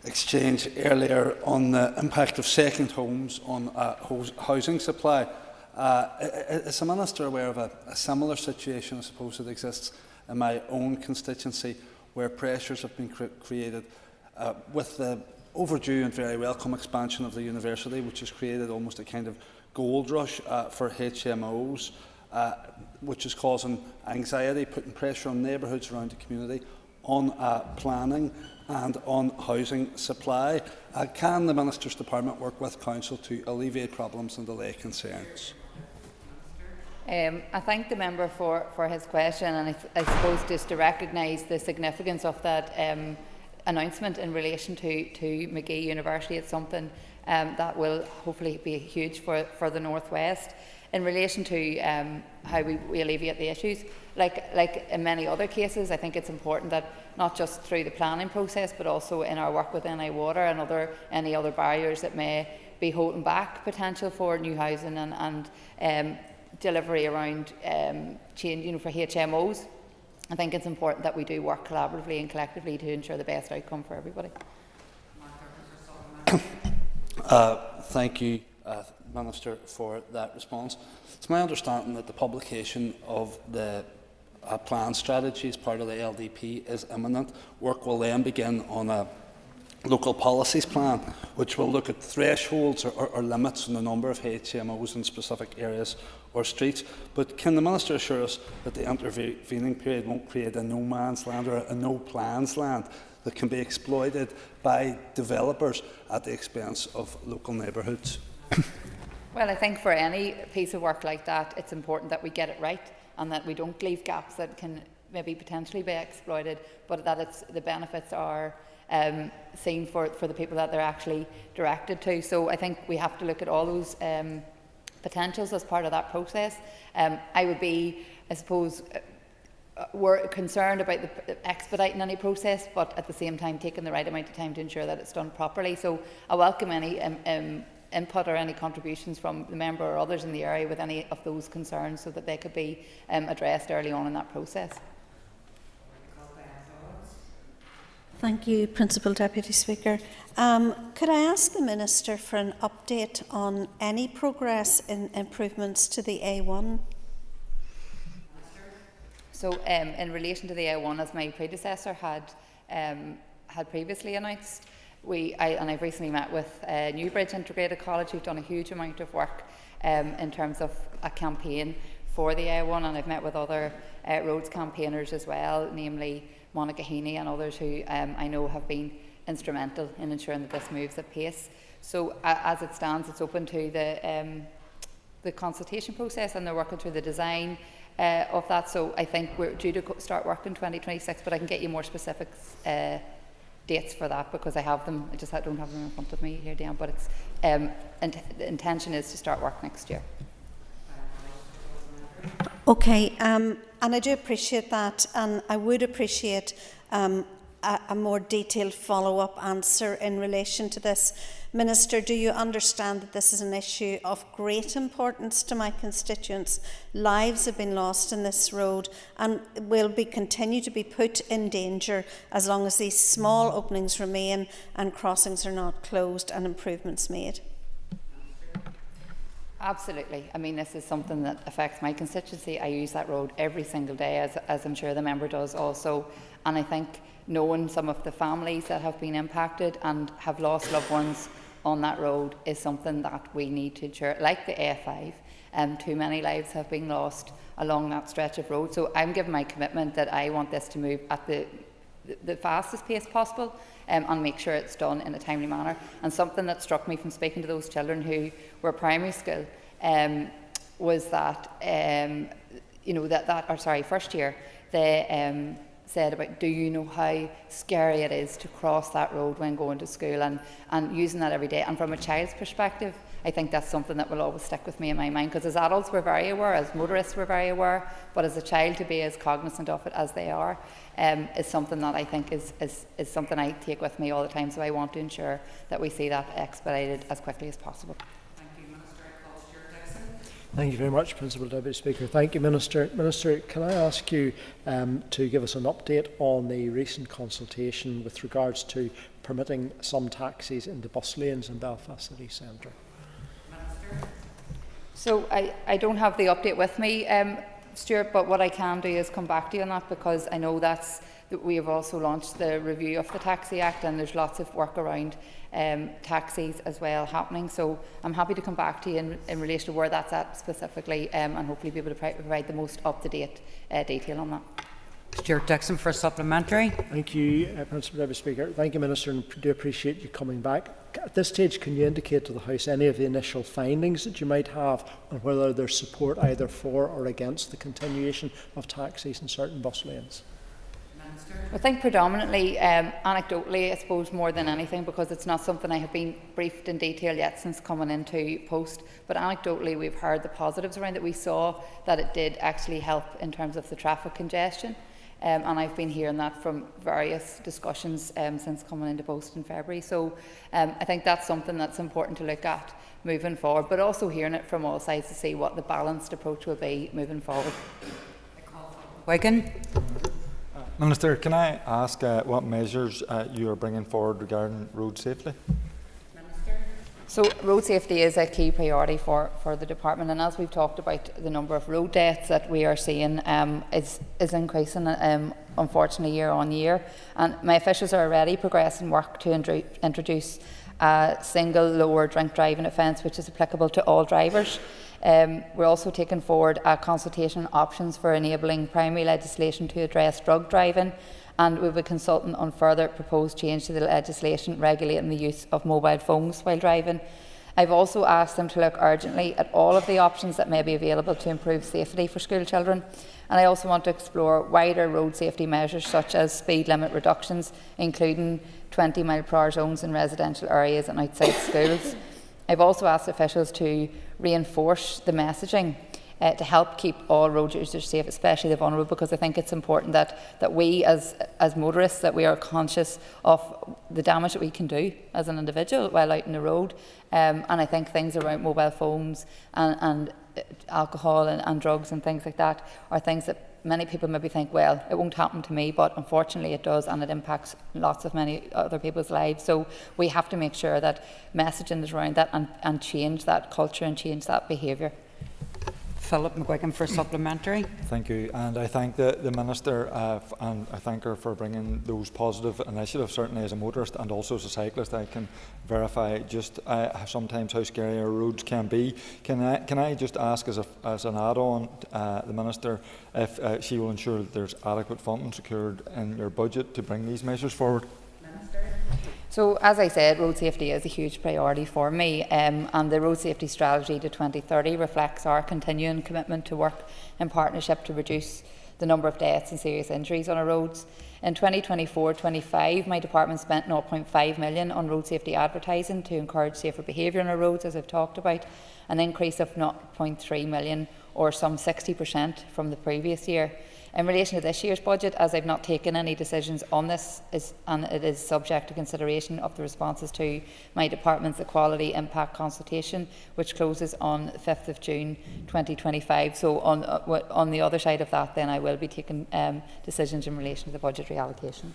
exchange earlier on the impact of second homes on housing supply. Is the Minister aware of a similar situation, I suppose, that exists in my own constituency, where pressures have been created with the overdue and very welcome expansion of the university, which has created almost a kind of gold rush for HMOs, which is causing anxiety, putting pressure on neighbourhoods around the community, on planning and on housing supply. Can the Minister's Department work with Council to alleviate problems and allay concerns? I thank the member for his question, and I suppose just to recognise the significance of that announcement in relation to McGee University. It's something that will hopefully be huge for the North West. In relation to how we alleviate the issues, like in many other cases, I think it's important that not just through the planning process, but also in our work with NI Water and any other barriers that may be holding back potential for new housing and delivery around change, for HMOs. I think it's important that we do work collaboratively and collectively to ensure the best outcome for everybody. Thank you, Minister, for that response. It's my understanding that the publication of the plan strategy as part of the LDP is imminent. Work will then begin on a local policies plan, which will look at thresholds or limits on the number of HMOs in specific areas or streets. But can the Minister assure us that the intervening period won't create a no man's land or a no plans land that can be exploited by developers at the expense of local neighbourhoods? Well, I think for any piece of work like that, it's important that we get it right and that we don't leave gaps that can maybe potentially be exploited, but that the benefits are seen for the people that they're actually directed to. So I think we have to look at all those potentials as part of that process. I would be, I suppose, we're concerned about expediting any process, but at the same time taking the right amount of time to ensure that it's done properly. So I welcome any input or any contributions from the member or others in the area with any of those concerns, so that they could be addressed early on in that process. Thank you, Principal Deputy Speaker. Could I ask the Minister for an update on any progress in improvements to the A1? So, in relation to the A1, as my predecessor had previously announced, I've recently met with Newbridge Integrated College, who've done a huge amount of work in terms of a campaign for the A1, and I've met with other roads campaigners as well, namely Monica Heaney and others who I know have been instrumental in ensuring that this moves at pace. So as it stands, it's open to the consultation process, and they're working through the design of that. So I think we're due to start work in 2026, but I can get you more specific dates for that because I have them. I just don't have them in front of me here, Dan. But it's the intention is to start work next year. Okay, and I do appreciate that, and I would appreciate a more detailed follow-up answer in relation to this. Minister, do you understand that this is an issue of great importance to my constituents? Lives have been lost in this road and will continue to be put in danger as long as these small openings remain and crossings are not closed and improvements made. Absolutely. I mean, this is something that affects my constituency. I use that road every single day, as I'm sure the member does also. And I think knowing some of the families that have been impacted and have lost loved ones on that road is something that we need to ensure. Like the A5, too many lives have been lost along that stretch of road. So I'm giving my commitment that I want this to move at the fastest pace possible and make sure it's done in a timely manner. And something that struck me from speaking to those children who were primary school was that, first year, they said about, do you know how scary it is to cross that road when going to school, and using that every day. And from a child's perspective, I think that's something that will always stick with me in my mind, because as adults we're very aware, as motorists we're very aware, but as a child to be as cognizant of it as they are is something that I think is something I take with me all the time. So I want to ensure that we see that expedited as quickly as possible. Thank you very much, Principal Deputy Speaker. Thank you, Minister. Minister, can I ask you to give us an update on the recent consultation with regards to permitting some taxis into bus lanes in Belfast City Centre? So I don't have the update with me, Stuart, but what I can do is come back to you on that, because I know that we have also launched the review of the Taxi Act, and there's lots of work around taxis as well happening. So I'm happy to come back to you in relation to where that's at specifically, and hopefully be able to provide the most up-to-date detail on that. Stuart Dixon for a supplementary. Thank you, Principal Deputy Speaker. Thank you, Minister, and do appreciate you coming back. At this stage, can you indicate to the House any of the initial findings that you might have on whether there's support either for or against the continuation of taxis in certain bus lanes? I think predominantly, anecdotally, I suppose, more than anything, because it's not something I have been briefed in detail yet since coming into post, but anecdotally we've heard the positives around it. We saw that it did actually help in terms of the traffic congestion, and I've been hearing that from various discussions since coming into post in February. So I think that's something that's important to look at moving forward, but also hearing it from all sides to see what the balanced approach will be moving forward. Wigan. Minister, can I ask what measures you are bringing forward regarding road safety? So road safety is a key priority for the department, and as we've talked about, the number of road deaths that we are seeing is increasing, unfortunately, year on year. And my officials are already progressing work to introduce a single lower drink driving offence, which is applicable to all drivers. We're also taking forward a consultation on options for enabling primary legislation to address drug driving, and we will be consulting on further proposed change to the legislation regulating the use of mobile phones while driving. I've also asked them to look urgently at all of the options that may be available to improve safety for school children, and I also want to explore wider road safety measures such as speed limit reductions, including 20-mile-per-hour zones in residential areas and outside schools. I've also asked officials to reinforce the messaging to help keep all road users safe, especially the vulnerable, because I think it's important that we as motorists, that we are conscious of the damage that we can do as an individual while out on the road. And I think things around mobile phones and alcohol and drugs and things like that are things that many people maybe think, well, it won't happen to me, but unfortunately it does, and it impacts many other people's lives. So we have to make sure that messaging is around that and change that culture and change that behaviour. Philip McGuigan for supplementary. Thank you, and I thank the Minister and I thank her for bringing those positive initiatives. Certainly as a motorist and also as a cyclist, I can verify just sometimes how scary our roads can be. Can I just ask as an add-on the Minister if she will ensure that there's adequate funding secured in your budget to bring these measures forward? So, as I said, road safety is a huge priority for me, and the Road Safety Strategy to 2030 reflects our continuing commitment to work in partnership to reduce the number of deaths and serious injuries on our roads. In 2024-25, my department spent 0.5 million on road safety advertising to encourage safer behaviour on our roads, as I've talked about, an increase of 0.3 million, or some 60% from the previous year. In relation to this year's budget, as I've not taken any decisions on this, and it is subject to consideration of the responses to my department's Equality Impact Consultation, which closes on the 5th of June 2025. So on the other side of that, then I will be taking decisions in relation to the budgetary allocation.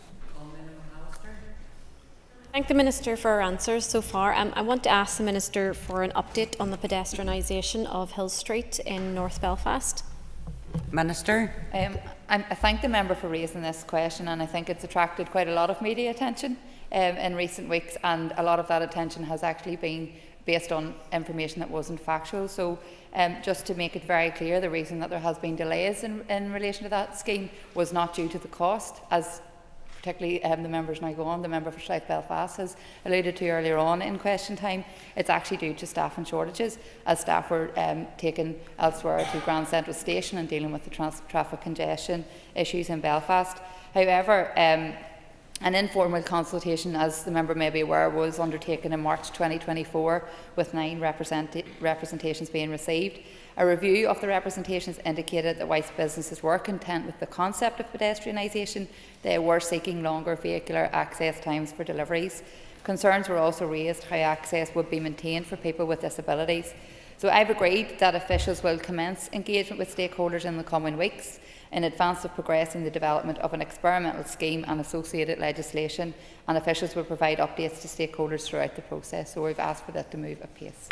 Thank the Minister for her answers so far. I want to ask the Minister for an update on the pedestrianisation of Hill Street in North Belfast. Minister. I thank the member for raising this question, and I think it's attracted quite a lot of media attention in recent weeks, and a lot of that attention has actually been based on information that wasn't factual. So just to make it very clear, the reason that there has been delays in relation to that scheme was not due to the cost, as particularly the members now go on, the member for South Belfast has alluded to earlier on in question time. It's actually due to staffing shortages, as staff were taken elsewhere to Grand Central Station and dealing with the traffic congestion issues in Belfast. However, an informal consultation, as the member may be aware, was undertaken in March 2024 with 9 representations being received. A review of the representations indicated that whilst businesses were content with the concept of pedestrianisation, they were seeking longer vehicular access times for deliveries. Concerns were also raised how access would be maintained for people with disabilities. So I've agreed that officials will commence engagement with stakeholders in the coming weeks in advance of progressing the development of an experimental scheme and associated legislation, and officials will provide updates to stakeholders throughout the process. So we've asked for that to move apace.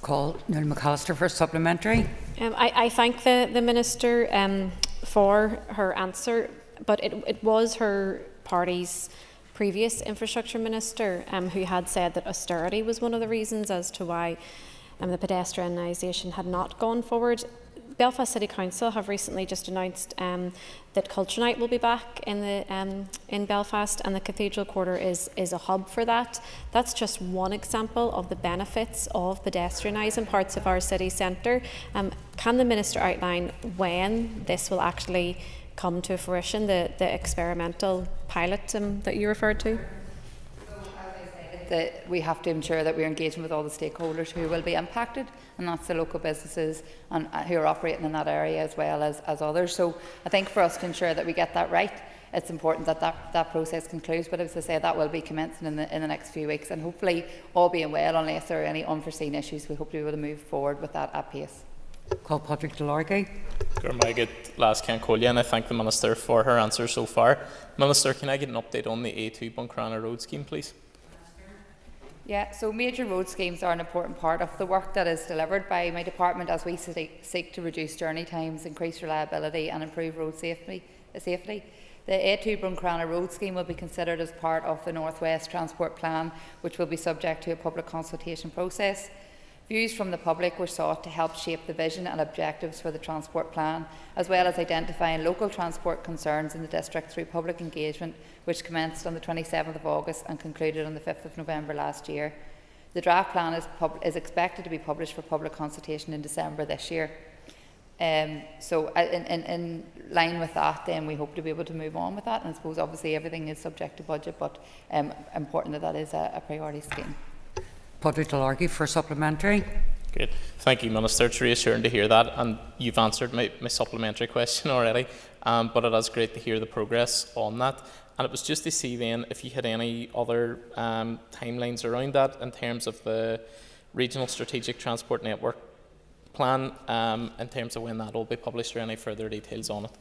Call Neil McAllister for supplementary. I thank the Minister for her answer, but it was her party's previous infrastructure minister who had said that austerity was one of the reasons as to why the pedestrianisation had not gone forward. Belfast City Council have recently just announced that Culture Night will be back in Belfast, and the Cathedral Quarter is a hub for that. That's just one example of the benefits of pedestrianising parts of our city centre. Can the Minister outline when this will actually come to fruition, the experimental pilot that you referred to? That we have to ensure that we're engaging with all the stakeholders who will be impacted, and that's the local businesses and who are operating in that area as well as others. So I think for us to ensure that we get that right, it's important that that process concludes. But as I say, that will be commencing in the next few weeks, and hopefully, all being well, unless there are any unforeseen issues, we hope to be able to move forward with that at pace. Call Patrick Delargy. And I thank the Minister for her answer so far. Minister, can I get an update on the A2 Buncrana Road scheme, please? Yeah, so major road schemes are an important part of the work that is delivered by my department as we seek to reduce journey times, increase reliability and improve road safety. The A2 Buncrana Road scheme will be considered as part of the North West Transport Plan, which will be subject to a public consultation process. Views from the public were sought to help shape the vision and objectives for the transport plan, as well as identifying local transport concerns in the district through public engagement, which commenced on the 27th of August and concluded on the 5th of November last year. The draft plan is expected to be published for public consultation in December this year. So in line with that, then we hope to be able to move on with that, and I suppose obviously everything is subject to budget, but important that is a priority scheme. Padraig Delargy for supplementary. Great. Thank you, Minister. It's reassuring to hear that, and you've answered my supplementary question already, but it is great to hear the progress on that. And it was just to see then if you had any other timelines around that in terms of the Regional Strategic Transport Network Plan, in terms of when that will be published, or any further details on it.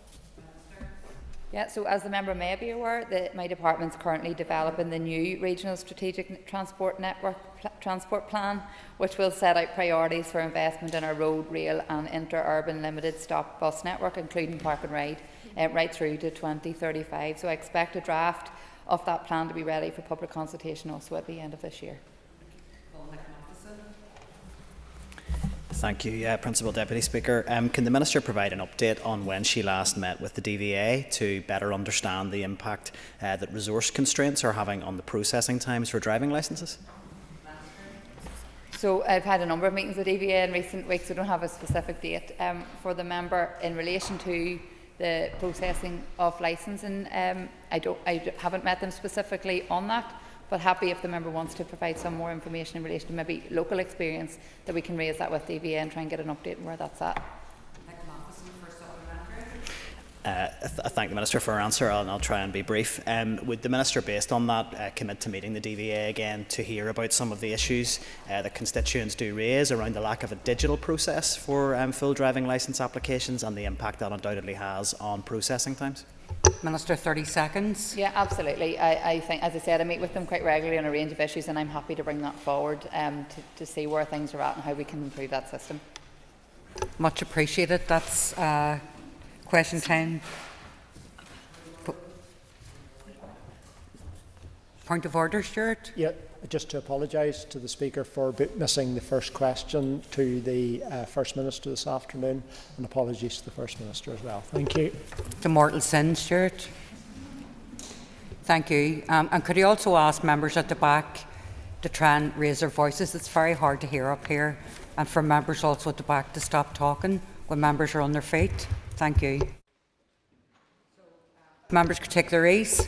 Yeah, so as the member may be aware, my department is currently developing the new Regional Strategic Transport Network Transport Plan, which will set out priorities for investment in our road, rail and inter-urban limited stop bus network, including park and ride, right through to 2035. So I expect a draft of that plan to be ready for public consultation also at the end of this year. Thank you, Principal Deputy Speaker. Can the Minister provide an update on when she last met with the DVA to better understand the impact that resource constraints are having on the processing times for driving licences? So I've had a number of meetings with DVA in recent weeks. I don't have a specific date for the member in relation to the processing of licensing. I haven't met them specifically on that, but happy if the member wants to provide some more information in relation to maybe local experience, that we can raise that with DVA and try and get an update on where that's at. I thank the Minister for her answer, and I'll try and be brief. Would the Minister, based on that, commit to meeting the DVA again to hear about some of the issues that constituents do raise around the lack of a digital process for full driving licence applications and the impact that undoubtedly has on processing times? Minister, 30 seconds. Yeah, absolutely. I think, as I said, I meet with them quite regularly on a range of issues, and I'm happy to bring that forward to see where things are at and how we can improve that system. Much appreciated. That's question time. Point of order, Stuart? Yeah, just to apologise to the Speaker for missing the first question to the First Minister this afternoon, and apologies to the First Minister as well. Thank you. To mortal sin, Stuart. Thank you. And could you also ask members at the back to try and raise their voices? It's very hard to hear up here. And for members also at the back to stop talking when members are on their feet. Thank you. Members could take their ease.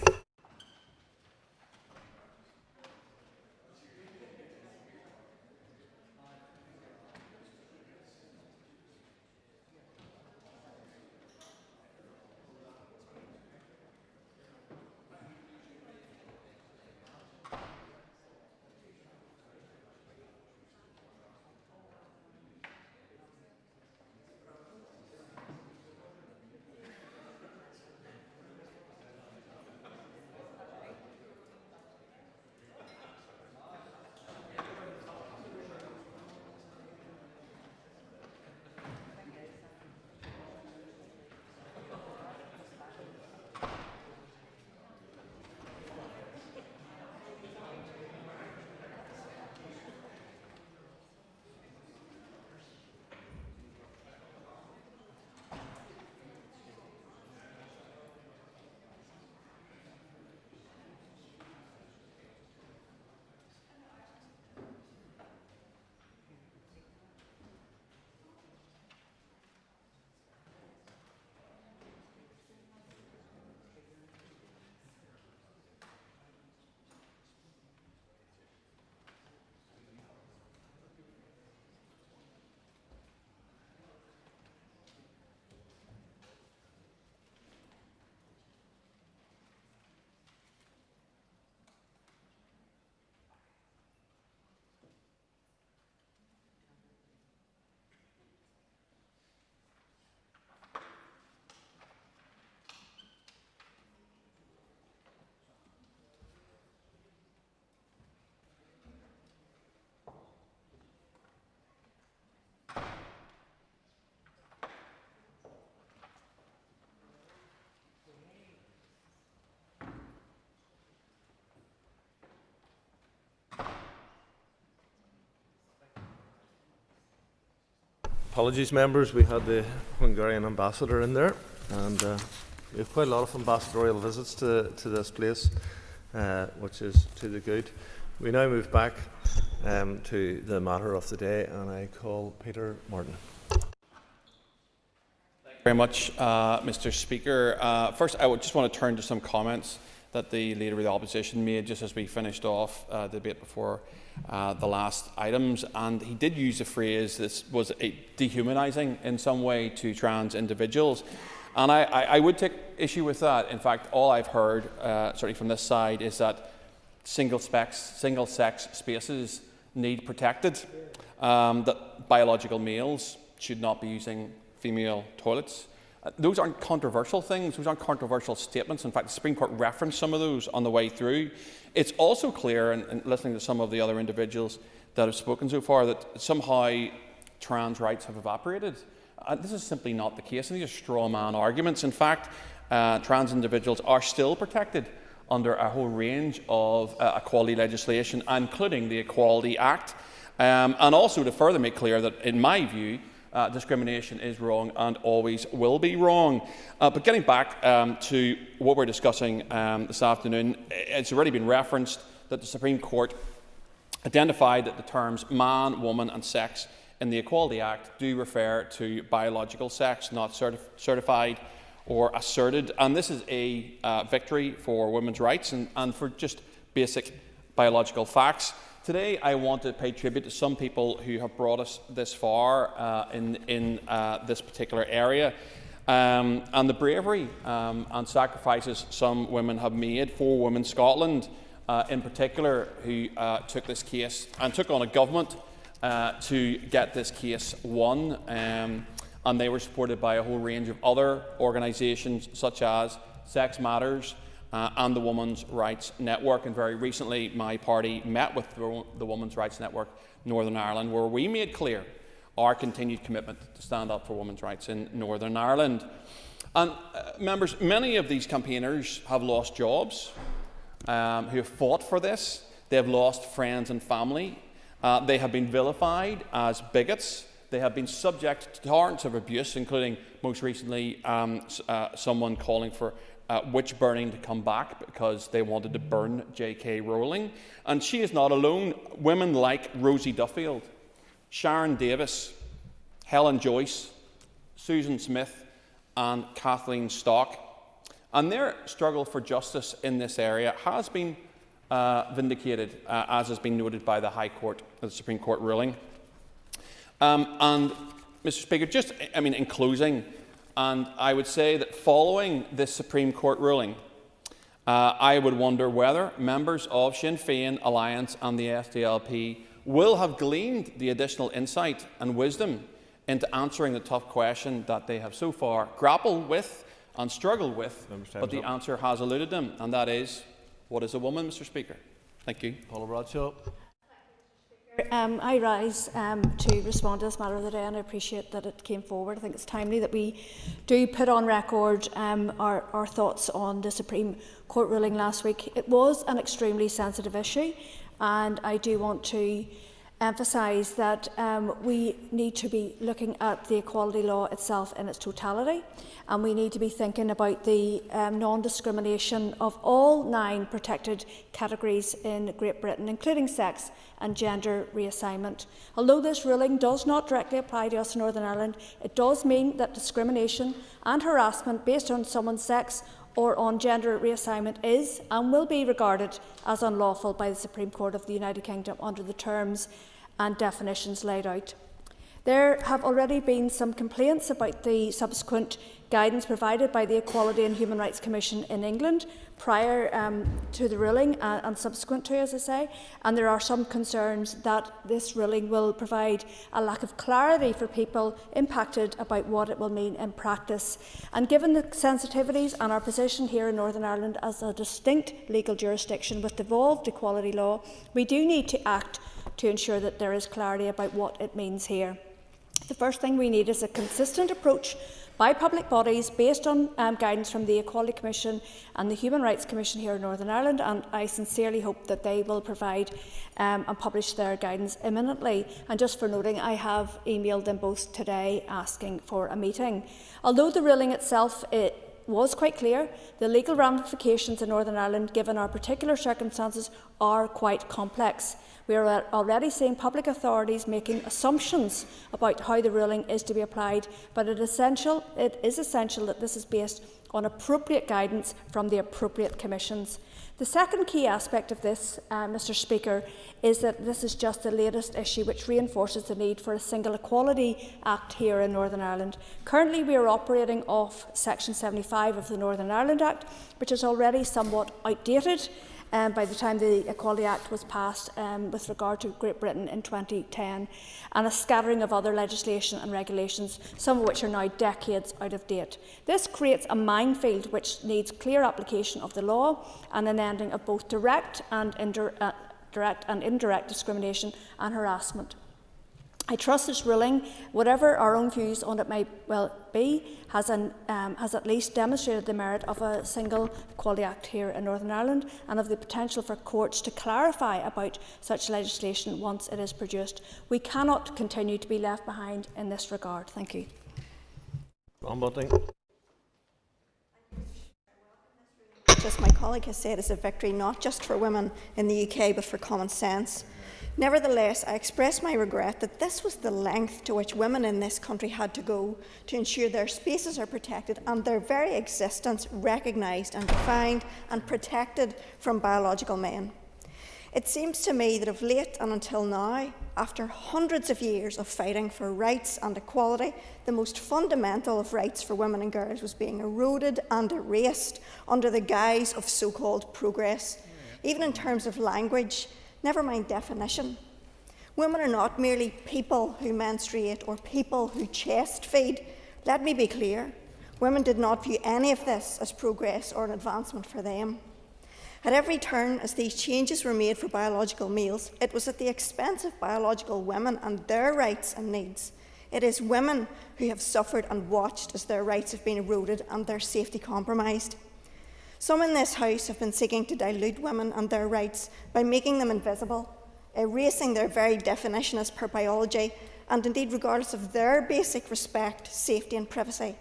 Apologies, members. We had the Hungarian ambassador in there, and we have quite a lot of ambassadorial visits to this place, which is to the good. We now move back to the matter of the day, and I call Peter Martin. Thank you very much, Mr. Speaker. First, I would just want to turn to some comments that the Leader of the Opposition made just as we finished off the debate before the last items, and he did use the phrase this was dehumanising in some way to trans individuals, and I would take issue with that. In fact, all I've heard, certainly from this side, is that single-sex spaces need protected, that biological males should not be using female toilets, Those aren't controversial things, those aren't controversial statements. In fact, the Supreme Court referenced some of those on the way through. It's also clear, and listening to some of the other individuals that have spoken so far, that somehow trans rights have evaporated. This is simply not the case, and these are straw man arguments. In fact, trans individuals are still protected under a whole range of equality legislation, including the Equality Act. And also to further make clear that, in my view, discrimination is wrong and always will be wrong. But getting back to what we're discussing this afternoon, it's already been referenced that the Supreme Court identified that the terms man, woman and sex in the Equality Act do refer to biological sex, not certified or asserted. And this is a victory for women's rights and for just basic biological facts. Today, I want to pay tribute to some people who have brought us this far in this particular area, and the bravery and sacrifices some women have made. 4 Women Scotland, in particular, who took this case and took on a government to get this case won, and they were supported by a whole range of other organisations such as Sex Matters, and the Women's Rights Network. And very recently, my party met with the Women's Rights Network Northern Ireland, where we made clear our continued commitment to stand up for women's rights in Northern Ireland. And members, many of these campaigners have lost jobs, who have fought for this. They have lost friends and family. They have been vilified as bigots. They have been subject to torrents of abuse, including most recently someone calling for witch burning to come back because they wanted to burn J.K. Rowling. And she is not alone. Women like Rosie Duffield, Sharon Davis, Helen Joyce, Susan Smith and Kathleen Stock. And their struggle for justice in this area has been vindicated, as has been noted by the High Court, the Supreme Court ruling. And, Mr. Speaker, just, in closing, and I would say that following this Supreme Court ruling, I would wonder whether members of Sinn Féin Alliance and the SDLP will have gleaned the additional insight and wisdom into answering the tough question that they have so far grappled with and struggled with, but the answer has eluded them, and that is, what is a woman, Mr. Speaker? Thank you. Paula Bradshaw. I rise to respond to this matter today, and I appreciate that it came forward. I think it's timely that we do put on record our thoughts on the Supreme Court ruling last week. It was an extremely sensitive issue, and I do want to emphasise that we need to be looking at the equality law itself in its totality, and we need to be thinking about the non-discrimination of all 9 protected categories in Great Britain, including sex and gender reassignment. Although this ruling does not directly apply to us in Northern Ireland, it does mean that discrimination and harassment based on someone's sex or on gender reassignment is and will be regarded as unlawful by the Supreme Court of the United Kingdom under the terms and definitions laid out. There have already been some complaints about the subsequent guidance provided by the Equality and Human Rights Commission in England prior to the ruling and subsequent to, as I say, and there are some concerns that this ruling will provide a lack of clarity for people impacted about what it will mean in practice. And given the sensitivities and our position here in Northern Ireland as a distinct legal jurisdiction with devolved equality law, we do need to act to ensure that there is clarity about what it means here. The first thing we need is a consistent approach by public bodies based on guidance from the Equality Commission and the Human Rights Commission here in Northern Ireland, and I sincerely hope that they will provide and publish their guidance imminently. And just for noting, I have emailed them both today asking for a meeting. Although the ruling itself was quite clear, the legal ramifications in Northern Ireland, given our particular circumstances, are quite complex. We are already seeing public authorities making assumptions about how the ruling is to be applied, but it is essential that this is based on appropriate guidance from the appropriate commissions. The second key aspect of this, Mr. Speaker, is that this is just the latest issue which reinforces the need for a single Equality Act here in Northern Ireland. Currently, we are operating off Section 75 of the Northern Ireland Act, which is already somewhat outdated. by the time the Equality Act was passed with regard to Great Britain in 2010, and a scattering of other legislation and regulations, some of which are now decades out of date. This creates a minefield which needs clear application of the law and an ending of both direct and indirect discrimination and harassment. I trust this ruling, whatever our own views on it may well be, has at least demonstrated the merit of a single Equality Act here in Northern Ireland and of the potential for courts to clarify about such legislation once it is produced. We cannot continue to be left behind in this regard. Thank you. Just my colleague has said, is a victory not just for women in the UK but for common sense. Nevertheless, I express my regret that this was the length to which women in this country had to go to ensure their spaces are protected and their very existence recognised and defined and protected from biological men. It seems to me that of late and until now, after hundreds of years of fighting for rights and equality, the most fundamental of rights for women and girls was being eroded and erased under the guise of so-called progress, even in terms of language. Never mind definition. Women are not merely people who menstruate or people who chest feed. Let me be clear. Women did not view any of this as progress or an advancement for them. At every turn, as these changes were made for biological males, it was at the expense of biological women and their rights and needs. It is women who have suffered and watched as their rights have been eroded and their safety compromised. Some in this House have been seeking to dilute women and their rights by making them invisible, erasing their very definition as per biology, and indeed regardless of their basic respect, safety and privacy.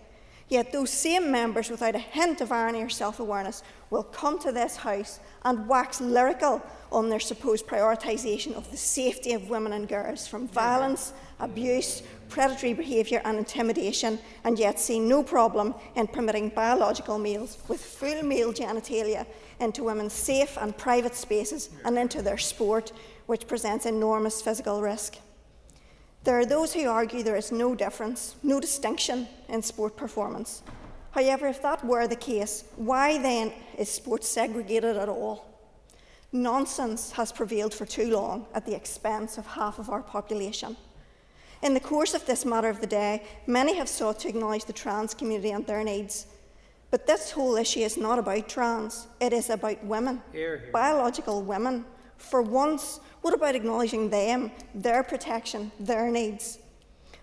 Yet those same members, without a hint of irony or self-awareness, will come to this House and wax lyrical on their supposed prioritisation of the safety of women and girls from violence, abuse, predatory behaviour and intimidation, and yet see no problem in permitting biological males with full male genitalia into women's safe and private spaces and into their sport, which presents enormous physical risk. There are those who argue there is no difference, no distinction in sport performance. However, if that were the case, why then is sport segregated at all? Nonsense has prevailed for too long at the expense of half of our population. In the course of this matter of the day, many have sought to acknowledge the trans community and their needs. But this whole issue is not about trans, it is about women, biological women. For once, what about acknowledging them, their protection, their needs?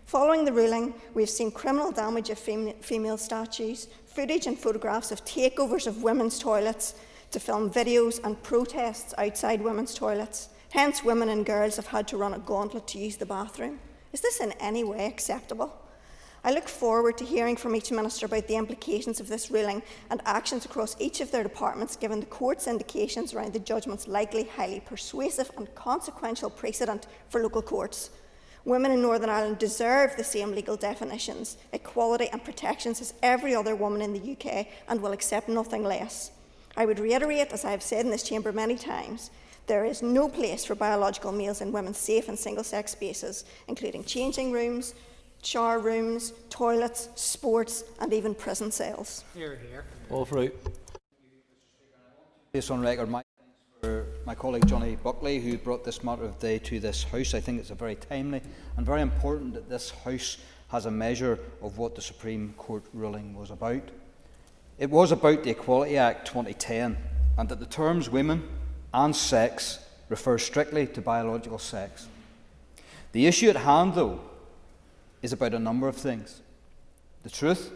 Following the ruling, we've seen criminal damage of female statues, footage and photographs of takeovers of women's toilets to film videos and protests outside women's toilets. Hence, women and girls have had to run a gauntlet to use the bathroom. Is this in any way acceptable? I look forward to hearing from each minister about the implications of this ruling and actions across each of their departments, given the court's indications around the judgment's likely highly persuasive and consequential precedent for local courts. Women in Northern Ireland deserve the same legal definitions, equality and protections as every other woman in the UK and will accept nothing less. I would reiterate, as I have said in this chamber many times, there is no place for biological males in women's safe and single-sex spaces, including changing rooms, shower rooms, toilets, sports and even prison cells. Hear, hear. All through. Based on record, my thanks for my colleague Johnny Buckley, who brought this matter of the day to this House. I think it's a very timely and very important that this House has a measure of what the Supreme Court ruling was about. It was about the Equality Act 2010, and that the terms women and sex refer strictly to biological sex. The issue at hand, though, is about a number of things. The truth,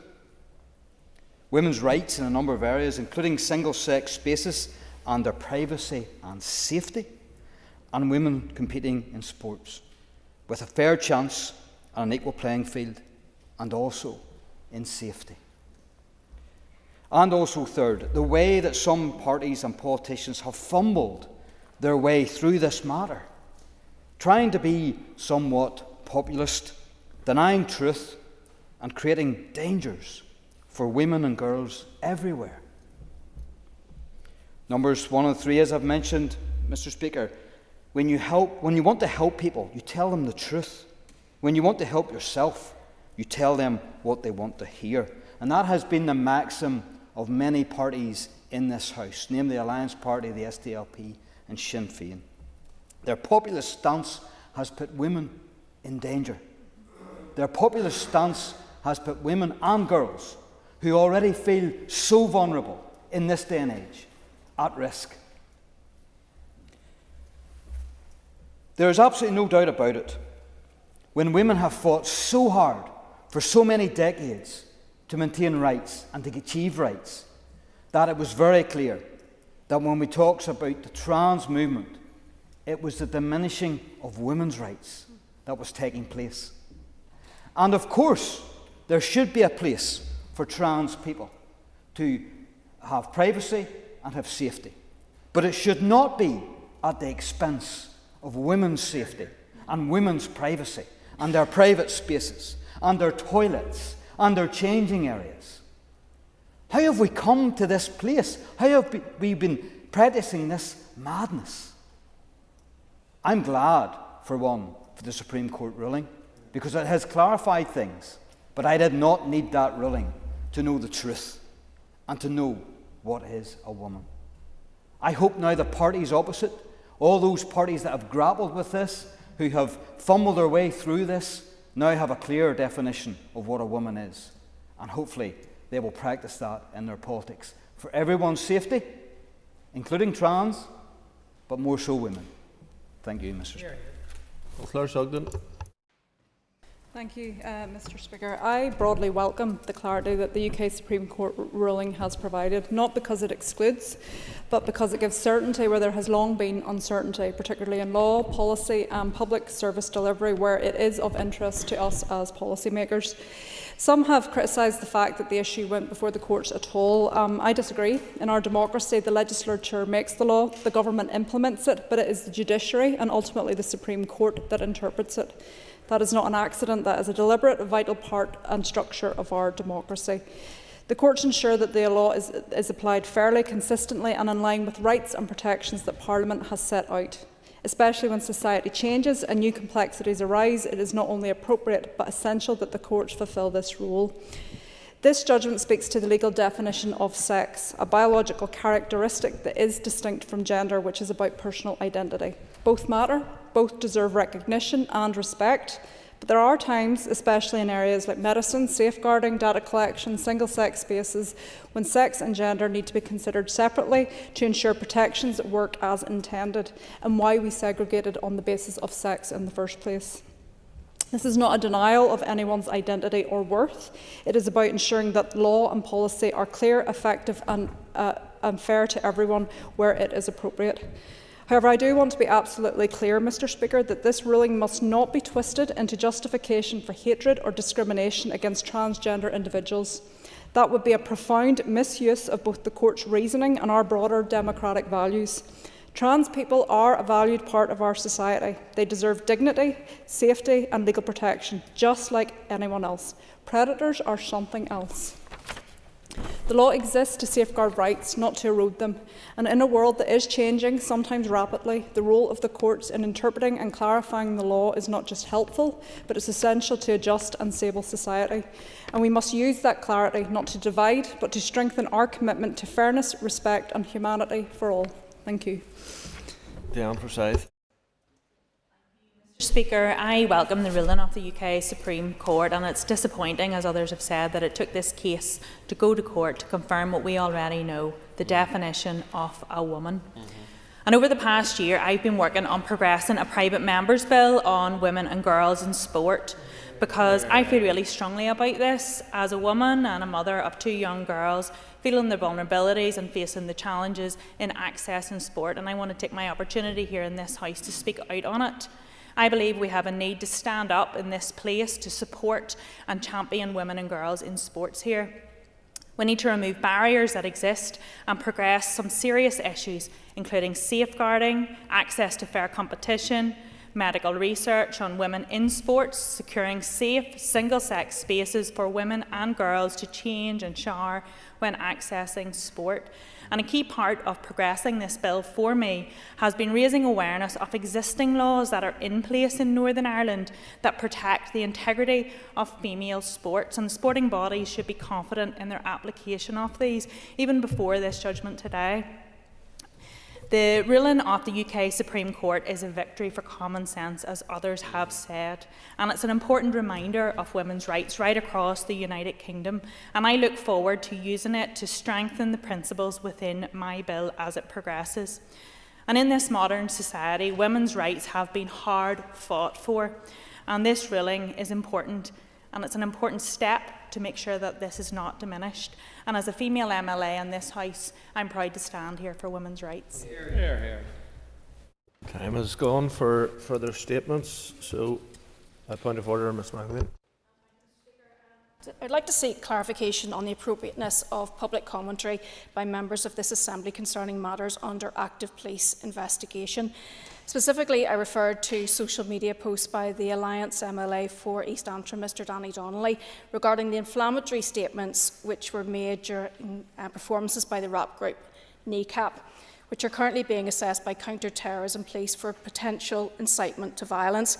women's rights in a number of areas, including single-sex spaces and their privacy and safety, and women competing in sports with a fair chance and an equal playing field, and also in safety. And also, third, the way that some parties and politicians have fumbled their way through this matter, trying to be somewhat populist, denying truth and creating dangers for women and girls everywhere. Numbers 1 and 3, as I've mentioned, Mr. Speaker, when you want to help people, you tell them the truth. When you want to help yourself, you tell them what they want to hear. And that has been the maxim of many parties in this House, namely the Alliance Party, the SDLP and Sinn Féin. Their populist stance has put women in danger. Their populist stance has put women and girls who already feel so vulnerable in this day and age at risk. There is absolutely no doubt about it. When women have fought so hard for so many decades to maintain rights and to achieve rights, that it was very clear that when we talk about the trans movement, it was the diminishing of women's rights that was taking place. And of course, there should be a place for trans people to have privacy and have safety. But it should not be at the expense of women's safety and women's privacy and their private spaces and their toilets and their changing areas. How have we come to this place? How have we been practicing this madness? I'm glad, for one, for the Supreme Court ruling, because it has clarified things, but I did not need that ruling to know the truth and to know what is a woman. I hope now the parties opposite, all those parties that have grappled with this, who have fumbled their way through this, now have a clear definition of what a woman is. And hopefully they will practice that in their politics for everyone's safety, including trans, but more so women. Thank you, Mr. Speaker. Claire Sugden. Thank you, Mr. Speaker. I broadly welcome the clarity that the UK Supreme Court ruling has provided, not because it excludes, but because it gives certainty where there has long been uncertainty, particularly in law, policy and public service delivery, where it is of interest to us as policymakers. Some have criticised the fact that the issue went before the courts at all. I disagree. In our democracy, the legislature makes the law, the government implements it, but it is the judiciary and ultimately the Supreme Court that interprets it. That is not an accident. That is a deliberate, vital part and structure of our democracy. The courts ensure that the law is applied fairly, consistently and in line with rights and protections that Parliament has set out. Especially when society changes and new complexities arise, it is not only appropriate but essential that the courts fulfil this role. This judgment speaks to the legal definition of sex, a biological characteristic that is distinct from gender, which is about personal identity. Both matter, both deserve recognition and respect, but there are times, especially in areas like medicine, safeguarding, data collection, single-sex spaces, when sex and gender need to be considered separately to ensure protections work as intended, and why we segregated on the basis of sex in the first place. This is not a denial of anyone's identity or worth. It is about ensuring that law and policy are clear, effective and fair to everyone where it is appropriate. However, I do want to be absolutely clear, Mr. Speaker, that this ruling must not be twisted into justification for hatred or discrimination against transgender individuals. That would be a profound misuse of both the court's reasoning and our broader democratic values. Trans people are a valued part of our society. They deserve dignity, safety and legal protection, just like anyone else. Predators are something else. The law exists to safeguard rights, not to erode them. And in a world that is changing, sometimes rapidly, the role of the courts in interpreting and clarifying the law is not just helpful, but it's essential to a just and stable society. And we must use that clarity not to divide, but to strengthen our commitment to fairness, respect and humanity for all. Thank you. Diane Forsyth. Mr. Speaker, I welcome the ruling of the UK Supreme Court, and it's disappointing, as others have said, that it took this case to go to court to confirm what we already know, the definition of a woman. And over the past year, I've been working on progressing a private members' bill on women and girls in sport, because I feel really strongly about this as a woman and a mother of two young girls, feeling the vulnerabilities and facing the challenges in accessing sport, and I want to take my opportunity here in this House to speak out on it. I believe we have a need to stand up in this place to support and champion women and girls in sports here. We need to remove barriers that exist and progress some serious issues, including safeguarding, access to fair competition, medical research on women in sports, securing safe single-sex spaces for women and girls to change and shower when accessing sport. And a key part of progressing this bill for me has been raising awareness of existing laws that are in place in Northern Ireland that protect the integrity of female sports, and sporting bodies should be confident in their application of these, even before this judgment today. The ruling of the UK Supreme Court is a victory for common sense, as others have said, and it's an important reminder of women's rights right across the United Kingdom, and I look forward to using it to strengthen the principles within my bill as it progresses. And in this modern society, women's rights have been hard fought for, and this ruling is important, and it's an important step to make sure that this is not diminished. And as a female MLA in this House, I'm proud to stand here for women's rights. Hear, hear. Time has gone for further statements, so a point of order, Ms McIlroy. I'd like to seek clarification on the appropriateness of public commentary by members of this Assembly concerning matters under active police investigation. Specifically, I referred to social media posts by the Alliance MLA for East Antrim, Mr Danny Donnelly, regarding the inflammatory statements which were made during performances by the rap group Kneecap, which are currently being assessed by counter-terrorism police for potential incitement to violence.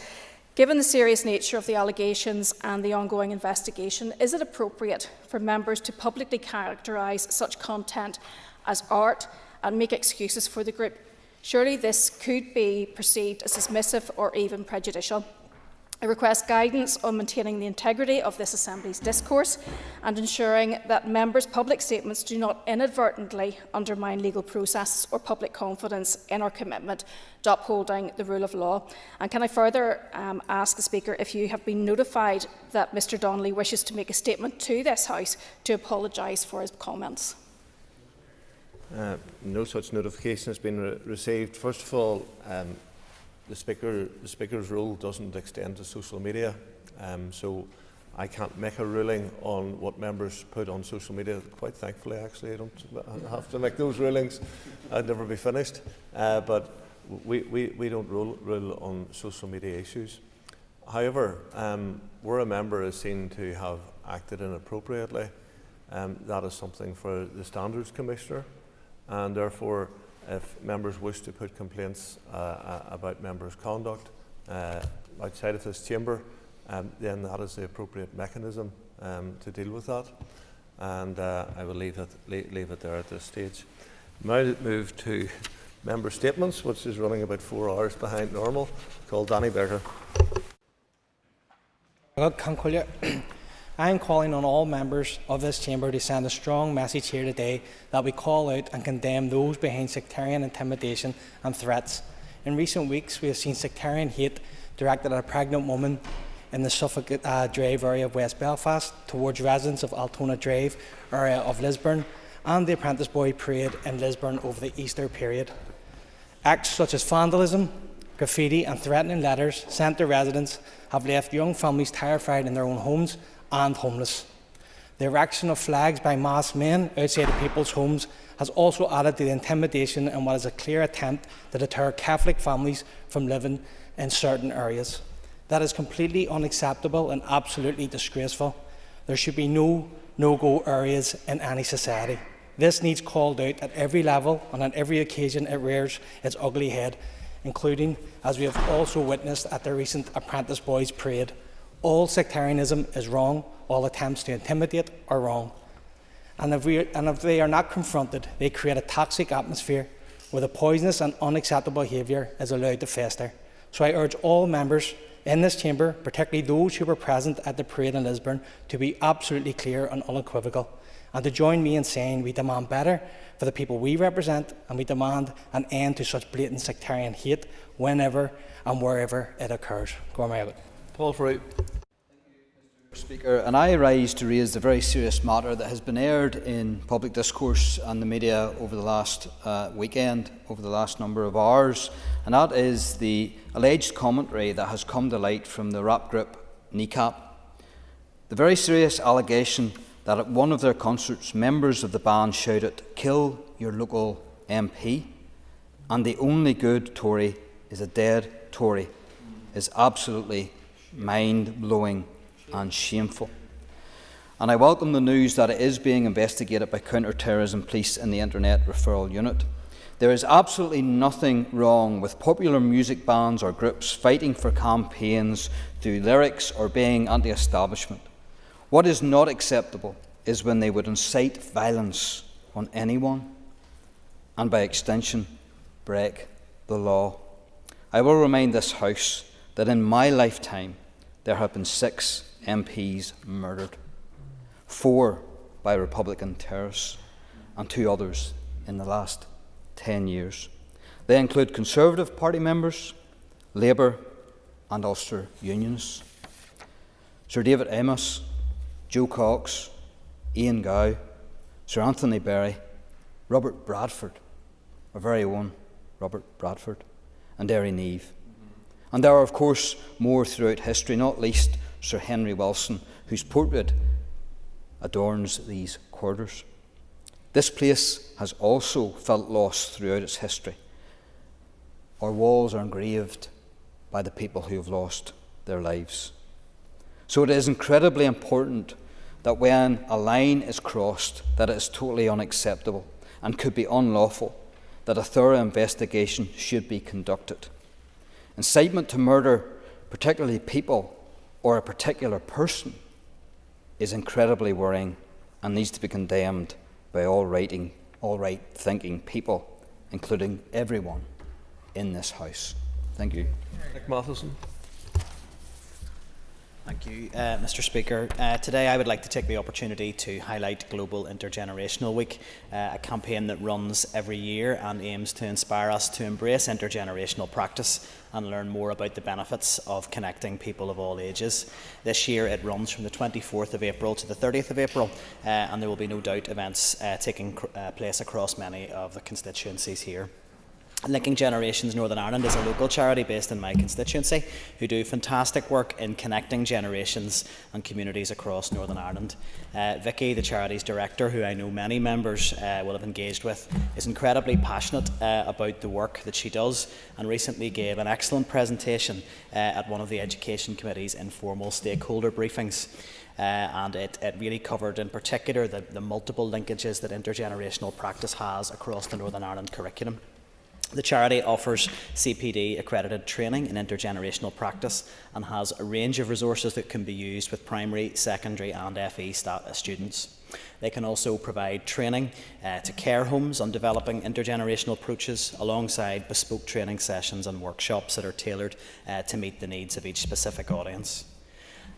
Given the serious nature of the allegations and the ongoing investigation, is it appropriate for members to publicly characterise such content as art and make excuses for the group? Surely this could be perceived as dismissive or even prejudicial. I request guidance on maintaining the integrity of this Assembly's discourse and ensuring that members' public statements do not inadvertently undermine legal processes or public confidence in our commitment to upholding the rule of law. And can I further ask the Speaker if you have been notified that Mr Donnelly wishes to make a statement to this House to apologise for his comments? No such notification has been received. First of all, the Speaker's rule doesn't extend to social media, so I can't make a ruling on what members put on social media. Quite thankfully, actually, I don't have to make those rulings. I'd never be finished. But we don't rule on social media issues. However, where a member is seen to have acted inappropriately, that is something for the Standards Commissioner, and therefore, if members wish to put complaints about members' conduct outside of this chamber, then that is the appropriate mechanism to deal with that, and I will leave it there at this stage. Now move to member statements, which is running about 4 hours behind normal. Call Danny Berger. I am calling on all members of this chamber to send a strong message here today that we call out and condemn those behind sectarian intimidation and threats. In recent weeks, we have seen sectarian hate directed at a pregnant woman in the Suffolk Drive area of West Belfast, towards residents of Altona Drive area of Lisburn, and the Apprentice Boy Parade in Lisburn over the Easter period. Acts such as vandalism, graffiti and threatening letters sent to residents have left young families terrified in their own homes and homeless. The erection of flags by masked men outside of people's homes has also added to the intimidation in what is a clear attempt to deter Catholic families from living in certain areas. That is completely unacceptable and absolutely disgraceful. There should be no no-go areas in any society. This needs called out at every level, and on every occasion it rears its ugly head, including, as we have also witnessed at the recent Apprentice Boys Parade. All sectarianism is wrong. All attempts to intimidate are wrong. And if they are not confronted, they create a toxic atmosphere where the poisonous and unacceptable behaviour is allowed to fester. So I urge all members in this chamber, particularly those who were present at the parade in Lisburn, to be absolutely clear and unequivocal, and to join me in saying we demand better for the people we represent, and we demand an end to such blatant sectarian hate whenever and wherever it occurs. Paul Fruit. Speaker, and I rise to raise the very serious matter that has been aired in public discourse and the media over the last weekend, over the last number of hours, and that is the alleged commentary that has come to light from the rap group Kneecap. The very serious allegation that at one of their concerts, members of the band shouted, "Kill your local MP," and the only good Tory is a dead Tory. is absolutely mind-blowing and shameful. And I welcome the news that it is being investigated by counter-terrorism police in the Internet Referral Unit. There is absolutely nothing wrong with popular music bands or groups fighting for campaigns through lyrics or being anti-establishment. What is not acceptable is when they would incite violence on anyone and, by extension, break the law. I will remind this House that in my lifetime there have been 6 MPs murdered, 4 by Republican terrorists and 2 others in the last 10 years. They include Conservative Party members, Labour and Ulster Unionists. Sir David Amos, Joe Cox, Ian Gow, Sir Anthony Berry, Robert Bradford, our very own Robert Bradford, and Derry Neve. And there are, of course, more throughout history, not least Sir Henry Wilson, whose portrait adorns these quarters. This place has also felt loss throughout its history. Our walls are engraved by the people who have lost their lives. So it is incredibly important that when a line is crossed that it is totally unacceptable and could be unlawful, that a thorough investigation should be conducted. Incitement to murder, particularly people or a particular person, is incredibly worrying and needs to be condemned by all right-thinking people, including everyone in this House. Thank you. Nick Matheson. Thank you, Mr. Speaker. Today I would like to take the opportunity to highlight Global Intergenerational Week, a campaign that runs every year and aims to inspire us to embrace intergenerational practice and learn more about the benefits of connecting people of all ages. This year it runs from the 24th of April to the 30th of April, and there will be no doubt events taking place across many of the constituencies here. Linking Generations Northern Ireland is a local charity based in my constituency who do fantastic work in connecting generations and communities across Northern Ireland. Vicky, the charity's director, who I know many members will have engaged with, is incredibly passionate about the work that she does and recently gave an excellent presentation at one of the Education Committee's informal stakeholder briefings. And it really covered in particular the multiple linkages that intergenerational practice has across the Northern Ireland curriculum. The charity offers CPD accredited training in intergenerational practice and has a range of resources that can be used with primary, secondary and FE students. They can also provide training to care homes on developing intergenerational approaches alongside bespoke training sessions and workshops that are tailored to meet the needs of each specific audience.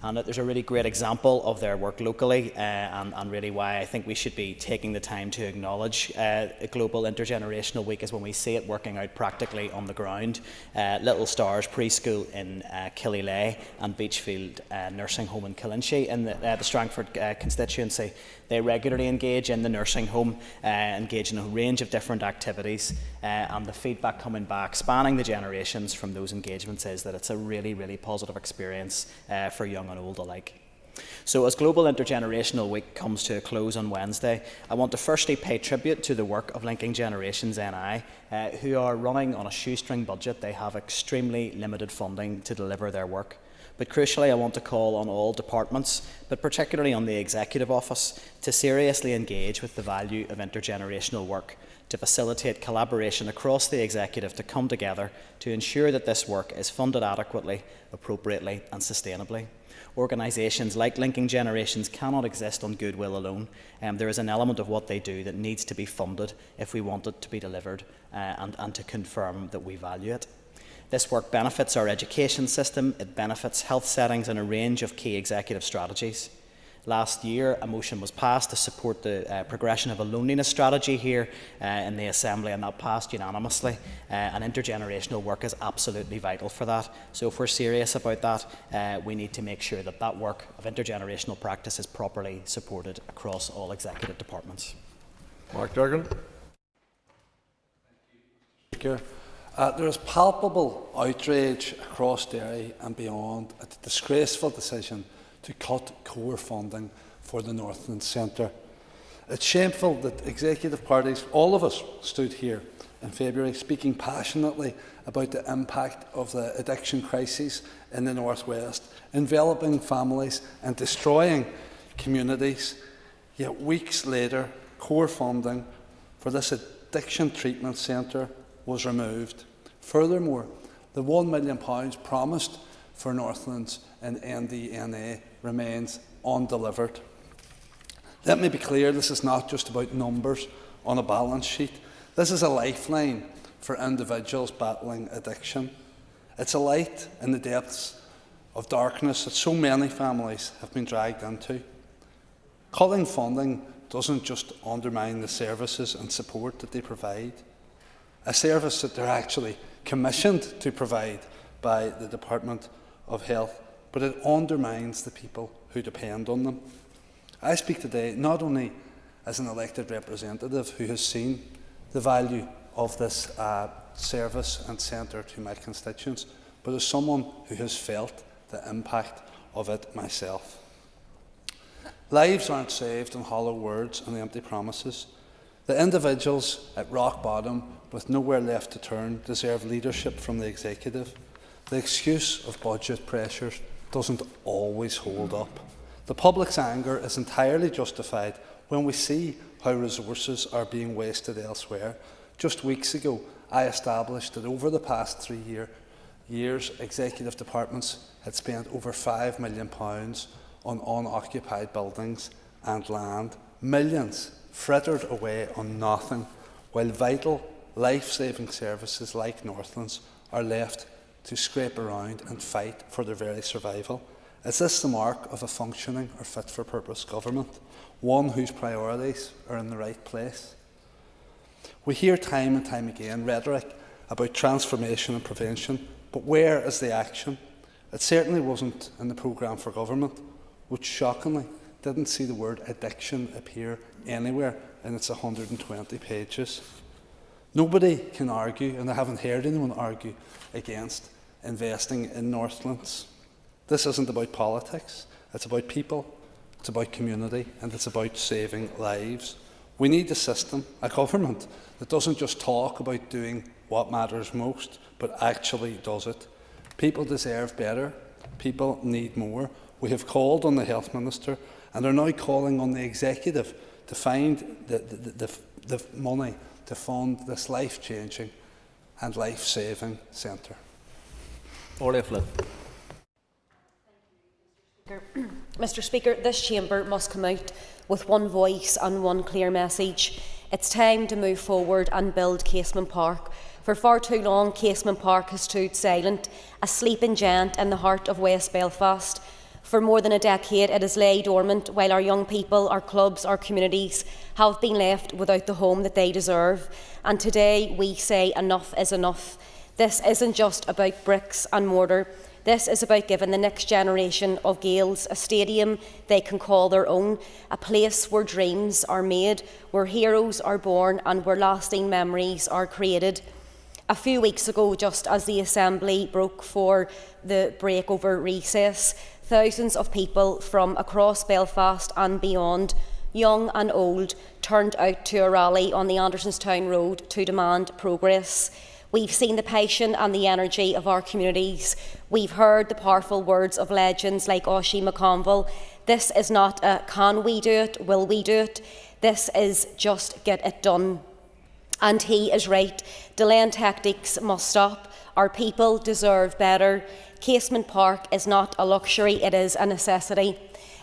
And there's a really great example of their work locally and really why I think we should be taking the time to acknowledge Global Intergenerational Week is when we see it working out practically on the ground. Little Stars Preschool in Killylea and Beachfield Nursing Home in Killinshee in the Strangford constituency. They regularly engage in the nursing home, engage in a range of different activities, and the feedback coming back, spanning the generations from those engagements, is that it's a really, really positive experience for young and old alike. So as Global Intergenerational Week comes to a close on Wednesday, I want to firstly pay tribute to the work of Linking Generations NI, who are running on a shoestring budget. They have extremely limited funding to deliver their work. But crucially, I want to call on all departments, but particularly on the Executive Office, to seriously engage with the value of intergenerational work, to facilitate collaboration across the Executive to come together to ensure that this work is funded adequately, appropriately and sustainably. Organisations like Linking Generations cannot exist on goodwill alone. There is an element of what they do that needs to be funded if we want it to be delivered and to confirm that we value it. This work benefits our education system, it benefits health settings and a range of key executive strategies. Last year, a motion was passed to support the progression of a loneliness strategy here in the Assembly, and that passed unanimously. And intergenerational work is absolutely vital for that. So if we're serious about that, we need to make sure that that work of intergenerational practice is properly supported across all executive departments. Mark Durgan. There is palpable outrage across Derry and beyond at the disgraceful decision to cut core funding for the Northland Centre. It's shameful that executive parties, all of us, stood here in February, speaking passionately about the impact of the addiction crisis in the North West, enveloping families and destroying communities. Yet weeks later, core funding for this addiction treatment centre was removed. Furthermore, the £1 million promised for Northlands in NDNA remains undelivered. Let me be clear, this is not just about numbers on a balance sheet. This is a lifeline for individuals battling addiction. It's a light in the depths of darkness that so many families have been dragged into. Cutting funding doesn't just undermine the services and support that they provide, a service that they're actually commissioned to provide by the Department of Health, but it undermines the people who depend on them. I speak today not only as an elected representative who has seen the value of this service and centre to my constituents, but as someone who has felt the impact of it myself. Lives aren't saved on hollow words and empty promises. The individuals at rock bottom with nowhere left to turn deserve leadership from the executive. The excuse of budget pressures doesn't always hold up. The public's anger is entirely justified when we see how resources are being wasted elsewhere. Just weeks ago, I established that over the past 3 years, executive departments had spent over £5 million on unoccupied buildings and land, millions frittered away on nothing, while vital, life-saving services like Northlands are left to scrape around and fight for their very survival. Is this the mark of a functioning or fit-for-purpose government, one whose priorities are in the right place? We hear time and time again rhetoric about transformation and prevention, but where is the action? It certainly wasn't in the programme for government, which shockingly didn't see the word addiction appear anywhere in its 120 pages. Nobody can argue, and I haven't heard anyone argue, against investing in Northlands. This isn't about politics, it's about people, it's about community, and it's about saving lives. We need a system, a government, that doesn't just talk about doing what matters most, but actually does it. People deserve better, people need more. We have called on the Health Minister, and are now calling on the Executive to find the money to fund this life-changing and life-saving centre. Mr Speaker, this chamber must come out with one voice and one clear message. It's time to move forward and build Casement Park. For far too long, Casement Park has stood silent, a sleeping giant in the heart of West Belfast. For more than a decade, it has laid dormant while our young people, our clubs, our communities have been left without the home that they deserve. And today we say enough is enough. This isn't just about bricks and mortar. This is about giving the next generation of Gaels a stadium they can call their own, a place where dreams are made, where heroes are born and where lasting memories are created. A few weeks ago, just as the Assembly broke for the break over recess, thousands of people from across Belfast and beyond, young and old, turned out to a rally on the Andersonstown Road to demand progress. We've seen the passion and the energy of our communities. We've heard the powerful words of legends like Oisin McConville. This is not a can we do it, will we do it? This is just get it done. And he is right. Delaying tactics must stop. Our people deserve better. Casement Park is not a luxury, it is a necessity.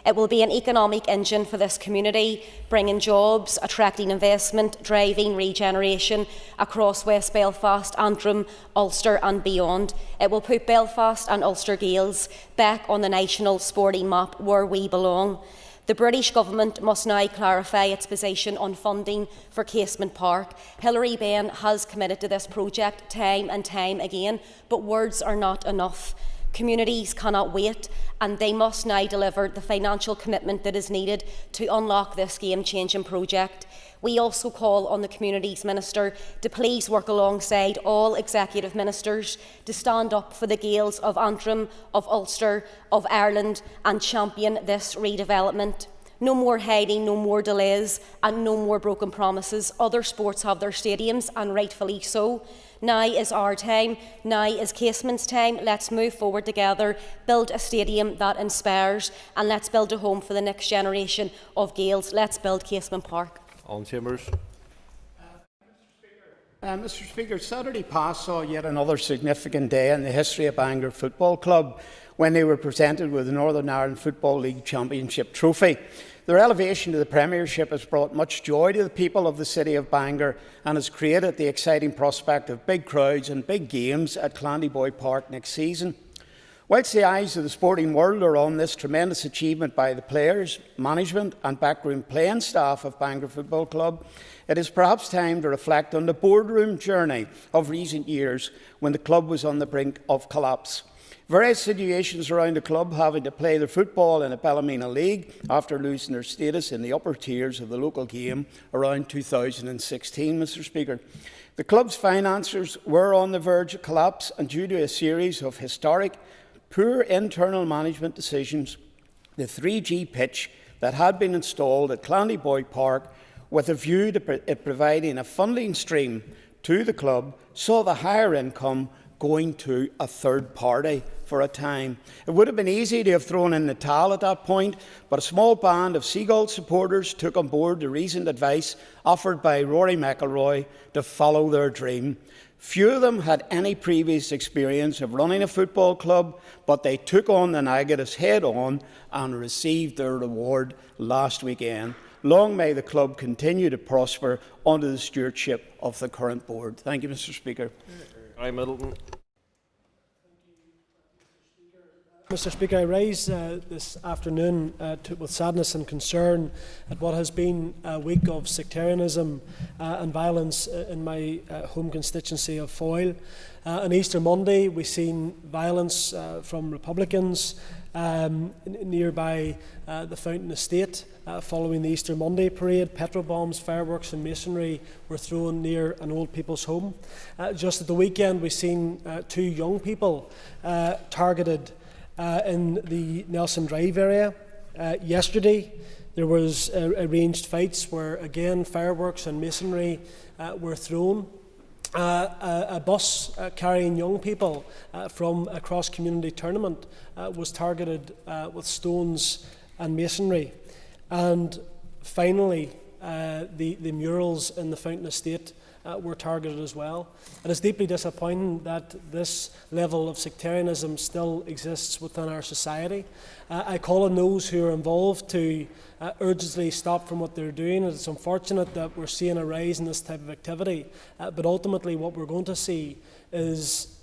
It will be an economic engine for this community, bringing jobs, attracting investment, driving regeneration across West Belfast, Antrim, Ulster and beyond. It will put Belfast and Ulster Gaels back on the national sporting map where we belong. The British Government must now clarify its position on funding for Casement Park. Hilary Benn has committed to this project time and time again, but words are not enough. Communities cannot wait, and they must now deliver the financial commitment that is needed to unlock this game-changing project. We also call on the Communities Minister to please work alongside all executive ministers to stand up for the Gaels of Antrim, of Ulster, of Ireland and champion this redevelopment. No more hiding, no more delays, and no more broken promises. Other sports have their stadiums, and rightfully so. Now is our time. Now is Casement's time. Let's move forward together, build a stadium that inspires, and let's build a home for the next generation of Gaels. Let's build Casement Park. On Chambers. Mr. Speaker, Saturday past saw yet another significant day in the history of Bangor Football Club when they were presented with the Northern Ireland Football League Championship trophy. Their elevation to the Premiership has brought much joy to the people of the city of Bangor and has created the exciting prospect of big crowds and big games at Clandyboy Park next season. Whilst the eyes of the sporting world are on this tremendous achievement by the players, management and backroom playing staff of Bangor Football Club, it is perhaps time to reflect on the boardroom journey of recent years when the club was on the brink of collapse. Various situations around the club having to play their football in a Ballymena League after losing their status in the upper tiers of the local game around 2016, Mr. Speaker. The club's finances were on the verge of collapse, and due to a series of historic, poor internal management decisions, the 3G pitch that had been installed at Clandyboy Park with a view to it providing a funding stream to the club saw the higher income going to a third party for a time. It would have been easy to have thrown in the towel at that point, but a small band of Seagull supporters took on board the recent advice offered by Rory McIlroy to follow their dream. Few of them had any previous experience of running a football club, but they took on the negatives head on and received their reward last weekend. Long may the club continue to prosper under the stewardship of the current board. Thank you, Mr. Speaker. Middleton. Mr. Speaker, I rise this afternoon with sadness and concern at what has been a week of sectarianism and violence in my home constituency of Foyle. On Easter Monday, we've seen violence from Republicans nearby the Fountain Estate. Following the Easter Monday parade, petrol bombs, fireworks and masonry were thrown near an old people's home. Just at the weekend, we've seen 2 young people targeted in the Nelson Drive area. Yesterday, there was arranged fights where, again, fireworks and masonry were thrown. A bus carrying young people from a cross-community tournament was targeted with stones and masonry. And finally, the murals in the Fountain Estate were targeted as well. It is deeply disappointing that this level of sectarianism still exists within our society. I call on those who are involved to urgently stop from what they're doing. It's unfortunate that we're seeing a rise in this type of activity, but ultimately what we're going to see is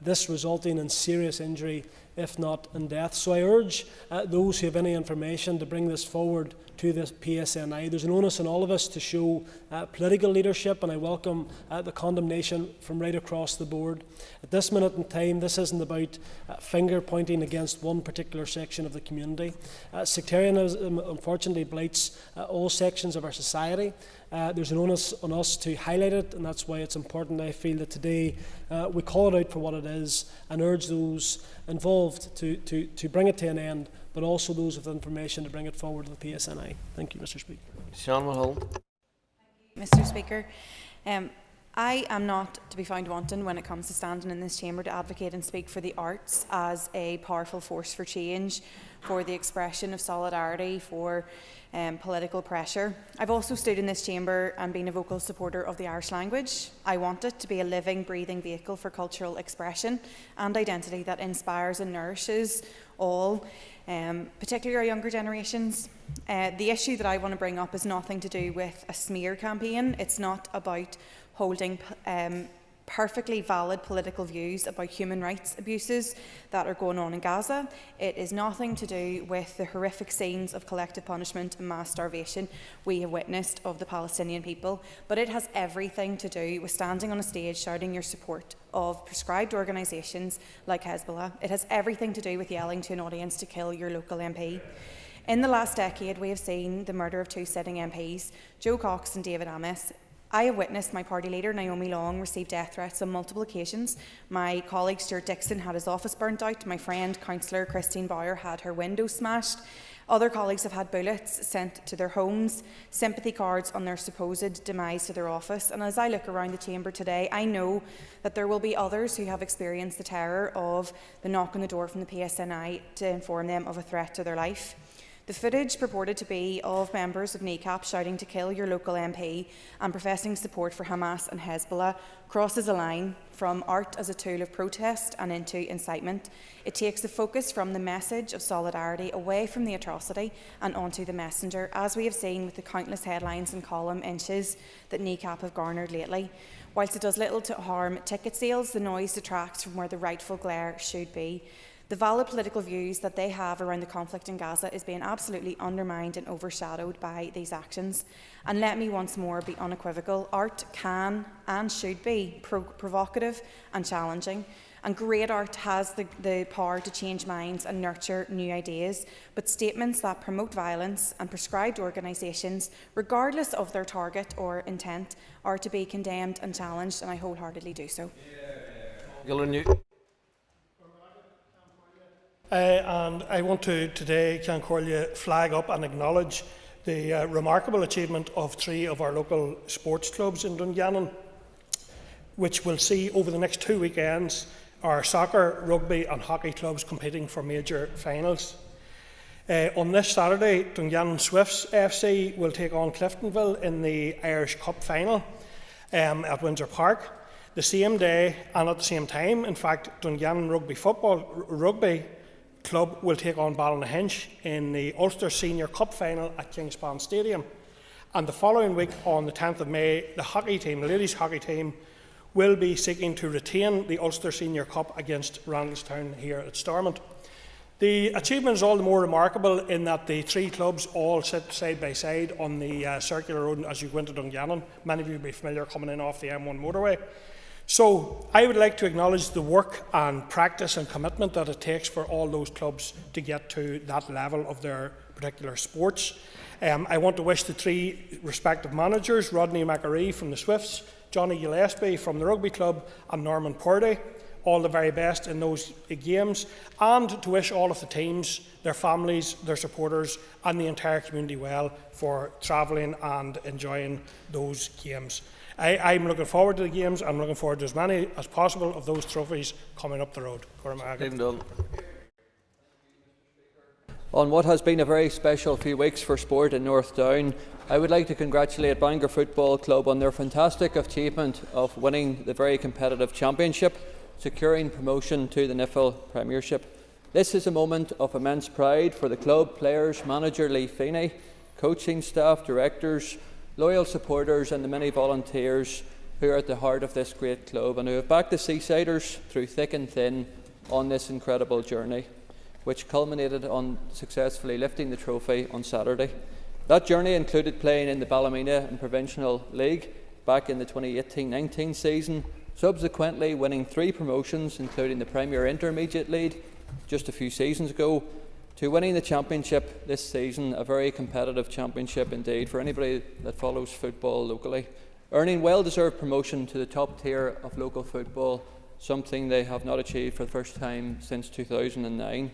this resulting in serious injury, if not in death. So I urge those who have any information to bring this forward to the PSNI. There's an onus on all of us to show political leadership, and I welcome the condemnation from right across the board. At this minute in time, this isn't about finger pointing against one particular section of the community. Sectarianism unfortunately blights all sections of our society. There's an onus on us to highlight it, and that's why it's important, I feel, that today we call it out for what it is and urge those involved to bring it to an end, but also those with information to bring it forward to the PSNI. Thank you, Mr. Speaker. Shawn Brown. Mr. Speaker, I am not to be found wanting when it comes to standing in this chamber to advocate and speak for the arts as a powerful force for change, for the expression of solidarity, for political pressure. I've also stood in this chamber and been a vocal supporter of the Irish language. I want it to be a living, breathing vehicle for cultural expression and identity that inspires and nourishes all, particularly our younger generations. The issue that I want to bring up is nothing to do with a smear campaign. It's not about holding perfectly valid political views about human rights abuses that are going on in Gaza. It is nothing to do with the horrific scenes of collective punishment and mass starvation we have witnessed of the Palestinian people, but it has everything to do with standing on a stage shouting your support of prescribed organisations like Hezbollah. It has everything to do with yelling to an audience to kill your local MP. In the last decade, we have seen the murder of 2 sitting MPs, Joe Cox and David Amis. I have witnessed my party leader, Naomi Long, receive death threats on multiple occasions. My colleague, Stuart Dixon, had his office burnt out. My friend, Councillor Christine Bowyer, had her window smashed. Other colleagues have had bullets sent to their homes, sympathy cards on their supposed demise to their office, and as I look around the chamber today, I know that there will be others who have experienced the terror of the knock on the door from the PSNI to inform them of a threat to their life. The footage purported to be of members of Kneecap shouting to kill your local MP and professing support for Hamas and Hezbollah crosses a line from art as a tool of protest and into incitement. It takes the focus from the message of solidarity away from the atrocity and onto the messenger, as we have seen with the countless headlines and column inches that Kneecap have garnered lately. Whilst it does little to harm ticket sales, the noise detracts from where the rightful glare should be. The valid political views that they have around the conflict in Gaza is being absolutely undermined and overshadowed by these actions. And let me once more be unequivocal. Art can and should be provocative and challenging. And great art has the power to change minds and nurture new ideas. But statements that promote violence and prescribed organisations, regardless of their target or intent, are to be condemned and challenged, and I wholeheartedly do so. And I want to today, Ceann Comhairle, flag up and acknowledge the remarkable achievement of 3 of our local sports clubs in Dungannon, which will see over the next 2 weekends our soccer, rugby and hockey clubs competing for major finals. On this Saturday, Dungannon Swifts FC will take on Cliftonville in the Irish Cup final at Windsor Park. The same day and at the same time, in fact, Dungannon Rugby Club will take on Ballynahinch in the Ulster Senior Cup final at Kingspan Stadium. And the following week, on the 10th of May, the hockey team, the ladies hockey team, will be seeking to retain the Ulster Senior Cup against Randalstown here at Stormont. The achievement is all the more remarkable in that the 3 clubs all sit side by side on the circular road as you go into Dungannon. Many of you will be familiar coming in off the M1 motorway. So I would like to acknowledge the work and practice and commitment that it takes for all those clubs to get to that level of their particular sports. I want to wish the 3 respective managers, Rodney McIlroy from the Swifts, Johnny Gillespie from the Rugby Club and Norman Purdy, all the very best in those games, and to wish all of the teams, their families, their supporters and the entire community well for travelling and enjoying those games. I'm looking forward to the games. I'm looking forward to as many as possible of those trophies coming up the road. On what has been a very special few weeks for sport in North Down, I would like to congratulate Bangor Football Club on their fantastic achievement of winning the very competitive championship, securing promotion to the NIFL Premiership. This is a moment of immense pride for the club, players, manager Lee Feeney, coaching staff, directors, loyal supporters and the many volunteers who are at the heart of this great club and who have backed the Seasiders through thick and thin on this incredible journey, which culminated on successfully lifting the trophy on Saturday. That journey included playing in the Ballymena and Provincial League back in the 2018-19 season, subsequently winning 3 promotions, including the Premier Intermediate League just a few seasons ago, to winning the championship this season, a very competitive championship indeed for anybody that follows football locally, earning well-deserved promotion to the top tier of local football, something they have not achieved for the first time since 2009.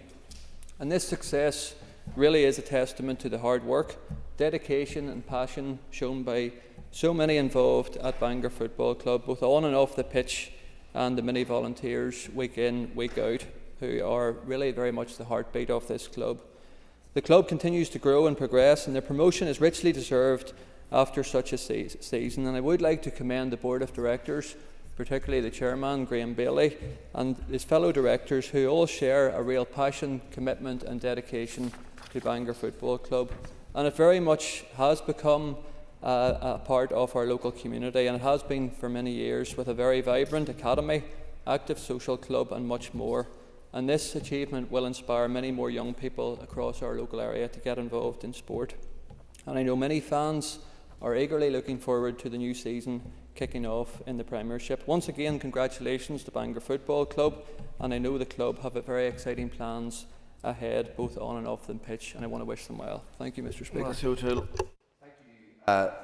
And this success really is a testament to the hard work, dedication and passion shown by so many involved at Bangor Football Club, both on and off the pitch, and the many volunteers week in, week out, who are really very much the heartbeat of this club. The club continues to grow and progress, and their promotion is richly deserved after such a season. And I would like to commend the Board of Directors, particularly the Chairman, Graham Bailey, and his fellow directors, who all share a real passion, commitment and dedication to Bangor Football Club. And it very much has become a part of our local community, and it has been for many years, with a very vibrant academy, active social club and much more. And this achievement will inspire many more young people across our local area to get involved in sport. And I know many fans are eagerly looking forward to the new season kicking off in the Premiership. Once again, congratulations to Bangor Football Club, and I know the club have very exciting plans ahead, both on and off the pitch, and I want to wish them well. Thank you, Mr. Speaker.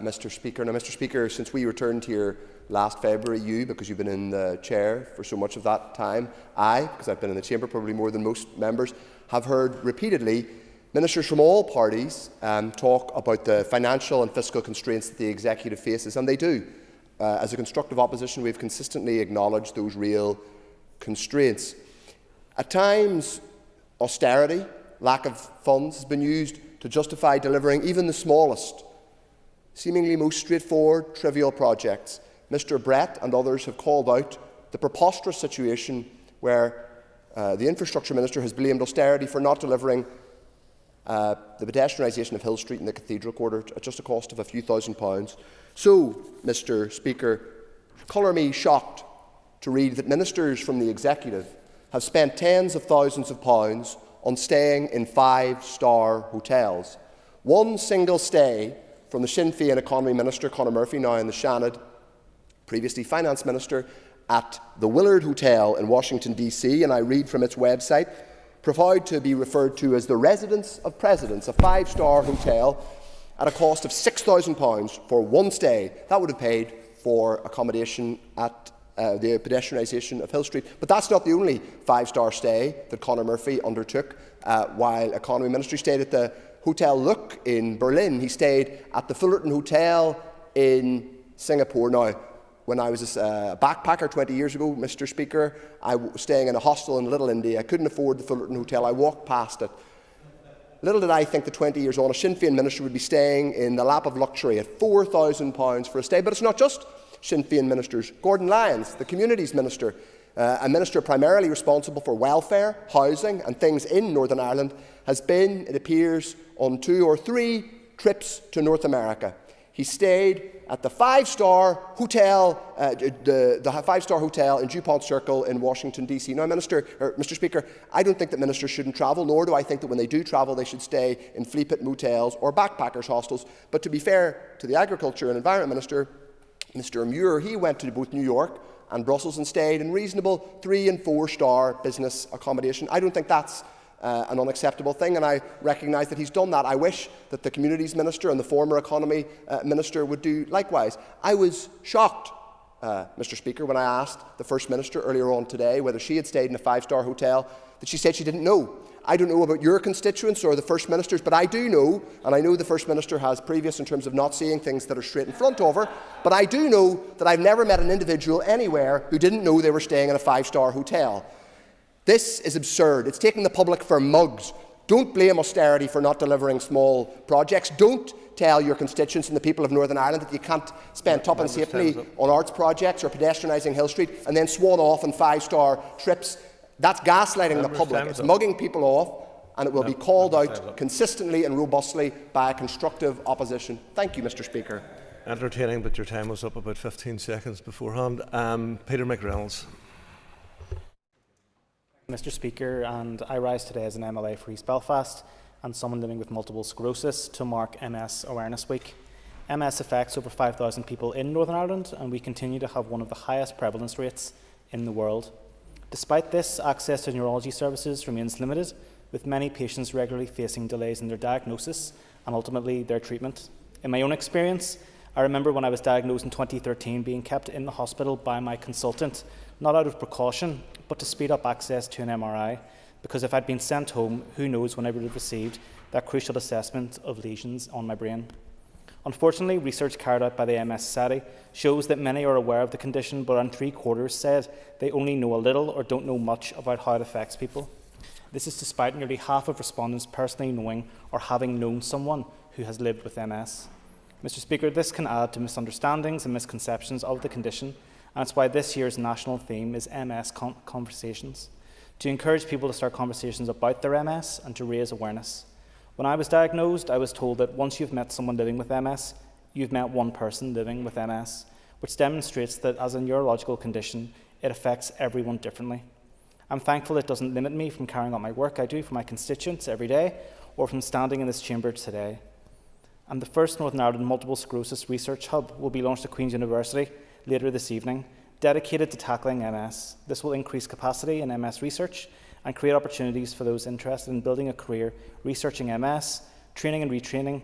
Mr. Speaker. Now, Mr. Speaker, since we returned here last February, you, because you've been in the chair for so much of that time, I, because I've been in the chamber probably more than most members, have heard repeatedly Ministers from all parties talk about the financial and fiscal constraints that the executive faces, and they do. As a constructive opposition, we have consistently acknowledged those real constraints. At times, austerity, lack of funds, has been used to justify delivering even the smallest, seemingly most straightforward, trivial projects. Mr. Brett and others have called out the preposterous situation where the Infrastructure Minister has blamed austerity for not delivering the pedestrianisation of Hill Street in the Cathedral Quarter at just a cost of a few £1,000s. So, Mr. Speaker, colour me shocked to read that ministers from the Executive have spent tens of thousands of pounds on staying in 5-star hotels. One single stay from the Sinn Féin Economy Minister, Conor Murphy, now in the Seanad, previously Finance Minister, at the Willard Hotel in Washington, D.C., and I read from its website, proud to be referred to as the Residence of Presidents, a 5-star hotel at a cost of £6,000 for one stay. That would have paid for accommodation at the pedestrianisation of Hill Street. But that's not the only 5-star stay that Conor Murphy undertook while Economy Minister. He stayed at the Hotel Look in Berlin. He stayed at the Fullerton Hotel in Singapore. Now, when I was a backpacker 20 years ago, Mr. Speaker, I was staying in a hostel in Little India. I couldn't afford the Fullerton Hotel. I walked past it. Little did I think that 20 years on, a Sinn Féin minister would be staying in the lap of luxury at £4,000 for a stay. But it's not just Sinn Féin ministers. Gordon Lyons, the Communities Minister, a minister primarily responsible for welfare, housing and things in Northern Ireland, has been, it appears, on 2 or 3 trips to North America. He stayed at the 5-star hotel, the 5-star hotel in DuPont Circle in Washington, D.C. Now, Mr. Speaker, I don't think that ministers shouldn't travel, nor do I think that when they do travel they should stay in flea pit motels or backpackers' hostels. But to be fair to the Agriculture and Environment Minister, Mr. Muir, he went to both New York and Brussels and stayed in reasonable 3- and 4-star business accommodation. I don't think that's an unacceptable thing, and I recognise that he's done that. I wish that the Communities Minister and the former Economy Minister would do likewise. I was shocked, Mr. Speaker, when I asked the First Minister earlier on today whether she had stayed in a 5-star hotel, that she said she didn't know. I don't know about your constituents or the First Minister's, but I do know, and I know the First Minister has previous in terms of not seeing things that are straight in front of her, but I do know that I've never met an individual anywhere who didn't know they were staying in a 5-star hotel. This is absurd. It's taking the public for mugs. Don't blame austerity for not delivering small projects. Don't tell your constituents and the people of Northern Ireland that you can't spend tuppence halfpenny on arts projects or pedestrianising Hill Street and then swan off on 5-star trips. That's gaslighting the public. It's mugging people off, and it will be called out consistently and robustly by a constructive opposition. Thank you, Mr. Speaker. Entertaining, but your time was up about 15 seconds beforehand. Peter McReynolds. Mr. Speaker, and I rise today as an MLA for East Belfast and someone living with multiple sclerosis to mark MS Awareness Week. MS affects over 5,000 people in Northern Ireland, and we continue to have one of the highest prevalence rates in the world. Despite this, access to neurology services remains limited, with many patients regularly facing delays in their diagnosis and ultimately their treatment. In my own experience, I remember when I was diagnosed in 2013 being kept in the hospital by my consultant, not out of precaution, but to speed up access to an MRI, because if I'd been sent home, who knows when I would have received that crucial assessment of lesions on my brain. Unfortunately, research carried out by the MS Society shows that many are aware of the condition, but around 3/4 said they only know a little or don't know much about how it affects people. This is despite nearly half of respondents personally knowing or having known someone who has lived with MS. Mr. Speaker, this can add to misunderstandings and misconceptions of the condition, and it's why this year's national theme is MS Conversations, to encourage people to start conversations about their MS and to raise awareness. When I was diagnosed, I was told that once you've met someone living with MS, you've met one person living with MS, which demonstrates that as a neurological condition, it affects everyone differently. I'm thankful it doesn't limit me from carrying out my work I do for my constituents every day, or from standing in this chamber today. And the first Northern Ireland Multiple Sclerosis Research Hub will be launched at Queen's University later this evening, dedicated to tackling MS. This will increase capacity in MS research and create opportunities for those interested in building a career researching MS, training and retaining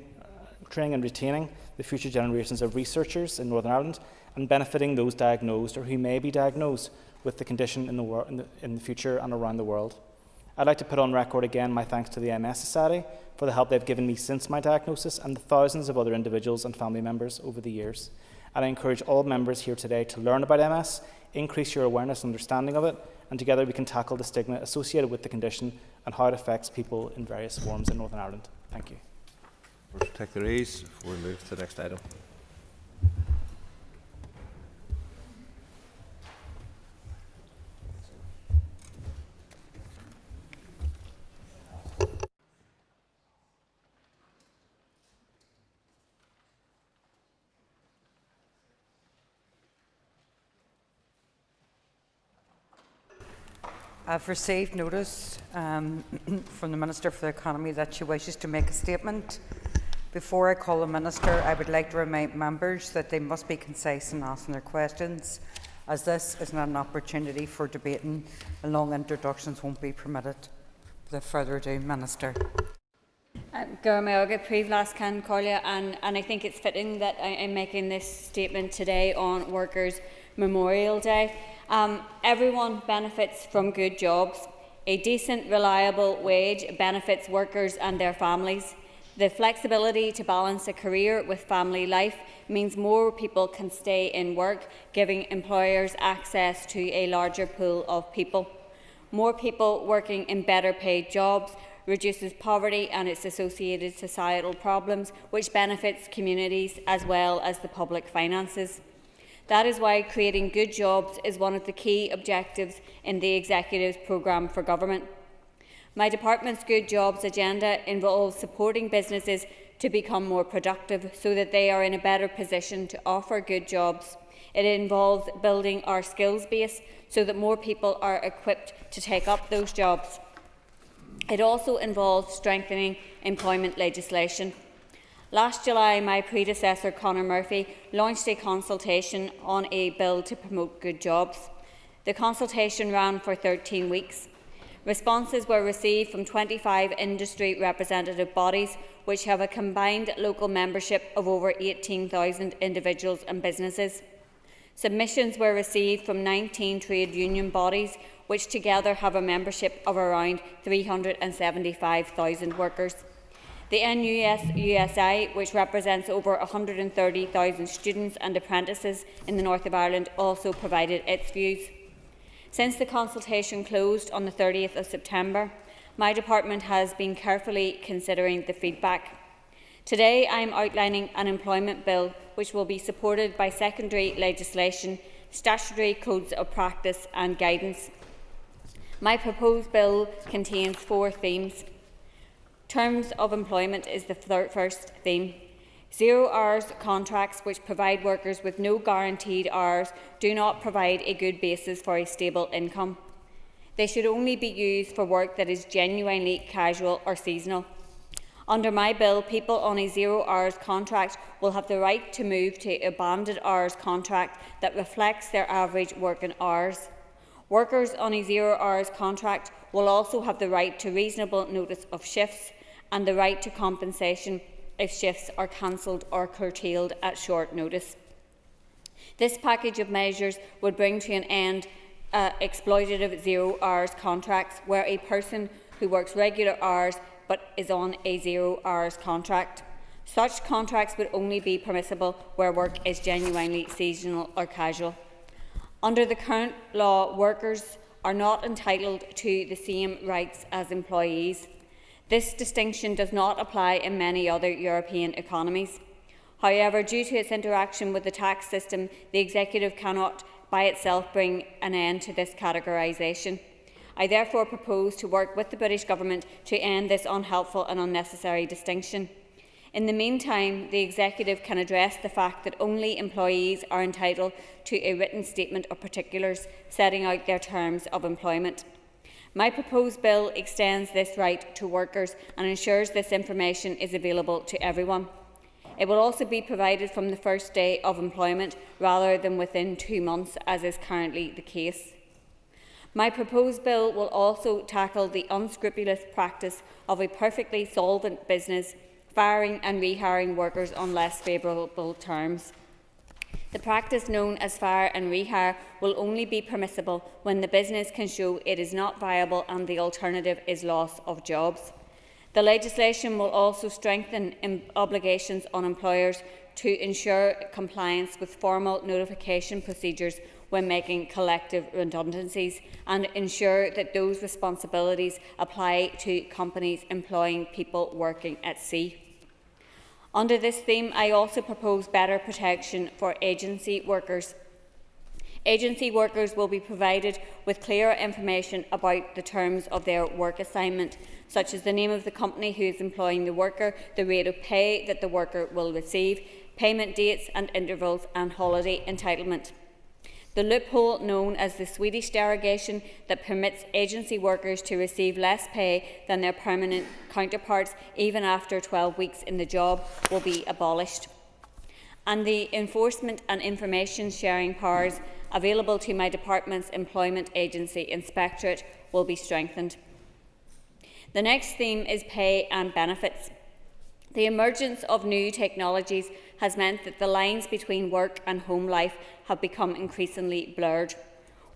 the future generations of researchers in Northern Ireland, and benefiting those diagnosed or who may be diagnosed with the condition in the future and around the world. I'd like to put on record again my thanks to the MS Society for the help they've given me since my diagnosis and the thousands of other individuals and family members over the years. And I encourage all members here today to learn about MS, increase your awareness and understanding of it, and together we can tackle the stigma associated with the condition and how it affects people in various forms in Northern Ireland. Thank you. We'll take their ease before we move to the next item. I've received notice from the Minister for the Economy that she wishes to make a statement. Before I call the Minister, I would like to remind members that they must be concise in asking their questions, as this is not an opportunity for debating and long introductions won't be permitted. Without further ado, Minister. And I think it's fitting that I'm making this statement today on Workers' Memorial Day. Everyone benefits from good jobs. A decent, reliable wage benefits workers and their families. The flexibility to balance a career with family life means more people can stay in work, giving employers access to a larger pool of people. More people working in better paid jobs reduces poverty and its associated societal problems, which benefits communities as well as the public finances. That is why creating good jobs is one of the key objectives in the Executive's programme for government. My department's Good Jobs agenda involves supporting businesses to become more productive so that they are in a better position to offer good jobs. It involves building our skills base so that more people are equipped to take up those jobs. It also involves strengthening employment legislation. Last July, my predecessor, Conor Murphy, launched a consultation on a bill to promote good jobs. The consultation ran for 13 weeks. Responses were received from 25 industry representative bodies, which have a combined local membership of over 18,000 individuals and businesses. Submissions were received from 19 trade union bodies, which together have a membership of around 375,000 workers. The NUSI, which represents over 130,000 students and apprentices in the north of Ireland, also provided its views. Since the consultation closed on the 30th of September, my department has been carefully considering the feedback. Today I am outlining an employment bill which will be supported by secondary legislation, statutory codes of practice and guidance. My proposed bill contains 4 themes. Terms of employment is the first theme. 0 hours contracts which provide workers with no guaranteed hours do not provide a good basis for a stable income. They should only be used for work that is genuinely casual or seasonal. Under my bill, people on a 0 hours contract will have the right to move to a banded hours contract that reflects their average working hours. Workers on a 0 hours contract will also have the right to reasonable notice of shifts and the right to compensation if shifts are cancelled or curtailed at short notice. This package of measures would bring to an end exploitative 0 hours contracts where a person who works regular hours but is on a 0 hours contract. Such contracts would only be permissible where work is genuinely seasonal or casual. Under the current law, workers are not entitled to the same rights as employees. This distinction does not apply in many other European economies. However, due to its interaction with the tax system, the Executive cannot by itself bring an end to this categorisation. I therefore propose to work with the British Government to end this unhelpful and unnecessary distinction. In the meantime, the Executive can address the fact that only employees are entitled to a written statement of particulars setting out their terms of employment. My proposed bill extends this right to workers and ensures this information is available to everyone. It will also be provided from the first day of employment rather than within 2 months, as is currently the case. My proposed bill will also tackle the unscrupulous practice of a perfectly solvent business firing and rehiring workers on less favourable terms. The practice known as fire and rehire will only be permissible when the business can show it is not viable and the alternative is loss of jobs. The legislation will also strengthen obligations on employers to ensure compliance with formal notification procedures when making collective redundancies and ensure that those responsibilities apply to companies employing people working at sea. Under this theme, I also propose better protection for agency workers. Agency workers will be provided with clearer information about the terms of their work assignment, such as the name of the company who is employing the worker, the rate of pay that the worker will receive, payment dates and intervals, and holiday entitlement. The loophole known as the Swedish derogation that permits agency workers to receive less pay than their permanent counterparts even after 12 weeks in the job will be abolished. And the enforcement and information sharing powers available to my department's employment agency inspectorate will be strengthened. The next theme is pay and benefits. The emergence of new technologies has meant that the lines between work and home life have become increasingly blurred.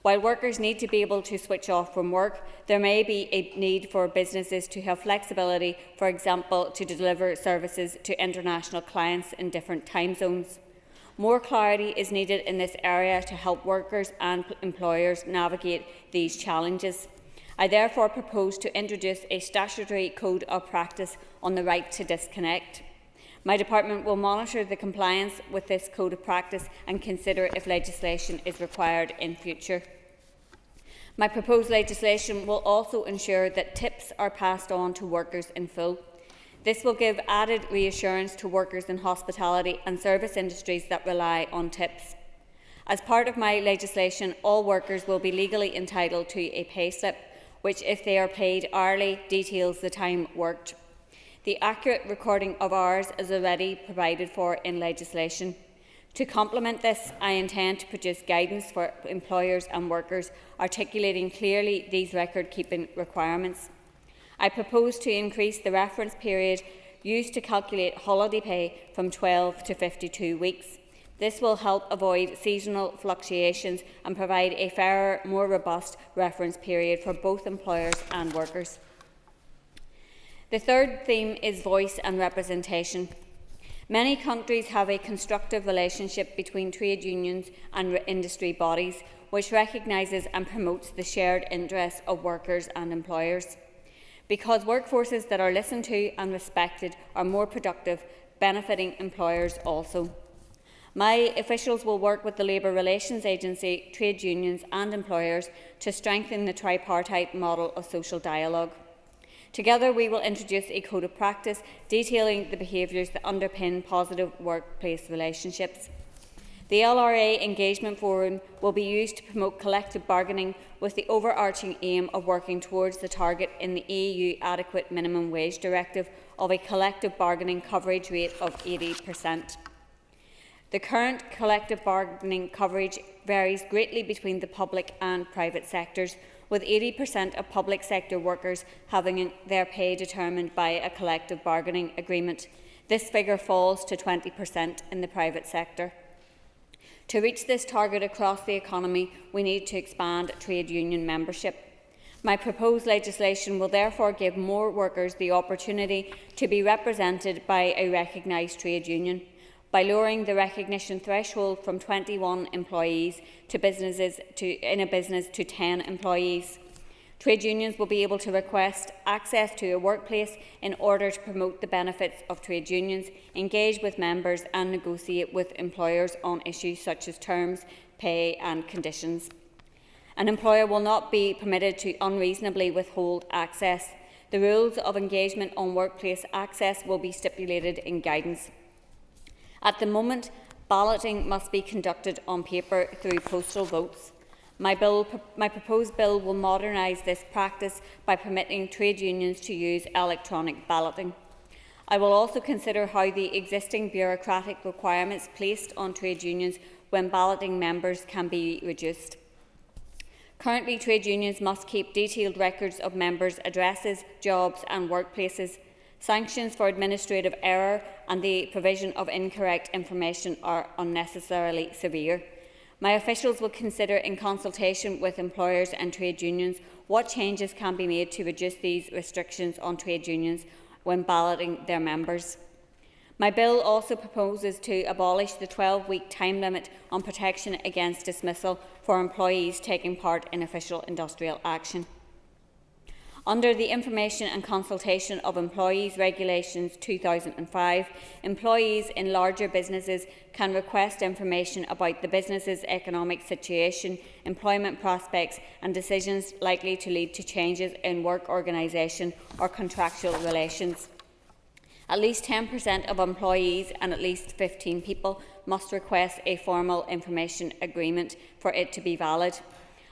While workers need to be able to switch off from work, there may be a need for businesses to have flexibility, for example, to deliver services to international clients in different time zones. More clarity is needed in this area to help workers and employers navigate these challenges. I therefore propose to introduce a statutory code of practice on the right to disconnect. My department will monitor the compliance with this code of practice and consider if legislation is required in future. My proposed legislation will also ensure that tips are passed on to workers in full. This will give added reassurance to workers in hospitality and service industries that rely on tips. As part of my legislation, all workers will be legally entitled to a pay slip, which, if they are paid hourly, details the time worked. The accurate recording of hours is already provided for in legislation. To complement this, I intend to produce guidance for employers and workers, articulating clearly these record-keeping requirements. I propose to increase the reference period used to calculate holiday pay from 12 to 52 weeks. This will help avoid seasonal fluctuations and provide a fairer, more robust reference period for both employers and workers. The third theme is voice and representation. Many countries have a constructive relationship between trade unions and industry bodies, which recognises and promotes the shared interests of workers and employers. Because workforces that are listened to and respected are more productive, benefiting employers also. My officials will work with the Labour Relations Agency, trade unions and employers to strengthen the tripartite model of social dialogue. Together, we will introduce a code of practice detailing the behaviours that underpin positive workplace relationships. The LRA Engagement Forum will be used to promote collective bargaining with the overarching aim of working towards the target in the EU Adequate Minimum Wage Directive of a collective bargaining coverage rate of 80%. The current collective bargaining coverage varies greatly between the public and private sectors, with 80% of public sector workers having their pay determined by a collective bargaining agreement. This figure falls to 20% in the private sector. To reach this target across the economy, we need to expand trade union membership. My proposed legislation will therefore give more workers the opportunity to be represented by a recognised trade union. By lowering the recognition threshold from 21 employees in a business to 10 employees. Trade unions will be able to request access to a workplace in order to promote the benefits of trade unions, engage with members and negotiate with employers on issues such as terms, pay and conditions. An employer will not be permitted to unreasonably withhold access. The rules of engagement on workplace access will be stipulated in guidance. At the moment, balloting must be conducted on paper through postal votes. My proposed bill will modernise this practice by permitting trade unions to use electronic balloting. I will also consider how the existing bureaucratic requirements placed on trade unions when balloting members can be reduced. Currently, trade unions must keep detailed records of members' addresses, jobs and workplaces. Sanctions for administrative error and the provision of incorrect information are unnecessarily severe. My officials will consider, in consultation with employers and trade unions, what changes can be made to reduce these restrictions on trade unions when balloting their members. My bill also proposes to abolish the 12-week time limit on protection against dismissal for employees taking part in official industrial action. Under the Information and Consultation of Employees Regulations 2005, employees in larger businesses can request information about the business's economic situation, employment prospects and decisions likely to lead to changes in work organisation or contractual relations. At least 10% of employees and at least 15 people must request a formal information agreement for it to be valid.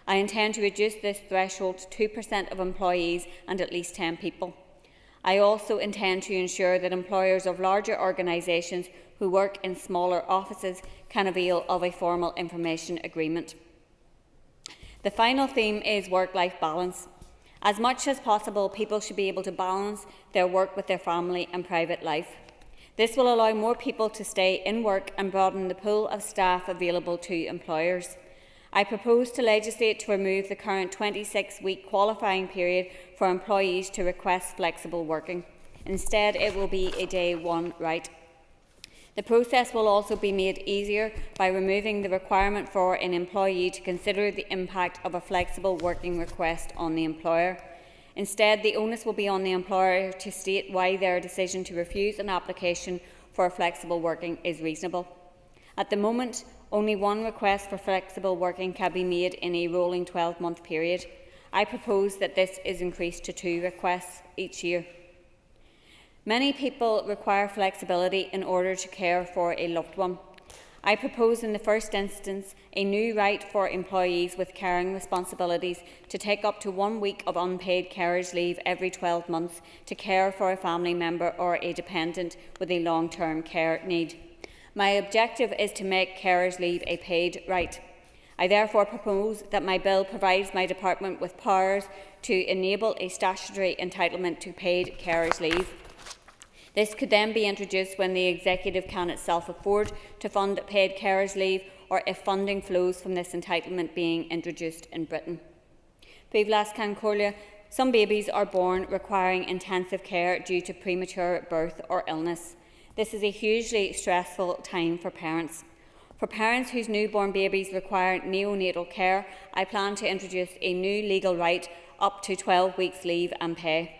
I intend to reduce this threshold to 2% of employees and at least 10 people. I also intend to ensure that employers of larger organisations who work in smaller offices can avail of a formal information agreement. The final theme is work-life balance. As much as possible, people should be able to balance their work with their family and private life. This will allow more people to stay in work and broaden the pool of staff available to employers. I propose to legislate to remove the current 26-week qualifying period for employees to request flexible working. Instead, it will be a day one right. The process will also be made easier by removing the requirement for an employee to consider the impact of a flexible working request on the employer. Instead, the onus will be on the employer to state why their decision to refuse an application for flexible working is reasonable. At the moment, only one request for flexible working can be made in a rolling 12-month period. I propose that this is increased to 2 requests each year. Many people require flexibility in order to care for a loved one. I propose in the first instance a new right for employees with caring responsibilities to take up to 1 week of unpaid carers' leave every 12 months to care for a family member or a dependent with a long-term care need. My objective is to make carers' leave a paid right. I therefore propose that my bill provides my department with powers to enable a statutory entitlement to paid carers' leave. This could then be introduced when the Executive can itself afford to fund paid carers' leave, or if funding flows from this entitlement being introduced in Britain. Some babies are born requiring intensive care due to premature birth or illness. This is a hugely stressful time for parents. For parents whose newborn babies require neonatal care, I plan to introduce a new legal right up to 12 weeks leave and pay.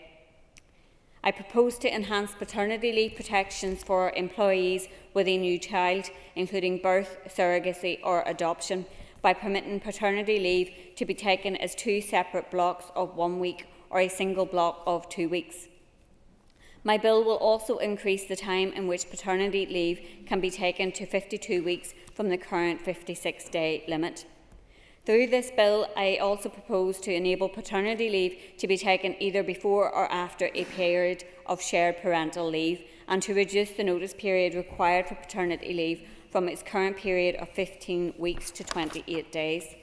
I propose to enhance paternity leave protections for employees with a new child, including birth, surrogacy or adoption, by permitting paternity leave to be taken as 2 separate blocks of 1 week or a single block of 2 weeks. My bill will also increase the time in which paternity leave can be taken to 52 weeks from the current 56-day limit. Through this bill, I also propose to enable paternity leave to be taken either before or after a period of shared parental leave, and to reduce the notice period required for paternity leave from its current period of 15 weeks to 28 days.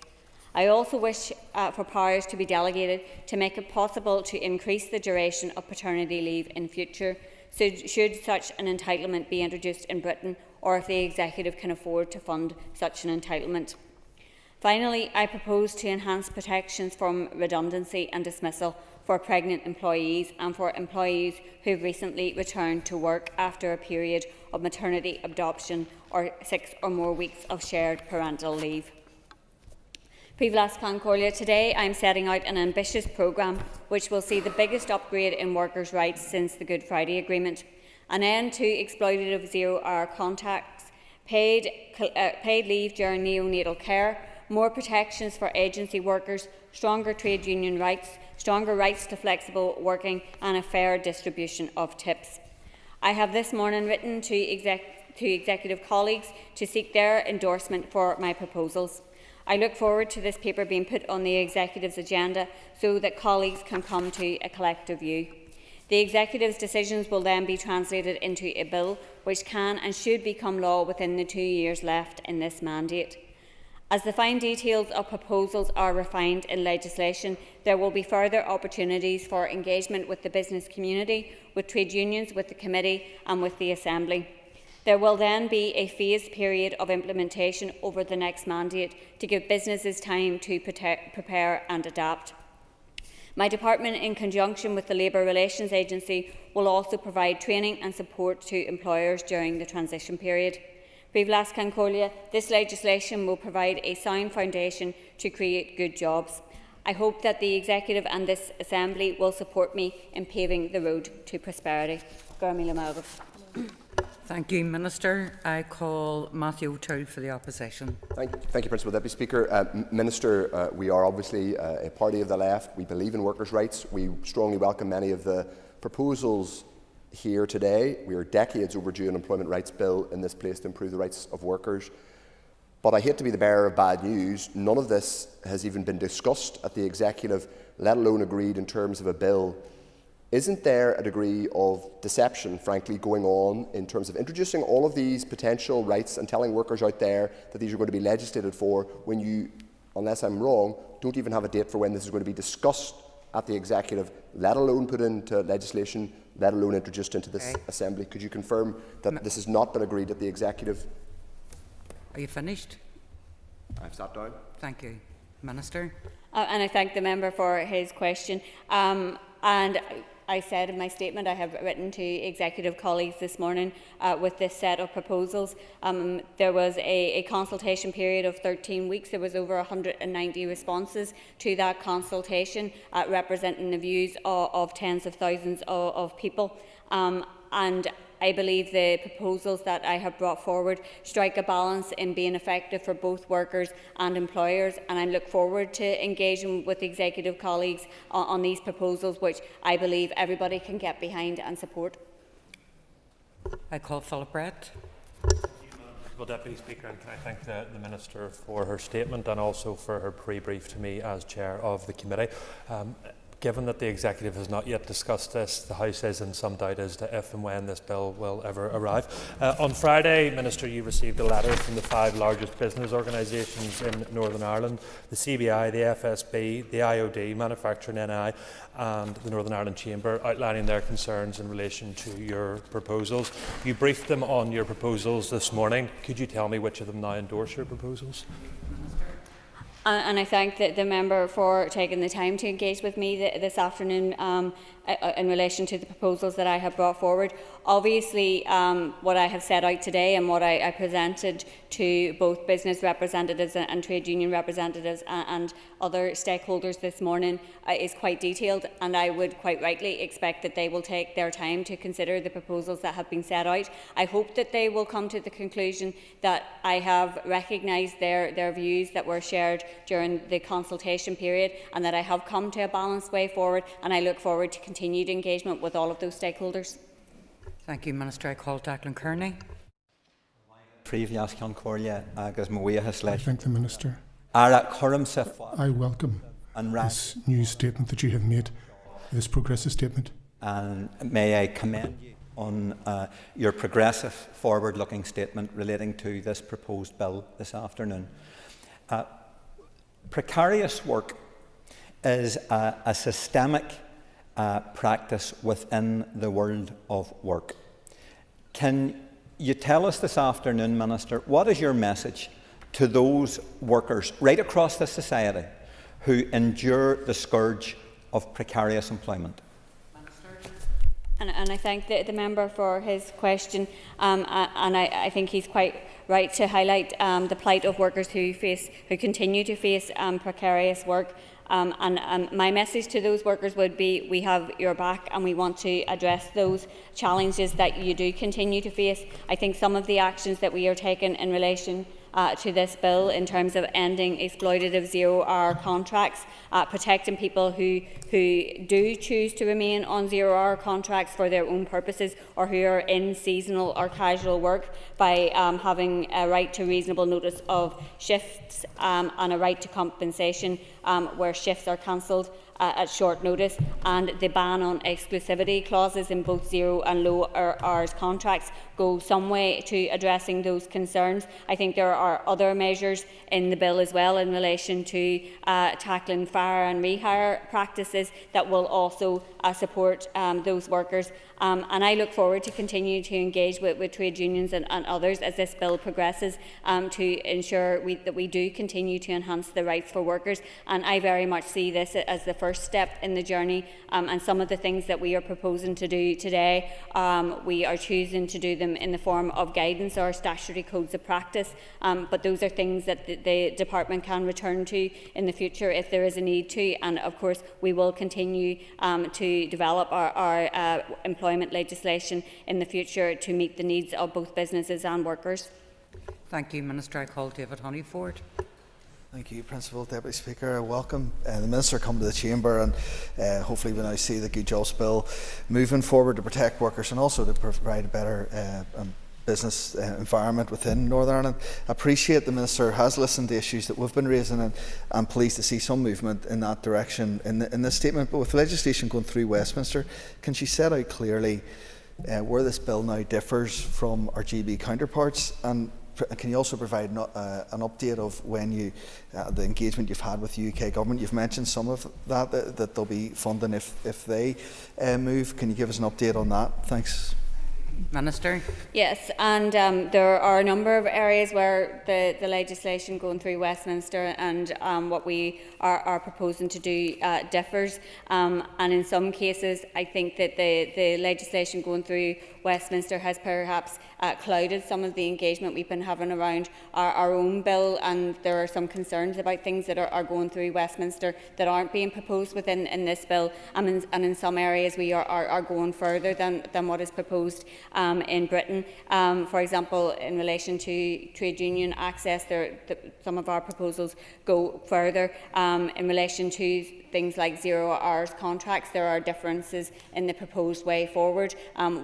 I also wish for powers to be delegated to make it possible to increase the duration of paternity leave in future, should such an entitlement be introduced in Britain, or if the Executive can afford to fund such an entitlement. Finally, I propose to enhance protections from redundancy and dismissal for pregnant employees and for employees who have recently returned to work after a period of maternity, adoption or 6 or more weeks of shared parental leave. Today I am setting out an ambitious programme which will see the biggest upgrade in workers' rights since the Good Friday Agreement, an end to exploitative zero-hour contracts, paid leave during neonatal care, more protections for agency workers, stronger trade union rights, stronger rights to flexible working and a fair distribution of tips. I have this morning written to Executive colleagues to seek their endorsement for my proposals. I look forward to this paper being put on the Executive's agenda so that colleagues can come to a collective view. The Executive's decisions will then be translated into a bill which can and should become law within the 2 years left in this mandate. As the fine details of proposals are refined in legislation, there will be further opportunities for engagement with the business community, with trade unions, with the committee and with the Assembly. There will then be a phased period of implementation over the next mandate to give businesses time to prepare and adapt. My department, in conjunction with the Labour Relations Agency, will also provide training and support to employers during the transition period. Privlas Cancolia, this legislation will provide a sound foundation to create good jobs. I hope that the Executive and this Assembly will support me in paving the road to prosperity. Thank you, Minister. I call Matthew O'Toole for the opposition. Thank you, Principal Deputy Speaker. Minister, we are obviously a party of the left. We believe in workers' rights. We strongly welcome many of the proposals here today. We are decades overdue an employment rights bill in this place to improve the rights of workers. But I hate to be the bearer of bad news. None of this has even been discussed at the Executive, let alone agreed in terms of a bill. Isn't there a degree of deception, frankly, going on in terms of introducing all of these potential rights and telling workers out there that these are going to be legislated for when you, unless I'm wrong, don't even have a date for when this is going to be discussed at the Executive, let alone put into legislation, let alone introduced into this Assembly? Could you confirm that this has not been agreed at the Executive? Are you finished? I've sat down. Thank you. Minister. And I thank the member for his question. And I said in my statement I have written to executive colleagues this morning with this set of proposals. There was a consultation period of 13 weeks. There was over 190 responses to that consultation representing the views of tens of thousands of people. And I believe the proposals that I have brought forward strike a balance in being effective for both workers and employers, and I look forward to engaging with executive colleagues on these proposals, which I believe everybody can get behind and support. I call Philip Brett. Well, Deputy Speaker, and can I thank the Minister for her statement and also for her pre-brief to me as Chair of the Committee. Given that the Executive has not yet discussed this, the House is in some doubt as to if and when this bill will ever arrive. On Friday, Minister, you received a letter from the 5 largest business organisations in Northern Ireland, the CBI, the FSB, the IOD, Manufacturing NI and the Northern Ireland Chamber, outlining their concerns in relation to your proposals. You briefed them on your proposals this morning. Could you tell me which of them now endorse your proposals? And I thank the member for taking the time to engage with me this afternoon in relation to the proposals that I have brought forward. Obviously, what I have set out today and what I presented to both business representatives and trade union representatives and other stakeholders this morning is quite detailed, and I would quite rightly expect that they will take their time to consider the proposals that have been set out. I hope that they will come to the conclusion that I have recognised their views that were shared during the consultation period, and that I have come to a balanced way forward, and I look forward to continued engagement with all of those stakeholders. Thank you, Minister. I call Declan Kearney. I thank the Minister. I welcome this new statement that you have made, this progressive statement. And may I commend you on your progressive, forward-looking statement relating to this proposed bill this afternoon. Precarious work is a systemic practice within the world of work. Can you tell us this afternoon, Minister, what is your message to those workers right across the society who endure the scourge of precarious employment? And I thank the member for his question, and I think he's quite right to highlight the plight of workers who continue to face precarious work. And my message to those workers would be, we have your back and we want to address those challenges that you do continue to face. I think some of the actions that we are taking in relation to this bill in terms of ending exploitative zero-hour contracts, protecting people who do choose to remain on zero-hour contracts for their own purposes, or who are in seasonal or casual work, by having a right to reasonable notice of shifts and a right to compensation where shifts are cancelled. at short notice, and the ban on exclusivity clauses in both zero and low hours contracts go some way to addressing those concerns. I think there are other measures in the bill as well in relation to tackling fire and rehire practices that will also support those workers. And I look forward to continue to engage with trade unions and others as this bill progresses to ensure that we do continue to enhance the rights for workers. And I very much see this as the first step in the journey, and some of the things that we are proposing to do today, we are choosing to do them in the form of guidance or statutory codes of practice, but those are things that the department can return to in the future if there is a need to. And of course we will continue to develop our employment legislation in the future to meet the needs of both businesses and workers. Thank you, Minister. I call David Honeyford. Thank you, Principal Deputy Speaker. Welcome the Minister come to the Chamber, and hopefully we now see the Good Jobs Bill moving forward to protect workers and also to provide a better business environment within Northern Ireland. I appreciate the Minister has listened to issues that we've been raising, and I'm pleased to see some movement in that direction in this statement. But with legislation going through Westminster, can she set out clearly where this bill now differs from our GB counterparts? And can you also provide an update of when the engagement you've had with the UK government? You've mentioned some of that they'll be funding if they move. Can you give us an update on that? Thanks. Minister. Yes, and there are a number of areas where the legislation going through Westminster and what we are proposing to do differs, and in some cases I think that the legislation going through Westminster has perhaps clouded some of the engagement we've been having around our own bill, and there are some concerns about things that are going through Westminster that aren't being proposed within this bill, and in some areas we are going further than what is proposed in Britain. For example, in relation to trade union access, some of our proposals go further. In relation to things like 0 hours contracts, there are differences in the proposed way forward.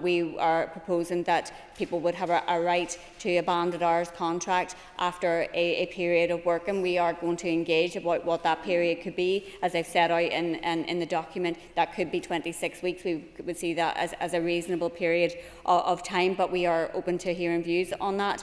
We are proposing that people would have a right to a banded hours contract after a period of work, and we are going to engage about what that period could be. As I've set out in the document, that could be 26 weeks. We would see that as a reasonable period of time, but we are open to hearing views on that.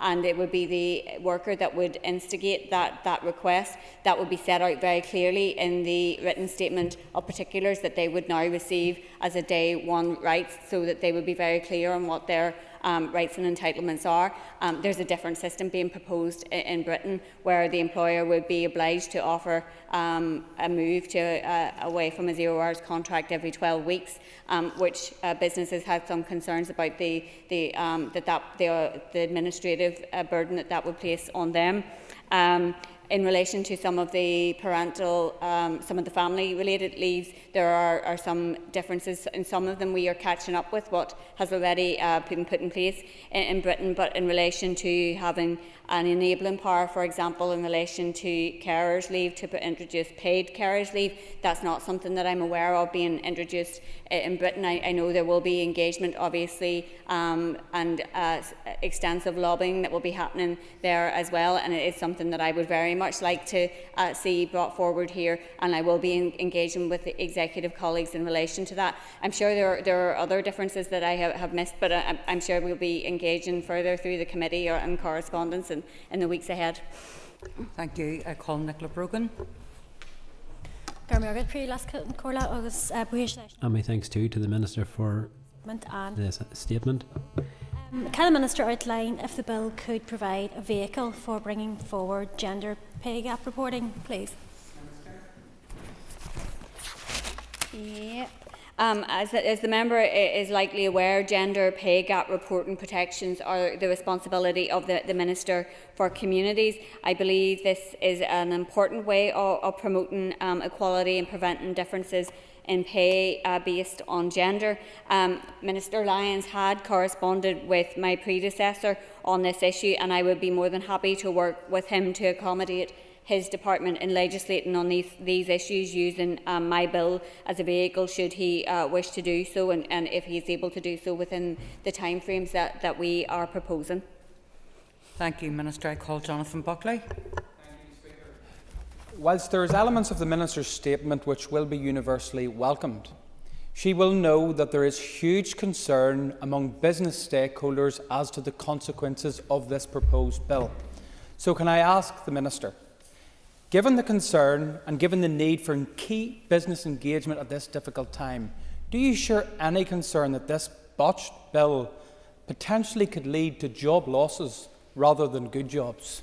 And it would be the worker that would instigate that request. That would be set out very clearly in the written statement of particulars that they would now receive as a day one right, so that they would be very clear on what their rights and entitlements are. There's a different system being proposed in Britain where the employer would be obliged to offer a move to away from a 0 hours contract every 12 weeks, which businesses had some concerns about the administrative burden that would place on them. In relation to some of the parental, some of the family-related leaves, there are some differences. In some of them we are catching up with what has already been put in place in Britain, but in relation to having an enabling power, for example, in relation to carers' leave, to introduce paid carers' leave, that's not something that I'm aware of being introduced in Britain. I know there will be engagement, obviously, and extensive lobbying that will be happening there as well, and it is something that I would very much like to see brought forward here, and I will be engaging with the executive colleagues in relation to that. I'm sure there are other differences that I have missed, but I'm sure we'll be engaging further through the committee or in correspondence in the weeks ahead. Thank you. I call Nicola Brogan. And my thanks too to the Minister for this statement. Can the Minister outline if the bill could provide a vehicle for bringing forward gender pay gap reporting, please? Yeah. As the member is likely aware, gender pay gap reporting protections are the responsibility of the Minister for Communities. I believe this is an important way of promoting equality and preventing differences in pay based on gender. Minister Lyons had corresponded with my predecessor on this issue, and I would be more than happy to work with him to accommodate his department in legislating on these issues using my bill as a vehicle should he wish to do so, and if he is able to do so within the timeframes that we are proposing. Thank you, Minister. I call Jonathan Buckley. whilst there is elements of the Minister's statement which will be universally welcomed, she will know that there is huge concern among business stakeholders as to the consequences of this proposed bill. So can I ask the Minister, given the concern and given the need for key business engagement at this difficult time, do you share any concern that this botched bill potentially could lead to job losses rather than good jobs?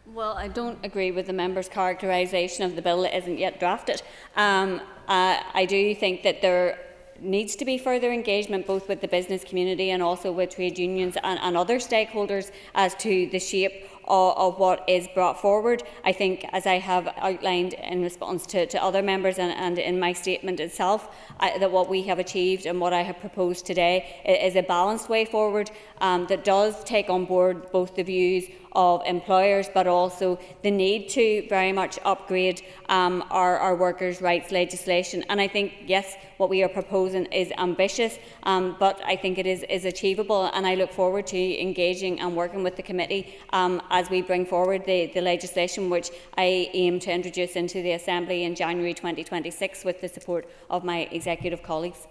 Well, I don't agree with the member's characterisation of the bill that isn't yet drafted. I do think that there needs to be further engagement both with the business community and also with trade unions and other stakeholders as to the shape of what is brought forward. I think, as I have outlined in response to other members and in my statement itself, that what we have achieved and what I have proposed today is a balanced way forward that does take on board both the views of employers but also the need to very much upgrade our workers' rights legislation. And I think, yes, what we are proposing is ambitious, but I think it is achievable, and I look forward to engaging and working with the committee as we bring forward the legislation which I aim to introduce into the Assembly in January 2026 with the support of my executive colleagues.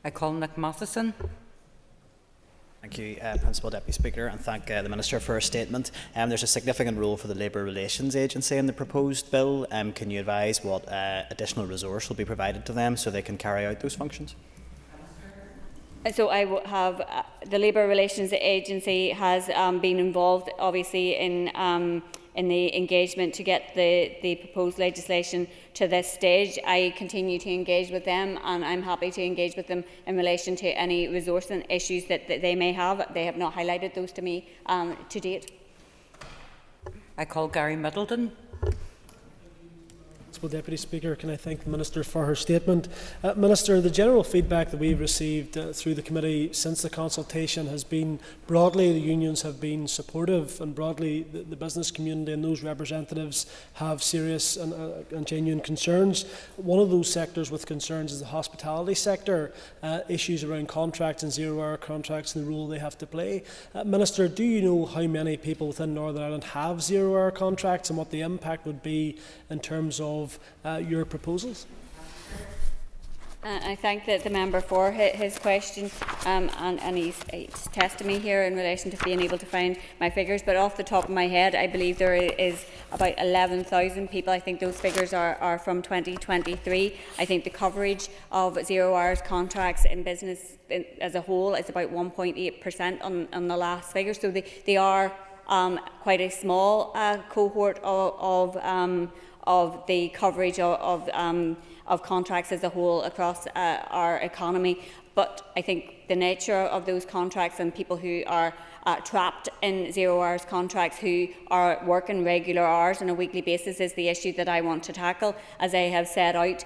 I call Nick Matheson. Thank you, Principal Deputy Speaker, and thank the Minister for her statement. There's a significant role for the Labour Relations Agency in the proposed bill. Can you advise what additional resource will be provided to them so they can carry out those functions? So I will have the Labour Relations Agency has been involved, obviously, in the engagement to get the proposed legislation to this stage. I continue to engage with them, and I'm happy to engage with them in relation to any resourcing issues that they may have. They have not highlighted those to me to date. I call Gary Middleton. Deputy Speaker, can I thank the Minister for her statement. Minister, the general feedback that we've received through the committee since the consultation has been broadly the unions have been supportive, and broadly the business community and those representatives have serious and genuine concerns. One of those sectors with concerns is the hospitality sector, issues around contracts and zero-hour contracts and the role they have to play. Minister, do you know how many people within Northern Ireland have zero-hour contracts and what the impact would be in terms of your proposals? I thank the member for his question, and he's tested me here in relation to being able to find my figures, but off the top of my head I believe there is about 11,000 people. I think those figures are from 2023. I think the coverage of zero hours contracts in business as a whole is about 1.8% on the last figure, so they are quite a small cohort of the coverage of contracts as a whole across our economy. But I think the nature of those contracts and people who are trapped in zero-hours contracts who are working regular hours on a weekly basis is the issue that I want to tackle. As I have set out,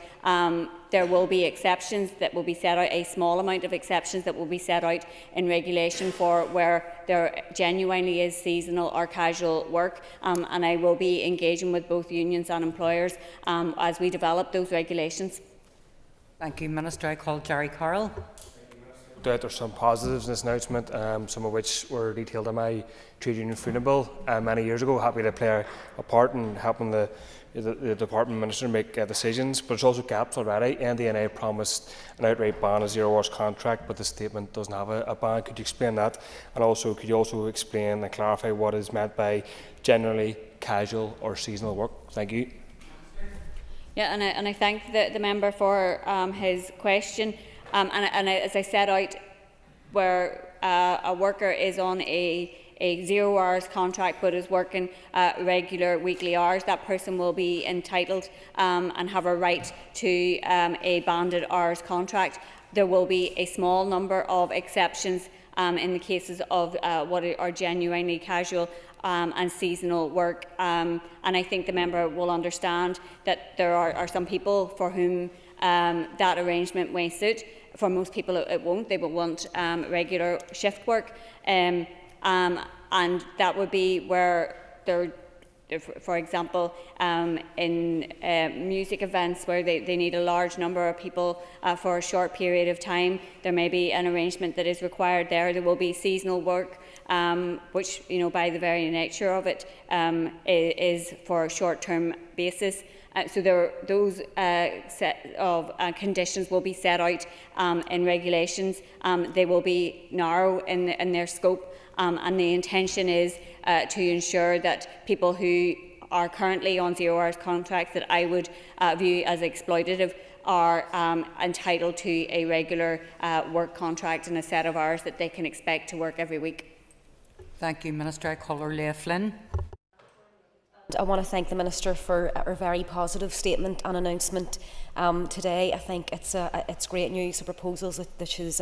there will be exceptions that will be set out, a small amount of exceptions that will be set out in regulation for where there genuinely is seasonal or casual work, and I will be engaging with both unions and employers as we develop those regulations. Thank you, Minister. I call Jerry Carroll. There's some positives in this announcement, some of which were detailed in my trade union freedom bill many years ago. Happy to play a part in helping the Department Minister make decisions, but there's also gaps already. NDNA promised an outright ban of zero-hours contract, but the statement doesn't have a ban. Could you explain that? And also, could you also explain and clarify what is meant by generally casual or seasonal work? Thank you. Yeah, and I thank the member for his question. And as I set out, where a worker is on a zero-hours contract but is working regular weekly hours, that person will be entitled and have a right to a banded hours contract. There will be a small number of exceptions in the cases of what are genuinely casual and seasonal work, and I think the member will understand that there are some people for whom that arrangement may suit. For most people it won't. They will want regular shift work, and that would be where there, for example, in music events where they need a large number of people for a short period of time, there may be an arrangement that is required there. There will be seasonal work which, by the very nature of it, is for a short-term basis. So those set of conditions will be set out in regulations. They will be narrow in their scope, and the intention is to ensure that people who are currently on 0 hours contracts that I would view as exploitative are entitled to a regular work contract and a set of hours that they can expect to work every week. Thank you, Minister. I call her Leah Flynn. I want to thank the Minister for a very positive statement and announcement today. I think it's great news, the proposals that she's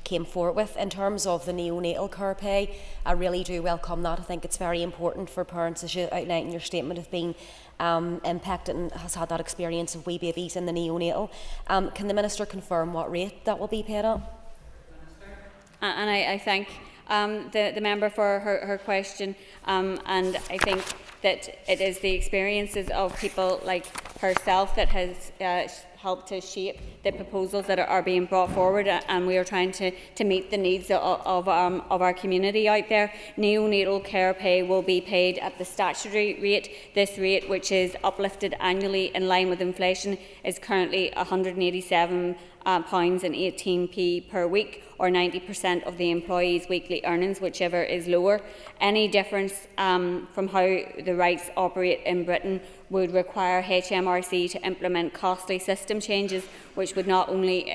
came forward with. In terms of the neonatal care pay, I really do welcome that. I think it's very important for parents, as you outlined in your statement, of being impacted and has had that experience of wee babies in the neonatal. Can the Minister confirm what rate that will be paid at? And I thank the member for her question, and I think that it is the experiences of people like herself that has helped to shape the proposals that are being brought forward, and we are trying to meet the needs of our community out there. Neonatal care pay will be paid at the statutory rate. This rate, which is uplifted annually in line with inflation, is currently £187.18 per week, or 90% of the employee's weekly earnings, whichever is lower. Any difference from how the rights operate in Britain would require HMRC to implement costly system changes, which would not only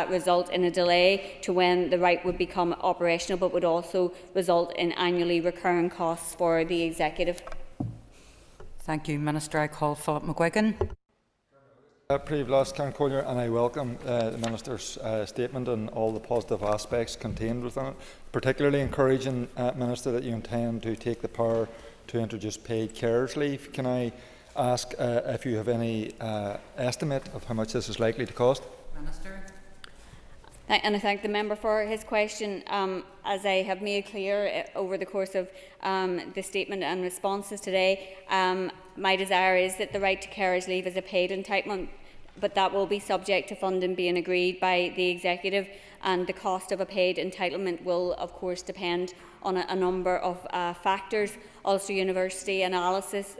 result in a delay to when the right would become operational, but would also result in annually recurring costs for the Executive. Thank you, Minister. I call Philip McGuigan. And I welcome the Minister's statement and all the positive aspects contained within it, particularly encouraging, Minister, that you intend to take the power to introduce paid carers leave. Can I ask if you have any estimate of how much this is likely to cost? Minister. And I thank the member for his question. As I have made clear over the course of the statement and responses today, my desire is that the right to carers leave is a paid entitlement, but that will be subject to funding being agreed by the Executive, and the cost of a paid entitlement will of course depend on a number of factors. Ulster University analysis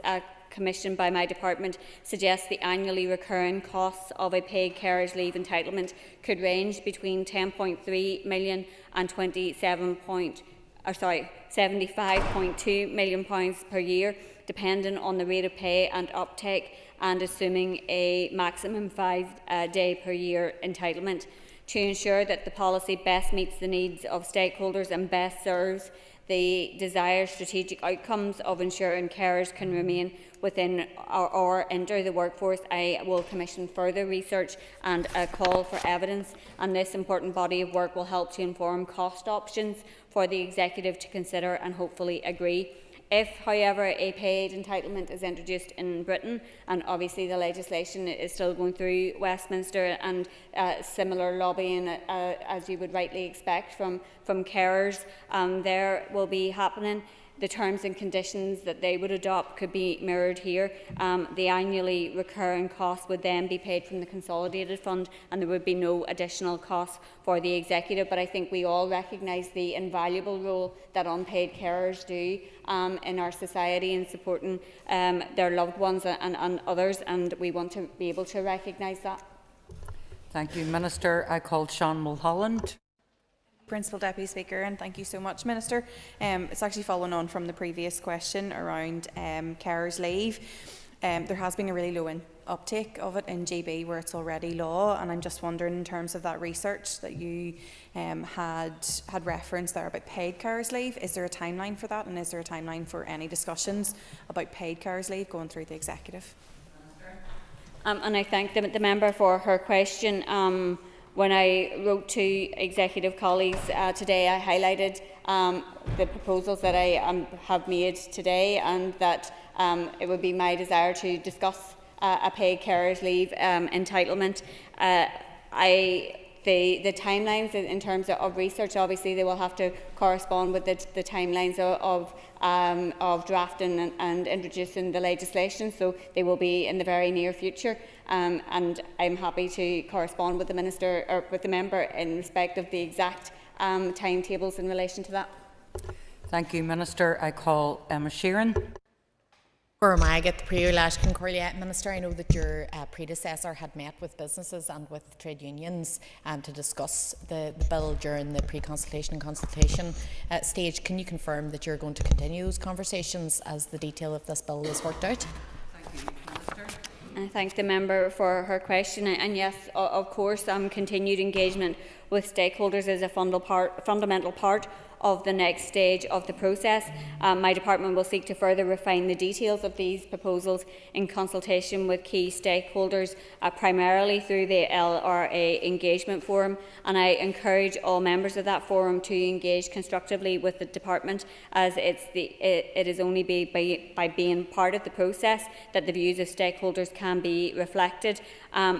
commissioned by my department suggests the annually recurring costs of a paid carers leave entitlement could range between £10.3 million and £75.2 million per year, depending on the rate of pay and uptake, and assuming a maximum 5-day per year entitlement. To ensure that the policy best meets the needs of stakeholders and best serves the desired strategic outcomes of ensuring carers can remain within or enter the workforce, I will commission further research and a call for evidence, and this important body of work will help to inform cost options for the Executive to consider and hopefully agree. If, however, a paid entitlement is introduced in Britain, and obviously the legislation is still going through Westminster, and similar lobbying, as you would rightly expect from carers, there will be happening, the terms and conditions that they would adopt could be mirrored here. The annually recurring costs would then be paid from the consolidated fund, and there would be no additional costs for the Executive. But I think we all recognise the invaluable role that unpaid carers do in our society in supporting their loved ones and others, and we want to be able to recognise that. Thank you, Minister. I call Shawn Mulholland. Principal Deputy Speaker, and thank you so much, Minister. It's actually following on from the previous question around carers leave. There has been a really low uptake of it in GB where it's already law, and I'm just wondering, in terms of that research that you had referenced there about paid carers leave, is there a timeline for that, and is there a timeline for any discussions about paid carers leave going through the Executive? And I thank the member for her question. When I wrote to Executive colleagues today, I highlighted the proposals that I have made today, and that it would be my desire to discuss a paid carers leave entitlement. The timelines in terms of research, obviously they will have to correspond with the timelines of drafting and introducing the legislation, so they will be in the very near future. And I'm happy to correspond with the Minister or with the member in respect of the exact timetables in relation to that. Thank you, Minister. I call Emma Sheeran. Minister, I know that your predecessor had met with businesses and with trade unions to discuss the bill during the pre-consultation and consultation stage. Can you confirm that you're going to continue those conversations as the detail of this bill is worked out? Thank you, Minister. I thank the member for her question. And yes, of course, continued engagement with stakeholders is a fundamental part of the next stage of the process. My department will seek to further refine the details of these proposals in consultation with key stakeholders, primarily through the LRA engagement forum, and I encourage all members of that forum to engage constructively with the department, as it is only by being part of the process that the views of stakeholders can be reflected.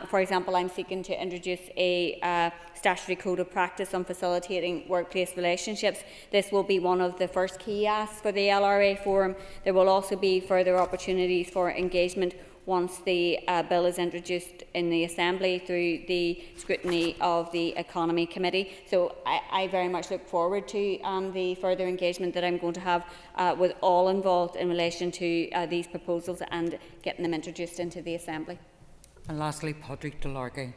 For example, I'm seeking to introduce a statutory code of practice on facilitating workplace relationships. This will be one of the first key asks for the LRA forum. There will also be further opportunities for engagement once the bill is introduced in the Assembly through the scrutiny of the Economy Committee. So I very much look forward to the further engagement that I'm going to have with all involved in relation to these proposals and getting them introduced into the Assembly. And lastly, Patrick Delargy.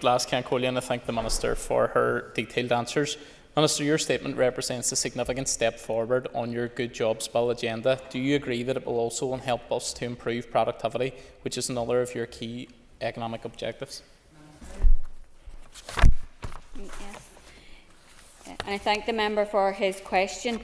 Last can call you, and I thank the Minister for her detailed answers. Minister, your statement represents a significant step forward on your Good Jobs Bill agenda. Do you agree that it will also help us to improve productivity, which is another of your key economic objectives? Yes. And I thank the member for his question.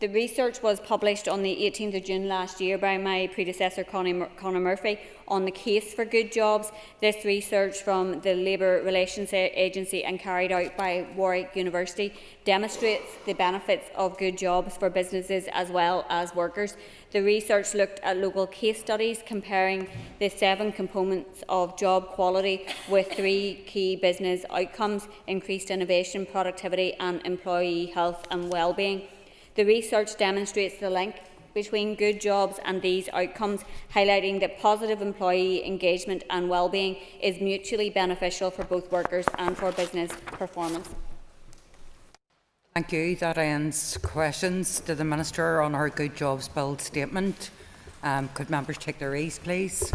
The research was published on the 18th of June last year by my predecessor Conor Murphy on the case for good jobs. This research from the Labour Relations Agency and carried out by Warwick University demonstrates the benefits of good jobs for businesses as well as workers. The research looked at local case studies comparing the 7 components of job quality with 3 key business outcomes: increased innovation, productivity and employee health and well-being. The research demonstrates the link between good jobs and these outcomes, highlighting that positive employee engagement and well-being is mutually beneficial for both workers and for business performance. Thank you. That ends questions to the Minister on her Good Jobs Bill statement. Could members take their ease, please?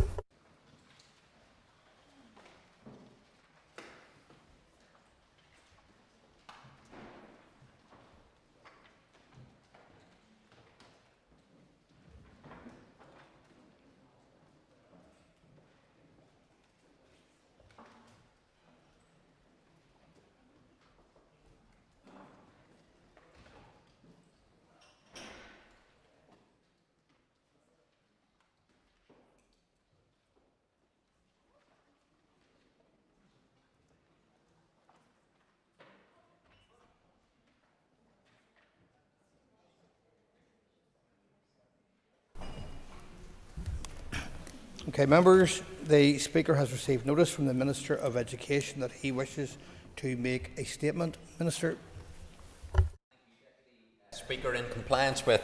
Okay, members, the Speaker has received notice from the Minister of Education that he wishes to make a statement. Minister. Speaker, in compliance with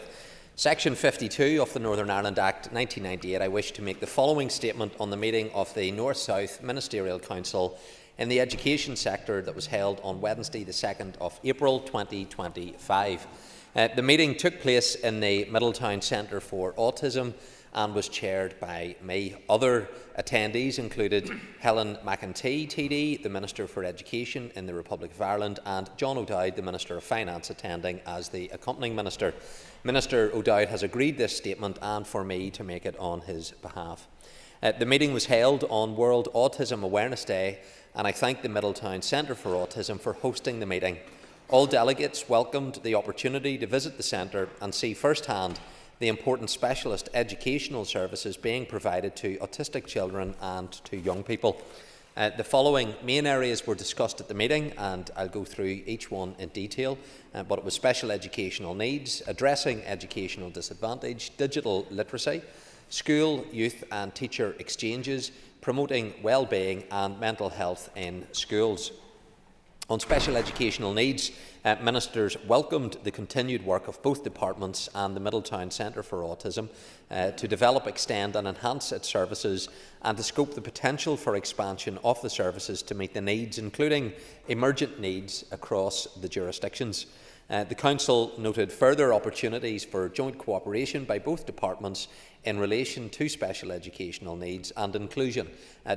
Section 52 of the Northern Ireland Act 1998, I wish to make the following statement on the meeting of the North-South Ministerial Council in the education sector that was held on Wednesday, the 2nd of April 2025. The meeting took place in the Middletown Centre for Autism and was chaired by me. Other attendees included Helen McEntee, TD, the Minister for Education in the Republic of Ireland, and John O'Dowd, the Minister of Finance, attending as the accompanying Minister. Minister O'Dowd has agreed this statement and for me to make it on his behalf. The meeting was held on World Autism Awareness Day, and I thank the Middletown Centre for Autism for hosting the meeting. All delegates welcomed the opportunity to visit the centre and see firsthand the important specialist educational services being provided to autistic children and to young people. The following main areas were discussed at the meeting, and I'll go through each one in detail, but it was special educational needs, addressing educational disadvantage, digital literacy, school, youth and teacher exchanges, promoting well-being and mental health in schools. On special educational needs, ministers welcomed the continued work of both departments and the Middletown Centre for Autism to develop, extend and enhance its services and to scope the potential for expansion of the services to meet the needs, including emergent needs across the jurisdictions. The Council noted further opportunities for joint cooperation by both departments in relation to special educational needs and inclusion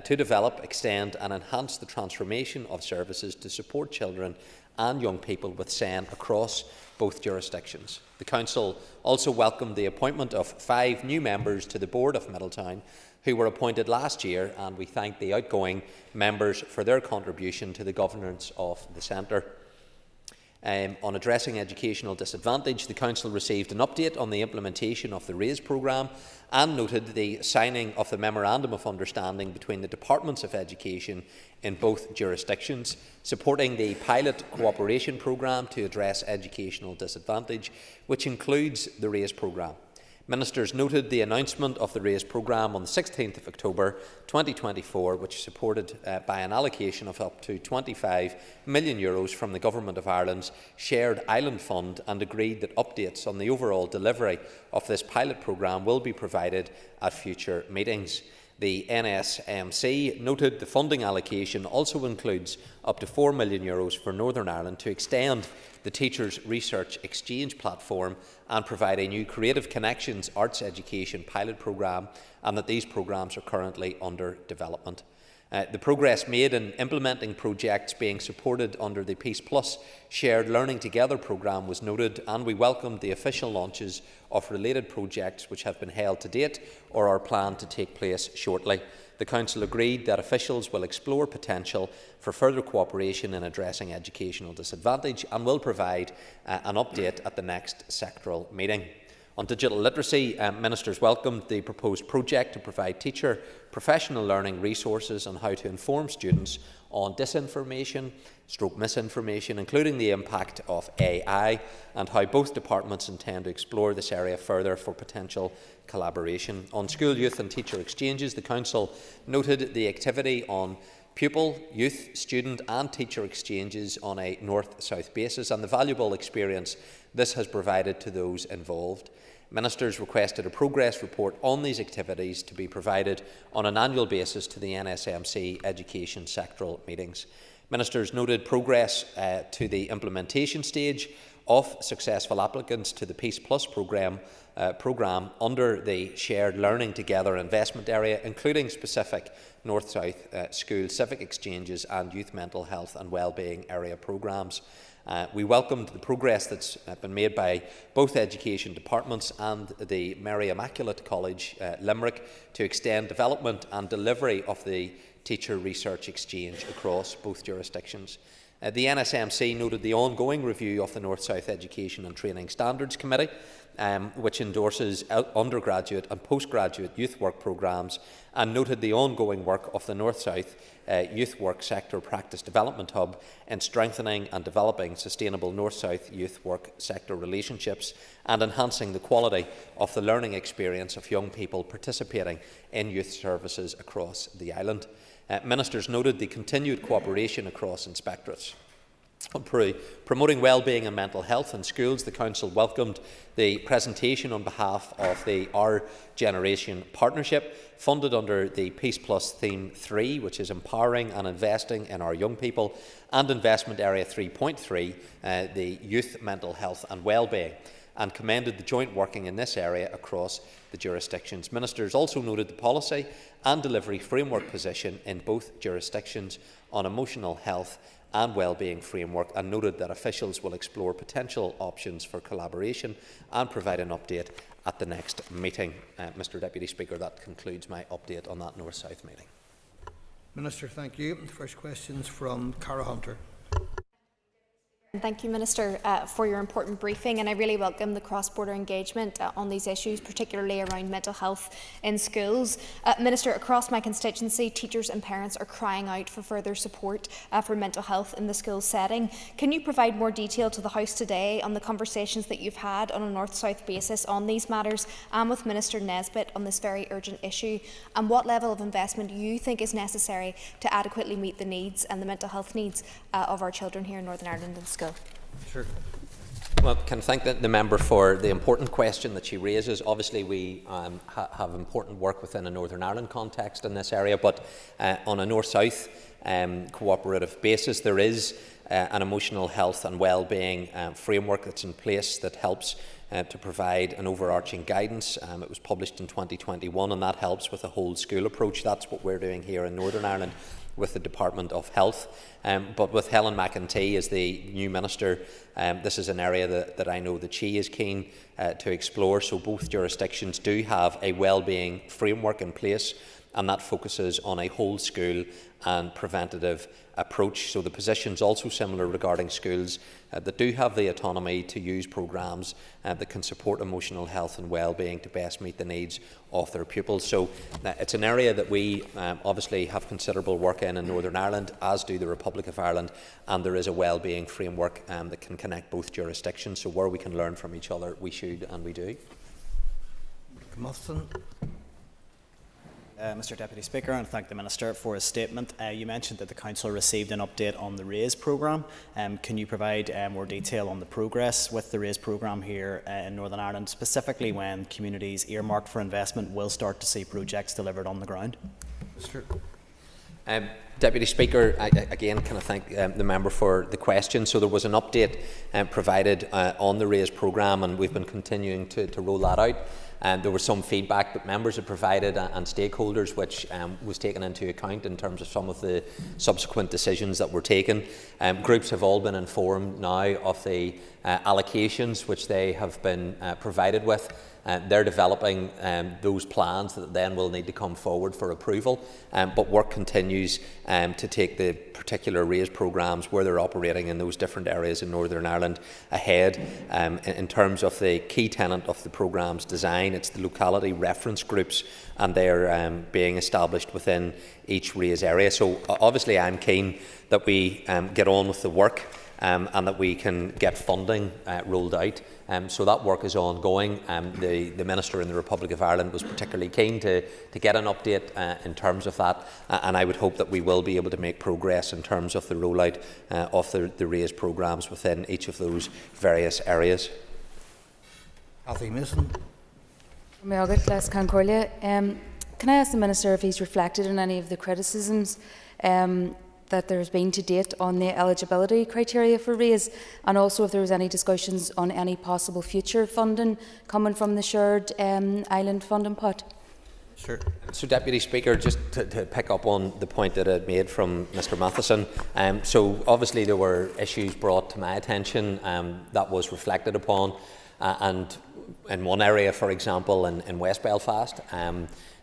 to develop, extend and enhance the transformation of services to support children and young people with SEN across both jurisdictions. The Council also welcomed the appointment of 5 new members to the Board of Middletown who were appointed last year, and we thank the outgoing members for their contribution to the governance of the Centre. On addressing educational disadvantage, the Council received an update on the implementation of the RAISE programme and noted the signing of the Memorandum of Understanding between the Departments of Education in both jurisdictions, supporting the pilot cooperation programme to address educational disadvantage, which includes the RAISE programme. Ministers noted the announcement of the RAISE programme on the 16th of October 2024, which is supported by an allocation of up to €25 million from the Government of Ireland's Shared Island Fund, and agreed that updates on the overall delivery of this pilot programme will be provided at future meetings. The NSMC noted the funding allocation also includes up to €4 million for Northern Ireland to extend the Teachers Research Exchange platform and provide a new Creative Connections Arts Education pilot programme, and that these programmes are currently under development. The progress made in implementing projects being supported under the Peace Plus Shared Learning Together programme was noted, and we welcomed the official launches of related projects which have been held to date or are planned to take place shortly. The Council agreed that officials will explore potential for further cooperation in addressing educational disadvantage and will provide an update at the next sectoral meeting. On digital literacy, Ministers welcomed the proposed project to provide teacher professional learning resources on how to inform students on disinformation/misinformation, including the impact of AI, and how both departments intend to explore this area further for potential collaboration. On school, youth and teacher exchanges, the Council noted the activity on pupil, youth, student and teacher exchanges on a north-south basis and the valuable experience this has provided to those involved. Ministers requested a progress report on these activities to be provided on an annual basis to the NSMC education sectoral meetings. Ministers noted progress to the implementation stage of successful applicants to the Peace Plus programme under the Shared Learning Together investment area, including specific North-South school civic exchanges and youth mental health and wellbeing area programmes. We welcomed the progress that's been made by both education departments and the Mary Immaculate College, Limerick, to extend development and delivery of the Teacher Research Exchange across both jurisdictions. The NSMC noted the ongoing review of the North-South Education and Training Standards Committee, which endorses undergraduate and postgraduate youth work programmes, and noted the ongoing work of the North-South Youth Work Sector Practice Development Hub in strengthening and developing sustainable North-South youth work sector relationships and enhancing the quality of the learning experience of young people participating in youth services across the island. Ministers noted the continued cooperation across inspectorates. On promoting wellbeing and mental health in schools, the Council welcomed the presentation on behalf of the Our Generation Partnership, funded under the Peace Plus Theme 3, which is empowering and investing in our young people, and Investment Area 3.3, the Youth Mental Health and Wellbeing, and commended the joint working in this area across the jurisdictions. Ministers also noted the policy and delivery framework position in both jurisdictions on emotional health and wellbeing framework, and noted that officials will explore potential options for collaboration and provide an update at the next meeting. Mr Deputy Speaker, that concludes my update on that North-South meeting. Minister, thank you. First questions from Cara Hunter. Thank you, Minister, for your important briefing, and I really welcome the cross-border engagement on these issues, particularly around mental health in schools. Minister, across my constituency, teachers and parents are crying out for further support for mental health in the school setting. Can you provide more detail to the House today on the conversations that you've had on a north-south basis on these matters and with Minister Nesbitt on this very urgent issue, and what level of investment you think is necessary to adequately meet the needs and the mental health needs of our children here in Northern Ireland in school? Sure. Well, can I thank the member for the important question that she raises. Obviously, we have important work within a Northern Ireland context in this area, but on a North-South cooperative basis, there is an emotional health and well-being framework that's in place that helps to provide an overarching guidance. It was published in 2021, and that helps with a whole school approach. That's what we're doing here in Northern Ireland with the Department of Health. But with Helen McEntee as the new Minister, this is an area that I know that she is keen to explore. So both jurisdictions do have a wellbeing framework in place, and that focuses on a whole school and preventative approach. So the position is also similar regarding schools that do have the autonomy to use programmes that can support emotional health and well-being to best meet the needs of their pupils. So it's an area that we obviously have considerable work in Northern Ireland, as do the Republic of Ireland, and there is a well-being framework that can connect both jurisdictions. So where we can learn from each other, we should and we do. Mr Deputy Speaker, and thank the Minister for his statement. You mentioned that the Council received an update on the RAISE programme. Can you provide more detail on the progress with the RAISE programme here in Northern Ireland, specifically when communities earmarked for investment will start to see projects delivered on the ground? Deputy Speaker, again, can I thank the member for the question. So there was an update provided on the RAISE programme, and we've been continuing to roll that out. There was some feedback that members had provided and stakeholders, which was taken into account in terms of some of the subsequent decisions that were taken. Groups have all been informed now of the allocations which they have been provided with. They're developing those plans that then will need to come forward for approval, but work continues to take the particular RAISE programmes where they're operating in those different areas in Northern Ireland ahead. In terms of the key tenet of the programme's design, it's the locality reference groups, and they're being established within each RAISE area. So obviously I'm keen that we get on with the work and that we can get funding rolled out. So that work is ongoing. The Minister in the Republic of Ireland was particularly keen to get an update in terms of that, and I would hope that we will be able to make progress in terms of the rollout of the RAISE programmes within each of those various areas. Cathy Mason. Can I ask the Minister if he's reflected on any of the criticisms that there's been to date on the eligibility criteria for RAISE, and also if there was any discussions on any possible future funding coming from the shared island funding pot? Sure. So, Deputy Speaker, just to pick up on the point that I made from Mr Matheson, so obviously there were issues brought to my attention that was reflected upon, and in one area, for example, in West Belfast,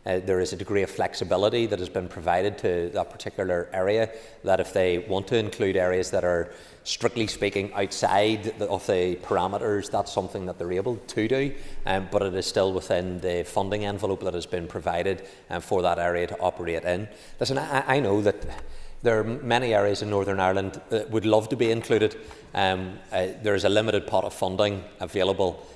there is a degree of flexibility that has been provided to that particular area, that if they want to include areas that are strictly speaking outside of the parameters, that's something that they're able to do, but it is still within the funding envelope that has been provided for that area to operate in. Listen, I know that there are many areas in Northern Ireland that would love to be included. There is a limited pot of funding available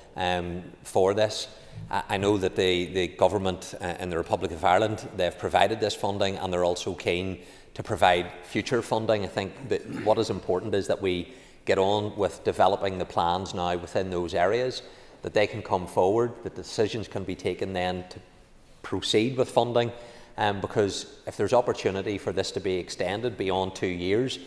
for this. I know that the government in the Republic of Ireland, they've provided this funding, and they're also keen to provide future funding. I think that what is important is that we get on with developing the plans now within those areas, that they can come forward, that decisions can be taken then to proceed with funding, because if there's opportunity for this to be extended beyond 2 years,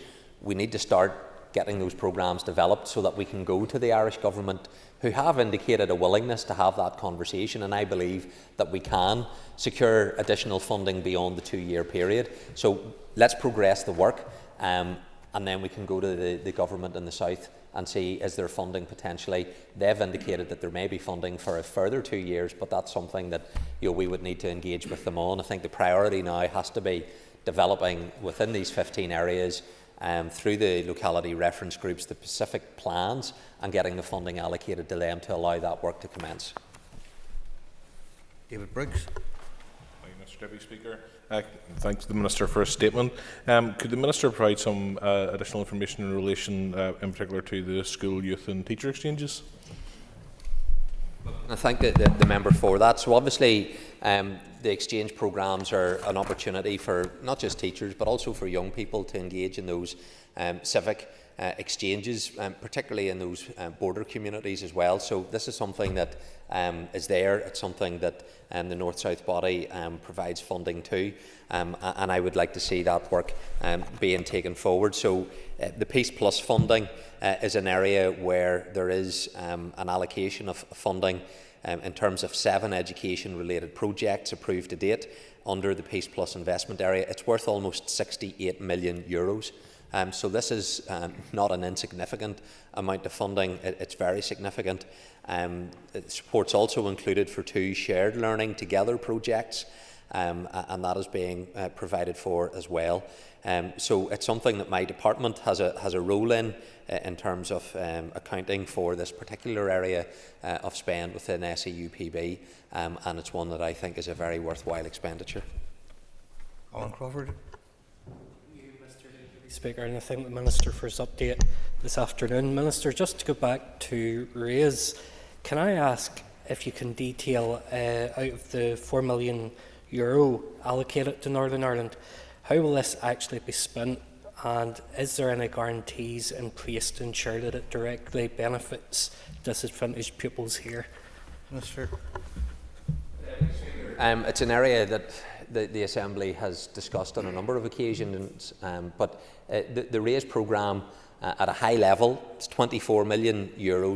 we need to start getting those programmes developed so that we can go to the Irish Government, who have indicated a willingness to have that conversation, and I believe that we can secure additional funding beyond the 2-year period. So let's progress the work, and then we can go to the Government in the South and see, is there funding potentially. They've indicated that there may be funding for a further 2 years, but that's something that we would need to engage with them on. I think the priority now has to be developing within these 15 areas through the locality reference groups, the specific plans, and getting the funding allocated to them to allow that work to commence. David Briggs. Thank you, Mr Deputy Speaker. Thanks to the Minister for his statement. Could the Minister provide some additional information in relation, in particular, to the school, youth and teacher exchanges? I thank the member for that. So obviously the exchange programmes are an opportunity for not just teachers but also for young people to engage in those civic exchanges, particularly in those border communities as well. So this is something that is there. It's something that the North-South body provides funding to, and I would like to see that work being taken forward. So the Peace Plus funding is an area where there is an allocation of funding in terms of 7 education-related projects approved to date under the Peace Plus investment area. It's worth almost €68 million. So this is not an insignificant amount of funding. It's very significant. Support's also included for 2 shared learning together projects, and that is being provided for as well. So it's something that my department has a role in terms of accounting for this particular area of spend within SEUPB, and it's one that I think is a very worthwhile expenditure. Alan Crawford. Speaker, and I thank the Minister for his update this afternoon. Minister, just to go back to RAISE, can I ask if you can detail out of the €4 million allocated to Northern Ireland, how will this actually be spent, and is there any guarantees in place to ensure that it directly benefits disadvantaged pupils here? Minister. It's an area that the Assembly has discussed on a number of occasions, but the RAISE programme at a high level, it's €24 million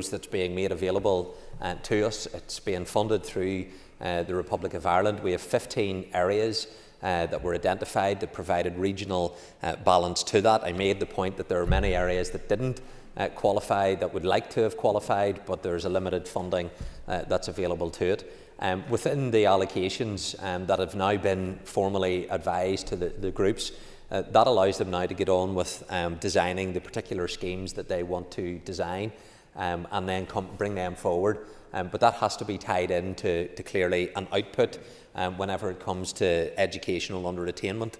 that's being made available to us. It's being funded through the Republic of Ireland. We have 15 areas that were identified that provided regional balance to that. I made the point that there are many areas that didn't qualify, that would like to have qualified, but there's a limited funding that's available to it. Within the allocations that have now been formally advised to the groups, that allows them now to get on with designing the particular schemes that they want to design, and then bring them forward. But that has to be tied into clearly an output whenever it comes to educational underattainment,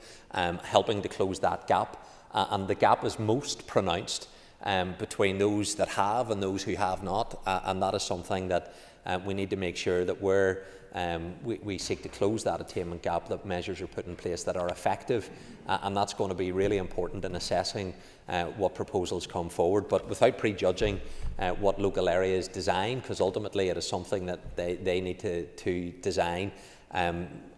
helping to close that gap. And the gap is most pronounced between those that have and those who have not, and that is something that we need to make sure that we seek to close that attainment gap, that measures are put in place that are effective, and that's going to be really important in assessing what proposals come forward, but without prejudging what local areas design, because ultimately it is something that they need to design.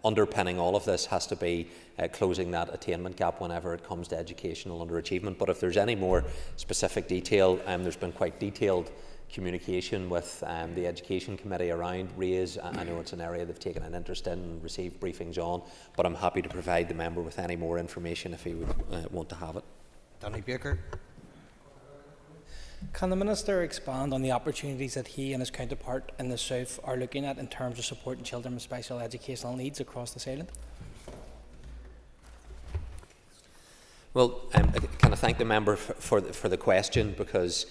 Underpinning all of this has to be closing that attainment gap whenever it comes to educational underachievement. But if there's any more specific detail, there's been quite detailed communication with the Education Committee around RAISE. I know it's an area they've taken an interest in and received briefings on, but I'm happy to provide the member with any more information if he would want to have it. Danny Baker. Can the Minister expand on the opportunities that he and his counterpart in the South are looking at in terms of supporting children with special educational needs across this island? Well, can I thank the member for the question, because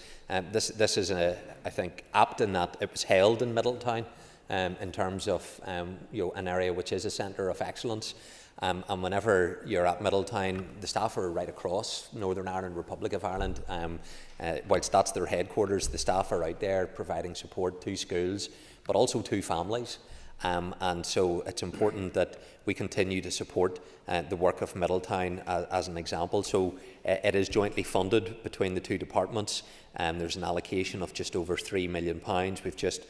this is, I think, apt in that it was held in Middletown in terms of an area which is a centre of excellence. And whenever you're at Middletown, the staff are right across Northern Ireland, Republic of Ireland. Whilst that's their headquarters, the staff are out there providing support to schools, but also to families. And so it's important that we continue to support the work of Middletown as an example. So it is jointly funded between the two departments. There's an allocation of just over £3 million. We've just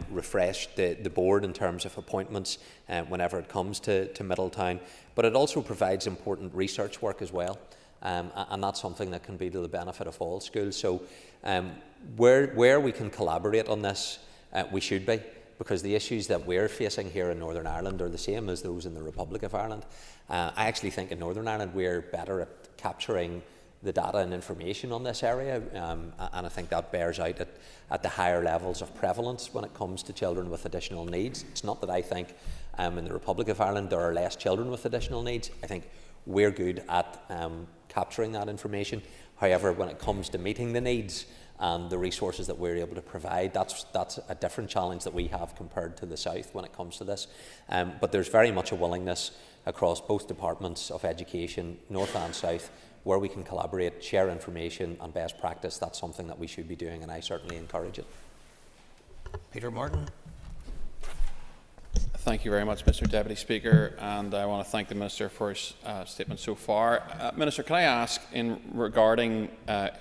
refreshed the board in terms of appointments whenever it comes to Middletown. But it also provides important research work as well. And that's something that can be to the benefit of all schools. So where we can collaborate on this, we should be, because the issues that we're facing here in Northern Ireland are the same as those in the Republic of Ireland. I actually think in Northern Ireland we're better at capturing the data and information on this area, and I think that bears out at the higher levels of prevalence when it comes to children with additional needs. It's not that I think in the Republic of Ireland there are less children with additional needs. I think we're good at capturing that information. However, when it comes to meeting the needs and the resources that we're able to provide, that's a different challenge that we have compared to the South when it comes to this. But there's very much a willingness across both departments of education, North and South, where we can collaborate, share information and best practice. That's something that we should be doing, and I certainly encourage it. Peter Martin. Thank you very much, Mr. Deputy Speaker, and I want to thank the Minister for his statement so far. Minister, can I ask, regarding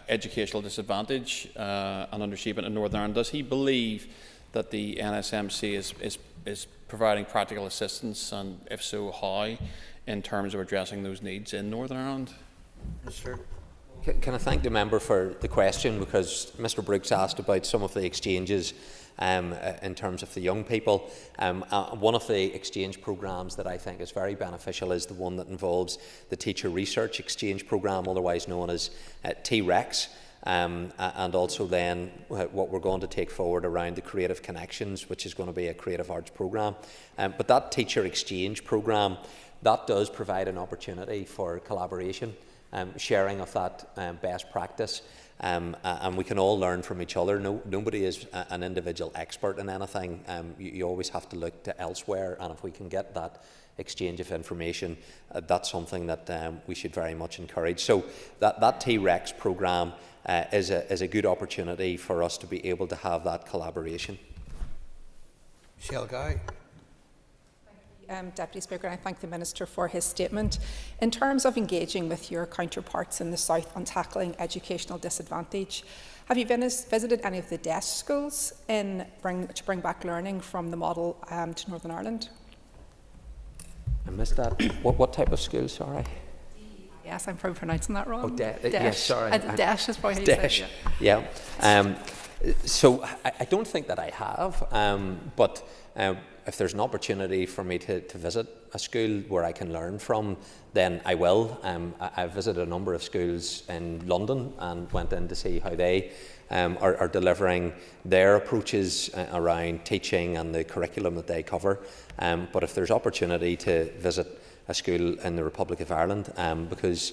educational disadvantage and underachievement in Northern Ireland, does he believe that the NSMC is providing practical assistance, and if so, how, in terms of addressing those needs in Northern Ireland? Minister. Can I thank the member for the question, because Mr Brooks asked about some of the exchanges in terms of the young people. One of the exchange programmes that I think is very beneficial is the one that involves the Teacher Research Exchange Programme, otherwise known as T-REX, and also then what we're going to take forward around the Creative Connections, which is going to be a creative arts programme. But that Teacher Exchange Programme, that does provide an opportunity for collaboration, sharing of that best practice, and we can all learn from each other. Nobody is an individual expert in anything. You always have to look to elsewhere, and if we can get that exchange of information, that's something that we should very much encourage. So that T-REX programme is a good opportunity for us to be able to have that collaboration. Michelle Guy. Deputy Speaker, and I thank the Minister for his statement. In terms of engaging with your counterparts in the South on tackling educational disadvantage, have you visited any of the DESH schools to bring back learning from the model to Northern Ireland? I missed that. What type of school, sorry? Yes, I'm probably pronouncing that wrong. Oh, yes, sorry. DESH is probably how you say it. Yeah. So I don't think that I have, but if there's an opportunity for me to visit a school where I can learn from, then I will. I've visited a number of schools in London and went in to see how they are delivering their approaches around teaching and the curriculum that they cover. But if there's opportunity to visit a school in the Republic of Ireland, because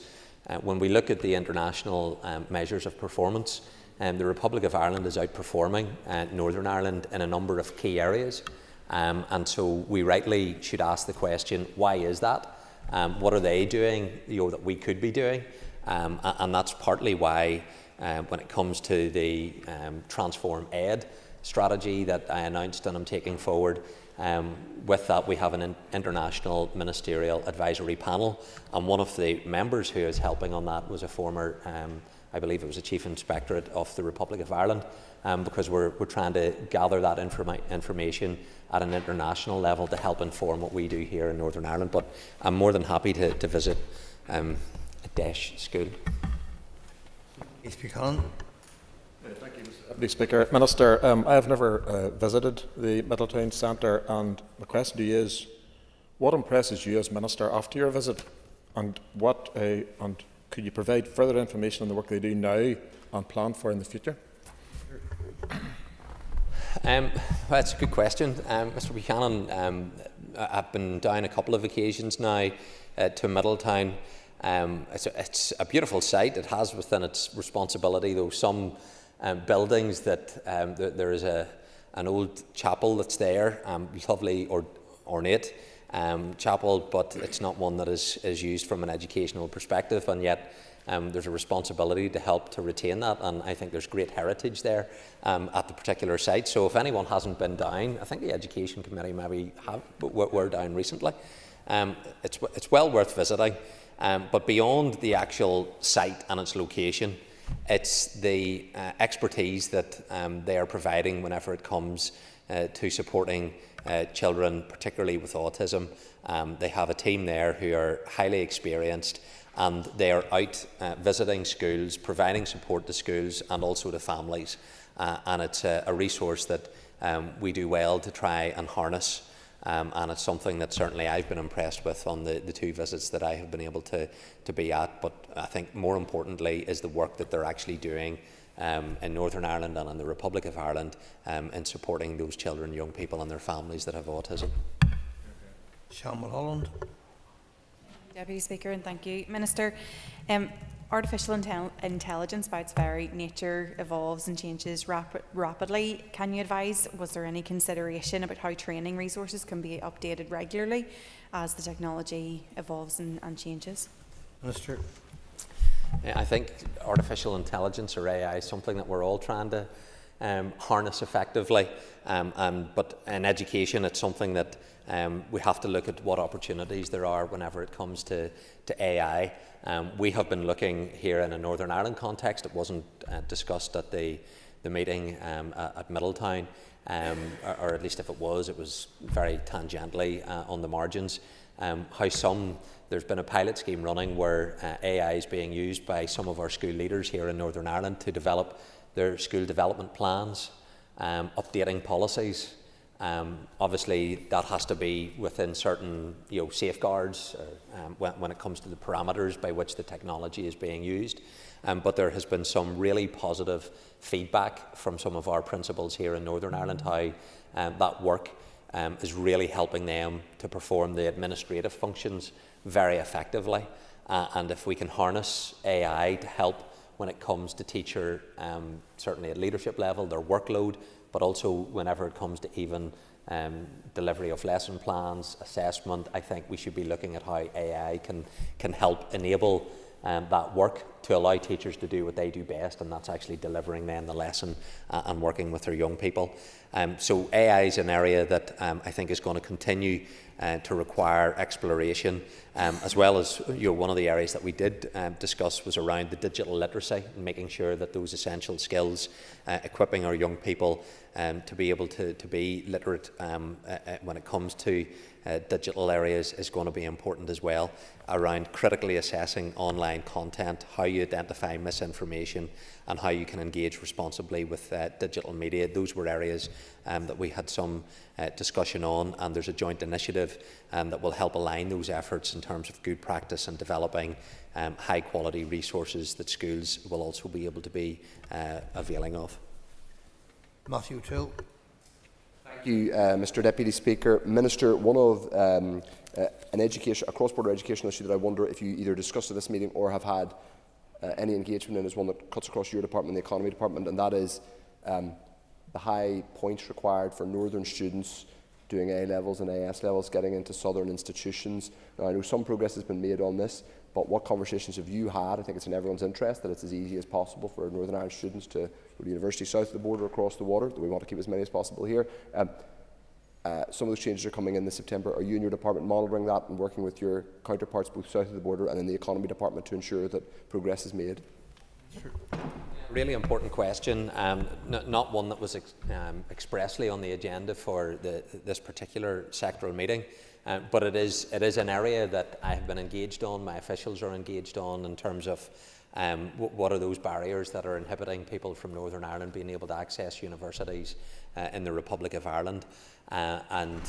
when we look at the international measures of performance, the Republic of Ireland is outperforming Northern Ireland in a number of key areas. And so we rightly should ask the question, why is that? What are they doing that we could be doing? And that's partly why when it comes to the Transform Ed strategy that I announced and I'm taking forward, with that we have an international ministerial advisory panel, and one of the members who is helping on that was a former I believe it was a Chief Inspectorate of the Republic of Ireland, because we're trying to gather that information at an international level to help inform what we do here in Northern Ireland. But I'm more than happy to visit a DESH school. Thank you, Mr. Deputy Speaker. Minister, I have never visited the Middletown Centre, and the question to you is, what impresses you as Minister after your visit, and could you provide further information on the work they do now and plan for in the future? That's a good question. Mr Buchanan, I've been down a couple of occasions now to Middletown. It's a beautiful site. It has within its responsibility, though, some buildings that there is an old chapel that's there, lovely or ornate chapel, but it's not one that is used from an educational perspective, and yet there's a responsibility to help to retain that, and I think there's great heritage there at the particular site. So if anyone hasn't been down, I think the Education Committee maybe were down recently. It's well worth visiting, but beyond the actual site and its location, it's the expertise that they are providing whenever it comes to supporting children, particularly with autism. They have a team there who are highly experienced, and they are out visiting schools, providing support to schools and also to families. And it's a resource that we do well to try and harness. And it's something that certainly I've been impressed with on the two visits that I have been able to be at. But I think more importantly is the work that they're actually doing in Northern Ireland and in the Republic of Ireland in supporting those children, young people and their families that have autism. Shawn Brown. Deputy Speaker, and thank you. Minister, artificial intelligence by its very nature evolves and changes rapidly. Can you advise, was there any consideration about how training resources can be updated regularly as the technology evolves and changes? Minister. I think artificial intelligence or AI is something that we're all trying to harness effectively. But in education, it's something that we have to look at what opportunities there are whenever it comes to AI. We have been looking here in a Northern Ireland context. It wasn't discussed at the meeting at Middletown, or at least if it was very tangentially on the margins. There's been a pilot scheme running where AI is being used by some of our school leaders here in Northern Ireland to develop their school development plans, updating policies. Obviously, that has to be within certain safeguards when it comes to the parameters by which the technology is being used. But there has been some really positive feedback from some of our principals here in Northern Ireland, how that work is really helping them to perform the administrative functions very effectively. And if we can harness AI to help when it comes to teacher, certainly at leadership level, their workload, but also whenever it comes to even delivery of lesson plans, assessment, I think we should be looking at how AI can help enable that work to allow teachers to do what they do best, and that's actually delivering then the lesson and working with their young people. So AI is an area that I think is going to continue to require exploration, as well as one of the areas that we did discuss was around the digital literacy and making sure that those essential skills, equipping our young people to be able to be literate when it comes to digital areas is going to be important as well, around critically assessing online content, how you identify misinformation and how you can engage responsibly with digital media. Those were areas that we had some discussion on, and there's a joint initiative that will help align those efforts in terms of good practice and developing high quality resources that schools will also be able to be availing of. Matthew Till. Thank you, Mr Deputy Speaker. Minister, one of a cross-border educational issue that I wonder if you either discussed at this meeting or have had any engagement in is one that cuts across your department, the Economy Department, and that is the high points required for Northern students doing A-levels and AS levels getting into Southern institutions. Now, I know some progress has been made on this, but what conversations have you had? I think it's in everyone's interest that it's as easy as possible for Northern Irish students to go to university south of the border, across the water. We want to keep as many as possible here. Some of those changes are coming in this September. Are you and your department monitoring that and working with your counterparts both south of the border and in the Economy Department to ensure that progress is made? Really important question, not one that was expressly on the agenda for this particular sectoral meeting, but it is an area that I have been engaged on, my officials are engaged on, in terms of what are those barriers that are inhibiting people from Northern Ireland being able to access universities in the Republic of Ireland, and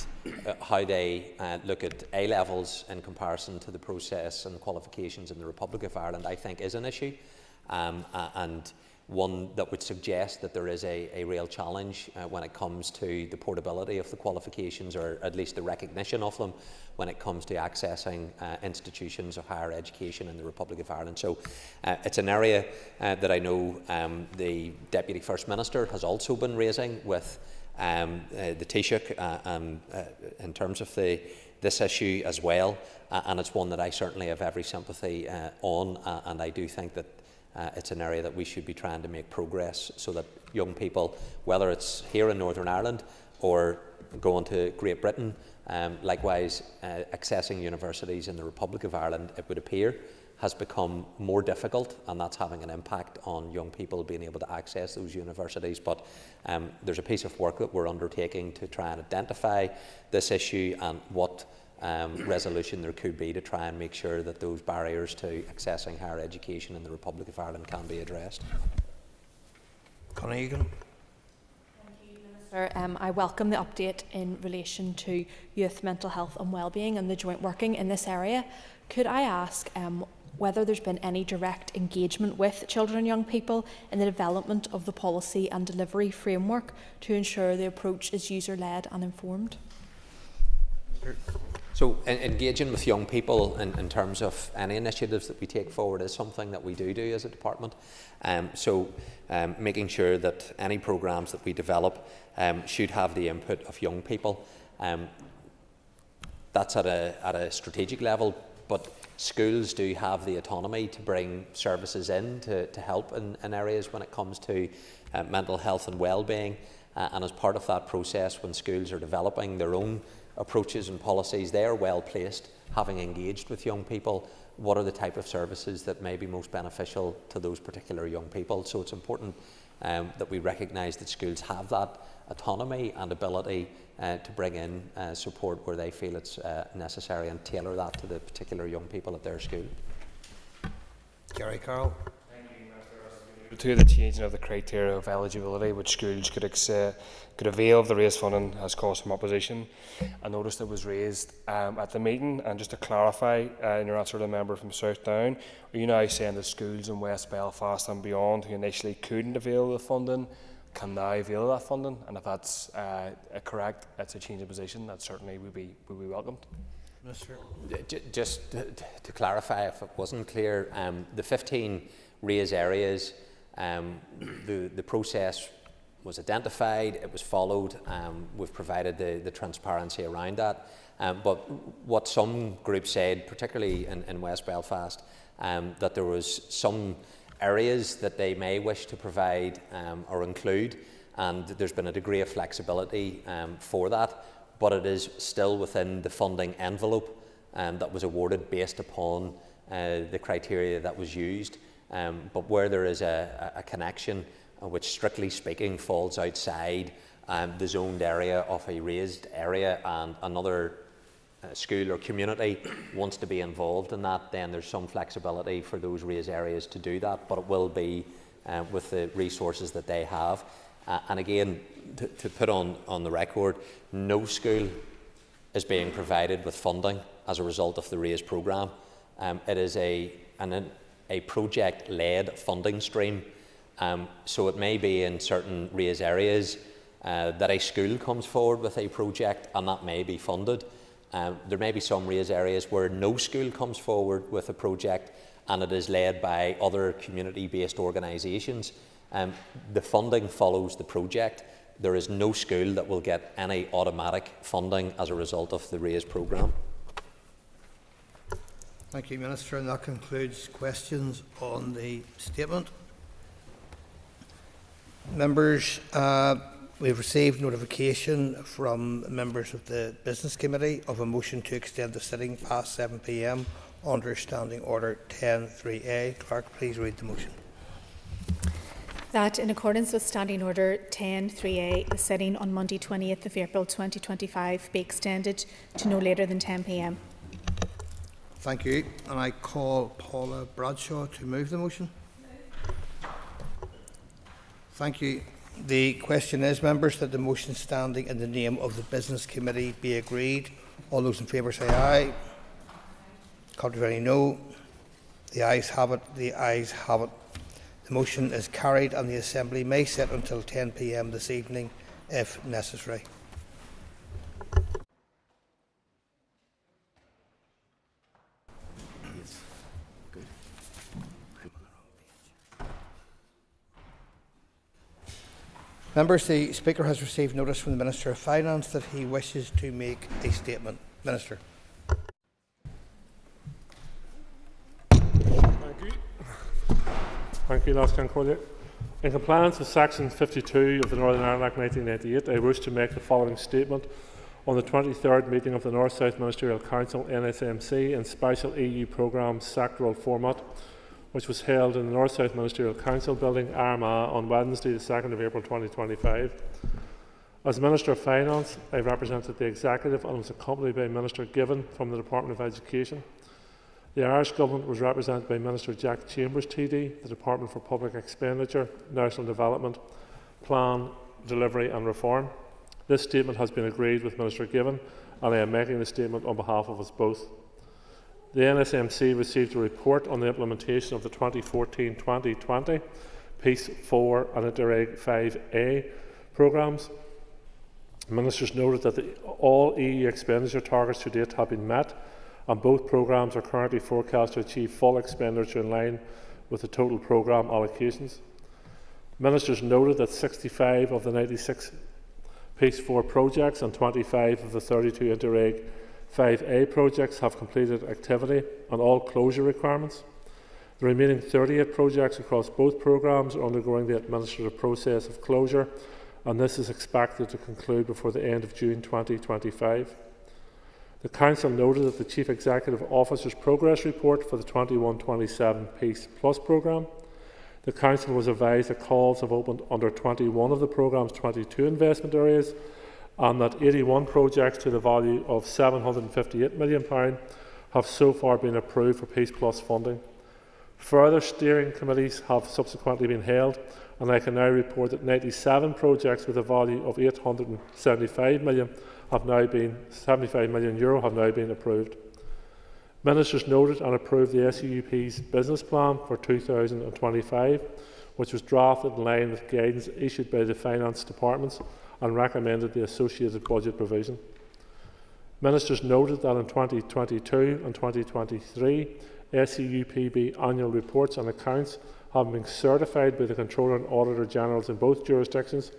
how they look at A-levels in comparison to the process and qualifications in the Republic of Ireland, I think is an issue, and one that would suggest that there is a real challenge when it comes to the portability of the qualifications, or at least the recognition of them when it comes to accessing institutions of higher education in the Republic of Ireland. So it's an area that I know the Deputy First Minister has also been raising with the Taoiseach in terms of this issue as well, and it's one that I certainly have every sympathy on, and I do think that it's an area that we should be trying to make progress so that young people, whether it's here in Northern Ireland or going to Great Britain, likewise accessing universities in the Republic of Ireland, it would appear, has become more difficult, and that's having an impact on young people being able to access those universities. But there's a piece of work that we're undertaking to try and identify this issue and what resolution there could be to try and make sure that those barriers to accessing higher education in the Republic of Ireland can be addressed. Conor Egan. I welcome the update in relation to youth mental health and wellbeing and the joint working in this area. Could I ask whether there's been any direct engagement with children and young people in the development of the policy and delivery framework to ensure the approach is user-led and informed? So engaging with young people in terms of any initiatives that we take forward is something that we do as a department. Making sure that any programmes that we develop should have the input of young people. That's at a strategic level, but schools do have the autonomy to bring services in to help in areas when it comes to mental health and well-being. And as part of that process, when schools are developing their own approaches and policies, they are well placed, having engaged with young people, what are the type of services that may be most beneficial to those particular young people. So it's important that we recognise that schools have that autonomy and ability to bring in support where they feel it's necessary and tailor that to the particular young people at their school. Gary Carroll. To the changing of the criteria of eligibility which schools could avail of the raised funding has caused some opposition. I noticed it was raised at the meeting, and just to clarify in your answer to the member from South Down, are you now saying that schools in West Belfast and beyond who initially couldn't avail of the funding can now avail of that funding? And if that's correct, it's a change of position that certainly would be welcomed. Just to clarify, if it wasn't clear, the 15 raised areas, the process was identified, it was followed, we've provided the transparency around that. But what some groups said, particularly in West Belfast, that there was some areas that they may wish to provide or include, and there's been a degree of flexibility for that, but it is still within the funding envelope that was awarded based upon the criteria that was used. But where there is a connection which, strictly speaking, falls outside the zoned area of a raised area, and another school or community wants to be involved in that, then there's some flexibility for those raised areas to do that, but it will be with the resources that they have. And again, to put on the record, no school is being provided with funding as a result of the raised programme. It is a project-led funding stream. So it may be in certain raised areas that a school comes forward with a project and that may be funded. There may be some raised areas where no school comes forward with a project and it is led by other community-based organisations. The funding follows the project. There is no school that will get any automatic funding as a result of the raised programme. Thank you, Minister. And that concludes questions on the statement. Members, we've received notification from members of the Business Committee of a motion to extend the sitting past 7 p.m. under Standing Order 10.3a. Clerk, please read the motion. That in accordance with Standing Order 10.3a, the sitting on Monday 20th of April 2025 be extended to no later than 10 p.m. Thank you. And I call Paula Bradshaw to move the motion. Thank you. The question is, members, that the motion standing in the name of the Business Committee be agreed. All those in favour say aye. Contrary, no. The ayes have it. The ayes have it. The motion is carried and the Assembly may sit until 10 p.m. this evening if necessary. Members, the Speaker has received notice from the Minister of Finance that he wishes to make a statement. Minister. Thank you, Last Concordia. In compliance with Section 52 of the Northern Ireland Act 1998, I wish to make the following statement on the 23rd meeting of the North-South Ministerial Council NSMC in special EU programme sectoral format, which was held in the North-South Ministerial Council building, Armagh, on Wednesday, the 2nd of April 2025. As Minister of Finance, I represented the Executive and was accompanied by Minister Given from the Department of Education. The Irish Government was represented by Minister Jack Chambers, TD, the Department for Public Expenditure, National Development, Plan, Delivery and Reform. This statement has been agreed with Minister Given, and I am making the statement on behalf of us both. The NSMC received a report on the implementation of the 2014-2020 Piece 4 and Interreg 5A programmes. Ministers noted that all EU expenditure targets to date have been met, and both programmes are currently forecast to achieve full expenditure in line with the total programme allocations. Ministers noted that 65 of the 96 Piece 4 projects and 25 of the 32 Interreg 5A projects have completed activity and all closure requirements. The remaining 38 projects across both programmes are undergoing the administrative process of closure, and this is expected to conclude before the end of June 2025. The Council noted that the Chief Executive Officer's progress report for the 21-27 Peace Plus programme. The Council was advised that calls have opened under 21 of the programme's 22 investment areas, and that 81 projects to the value of £758 million have so far been approved for Peace Plus funding. Further steering committees have subsequently been held, and I can now report that 97 projects with a value of €875 million have now been approved. Ministers noted and approved the SUUP's business plan for 2025, which was drafted in line with guidance issued by the finance departments and recommended the associated budget provision. Ministers noted that in 2022 and 2023, SUUPB annual reports and accounts, having been certified by the Controller and Auditor Generals in both jurisdictions,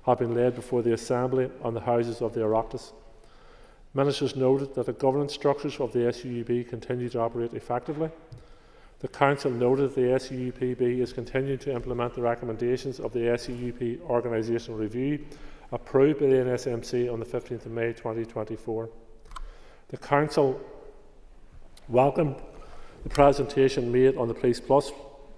have been laid before the Assembly and the Houses of the Oireachtas. Ministers noted that the governance structures of the SUUB continue to operate effectively. The Council noted that the SUUPB is continuing to implement the recommendations of the SUUP Organisational Review approved by the NSMC on the 15th of May 2024. The Council welcomed the presentation made on the Police Plus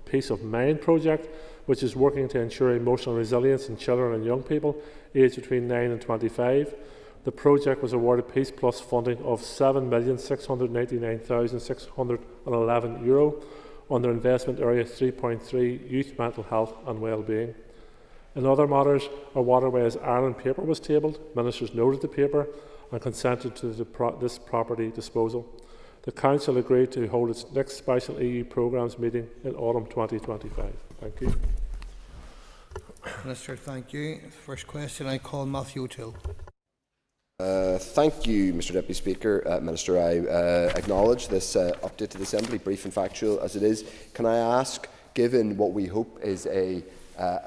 Peace of Mind project, which is working to ensure emotional resilience in children and young people aged between 9 and 25. The project was awarded Peace Plus funding of €7,699,611 under investment area 3.3 Youth Mental Health and Wellbeing. In other matters, a Waterways Ireland paper was tabled. Ministers noted the paper and consented to this property disposal. The Council agreed to hold its next special EU programmes meeting in autumn 2025. Thank you. Minister, thank you. First question, I call Matthew O'Toole. Thank you, Mr Deputy Speaker. Minister, I acknowledge this update to the Assembly, brief and factual as it is. Can I ask, given what we hope is a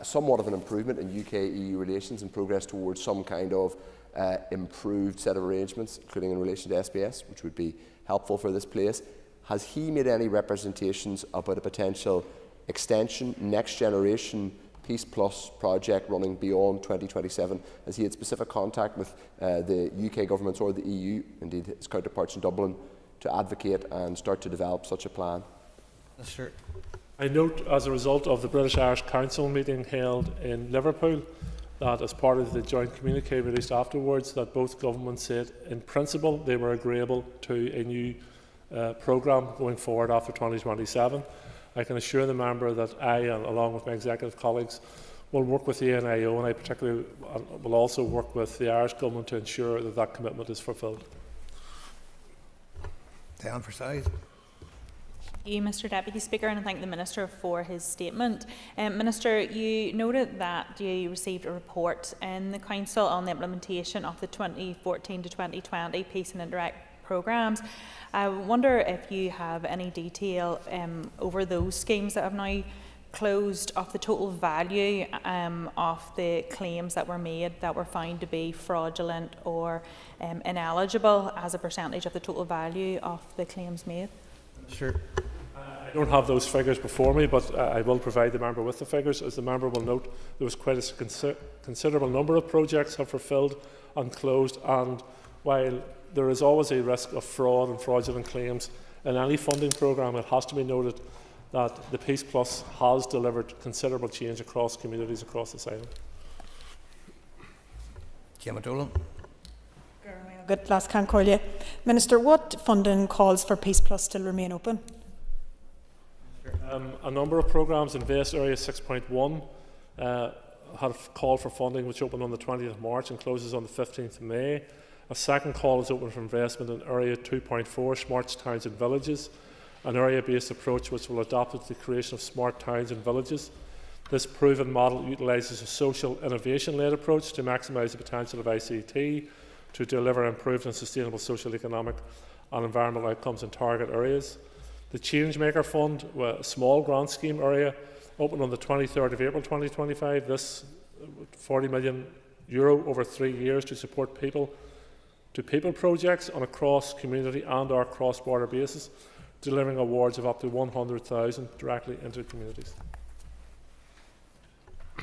somewhat of an improvement in UK-EU relations and progress towards some kind of improved set of arrangements, including in relation to SBS, which would be helpful for this place, has he made any representations about a potential extension, next generation Peace Plus project running beyond 2027? Has he had specific contact with the UK governments or the EU, indeed his counterparts in Dublin, to advocate and start to develop such a plan? Minister. I note, as a result of the British-Irish Council meeting held in Liverpool, that as part of the joint communique released afterwards, that both governments said in principle they were agreeable to a new programme going forward after 2027. I can assure the member that I, along with my executive colleagues, will work with the NIO, and I particularly will also work with the Irish Government to ensure that that commitment is fulfilled. Diane Forsyth. Thank you, Mr Deputy Speaker, and I thank the Minister for his statement. Minister, you noted that you received a report in the Council on the implementation of the 2014 to 2020 Peace and Interact programmes. I wonder if you have any detail over those schemes that have now closed, of the total value of the claims that were made that were found to be fraudulent or ineligible as a percentage of the total value of the claims made. Sure. I don't have those figures before me, but I will provide the member with the figures. As the member will note, there was quite a considerable number of projects have fulfilled and closed, and while there is always a risk of fraud and fraudulent claims in any funding programme, it has to be noted that the Peace Plus has delivered considerable change across communities across this island. Good last can call you. Minister, what funding calls for Peace Plus still remain open? A number of programmes. Invest Area 6.1 have called for funding, which opened on the 20th of March and closes on the 15th of May. A second call is open for investment in Area 2.4, Smart Towns and Villages, an area-based approach which will adopt the creation of smart towns and villages. This proven model utilises a social innovation-led approach to maximise the potential of ICT to deliver improved and sustainable social, economic and environmental outcomes in target areas. The Changemaker Fund, a small grant scheme area, opened on the 23rd of April 2025. This €40 million over 3 years to support people to people projects on a cross-community and/or cross-border basis, delivering awards of up to 100,000 directly into communities.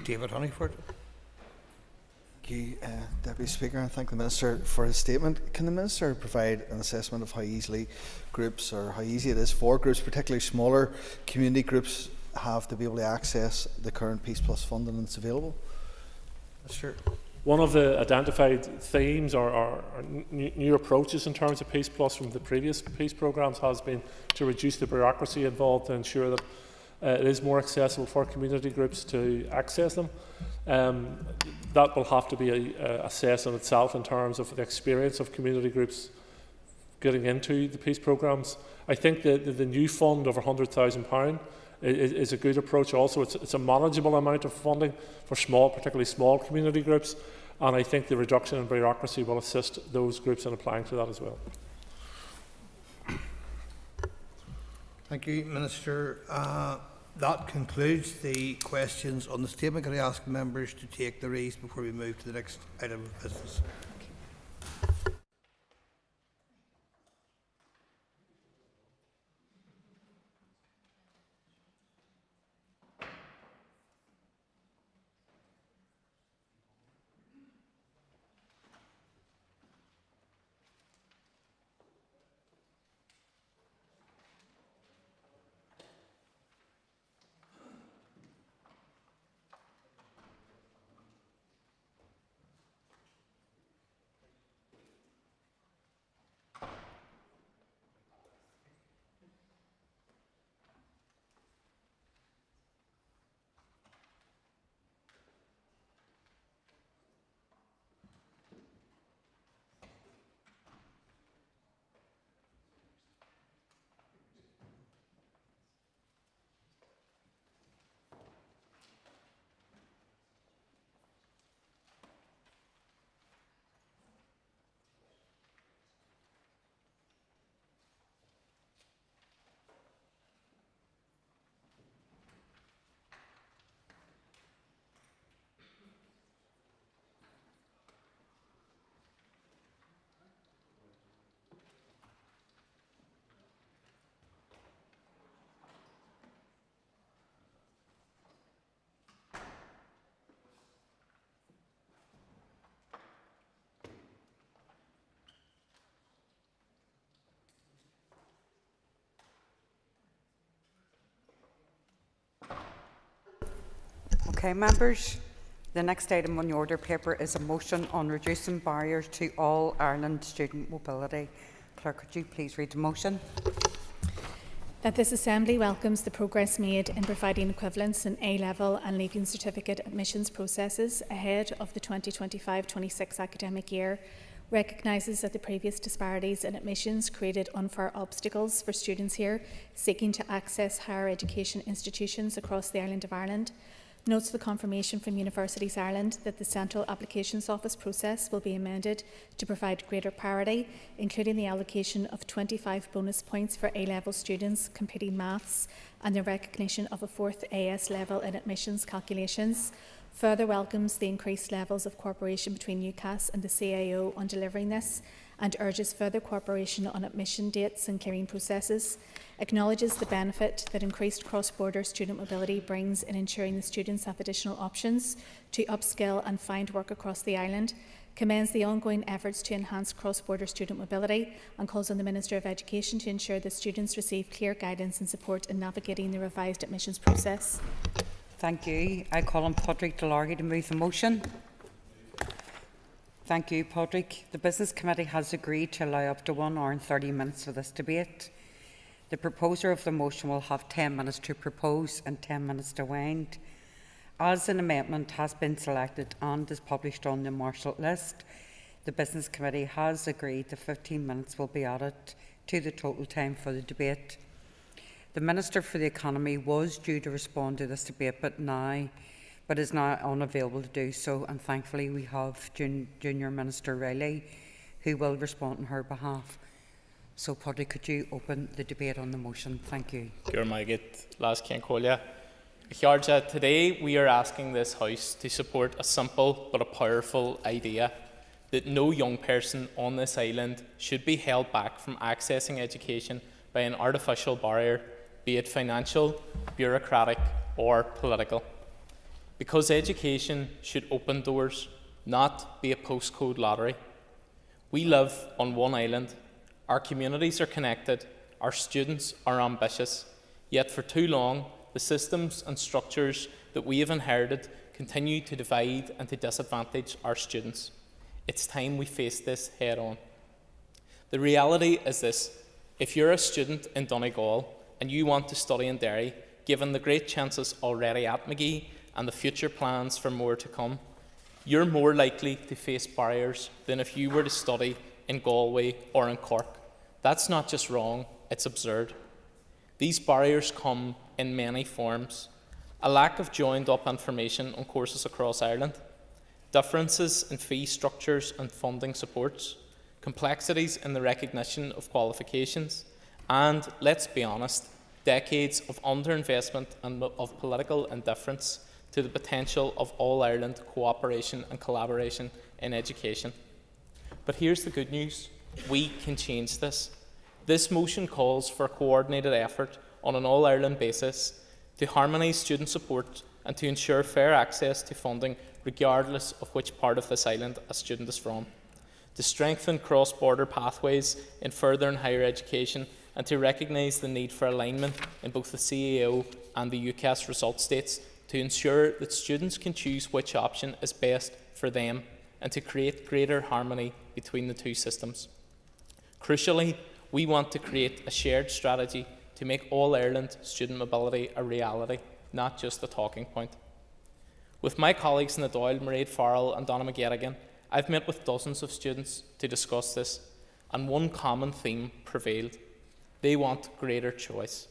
David Honeyford. Thank you, Deputy Speaker, and thank the Minister for his statement. Can the Minister provide an assessment of how easily groups, or how easy it is for groups, particularly smaller community groups, have to be able to access the current Peace Plus funding that's available? Sure. One of the identified themes or new approaches in terms of Peace Plus from the previous peace programmes has been to reduce the bureaucracy involved to ensure that it is more accessible for community groups to access them. That will have to be assessed in itself in terms of the experience of community groups getting into the peace programmes. I think that the new fund of £100,000 is a good approach also. It's a manageable amount of funding for particularly small community groups, and I think the reduction in bureaucracy will assist those groups in applying to that as well. Thank you, Minister. That concludes the questions on the statement. Can I ask members to take the raise before we move to the next item of business? Okay, members, the next item on the order paper is a motion on reducing barriers to all Ireland student mobility. Clerk, could you please read the motion? That this Assembly welcomes the progress made in providing equivalence in A-level and Leaving Certificate admissions processes ahead of the 2025-26 academic year, recognises that the previous disparities in admissions created unfair obstacles for students here seeking to access higher education institutions across the island of Ireland, notes the confirmation from Universities Ireland that the Central Applications Office process will be amended to provide greater parity, including the allocation of 25 bonus points for A-level students completing maths and the recognition of a fourth AS level in admissions calculations, further welcomes the increased levels of cooperation between UCAS and the CAO on delivering this, and urges further cooperation on admission dates and clearing processes, acknowledges the benefit that increased cross-border student mobility brings in ensuring the students have additional options to upskill and find work across the island, commends the ongoing efforts to enhance cross-border student mobility, and calls on the Minister of Education to ensure that students receive clear guidance and support in navigating the revised admissions process. Thank you. I call on Padraig Delargy to move the motion. Thank you, Padraig. The Business Committee has agreed to allow up to 1 hour and 30 minutes for this debate. The proposer of the motion will have 10 minutes to propose and 10 minutes to wind. As an amendment has been selected and is published on the marshal list, the Business Committee has agreed that 15 minutes will be added to the total time for the debate. The Minister for the Economy was due to respond to this debate but is now unavailable to do so, and thankfully we have Junior Minister Riley who will respond on her behalf. So, Padraig, could you open the debate on the motion? Thank you. Today we are asking this House to support a simple but a powerful idea. that no young person on this island should be held back from accessing education by an artificial barrier, be it financial, bureaucratic or political. Because education should open doors, not be a postcode lottery. We live on one island, our communities are connected, our students are ambitious, yet for too long the systems and structures that we have inherited continue to divide and to disadvantage our students. It's time we face this head on. The reality is this: if you're a student in Donegal and you want to study in Derry, given the great chances already at McGee and the future plans for more to come, you're more likely to face barriers than if you were to study in Galway or in Cork. That's not just wrong, it's absurd. These barriers come in many forms: a lack of joined-up information on courses across Ireland, differences in fee structures and funding supports, complexities in the recognition of qualifications, and, let's be honest, decades of underinvestment and of political indifference to the potential of all-Ireland cooperation and collaboration in education. But here's the good news: we can change this. This motion calls for a coordinated effort on an all-Ireland basis to harmonise student support and to ensure fair access to funding regardless of which part of this island a student is from, to strengthen cross-border pathways in further and higher education, and to recognise the need for alignment in both the CAO and the UCAS result states to ensure that students can choose which option is best for them and to create greater harmony between the two systems. Crucially, we want to create a shared strategy to make all-Ireland student mobility a reality, not just a talking point. With my colleagues in the Dáil, Mairead Farrell and Donna McGettigan, I've met with dozens of students to discuss this, and one common theme prevailed: they want greater choice.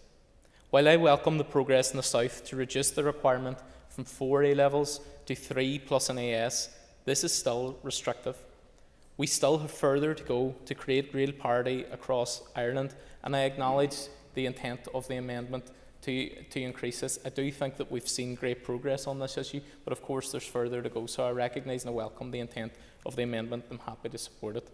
While I welcome the progress in the South to reduce the requirement from 4 A-levels to 3 plus an AS, this is still restrictive. We still have further to go to create real parity across Ireland, and I acknowledge the intent of the amendment to increase this. I do think that we've seen great progress on this issue, but of course there's further to go, so I recognise and I welcome the intent of the amendment. I'm happy to support it.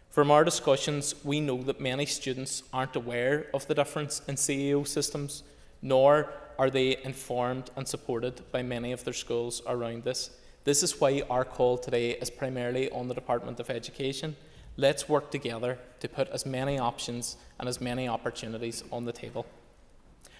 From our discussions, we know that many students aren't aware of the difference in CAO systems, nor are they informed and supported by many of their schools around this. This is why our call today is primarily on the Department of Education. Let's work together to put as many options and as many opportunities on the table.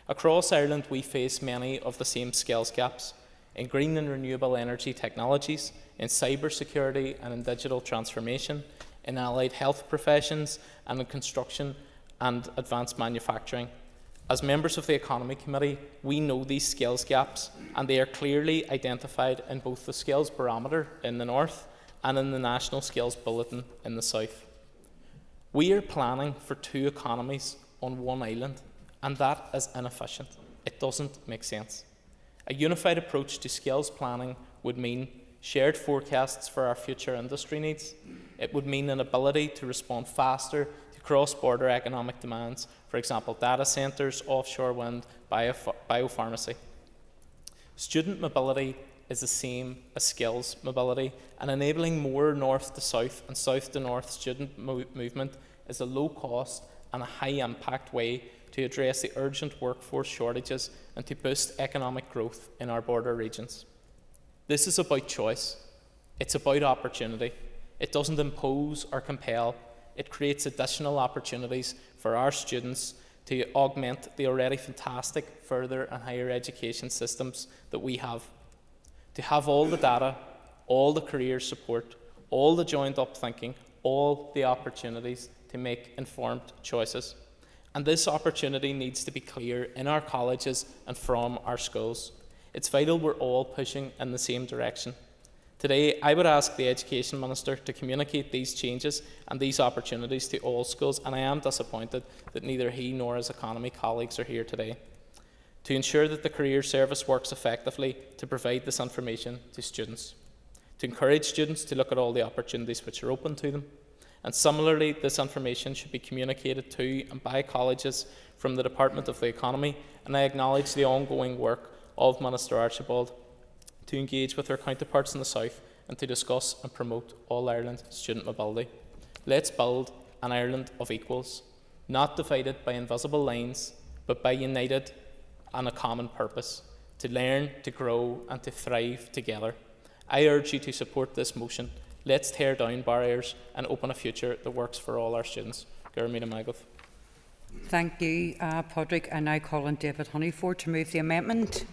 Across Ireland, we face many of the same skills gaps in green and renewable energy technologies, in cybersecurity and in digital transformation, in allied health professions, and in construction and advanced manufacturing. As members of the Economy Committee, we know these skills gaps, and they are clearly identified in both the Skills Barometer in the North and in the National Skills Bulletin in the South. We are planning for 2 economies on one island, and that is inefficient. It doesn't make sense. A unified approach to skills planning would mean shared forecasts for our future industry needs. It would mean an ability to respond faster to cross-border economic demands, for example, data centres, offshore wind, biopharmacy. Student mobility is the same as skills mobility, and enabling more north to south and south to north student movement is a low-cost and a high-impact way to address the urgent workforce shortages and to boost economic growth in our border regions. This is about choice. It's about opportunity. It doesn't impose or compel. It creates additional opportunities for our students to augment the already fantastic further and higher education systems that we have. To have all the data, all the career support, all the joined-up thinking, all the opportunities to make informed choices. And this opportunity needs to be clear in our colleges and from our schools. It's vital we're all pushing in the same direction. Today, I would ask the Education Minister to communicate these changes and these opportunities to all schools, and I am disappointed that neither he nor his economy colleagues are here today, to ensure that the Career Service works effectively to provide this information to students, to encourage students to look at all the opportunities which are open to them. And similarly, this information should be communicated to and by colleges from the Department of the Economy, and I acknowledge the ongoing work of Minister Archibald to engage with our counterparts in the South and to discuss and promote All-Ireland student mobility. Let's build an Ireland of equals, not divided by invisible lines, but by united and a common purpose, to learn, to grow and to thrive together. I urge you to support this motion. Let's tear down barriers and open a future that works for all our students. Thank you, Padraig. I now call on David Honeyford to move the amendment.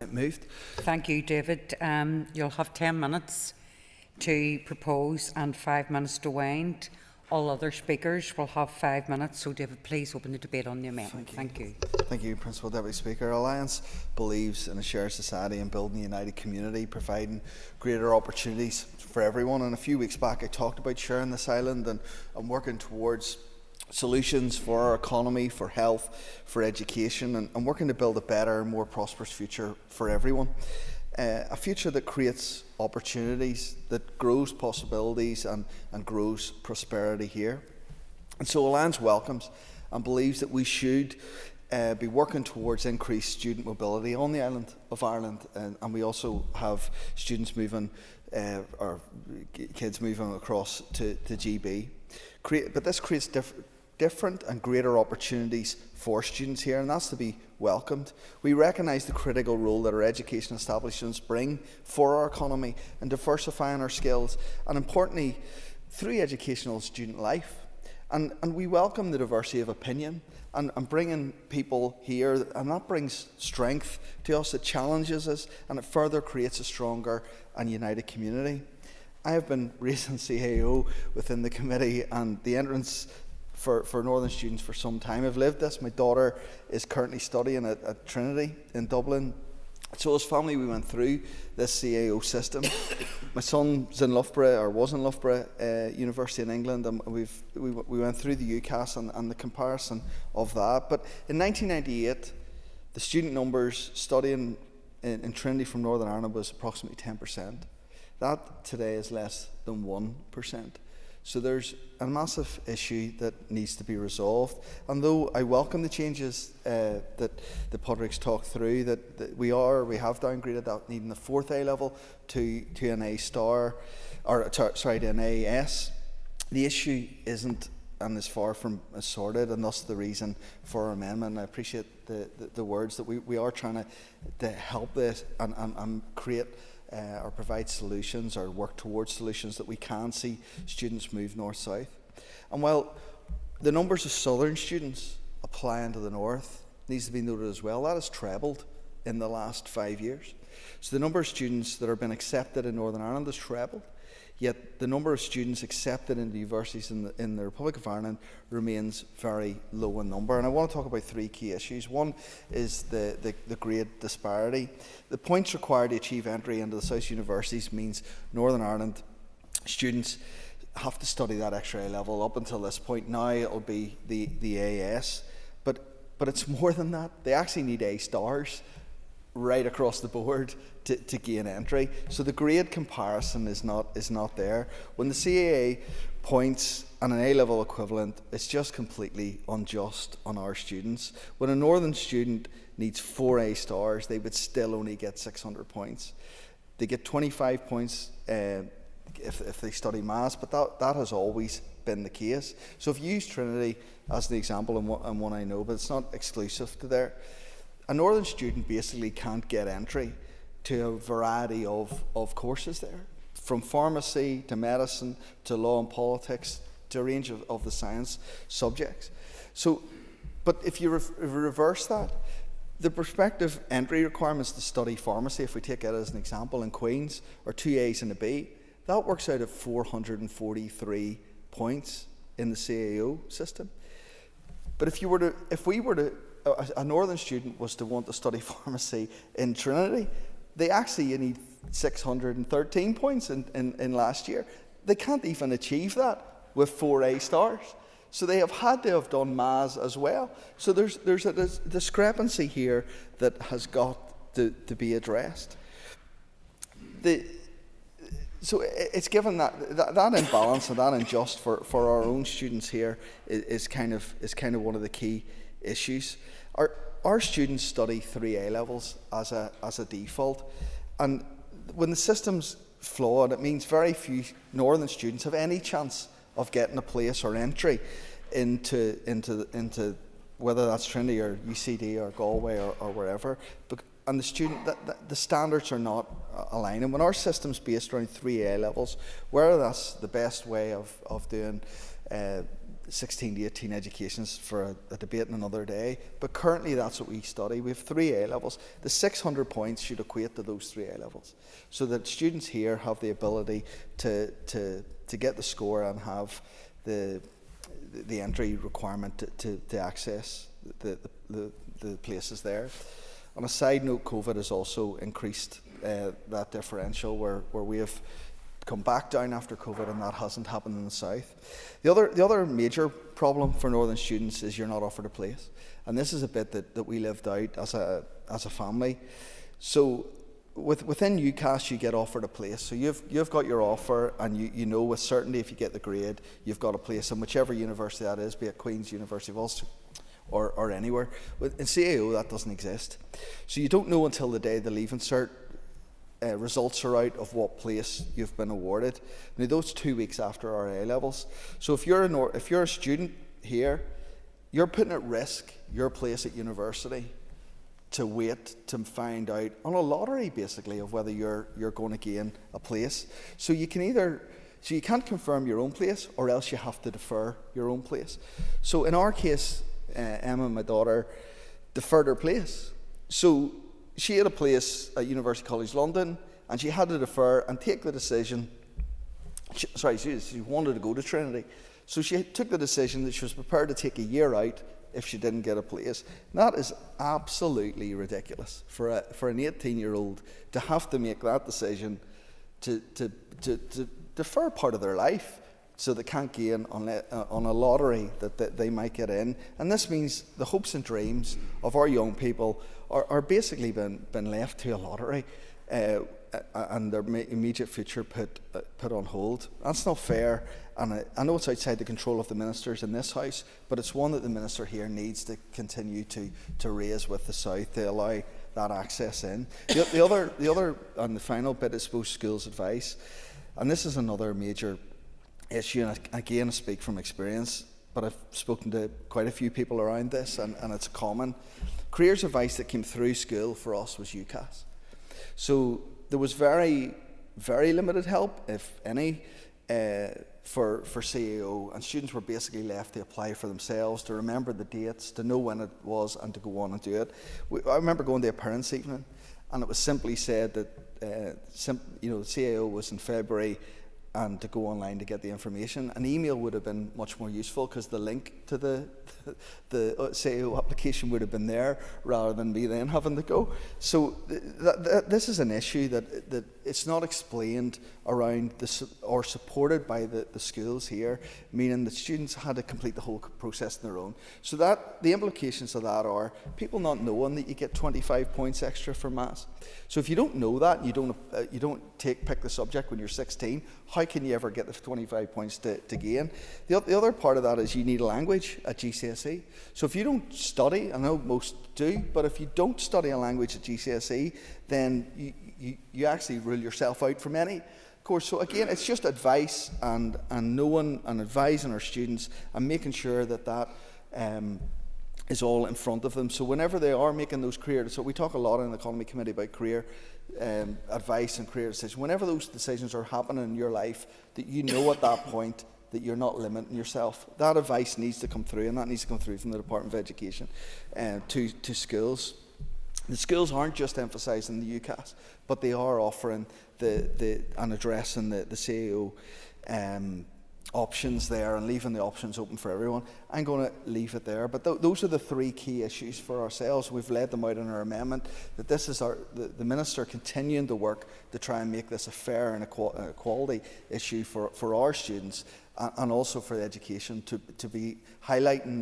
Moved. Thank you, David. You'll have 10 minutes to propose and 5 minutes to wind. All other speakers will have 5 minutes, so David, please open the debate on the amendment. Thank you. Thank you, Principal Deputy Speaker. Alliance believes in a shared society and building a united community, providing greater opportunities for everyone. And a few weeks back I talked about sharing this island and working towards solutions for our economy, for health, for education, and working to build a better, more prosperous future for everyone. A future that creates opportunities, that grows possibilities and grows prosperity here. And so Alliance welcomes and believes that we should be working towards increased student mobility on the island of Ireland, and we also have students moving, or kids moving across to GB. But this creates different and greater opportunities for students here, and that's to be welcomed. We recognise the critical role that our education establishments bring for our economy and diversifying our skills, and importantly, through educational student life. And we welcome the diversity of opinion and bringing people here, and that brings strength to us, it challenges us, and it further creates a stronger and united community. I have been raising CAO within the committee and the entrance for Northern students for some time. I've lived this. My daughter is currently studying at Trinity in Dublin. So as family we went through this CAO system. My son's in Loughborough, or was in Loughborough University in England, and we went through the UCAS and the comparison of that. But in 1998, the student numbers studying in Trinity from Northern Ireland was approximately 10%. That today is less than 1%. So there's a massive issue that needs to be resolved. And though I welcome the changes that the Padraig's talked through, that we have downgraded that needing the 4th A level to an A star, or sorry, to an AS, the issue isn't and is far from sorted, and thus the reason for our amendment. I appreciate the words that we are trying to help this and create or provide solutions or work towards solutions that we can see students move north-south. And while the numbers of southern students applying to the north needs to be noted as well, that has trebled in the last 5 years. So the number of students that have been accepted in Northern Ireland has trebled, yet the number of students accepted into universities in the Republic of Ireland remains very low in number. And I want to talk about 3 key issues. One is the grade disparity. The points required to achieve entry into the South universities means Northern Ireland students have to study that extra A level. Up until this point now it'll be the AS, but it's more than that. They actually need A stars right across the board to gain entry. So the grade comparison is not there. When the CAA points and an A-level equivalent, it's just completely unjust on our students. When a Northern student needs 4 A stars, they would still only get 600 points. They get 25 points if they study maths, but that has always been the case. So if you use Trinity as the example, and one I know, but it's not exclusive to there, a Northern student basically can't get entry to a variety of courses there, from pharmacy to medicine to law and politics to a range of the science subjects. So, but if you reverse that, the prospective entry requirements to study pharmacy, if we take it as an example in Queen's, or 2 A's and a B, that works out at 443 points in the CAO system. But if a Northern student was to want to study pharmacy in Trinity, they actually need 613 points in last year. They can't even achieve that with 4 A stars. So they have had to have done maths as well. So there's a discrepancy here that has got to be addressed. So it's given that imbalance and that unjust for our own students here is kind of one of the key issues. Our students study 3 A levels as a default, and when the system's flawed. It means very few Northern students have any chance of getting a place or entry into whether that's Trinity or UCD or Galway or wherever. And the standards are not aligning. When our system's based around 3 A levels, whether that's the best way of doing 16 to 18 educations for a debate in another day, but currently that's what we study. We have 3 A levels. The 600 points should equate to those 3 A levels, so that students here have the ability to get the score and have the entry requirement to access the places there. On a side note, COVID has also increased that differential where we have come back down after COVID, and that hasn't happened in the south. The other major problem for Northern students is you're not offered a place, and this is a bit that we lived out as a family. So within UCAS you get offered a place, so you've got your offer, and you know with certainty if you get the grade you've got a place in whichever university that is, be it Queen's, University of Ulster, or anywhere. In CAO that doesn't exist, so you don't know until the day the Leaving Cert results are out of what place you've been awarded. Now those 2 weeks after our A levels. So if you're a student here, you're putting at risk your place at university to wait to find out on a lottery basically of whether you're going to gain a place. So you can't confirm your own place, or else you have to defer your own place. So in our case, Emma, my daughter, deferred her place. So she had a place at University College London, and she had to defer and take the decision. She wanted to go to Trinity, so she took the decision that she was prepared to take a year out if she didn't get a place. And that is absolutely ridiculous for an 18-year-old to have to make that decision to defer part of their life so they can't gain on a lottery that they might get in. And this means the hopes and dreams of our young people are basically been left to a lottery, and their immediate future put on hold. That's not fair, and I know it's outside the control of the ministers in this House, but it's one that the minister here needs to continue to raise with the South to allow that access in. The other and the final bit is, I suppose, schools advice, and this is another major issue, and again I speak from experience, but I've spoken to quite a few people around this, and it's common. Careers advice that came through school for us was UCAS. So there was very, very limited help, if any, for CAO, and students were basically left to apply for themselves, to remember the dates, to know when it was, and to go on and do it. I remember going to a parents' evening, and it was simply said that CAO was in February, and to go online to get the information. An email would have been much more useful, because the link to the CAO application would have been there, rather than me then having to go. So this is an issue that it's not explained around or supported by the schools here, meaning that students had to complete the whole process on their own. So that the implications of that are people not knowing that you get 25 points extra for maths. So if you don't know that, you don't pick the subject when you're 16, how can you ever get the 25 points to gain? The other part of that is you need a language at GCSE. So if you don't study, I know most do, but if you don't study a language at GCSE, then you actually rule yourself out from any course. So again, it's just advice and knowing and advising our students and making sure that is all in front of them. So whenever they are making those career, so we talk a lot in the Economy Committee about career advice and career decisions. Whenever those decisions are happening in your life, that you know at that point that you're not limiting yourself. That advice needs to come through, and that needs to come through from the Department of Education to schools. The schools aren't just emphasising the UCAS, but they are offering and addressing the CAO options there, and leaving the options open for everyone. I'm going to leave it there, but those are the three key issues for ourselves. We've laid them out in our amendment, that this is the Minister continuing to work to try and make this a fair and equality issue for our students, and also for the education to be highlighting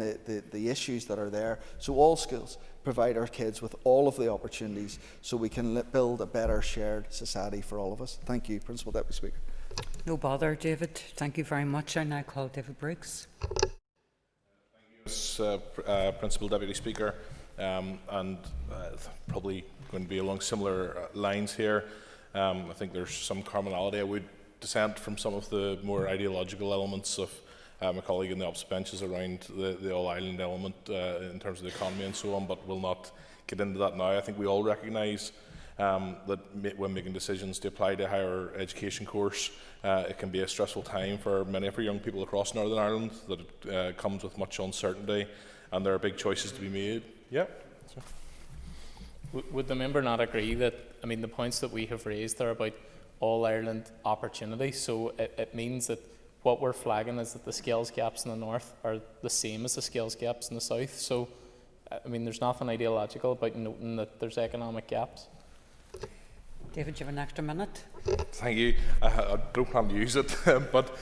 the issues that are there, so all schools provide our kids with all of the opportunities so we can build a better shared society for all of us. Thank you, Principal Deputy Speaker. No bother, David. Thank you very much. I now call David Briggs. Principal Deputy Speaker, and probably going to be along similar lines here. I think there's some commonality. I would dissent from some of the more ideological elements of my colleague in the opposite benches around the all-island element in terms of the economy and so on, but we'll not get into that now. I think we all recognise that when making decisions to apply to a higher education course, it can be a stressful time for many of our young people across Northern Ireland, that it comes with much uncertainty, and there are big choices to be made. Yeah. Would the member not agree that, I mean, the points that we have raised are about all-Ireland opportunity, so it means that what we're flagging is that the skills gaps in the north are the same as the skills gaps in the south, so I mean, there's nothing ideological about noting that there's economic gaps. David, do you have an extra minute? Thank you. I don't plan to use it, but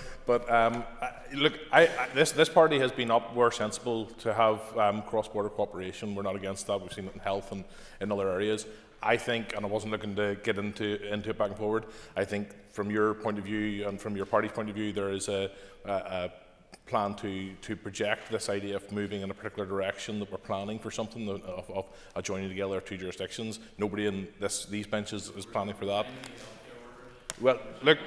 look, this party has been up where sensible to have cross-border cooperation. We're not against that. We've seen it in health and in other areas. I think, and I wasn't looking to get into it back and forward, I think from your point of view and from your party's point of view, there is a plan to project this idea of moving in a particular direction, that we're planning for something of joining together two jurisdictions. Nobody in these benches is planning for that. Well, look,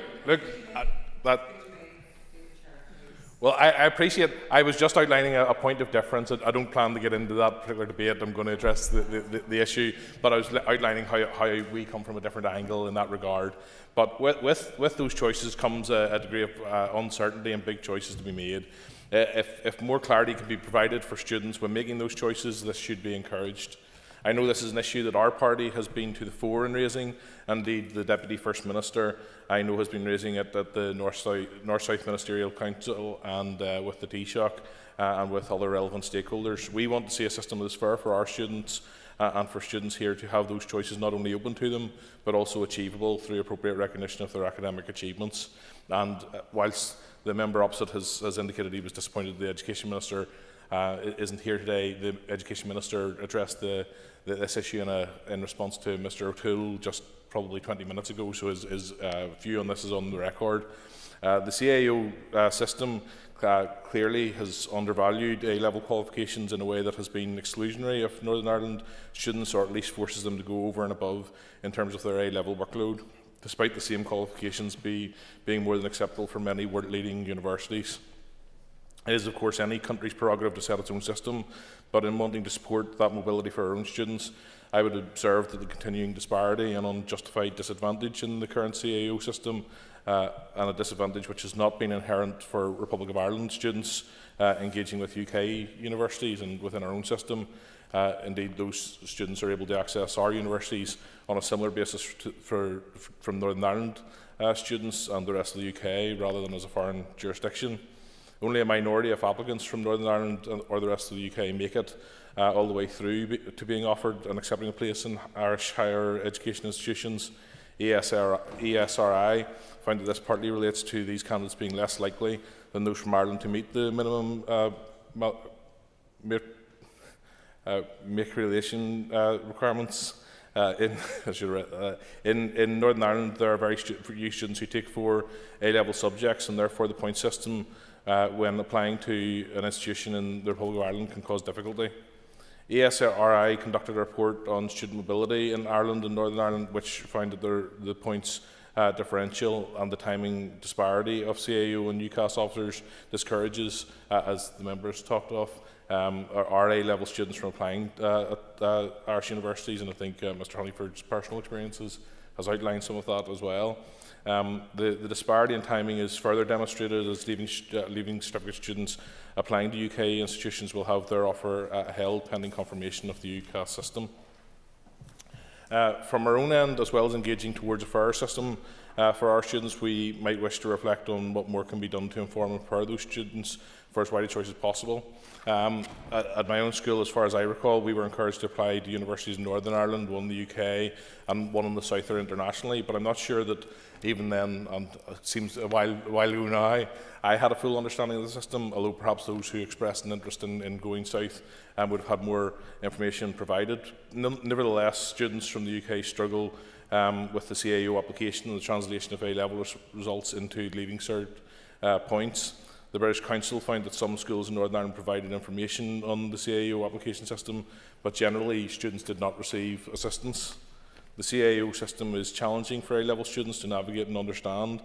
well, I appreciate. I was just outlining a point of difference. I don't plan to get into that particular debate. I'm going to address the issue, but I was outlining how we come from a different angle in that regard. But with those choices comes a degree of uncertainty and big choices to be made. If more clarity can be provided for students when making those choices, this should be encouraged. I know this is an issue that our party has been to the fore in raising. Indeed, the Deputy First Minister, I know, has been raising it at the North-South Ministerial Council and with the Taoiseach and with other relevant stakeholders. We want to see a system that is fair for our students and for students here to have those choices not only open to them, but also achievable through appropriate recognition of their academic achievements. And whilst the member opposite has indicated he was disappointed the Education Minister isn't here today, the Education Minister addressed this issue in response to Mr O'Toole just probably 20 minutes ago, so his view on this is on the record. The CAO system clearly has undervalued A-level qualifications in a way that has been exclusionary of Northern Ireland students, or at least forces them to go over and above in terms of their A-level workload, despite the same qualifications being more than acceptable for many world-leading universities. It is, of course, any country's prerogative to set its own system, but in wanting to support that mobility for our own students, I would observe that the continuing disparity and unjustified disadvantage in the current CAO system, and a disadvantage which has not been inherent for Republic of Ireland students engaging with UK universities and within our own system. Indeed, those students are able to access our universities on a similar basis from Northern Ireland students and the rest of the UK, rather than as a foreign jurisdiction. Only a minority of applicants from Northern Ireland or the rest of the UK make it all the way through to being offered and accepting a place in Irish higher education institutions. ESRI found that this partly relates to these candidates being less likely than those from Ireland to meet the minimum matriculation requirements. In Northern Ireland, there are very few students who take 4 A-level subjects, and therefore the point system when applying to an institution in the Republic of Ireland can cause difficulty. ESRI conducted a report on student mobility in Ireland and Northern Ireland, which found that the points differential and the timing disparity of CAO and UCAS officers discourages, as the members talked of, our A-level students from applying at Irish universities, and I think Mr Honeyford's personal experiences has outlined some of that as well. The disparity in timing is further demonstrated as leaving certificate students applying to UK institutions will have their offer held pending confirmation of the UCAS system. From our own end, as well as engaging towards a fairer system for our students, we might wish to reflect on what more can be done to inform and prepare those students for as wide a choice as possible. At my own school, as far as I recall, we were encouraged to apply to universities in Northern Ireland, one in the UK and one in the South or internationally, but I'm not sure that even then, and it seems a while ago now, I had a full understanding of the system, although perhaps those who expressed an interest in going south would have had more information provided. Nevertheless, students from the UK struggle with the CAO application and the translation of A-level results into Leaving Cert points. The British Council found that some schools in Northern Ireland provided information on the CAO application system, but generally students did not receive assistance. The CAO system is challenging for A-level students to navigate and understand.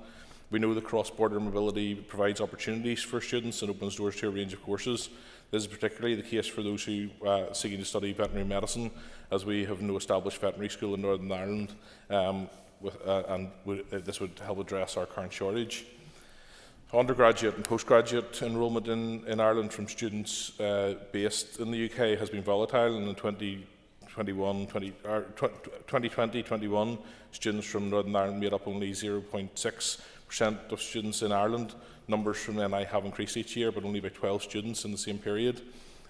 We know that cross-border mobility provides opportunities for students and opens doors to a range of courses. This is particularly the case for those who are seeking to study veterinary medicine, as we have no established veterinary school in Northern Ireland, this would help address our current shortage. Undergraduate and postgraduate enrolment in Ireland from students based in the UK has been volatile, and in 2020-21, students from Northern Ireland made up only 0.6% of students in Ireland. Numbers from NI have increased each year, but only by 12 students in the same period.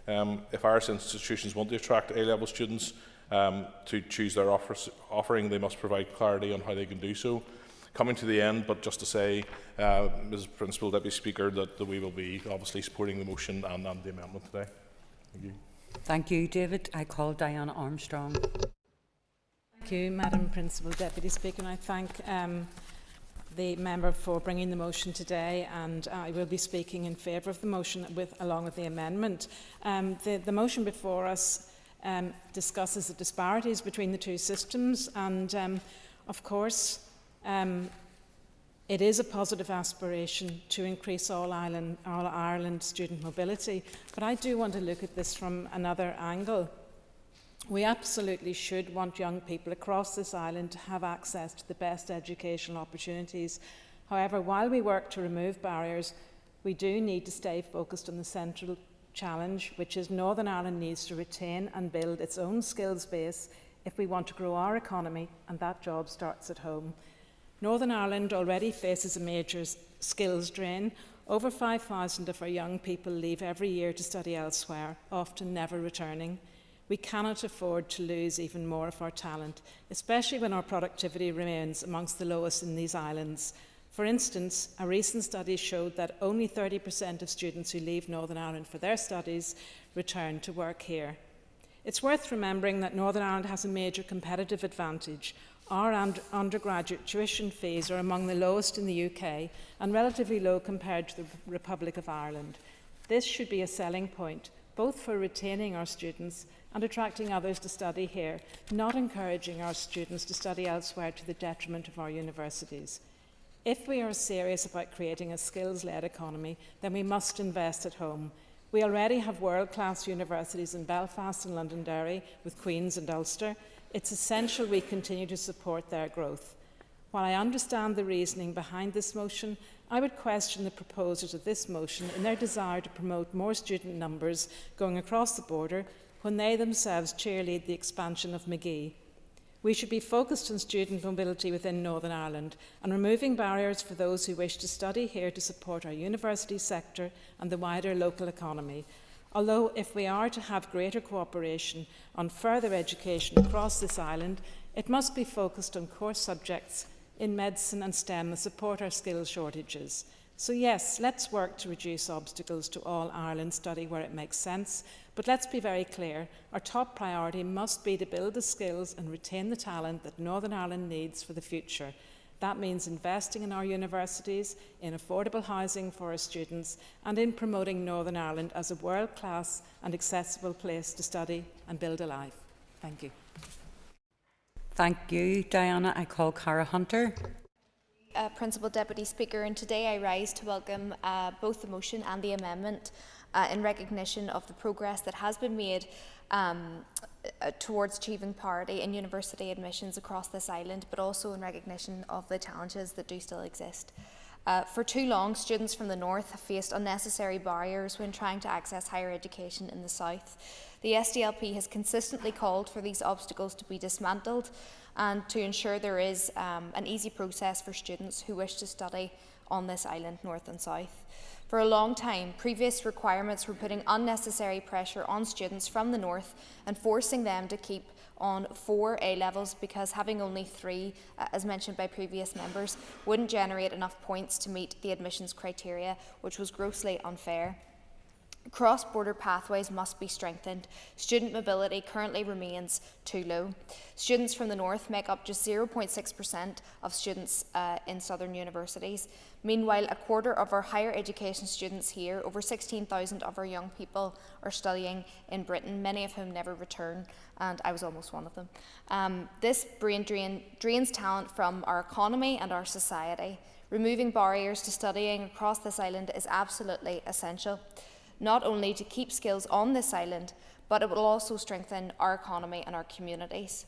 If Irish institutions want to attract A-level students to choose their offering, they must provide clarity on how they can do so. Coming to the end, but just to say, Mrs. Principal Deputy Speaker, that we will be obviously supporting the motion and the amendment today. Thank you. Thank you, David. I call Diana Armstrong. Thank you, Madam Principal Deputy Speaker, and I thank the member for bringing the motion today, and I will be speaking in favour of the motion along with the amendment. The motion before us discusses the disparities between the two systems, and of course it is a positive aspiration to increase all Ireland student mobility, but I do want to look at this from another angle. We absolutely should want young people across this island to have access to the best educational opportunities. However, while we work to remove barriers, we do need to stay focused on the central challenge, which is Northern Ireland needs to retain and build its own skills base if we want to grow our economy, and that job starts at home. Northern Ireland already faces a major skills drain. Over 5,000 of our young people leave every year to study elsewhere, often never returning. We cannot afford to lose even more of our talent, especially when our productivity remains amongst the lowest in these islands. For instance, a recent study showed that only 30% of students who leave Northern Ireland for their studies return to work here. It's worth remembering that Northern Ireland has a major competitive advantage. Our undergraduate tuition fees are among the lowest in the UK and relatively low compared to the Republic of Ireland. This should be a selling point, both for retaining our students and attracting others to study here, not encouraging our students to study elsewhere to the detriment of our universities. If we are serious about creating a skills-led economy, then we must invest at home. We already have world-class universities in Belfast and Londonderry, with Queen's and Ulster. It's essential we continue to support their growth. While I understand the reasoning behind this motion, I would question the proposers of this motion in their desire to promote more student numbers going across the border when they themselves cheerlead the expansion of McGee. We should be focused on student mobility within Northern Ireland and removing barriers for those who wish to study here to support our university sector and the wider local economy. Although if we are to have greater cooperation on further education across this island, it must be focused on core subjects in medicine and STEM that support our skills shortages. So yes, let's work to reduce obstacles to all Ireland study where it makes sense, but let's be very clear, our top priority must be to build the skills and retain the talent that Northern Ireland needs for the future. That means investing in our universities, in affordable housing for our students, and in promoting Northern Ireland as a world-class and accessible place to study and build a life. Thank you. Thank you, Diana. I call Cara Hunter. Principal Deputy Speaker, and today I rise to welcome both the motion and the amendment in recognition of the progress that has been made towards achieving parity in university admissions across this island, but also in recognition of the challenges that do still exist. For too long, students from the north have faced unnecessary barriers when trying to access higher education in the south. The SDLP has consistently called for these obstacles to be dismantled and to ensure there is an easy process for students who wish to study on this island, north and south. For a long time, previous requirements were putting unnecessary pressure on students from the north and forcing them to keep on 4 A-levels because having only 3, as mentioned by previous members, wouldn't generate enough points to meet the admissions criteria, which was grossly unfair. Cross-border pathways must be strengthened. Student mobility currently remains too low. Students from the north make up just 0.6% of students in southern universities. Meanwhile, a quarter of our higher education students here, over 16,000 of our young people, are studying in Britain, many of whom never return, and I was almost one of them. This brain drain drains talent from our economy and our society. Removing barriers to studying across this island is absolutely essential, not only to keep skills on this island, but it will also strengthen our economy and our communities.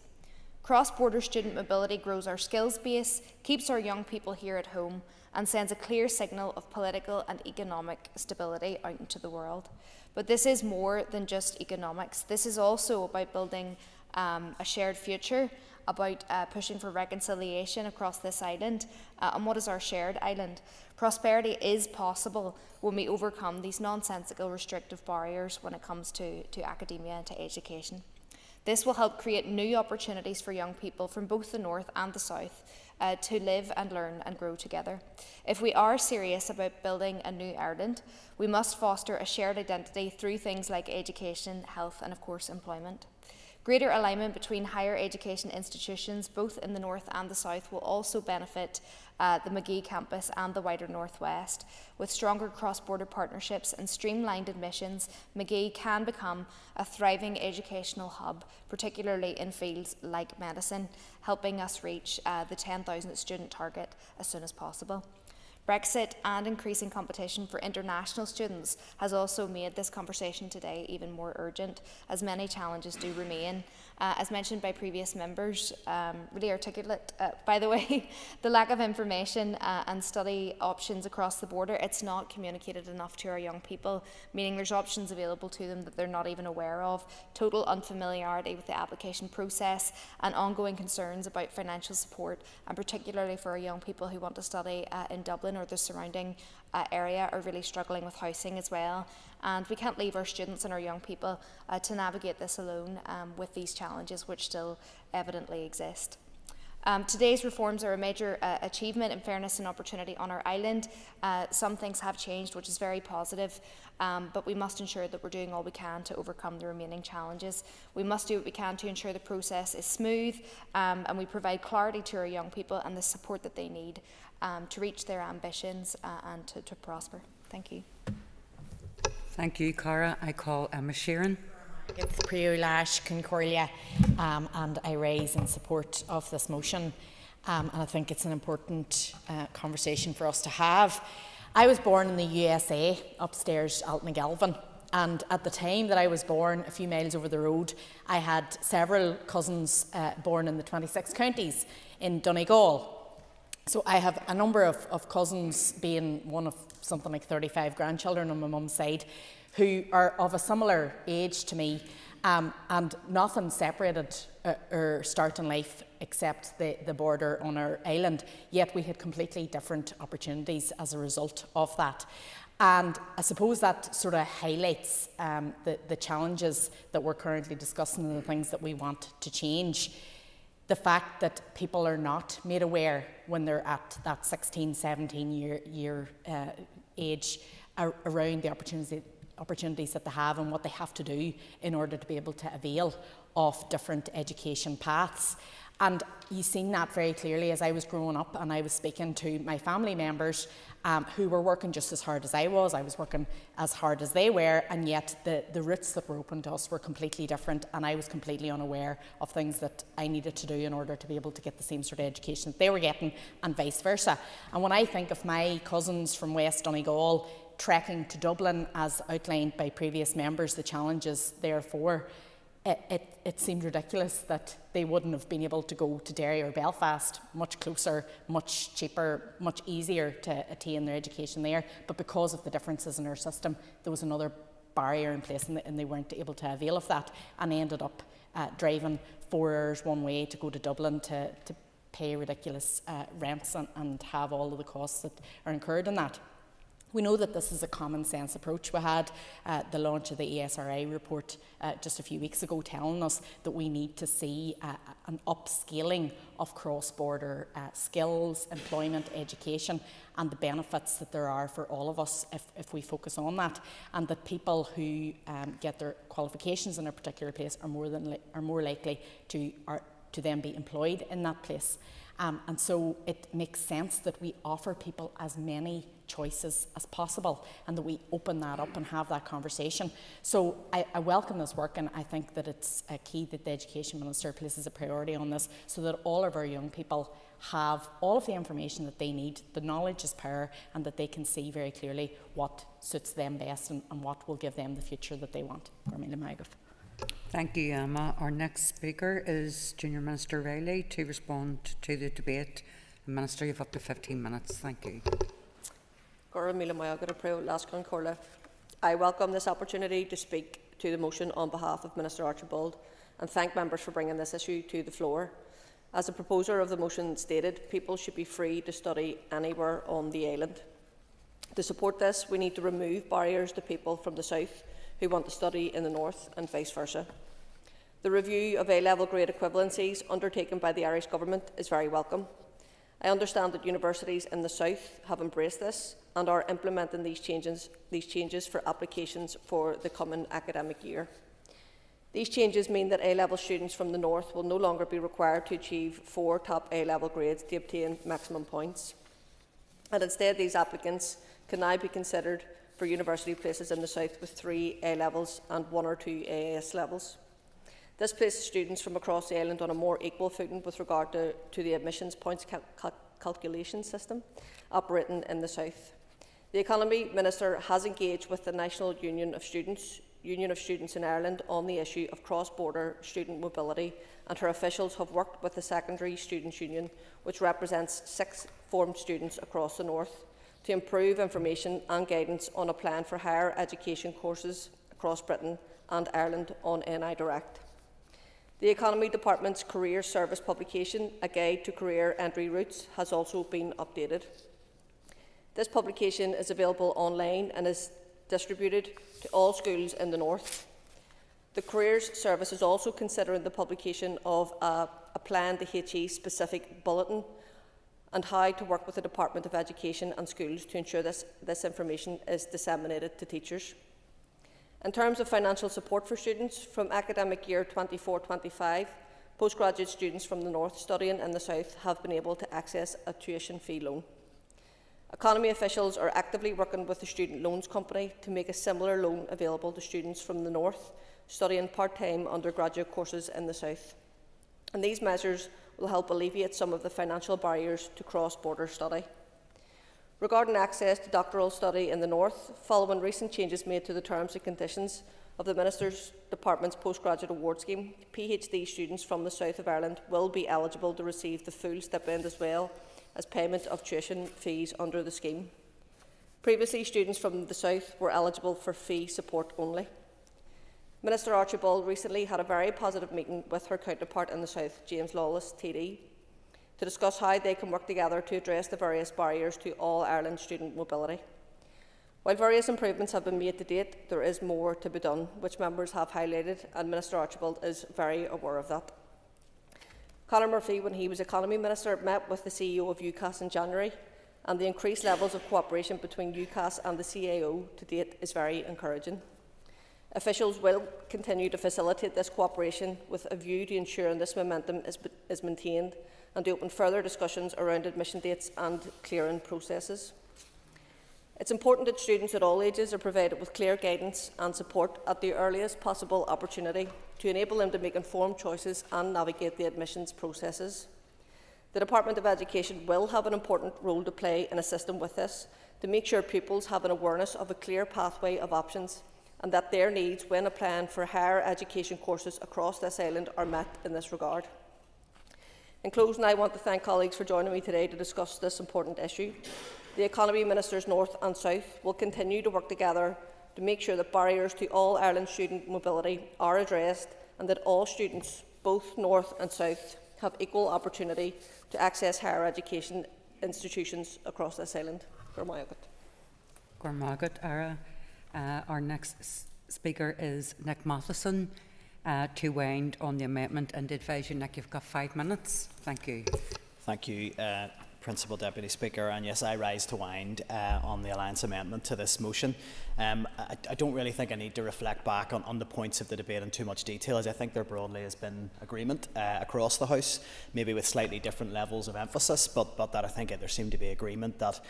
Cross-border student mobility grows our skills base, keeps our young people here at home, and sends a clear signal of political and economic stability out into the world. But this is more than just economics. This is also about building a shared future, about pushing for reconciliation across this island. And what is our shared island? Prosperity is possible when we overcome these nonsensical restrictive barriers when it comes to academia and to education. This will help create new opportunities for young people from both the north and the south to live and learn and grow together. If we are serious about building a new Ireland, we must foster a shared identity through things like education, health, and of course employment. Greater alignment between higher education institutions, both in the north and the south, will also benefit the Magee campus and the wider northwest. With stronger cross-border partnerships and streamlined admissions, Magee can become a thriving educational hub, particularly in fields like medicine, helping us reach the 10,000 student target as soon as possible. Brexit and increasing competition for international students has also made this conversation today even more urgent, as many challenges do remain. As mentioned by previous members, really articulate, by the way, the lack of information and study options across the border, it's not communicated enough to our young people, meaning there's options available to them that they're not even aware of, total unfamiliarity with the application process, and ongoing concerns about financial support, and particularly for our young people who want to study in Dublin or the surrounding area are really struggling with housing as well. And we can't leave our students and our young people to navigate this alone with these challenges which still evidently exist. Today's reforms are a major achievement in fairness and opportunity on our island. Some things have changed, which is very positive, but we must ensure that we're doing all we can to overcome the remaining challenges. We must do what we can to ensure the process is smooth and we provide clarity to our young people and the support that they need to reach their ambitions and to prosper. Thank you. Thank you, Cara. I call Emma Sheeran. It's Priolash Concordia, and I raise in support of this motion. And I think it's an important conversation for us to have. I was born in the USA, upstairs Altnagelvin, and at the time that I was born, a few miles over the road, I had several cousins born in the 26 counties in Donegal. So I have a number of cousins, being one of something like 35 grandchildren on my mum's side, who are of a similar age to me, and nothing separated our start in life except the border on our island, yet we had completely different opportunities as a result of that. And I suppose that sort of highlights the challenges that we're currently discussing and the things that we want to change. The fact that people are not made aware when they're at that 16, 17 year age around the opportunities that they have and what they have to do in order to be able to avail of different education paths. And you've seen that very clearly as I was growing up and I was speaking to my family members who were working just as hard as I was working as hard as they were, and yet the routes that were open to us were completely different, and I was completely unaware of things that I needed to do in order to be able to get the same sort of education that they were getting, and vice versa. And when I think of my cousins from West Donegal trekking to Dublin, as outlined by previous members, the challenges therefore, it seemed ridiculous that they wouldn't have been able to go to Derry or Belfast, much closer, much cheaper, much easier to attain their education there. But because of the differences in our system, there was another barrier in place and they weren't able to avail of that. And they ended up driving 4 hours one way to go to Dublin to pay ridiculous rents and have all of the costs that are incurred in that. We know that this is a common sense approach. We had the launch of the ESRA report just a few weeks ago telling us that we need to see an upscaling of cross-border skills, employment, education, and the benefits that there are for all of us if we focus on that, and that people who get their qualifications in a particular place are more likely to then be employed in that place. And so it makes sense that we offer people as many choices as possible and that we open that up and have that conversation. So I welcome this work, and I think that it's key that the Education Minister places a priority on this so that all of our young people have all of the information that they need. The knowledge is power, and that they can see very clearly what suits them best and what will give them the future that they want. Thank you, Emma. Our next speaker is Junior Minister Riley to respond to the debate. Minister, you have up to 15 minutes. Thank you. I welcome this opportunity to speak to the motion on behalf of Minister Archibald and thank members for bringing this issue to the floor. As the proposer of the motion stated, people should be free to study anywhere on the island. To support this, we need to remove barriers to people from the south who want to study in the north and vice versa. The review of A-level grade equivalencies undertaken by the Irish Government is very welcome. I understand that universities in the south have embraced this and are implementing these changes for applications for the coming academic year. These changes mean that A-level students from the north will no longer be required to achieve 4 top A-level grades to obtain maximum points. And instead, these applicants can now be considered for university places in the south with 3 A-levels and 1 or 2 AAS levels. This places students from across the island on a more equal footing with regard to the admissions points calculation system operating in the south. The Economy Minister has engaged with the National Union of Students in Ireland on the issue of cross-border student mobility, and her officials have worked with the Secondary Students' Union, which represents 6th form students across the north, to improve information and guidance on applying for higher education courses across Britain and Ireland on NI Direct. The Economy Department's Career Service publication, A Guide to Career Entry Routes, has also been updated. This publication is available online and is distributed to all schools in the north. The Careers Service is also considering the publication of a planned HE-specific bulletin and how to work with the Department of Education and schools to ensure this information is disseminated to teachers. In terms of financial support for students, from academic year 24-25, postgraduate students from the north studying in the south have been able to access a tuition fee loan. Economy officials are actively working with the Student Loans Company to make a similar loan available to students from the north studying part-time undergraduate courses in the south. And these measures will help alleviate some of the financial barriers to cross-border study. Regarding access to doctoral study in the north, following recent changes made to the terms and conditions of the Minister's Department's Postgraduate Award Scheme, PhD students from the south of Ireland will be eligible to receive the full stipend as well as payment of tuition fees under the scheme. Previously, students from the south were eligible for fee support only. Minister Archibald recently had a very positive meeting with her counterpart in the south, James Lawless, TD, to discuss how they can work together to address the various barriers to all Ireland student mobility. While various improvements have been made to date, there is more to be done, which members have highlighted, and Minister Archibald is very aware of that. Conor Murphy, when he was Economy Minister, met with the CEO of UCAS in January, and the increased levels of cooperation between UCAS and the CAO to date is very encouraging. Officials will continue to facilitate this cooperation with a view to ensuring this momentum is maintained and to open further discussions around admission dates and clearing processes. It's important that students at all ages are provided with clear guidance and support at the earliest possible opportunity to enable them to make informed choices and navigate the admissions processes. The Department of Education will have an important role to play in assisting with this, to make sure pupils have an awareness of a clear pathway of options and that their needs when applying for higher education courses across this island are met in this regard. In closing, I want to thank colleagues for joining me today to discuss this important issue. The Economy Ministers North and South will continue to work together to make sure that barriers to all Ireland student mobility are addressed and that all students, both North and South, have equal opportunity to access higher education institutions across this island. Gormagat Ara. Our next speaker is Nick Matheson to wind on the amendment, and to advise you, Nick, you've got 5 minutes. Thank you. Thank you, Principal Deputy Speaker. And yes, I rise to wind on the Alliance amendment to this motion. I don't really think I need to reflect back on the points of the debate in too much detail, as I think there broadly has been agreement across the House, maybe with slightly different levels of emphasis, but that I think there seemed to be agreement that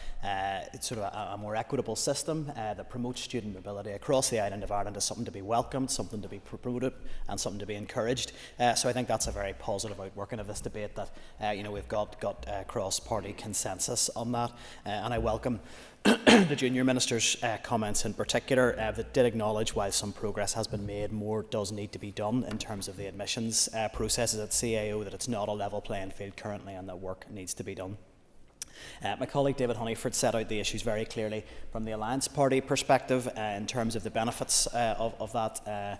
it's sort of a more equitable system that promotes student mobility across the island of Ireland is something to be welcomed, something to be promoted, and something to be encouraged. So I think that's a very positive outworking of this debate, that we've got cross-party consensus on that, and I welcome the Junior Minister's comments in particular that did acknowledge, while some progress has been made, more does need to be done in terms of the admissions processes at CAO, that it's not a level playing field currently and that work needs to be done. My colleague David Honeyford set out the issues very clearly from the Alliance Party perspective in terms of the benefits of that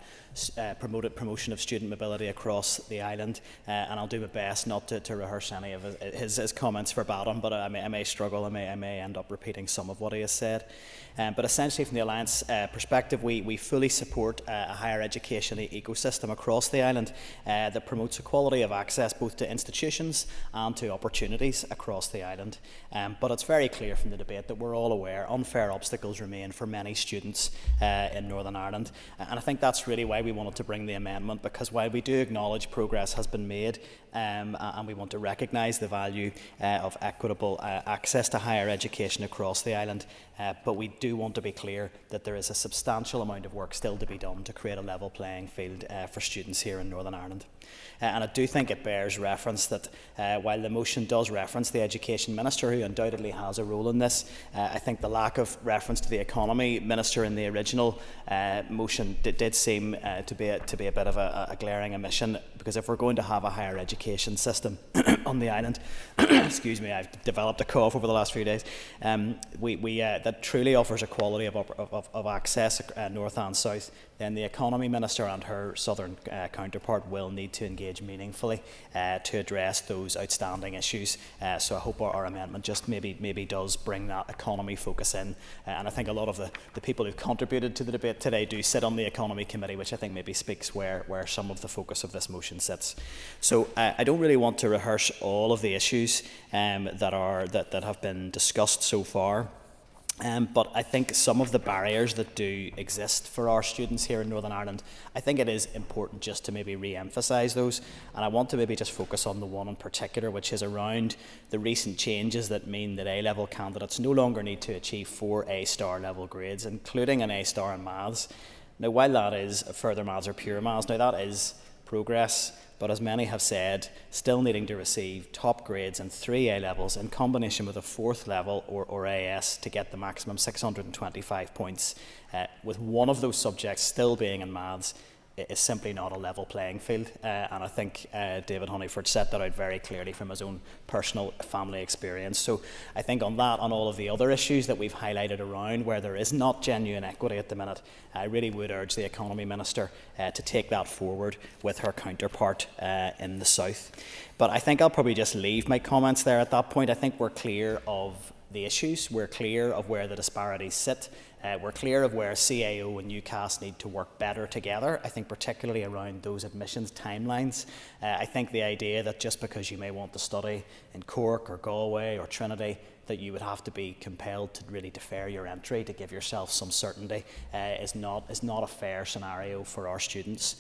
promotion of student mobility across the island, and I'll do my best not to rehearse any of his comments verbatim, but I may struggle, I may end up repeating some of what he has said. But essentially, from the Alliance perspective, we fully support a higher education ecosystem across the island that promotes equality of access both to institutions and to opportunities across the island. But it's very clear from the debate that we're all aware unfair obstacles remain for many students in Northern Ireland, and I think that's really why we wanted to bring the amendment, because while we do acknowledge progress has been made and we want to recognise the value of equitable access to higher education across the island, but we do want to be clear that there is a substantial amount of work still to be done to create a level playing field for students here in Northern Ireland. And I do think it bears reference that while the motion does reference the Education Minister, who undoubtedly has a role in this, I think the lack of reference to the Economy Minister in the original motion did seem to be a bit of a glaring omission, because if we're going to have a higher education system on the island, excuse me, I've developed a cough over the last few days, that truly offers equality of access north and south, then the Economy Minister and her southern counterpart will need to engage meaningfully to address those outstanding issues. So I hope our amendment just maybe does bring that economy focus in. And I think a lot of the people who've contributed to the debate today do sit on the Economy Committee, which I think maybe speaks where some of the focus of this motion sits. So I don't really want to rehearse all of the issues that have been discussed so far. But I think some of the barriers that do exist for our students here in Northern Ireland, I think it is important just to maybe re-emphasise those, and I want to maybe just focus on the one in particular, which is around the recent changes that mean that A-level candidates no longer need to achieve 4 A-star level grades, including an A-star in maths. Now, while that is further maths or pure maths, now that is progress, but as many have said, still needing to receive top grades in 3 A-levels in combination with a 4th level or AS to get the maximum 625 points, with one of those subjects still being in maths, is simply not a level playing field, and I think David Honeyford set that out very clearly from his own personal family experience. So I think on that, on all of the other issues that we've highlighted around where there is not genuine equity at the minute, I really would urge the Economy Minister to take that forward with her counterpart in the South. But I think I'll probably just leave my comments there at that point. I think we're clear of the issues, we're clear of where the disparities sit. We're clear of where CAO and UCAS need to work better together, I think particularly around those admissions timelines. I think the idea that just because you may want to study in Cork or Galway or Trinity, that you would have to be compelled to really defer your entry to give yourself some certainty is not a fair scenario for our students.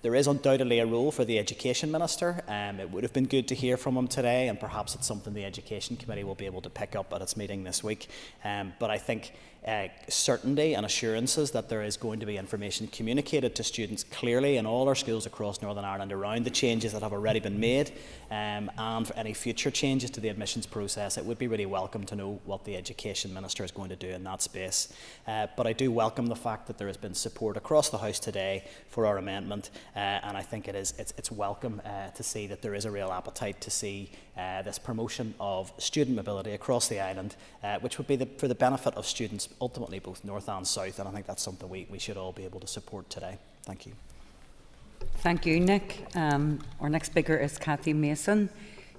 There is undoubtedly a role for the Education Minister. It would have been good to hear from him today, and perhaps it's something the Education Committee will be able to pick up at its meeting this week. But I think certainty and assurances that there is going to be information communicated to students clearly in all our schools across Northern Ireland around the changes that have already been made, and for any future changes to the admissions process, it would be really welcome to know what the Education Minister is going to do in that space. But I do welcome the fact that there has been support across the House today for our amendment, and I think it's welcome to see that there is a real appetite to see this promotion of student mobility across the island, which would be for the benefit of students ultimately both north and south, and I think that's something we should all be able to support today. Thank you. Thank you, Nick. Our next speaker is Cathy Mason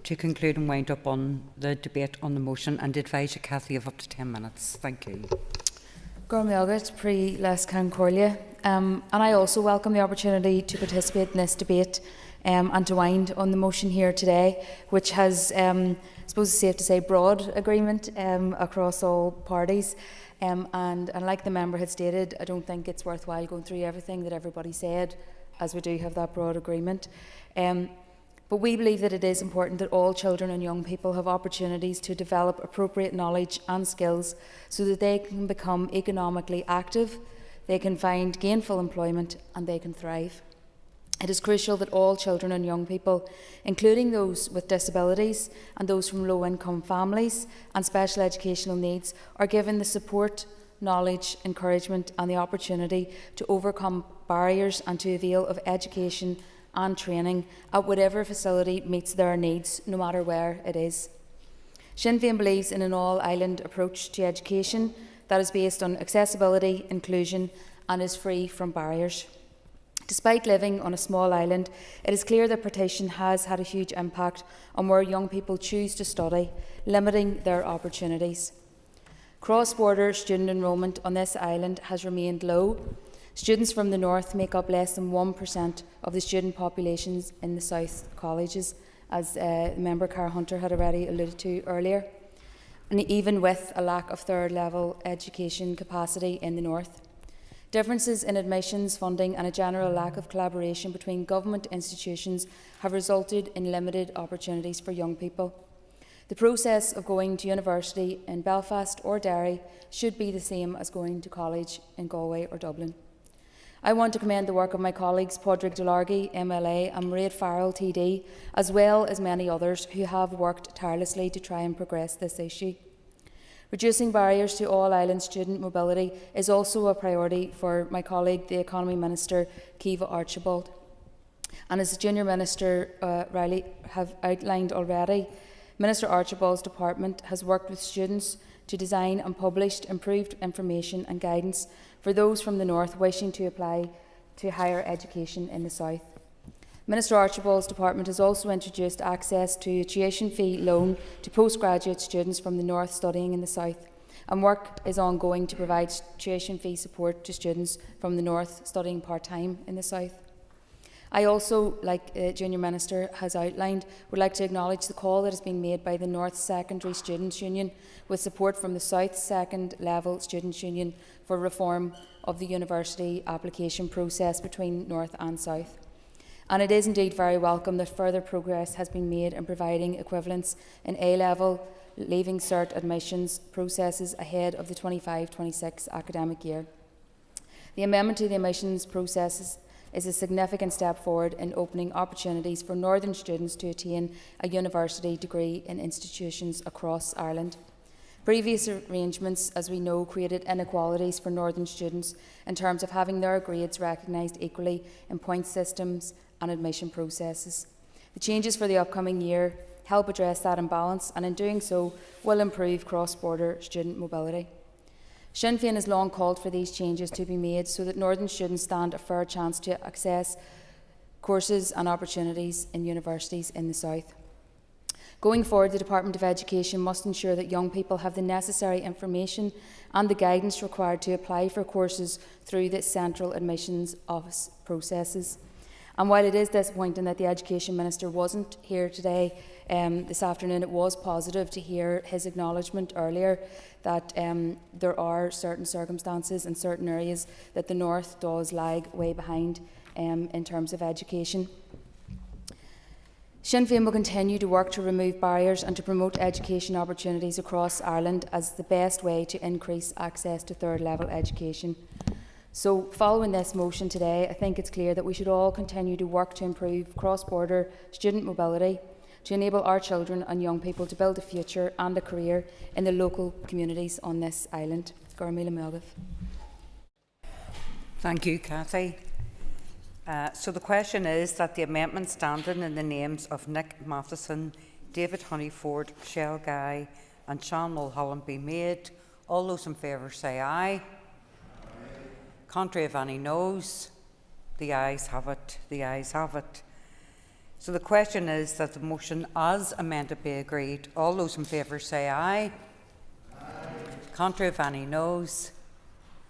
to conclude and wind up on the debate on the motion, and advise you, Cathy, of up to 10 minutes. Thank you. And I also welcome the opportunity to participate in this debate and to wind on the motion here today, which has, I suppose it's safe to say, broad agreement across all parties. And like the member had stated, I don't think it's worthwhile going through everything that everybody said, as we do have that broad agreement. But we believe that it is important that all children and young people have opportunities to develop appropriate knowledge and skills so that they can become economically active, they can find gainful employment, and they can thrive. It is crucial that all children and young people, including those with disabilities and those from low-income families and special educational needs, are given the support, knowledge, encouragement and the opportunity to overcome barriers and to avail of education and training at whatever facility meets their needs, no matter where it is. Sinn Féin believes in an all-island approach to education that is based on accessibility, inclusion and is free from barriers. Despite living on a small island, it is clear that partition has had a huge impact on where young people choose to study, limiting their opportunities. Cross-border student enrolment on this island has remained low. Students from the north make up less than 1% of the student populations in the south colleges, as Member Cara Hunter had already alluded to earlier, and even with a lack of third-level education capacity in the north. Differences in admissions, funding and a general lack of collaboration between government institutions have resulted in limited opportunities for young people. The process of going to university in Belfast or Derry should be the same as going to college in Galway or Dublin. I want to commend the work of my colleagues Padraig Delargy, MLA, and Mairead Farrell, TD, as well as many others who have worked tirelessly to try and progress this issue. Reducing barriers to all-island student mobility is also a priority for my colleague, the Economy Minister, Kiva Archibald. And as the Junior Minister Riley have outlined already, Minister Archibald's department has worked with students to design and publish improved information and guidance for those from the north wishing to apply to higher education in the south. Minister Archibald's department has also introduced access to a tuition fee loan to postgraduate students from the north studying in the south, and work is ongoing to provide tuition fee support to students from the north studying part-time in the south. I also, like Junior Minister has outlined, would like to acknowledge the call that has been made by the North Secondary Students' Union with support from the South Second Level Students' Union for reform of the university application process between North and South. And it is indeed very welcome that further progress has been made in providing equivalents in A-level Leaving Cert admissions processes ahead of the 25-26 academic year. The amendment to the admissions processes is a significant step forward in opening opportunities for northern students to attain a university degree in institutions across Ireland. Previous arrangements, as we know, created inequalities for northern students in terms of having their grades recognised equally in point systems and admission processes. The changes for the upcoming year help address that imbalance, and in doing so will improve cross-border student mobility. Sinn Féin has long called for these changes to be made so that northern students stand a fair chance to access courses and opportunities in universities in the south. Going forward, the Department of Education must ensure that young people have the necessary information and the guidance required to apply for courses through the Central Admissions Office processes. And while it is disappointing that the Education Minister wasn't here today, this afternoon, it was positive to hear his acknowledgement earlier that there are certain circumstances in certain areas that the North does lag way behind in terms of education. Sinn Féin will continue to work to remove barriers and to promote education opportunities across Ireland as the best way to increase access to third-level education. So, following this motion today, I think it's clear that we should all continue to work to improve cross-border student mobility, to enable our children and young people to build a future and a career in the local communities on this island. Thank you, Cathy. So the question is that the amendment standing in the names of Nick Matheson, David Honeyford, Shell Guy and Sean Mulholland be made. All those in favour say aye. Aye. Contrary of any noes, the ayes have it. The ayes have it. So the question is that the motion as amended be agreed. All those in favour say aye. Aye. Contrary if any noes.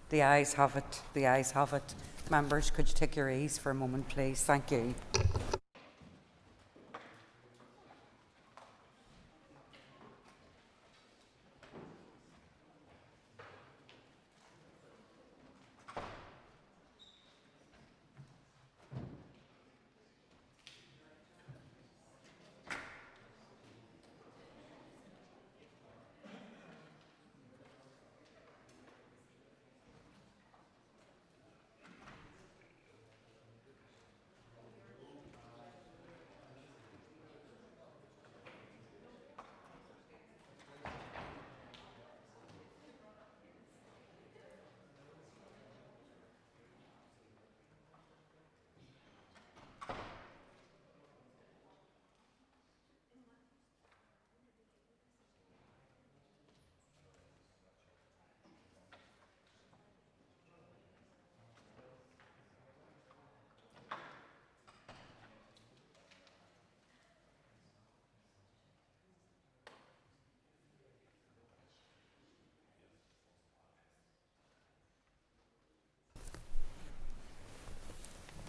The ayes have it. The ayes have it. Members, could you take your ease for a moment, please? Thank you.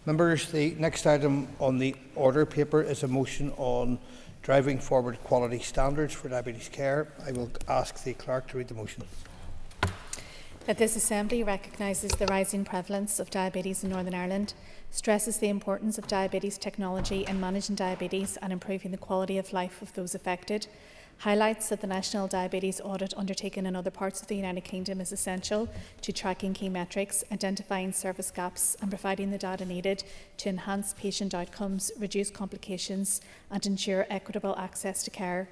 Members, the next item on the order paper is a motion on driving forward quality standards for diabetes care. I will ask the clerk to read the motion. That this Assembly recognises the rising prevalence of diabetes in Northern Ireland, stresses the importance of diabetes technology in managing diabetes and improving the quality of life of those affected, highlights that the national diabetes audit undertaken in other parts of the United Kingdom is essential to tracking key metrics, identifying service gaps and providing the data needed to enhance patient outcomes, reduce complications and ensure equitable access to care.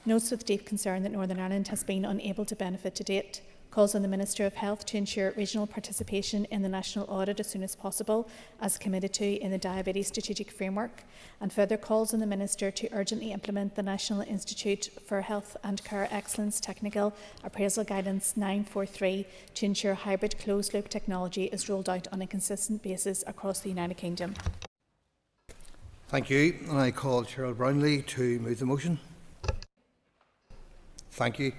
Notes with deep concern that Northern Ireland has been unable to benefit to date. Calls on the Minister of Health to ensure regional participation in the national audit as soon as possible, as committed to in the Diabetes Strategic Framework, and further calls on the Minister to urgently implement the National Institute for Health and Care Excellence Technical Appraisal Guidance 943 to ensure hybrid closed-loop technology is rolled out on a consistent basis across the United Kingdom. Thank you. And I call Gerald Brownlee to move the motion. Thank you.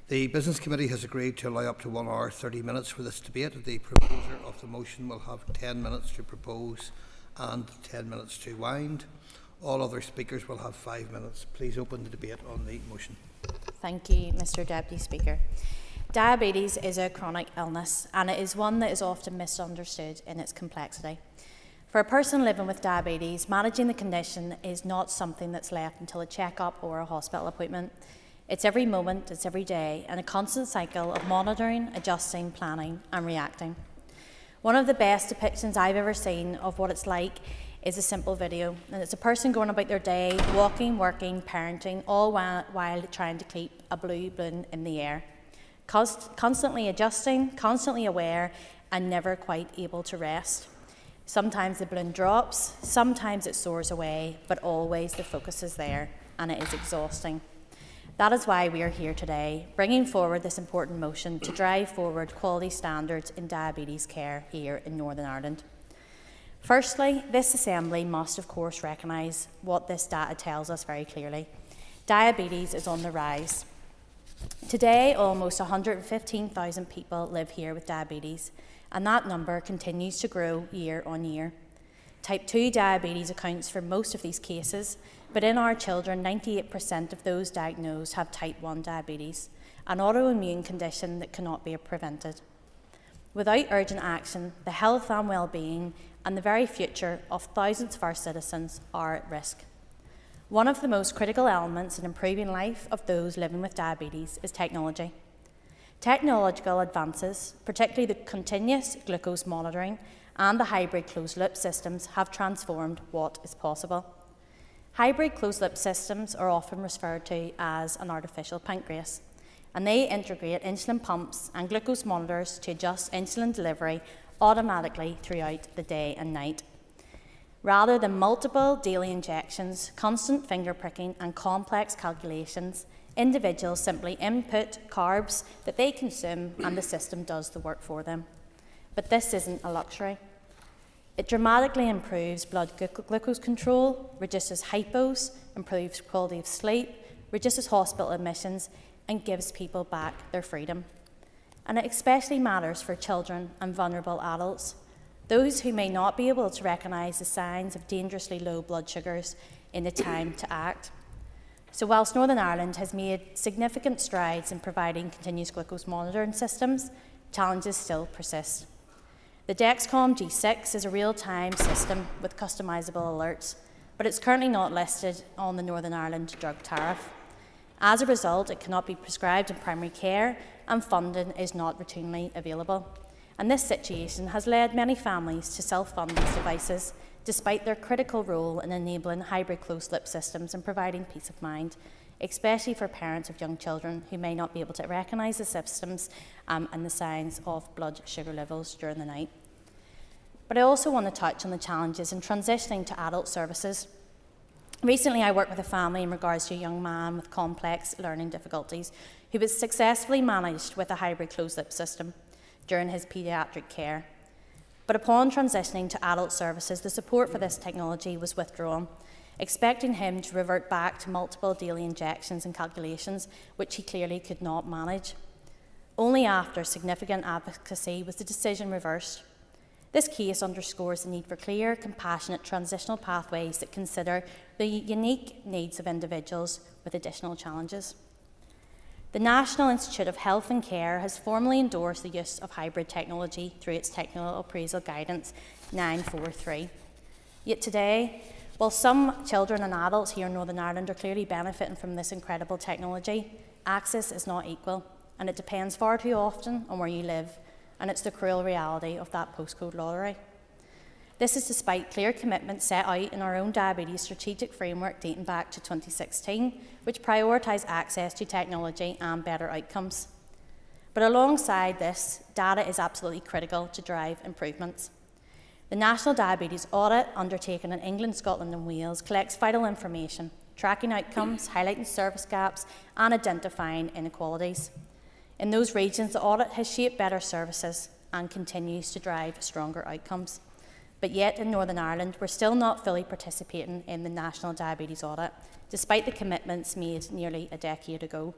The Business Committee has agreed to allow up to 1 hour 30 minutes for this debate. The proposer of the motion will have 10 minutes to propose and 10 minutes to wind. All other speakers will have 5 minutes. Please open the debate on the motion. Thank you, Mr. Deputy Speaker. Diabetes is a chronic illness and it is one that is often misunderstood in its complexity. For a person living with diabetes, managing the condition is not something that's left until a checkup or a hospital appointment. It's every moment, it's every day, and a constant cycle of monitoring, adjusting, planning and reacting. One of the best depictions I've ever seen of what it's like is a simple video, and it's a person going about their day, walking, working, parenting, all while trying to keep a blue balloon in the air. Constantly adjusting, constantly aware, and never quite able to rest. Sometimes the balloon drops, sometimes it soars away, but always the focus is there, and it is exhausting. That is why we are here today, bringing forward this important motion to drive forward quality standards in diabetes care here in Northern Ireland. Firstly, this Assembly must of course recognise what this data tells us very clearly. Diabetes is on the rise. Today, almost 115,000 people live here with diabetes, and that number continues to grow year on year. Type 2 diabetes accounts for most of these cases, but in our children, 98% of those diagnosed have type 1 diabetes, an autoimmune condition that cannot be prevented. Without urgent action, the health and well-being and the very future of thousands of our citizens are at risk. One of the most critical elements in improving life of those living with diabetes is technology. Technological advances, particularly the continuous glucose monitoring and the hybrid closed-loop systems, have transformed what is possible. Hybrid closed-loop systems are often referred to as an artificial pancreas, and they integrate insulin pumps and glucose monitors to adjust insulin delivery automatically throughout the day and night. Rather than multiple daily injections, constant finger pricking and complex calculations, individuals simply input carbs that they consume and the system does the work for them. But this isn't a luxury. It dramatically improves blood glucose control, reduces hypos, improves quality of sleep, reduces hospital admissions, and gives people back their freedom. And it especially matters for children and vulnerable adults, those who may not be able to recognise the signs of dangerously low blood sugars in the time to act. So whilst Northern Ireland has made significant strides in providing continuous glucose monitoring systems, challenges still persist. The Dexcom G6 is a real-time system with customisable alerts, but it's currently not listed on the Northern Ireland drug tariff. As a result, it cannot be prescribed in primary care and funding is not routinely available. And this situation has led many families to self-fund these devices, despite their critical role in enabling hybrid closed-loop systems and providing peace of mind, especially for parents of young children who may not be able to recognise the systems and the signs of blood sugar levels during the night. But I also want to touch on the challenges in transitioning to adult services. Recently, I worked with a family in regards to a young man with complex learning difficulties who was successfully managed with a hybrid closed-loop system during his paediatric care. But upon transitioning to adult services, the support for this technology was withdrawn, expecting him to revert back to multiple daily injections and calculations, which he clearly could not manage. Only after significant advocacy was the decision reversed. This case underscores the need for clear, compassionate transitional pathways that consider the unique needs of individuals with additional challenges. The National Institute of Health and Care has formally endorsed the use of hybrid technology through its Technical Appraisal Guidance 943. Yet today, while some children and adults here in Northern Ireland are clearly benefiting from this incredible technology, access is not equal, and it depends far too often on where you live, and it's the cruel reality of that postcode lottery. This is despite clear commitments set out in our own diabetes strategic framework dating back to 2016, which prioritise access to technology and better outcomes. But alongside this, data is absolutely critical to drive improvements. The National Diabetes Audit, undertaken in England, Scotland and Wales, collects vital information, tracking outcomes, highlighting service gaps and identifying inequalities. In those regions, the audit has shaped better services and continues to drive stronger outcomes. But yet in Northern Ireland, we're still not fully participating in the National Diabetes Audit, despite the commitments made nearly a decade ago.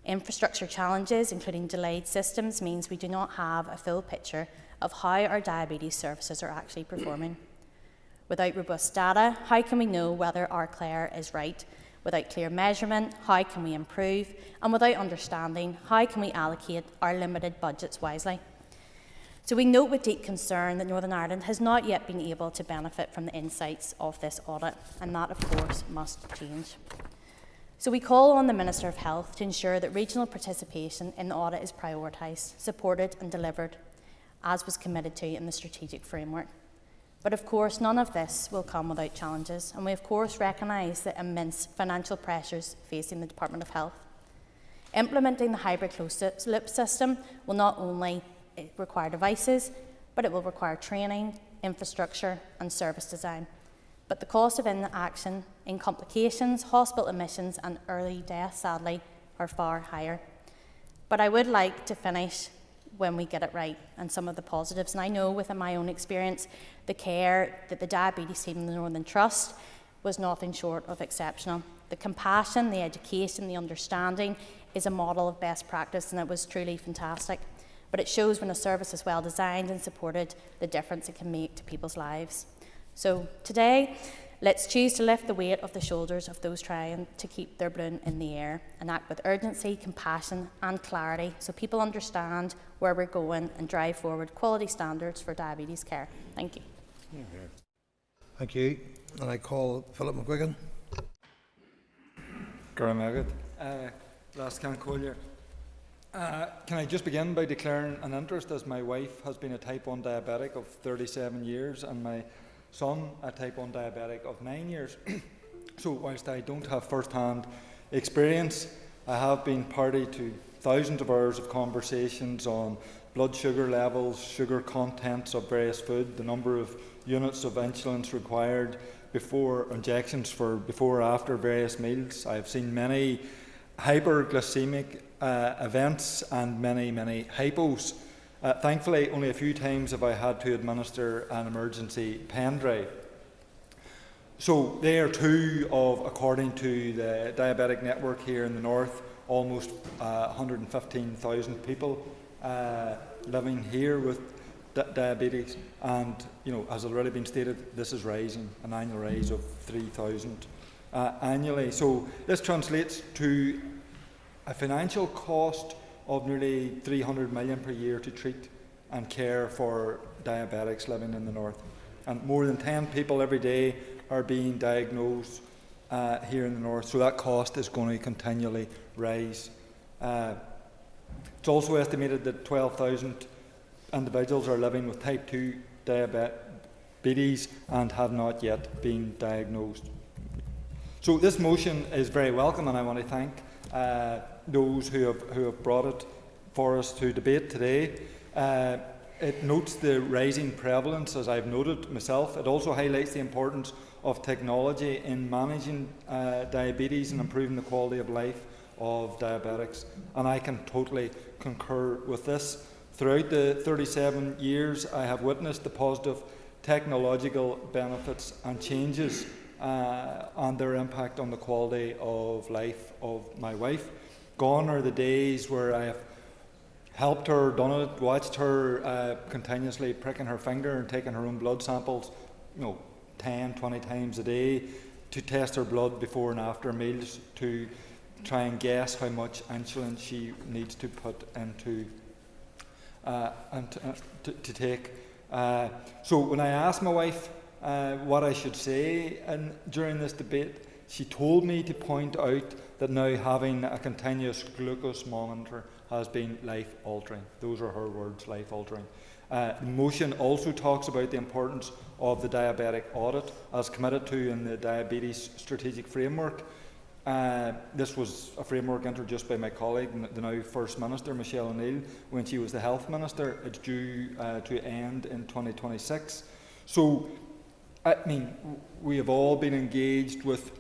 Infrastructure challenges, including delayed systems, means we do not have a full picture of how our diabetes services are actually performing. Without robust data, how can we know whether our care is right? Without clear measurement, how can we improve? And without understanding, how can we allocate our limited budgets wisely? So we note with deep concern that Northern Ireland has not yet been able to benefit from the insights of this audit, and that, of course, must change. So we call on the Minister of Health to ensure that regional participation in the audit is prioritised, supported and delivered, as was committed to in the strategic framework. But of course, none of this will come without challenges, and we of course recognise the immense financial pressures facing the Department of Health. Implementing the hybrid closed-loop system will not only require devices, but it will require training, infrastructure and service design. But the cost of inaction in complications, hospital admissions and early death, sadly, are far higher. But I would like to finish when we get it right and some of the positives. And I know within my own experience, the care that the diabetes team in the Northern Trust was nothing short of exceptional. The compassion, the education, the understanding is a model of best practice, and it was truly fantastic. But it shows when a service is well designed and supported, the difference it can make to people's lives. So today, let's choose to lift the weight of the shoulders of those trying to keep their balloon in the air and act with urgency, compassion and clarity so people understand where we're going and drive forward quality standards for diabetes care. Thank you. Thank you. And I call Philip McGuigan. Can I just begin by declaring an interest, as my wife has been a type 1 diabetic of 37 years and my son a type 1 diabetic of 9 years. So whilst I don't have first-hand experience, I have been party to thousands of hours of conversations on blood sugar levels, sugar contents of various food, the number of units of insulin required before injections for before or after various meals. I have seen many hyperglycemic events and many hypos Thankfully, only a few times have I had to administer an emergency pen drive. So they are two of, according to the diabetic network here in the north, almost 115,000 people living here with diabetes, and as already been stated, this is rising, an annual rise of 3,000 annually. So this translates to a financial cost of nearly 300 million per year to treat and care for diabetics living in the north, and more than 10 people every day are being diagnosed here in the north, so that cost is going to continually rise. It's also estimated that 12,000 individuals are living with type 2 diabetes and have not yet been diagnosed. So this motion is very welcome, and I want to thank those who have brought it for us to debate today. It notes the rising prevalence, as I've noted myself. It also highlights the importance of technology in managing diabetes and improving the quality of life of diabetics, and I can totally concur with this. Throughout the 37 years, I have witnessed the positive technological benefits and changes and their impact on the quality of life of my wife. Gone are the days where I have helped her, done it, watched her continuously pricking her finger and taking her own blood samples, 10, 20 times a day, to test her blood before and after meals, to try and guess how much insulin she needs to put into to take. So when I asked my wife what I should say during this debate, she told me to point out that now having a continuous glucose monitor has been life-altering. Those are her words, life-altering. The motion also talks about the importance of the diabetic audit as committed to in the Diabetes Strategic Framework. This was a framework introduced by my colleague, the now First Minister, Michelle O'Neill, when she was the Health Minister. It's due to end in 2026. So, I mean, we have all been engaged with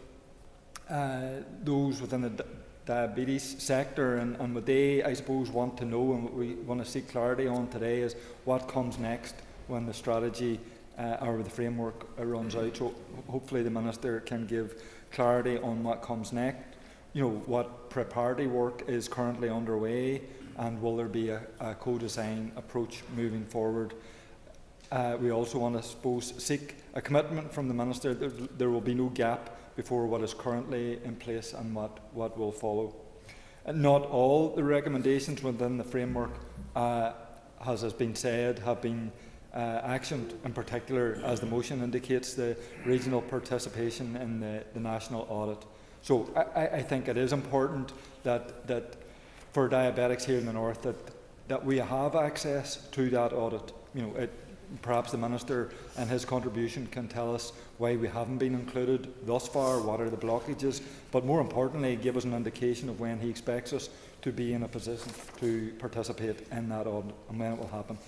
those within the diabetes sector, and what they, I suppose, want to know and what we want to seek clarity on today is what comes next when the strategy or the framework runs out. So hopefully the Minister can give clarity on what comes next, what preparatory work is currently underway, and will there be a co-design approach moving forward. We also want to, suppose, seek a commitment from the Minister that there will be no gap before what is currently in place and what will follow. Not all the recommendations within the framework, as has been said, have been actioned, in particular, as the motion indicates, the regional participation in the national audit. So I think it is important that for diabetics here in the north that we have access to that audit. Perhaps the Minister and his contribution can tell us why we haven't been included thus far, what are the blockages, but more importantly, give us an indication of when he expects us to be in a position to participate in that audit and when it will happen.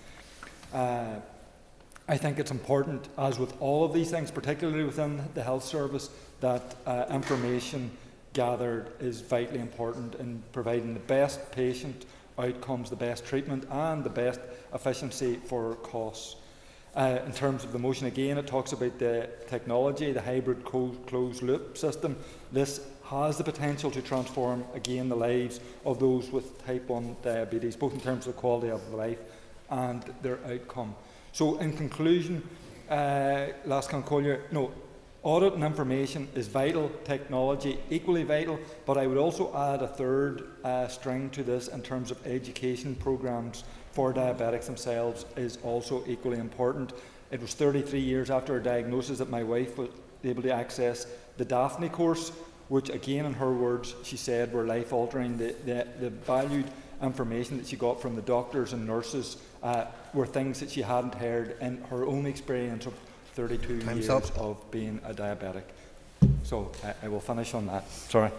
I think it's important, as with all of these things, particularly within the health service, that information gathered is vitally important in providing the best patient outcomes, the best treatment and the best efficiency for costs. In terms of the motion, again, it talks about the technology, the hybrid closed-loop system. This has the potential to transform, again, the lives of those with type 1 diabetes, both in terms of the quality of life and their outcome. So, in conclusion, Last Concollier, audit and information is vital, technology equally vital, but I would also add a third string to this in terms of education programmes for diabetics themselves is also equally important. It was 33 years after her diagnosis that my wife was able to access the Daphne course, which again, in her words, she said were life-altering. The valued information that she got from the doctors and nurses were things that she hadn't heard in her own experience of 32 years of being a diabetic. So I will finish on that. Sorry.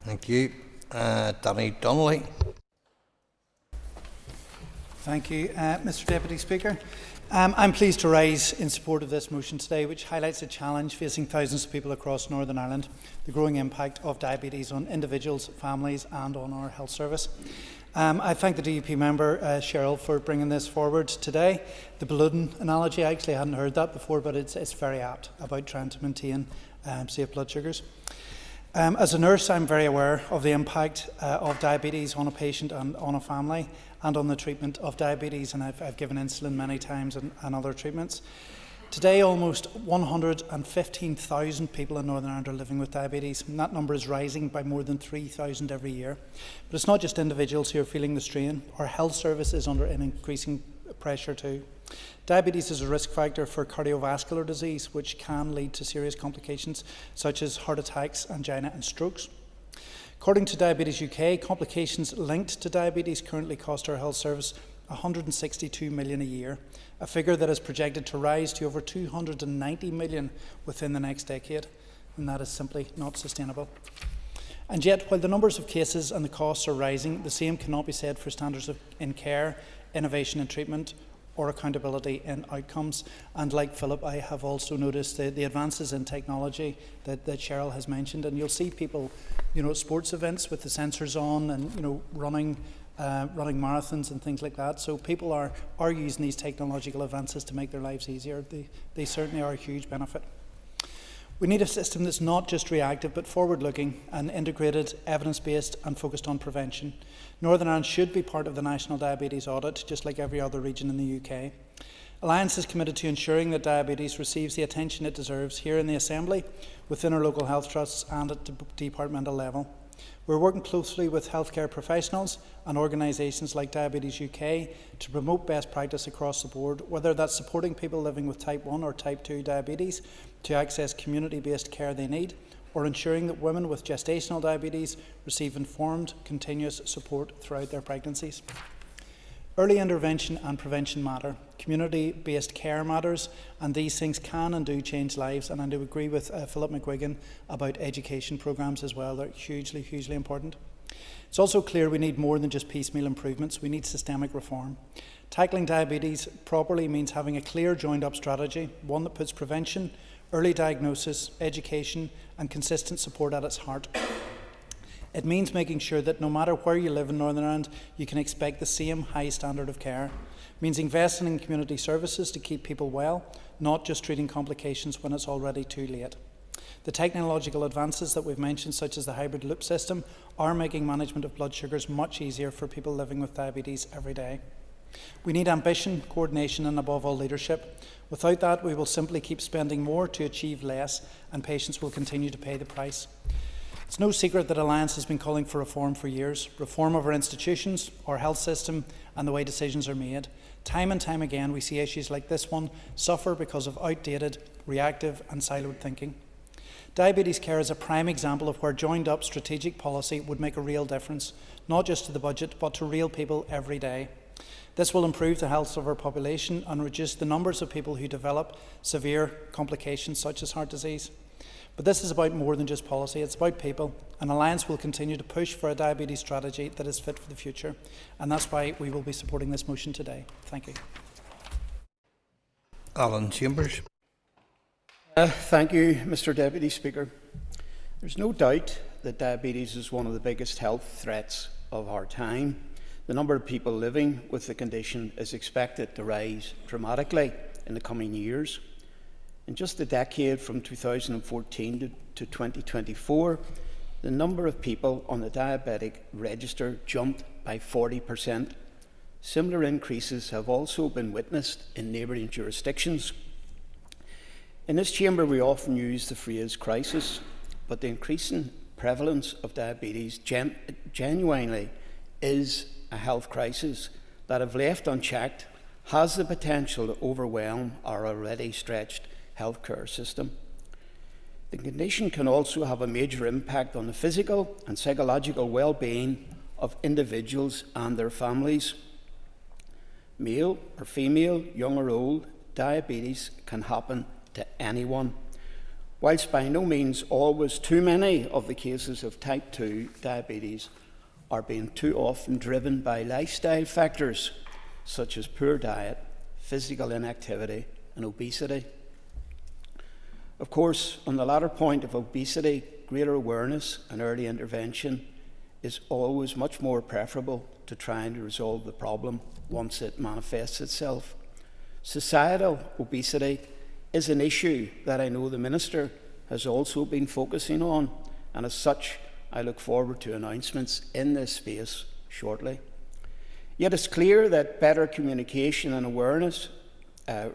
Thank you. Danny Donnelly. Thank you, Mr. Deputy Speaker. I'm pleased to rise in support of this motion today, which highlights the challenge facing thousands of people across Northern Ireland, the growing impact of diabetes on individuals, families and on our health service. I thank the DUP member, Cheryl, for bringing this forward today. The balloon analogy, I actually hadn't heard that before, but it's very apt about trying to maintain safe blood sugars. As a nurse, I'm very aware of the impact of diabetes on a patient and on a family, and on the treatment of diabetes, and I've given insulin many times and other treatments. Today, almost 115,000 people in Northern Ireland are living with diabetes, and that number is rising by more than 3,000 every year. But it's not just individuals who are feeling the strain. Our health service is under an increasing pressure too. Diabetes is a risk factor for cardiovascular disease, which can lead to serious complications such as heart attacks, angina and strokes. According to Diabetes UK, complications linked to diabetes currently cost our health service $162 million a year, a figure that is projected to rise to over $290 million within the next decade, and that is simply not sustainable. And yet, while the numbers of cases and the costs are rising, the same cannot be said for standards in care, innovation in treatment, or accountability in outcomes. And like Philip, I have also noticed the advances in technology that Cheryl has mentioned, and you'll see people, at sports events with the sensors on, and running marathons and things like that. So people are using these technological advances to make their lives easier. They certainly are a huge benefit. We need a system that's not just reactive but forward-looking and integrated, evidence-based and focused on prevention. Northern Ireland should be part of the National Diabetes Audit, just like every other region in the UK. Alliance is committed to ensuring that diabetes receives the attention it deserves here in the Assembly, within our local health trusts and at the departmental level. We're working closely with healthcare professionals and organisations like Diabetes UK to promote best practice across the board, whether that's supporting people living with type 1 or type 2 diabetes to access community-based care they need, or ensuring that women with gestational diabetes receive informed, continuous support throughout their pregnancies. Early intervention and prevention matter. Community-based care matters, and these things can and do change lives. And I do agree with Philip McGuigan about education programmes as well. They're hugely, hugely important. It's also clear we need more than just piecemeal improvements. We need systemic reform. Tackling diabetes properly means having a clear joined-up strategy, one that puts prevention, early diagnosis, education and consistent support at its heart. It means making sure that no matter where you live in Northern Ireland, you can expect the same high standard of care. It means investing in community services to keep people well, not just treating complications when it's already too late. The technological advances that we've mentioned, such as the hybrid loop system, are making management of blood sugars much easier for people living with diabetes every day. We need ambition, coordination and above all leadership. Without that, we will simply keep spending more to achieve less, and patients will continue to pay the price. It's no secret that Alliance has been calling for reform for years. Reform of our institutions, our health system and the way decisions are made. Time and time again we see issues like this one suffer because of outdated, reactive and siloed thinking. Diabetes care is a prime example of where joined up strategic policy would make a real difference, not just to the budget but to real people every day. This will improve the health of our population and reduce the numbers of people who develop severe complications such as heart disease. But this is about more than just policy, it's about people, and Alliance will continue to push for a diabetes strategy that is fit for the future, and that's why we will be supporting this motion today. Thank you. Alan Chambers. Thank you, Mr. Deputy Speaker. There's no doubt that diabetes is one of the biggest health threats of our time. The number of people living with the condition is expected to rise dramatically in the coming years. In just a decade from 2014 to 2024, the number of people on the diabetic register jumped by 40%. Similar increases have also been witnessed in neighbouring jurisdictions. In this chamber, we often use the phrase crisis, but the increasing prevalence of diabetes genuinely is a health crisis that, if left unchecked, has the potential to overwhelm our already stretched healthcare system. The condition can also have a major impact on the physical and psychological well-being of individuals and their families. Male or female, young or old, diabetes can happen to anyone. Whilst by no means always too many of the cases of type 2 diabetes are being too often driven by lifestyle factors such as poor diet, physical inactivity and obesity. Of course, on the latter point of obesity, greater awareness and early intervention is always much more preferable to trying to resolve the problem once it manifests itself. Societal obesity is an issue that I know the Minister has also been focusing on, and as such, I look forward to announcements in this space shortly. Yet it's clear that better communication and awareness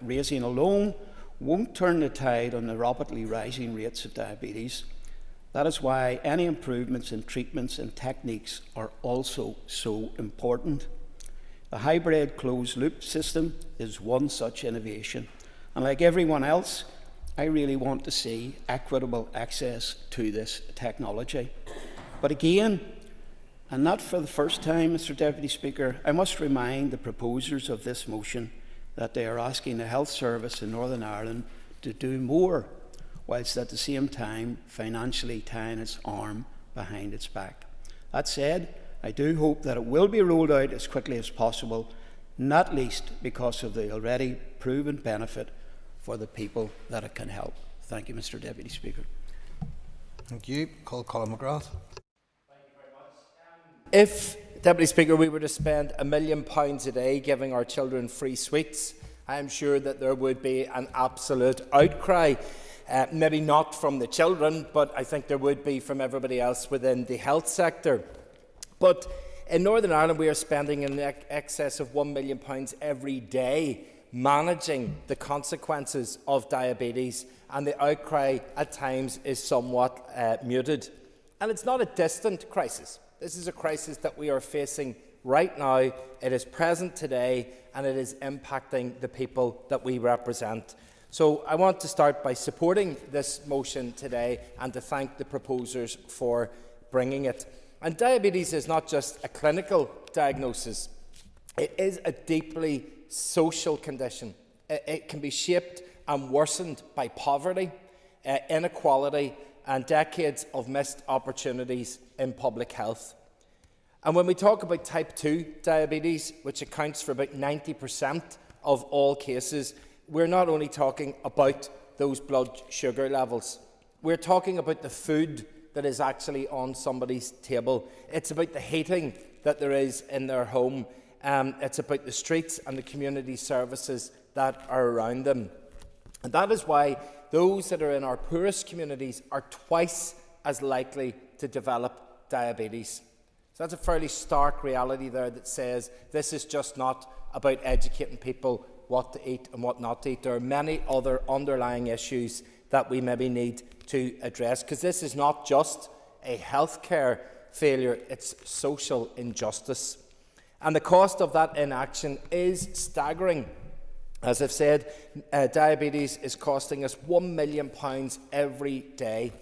raising alone won't turn the tide on the rapidly rising rates of diabetes. That is why any improvements in treatments and techniques are also so important. The hybrid closed-loop system is one such innovation, and like everyone else, I really want to see equitable access to this technology. But again, and not for the first time, Mr. Deputy Speaker, I must remind the proposers of this motion that they are asking the Health Service in Northern Ireland to do more, whilst at the same time financially tying its arm behind its back. That said, I do hope that it will be rolled out as quickly as possible, not least because of the already proven benefit for the people that it can help. Thank you, Mr. Deputy Speaker. Thank you. Call Colin McGrath. If, Deputy Speaker, we were to spend £1 million a day giving our children free sweets, I am sure that there would be an absolute outcry. Maybe not from the children, but I think there would be from everybody else within the health sector. But in Northern Ireland, we are spending in excess of £1 million every day managing the consequences of diabetes, and the outcry at times is somewhat muted. And it's not a distant crisis. This is a crisis that we are facing right now. It is present today, and it is impacting the people that we represent. So I want to start by supporting this motion today and to thank the proposers for bringing it. And diabetes is not just a clinical diagnosis. It is a deeply social condition. It can be shaped and worsened by poverty, inequality, and decades of missed opportunities in public health. And when we talk about type 2 diabetes, which accounts for about 90% of all cases, we're not only talking about those blood sugar levels. We're talking about the food that is actually on somebody's table. It's about the heating that there is in their home. It's about the streets and the community services that are around them. And that is why those that are in our poorest communities are twice as likely to develop diabetes. So that's a fairly stark reality there that says this is just not about educating people what to eat and what not to eat. There are many other underlying issues that we maybe need to address, because this is not just a healthcare failure, it's social injustice. And the cost of that inaction is staggering. As I've said, diabetes is costing us £1 million every day.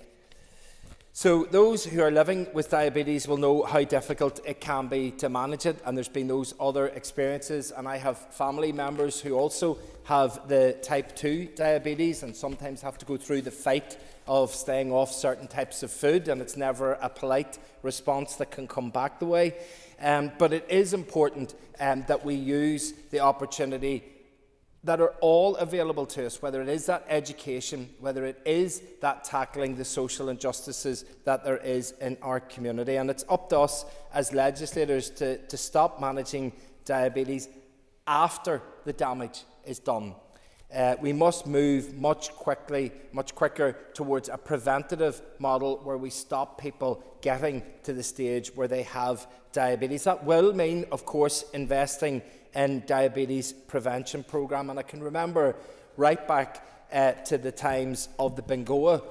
So those who are living with diabetes will know how difficult it can be to manage it, and there's been those other experiences. And I have family members who also have the type 2 diabetes and sometimes have to go through the fight of staying off certain types of food, and it's never a polite response that can come back the way. But it is important that we use the opportunity that are all available to us, whether it is that education, whether it is that tackling the social injustices that there is in our community. And it's up to us as legislators to stop managing diabetes after the damage is done. We must move much quicker towards a preventative model where we stop people getting to the stage where they have diabetes. That will mean, of course, investing in diabetes prevention programme. And I can remember right back to the times of the Bengoa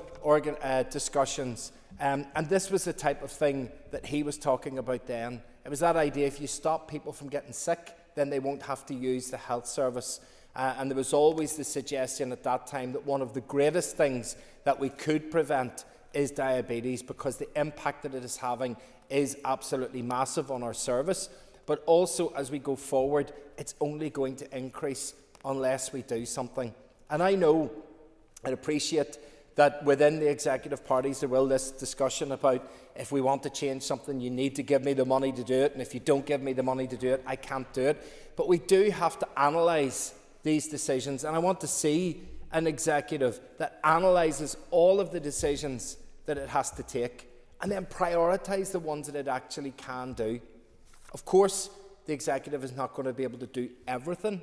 discussions, and this was the type of thing that he was talking about then. It was that idea, if you stop people from getting sick, then they won't have to use the health service. And there was always the suggestion at that time that one of the greatest things that we could prevent is diabetes, because the impact that it is having is absolutely massive on our service. But also, as we go forward, it's only going to increase unless we do something. And I know and appreciate that within the executive parties there will be this discussion about, if we want to change something, you need to give me the money to do it, and if you don't give me the money to do it, I can't do it. But we do have to analyse these decisions, and I want to see an executive that analyses all of the decisions that it has to take and then prioritise the ones that it actually can do. Of course, the executive is not going to be able to do everything,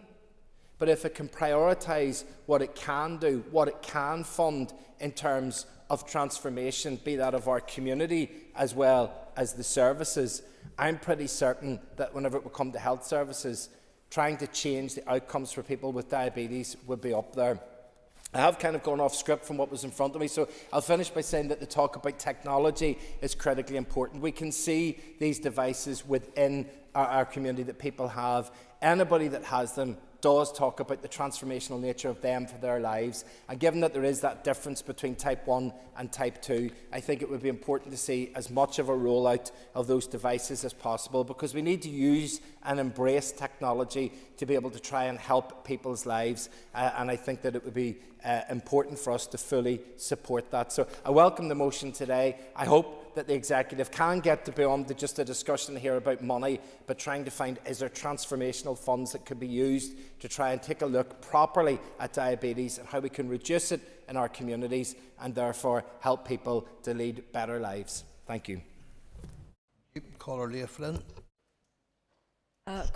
but if it can prioritise what it can do, what it can fund in terms of transformation, be that of our community as well as the services, I'm pretty certain that whenever it will come to health services, trying to change the outcomes for people with diabetes would be up there. I have kind of gone off script from what was in front of me, so I'll finish by saying that the talk about technology is critically important. We can see these devices within our community that people have. Anybody that has them does talk about the transformational nature of them for their lives. And given that there is that difference between type 1 and type 2, I think it would be important to see as much of a rollout of those devices as possible, because we need to use and embrace technology to be able to try and help people's lives. And I think that it would be important for us to fully support that. So I welcome the motion today. I hope that the executive can get to beyond just a discussion here about money, but trying to find, is there transformational funds that could be used to try and take a look properly at diabetes and how we can reduce it in our communities and therefore help people to lead better lives. Thank you. Caller Leah Flynn. And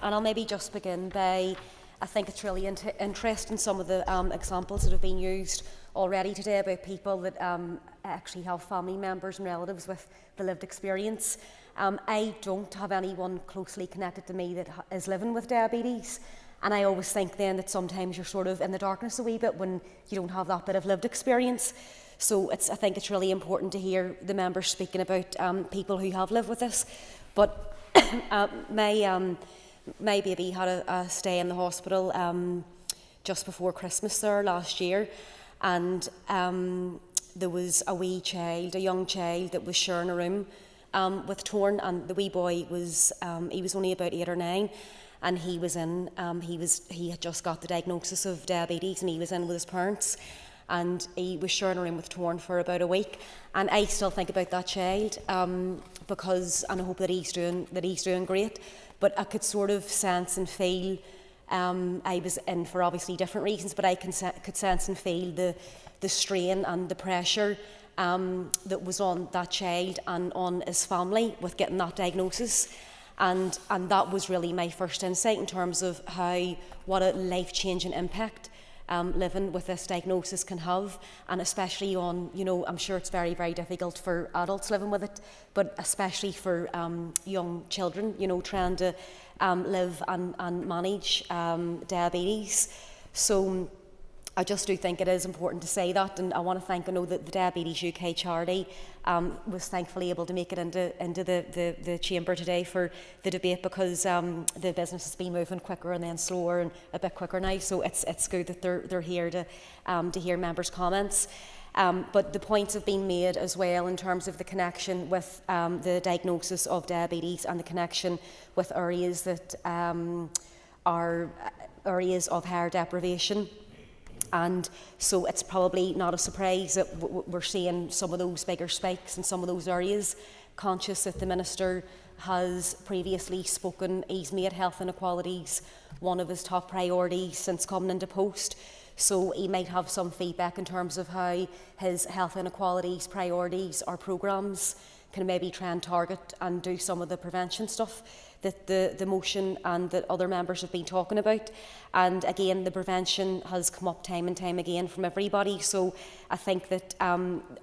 I'll maybe just begin by, I think it's really interesting some of the examples that have been used already today about people that actually have family members and relatives with the lived experience. I don't have anyone closely connected to me that is living with diabetes, and I always think then that sometimes you're sort of in the darkness a wee bit when you don't have that bit of lived experience. So I think it's really important to hear the members speaking about people who have lived with this. But my baby had a stay in the hospital just before Christmas there last year, and there was a wee child, a young child, that was sharing a room with Torn, and the wee boy was he was only about 8 or 9, and he had just got the diagnosis of diabetes, and he was in with his parents, and he was sharing a room with Torn for about a week. And I still think about that child because, and I hope that he's doing great. But I could sort of sense and feel, I was in for obviously different reasons, but I could sense and feel the strain and the pressure that was on that child and on his family with getting that diagnosis. And that was really my first insight in terms of what a life-changing impact living with this diagnosis can have, and especially on, I'm sure it's very, very difficult for adults living with it, but especially for young children, trying to live and manage diabetes. So I just do think it is important to say that, and I want to thank, I know that the Diabetes UK charity was thankfully able to make it into the chamber today for the debate, because the business has been moving quicker and then slower and a bit quicker now, so it's good that they're here to hear members' comments. But the points have been made as well in terms of the connection with the diagnosis of diabetes and the connection with areas that are areas of higher deprivation. And so it's probably not a surprise that we're seeing some of those bigger spikes in some of those areas. Conscious that the Minister has previously spoken, he's made health inequalities one of his top priorities since coming into post. So he might have some feedback in terms of how his health inequalities priorities or programmes can maybe try and target and do some of the prevention stuff that the motion and that other members have been talking about. And again, the prevention has come up time and time again from everybody. So I think that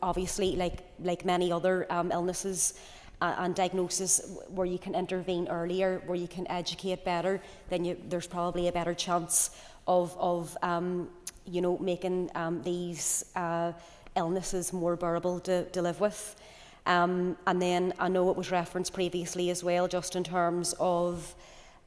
obviously, like many other illnesses and diagnoses, where you can intervene earlier, where you can educate better, then there's probably a better chance of making these illnesses more bearable to live with. And then I know it was referenced previously as well, just in terms of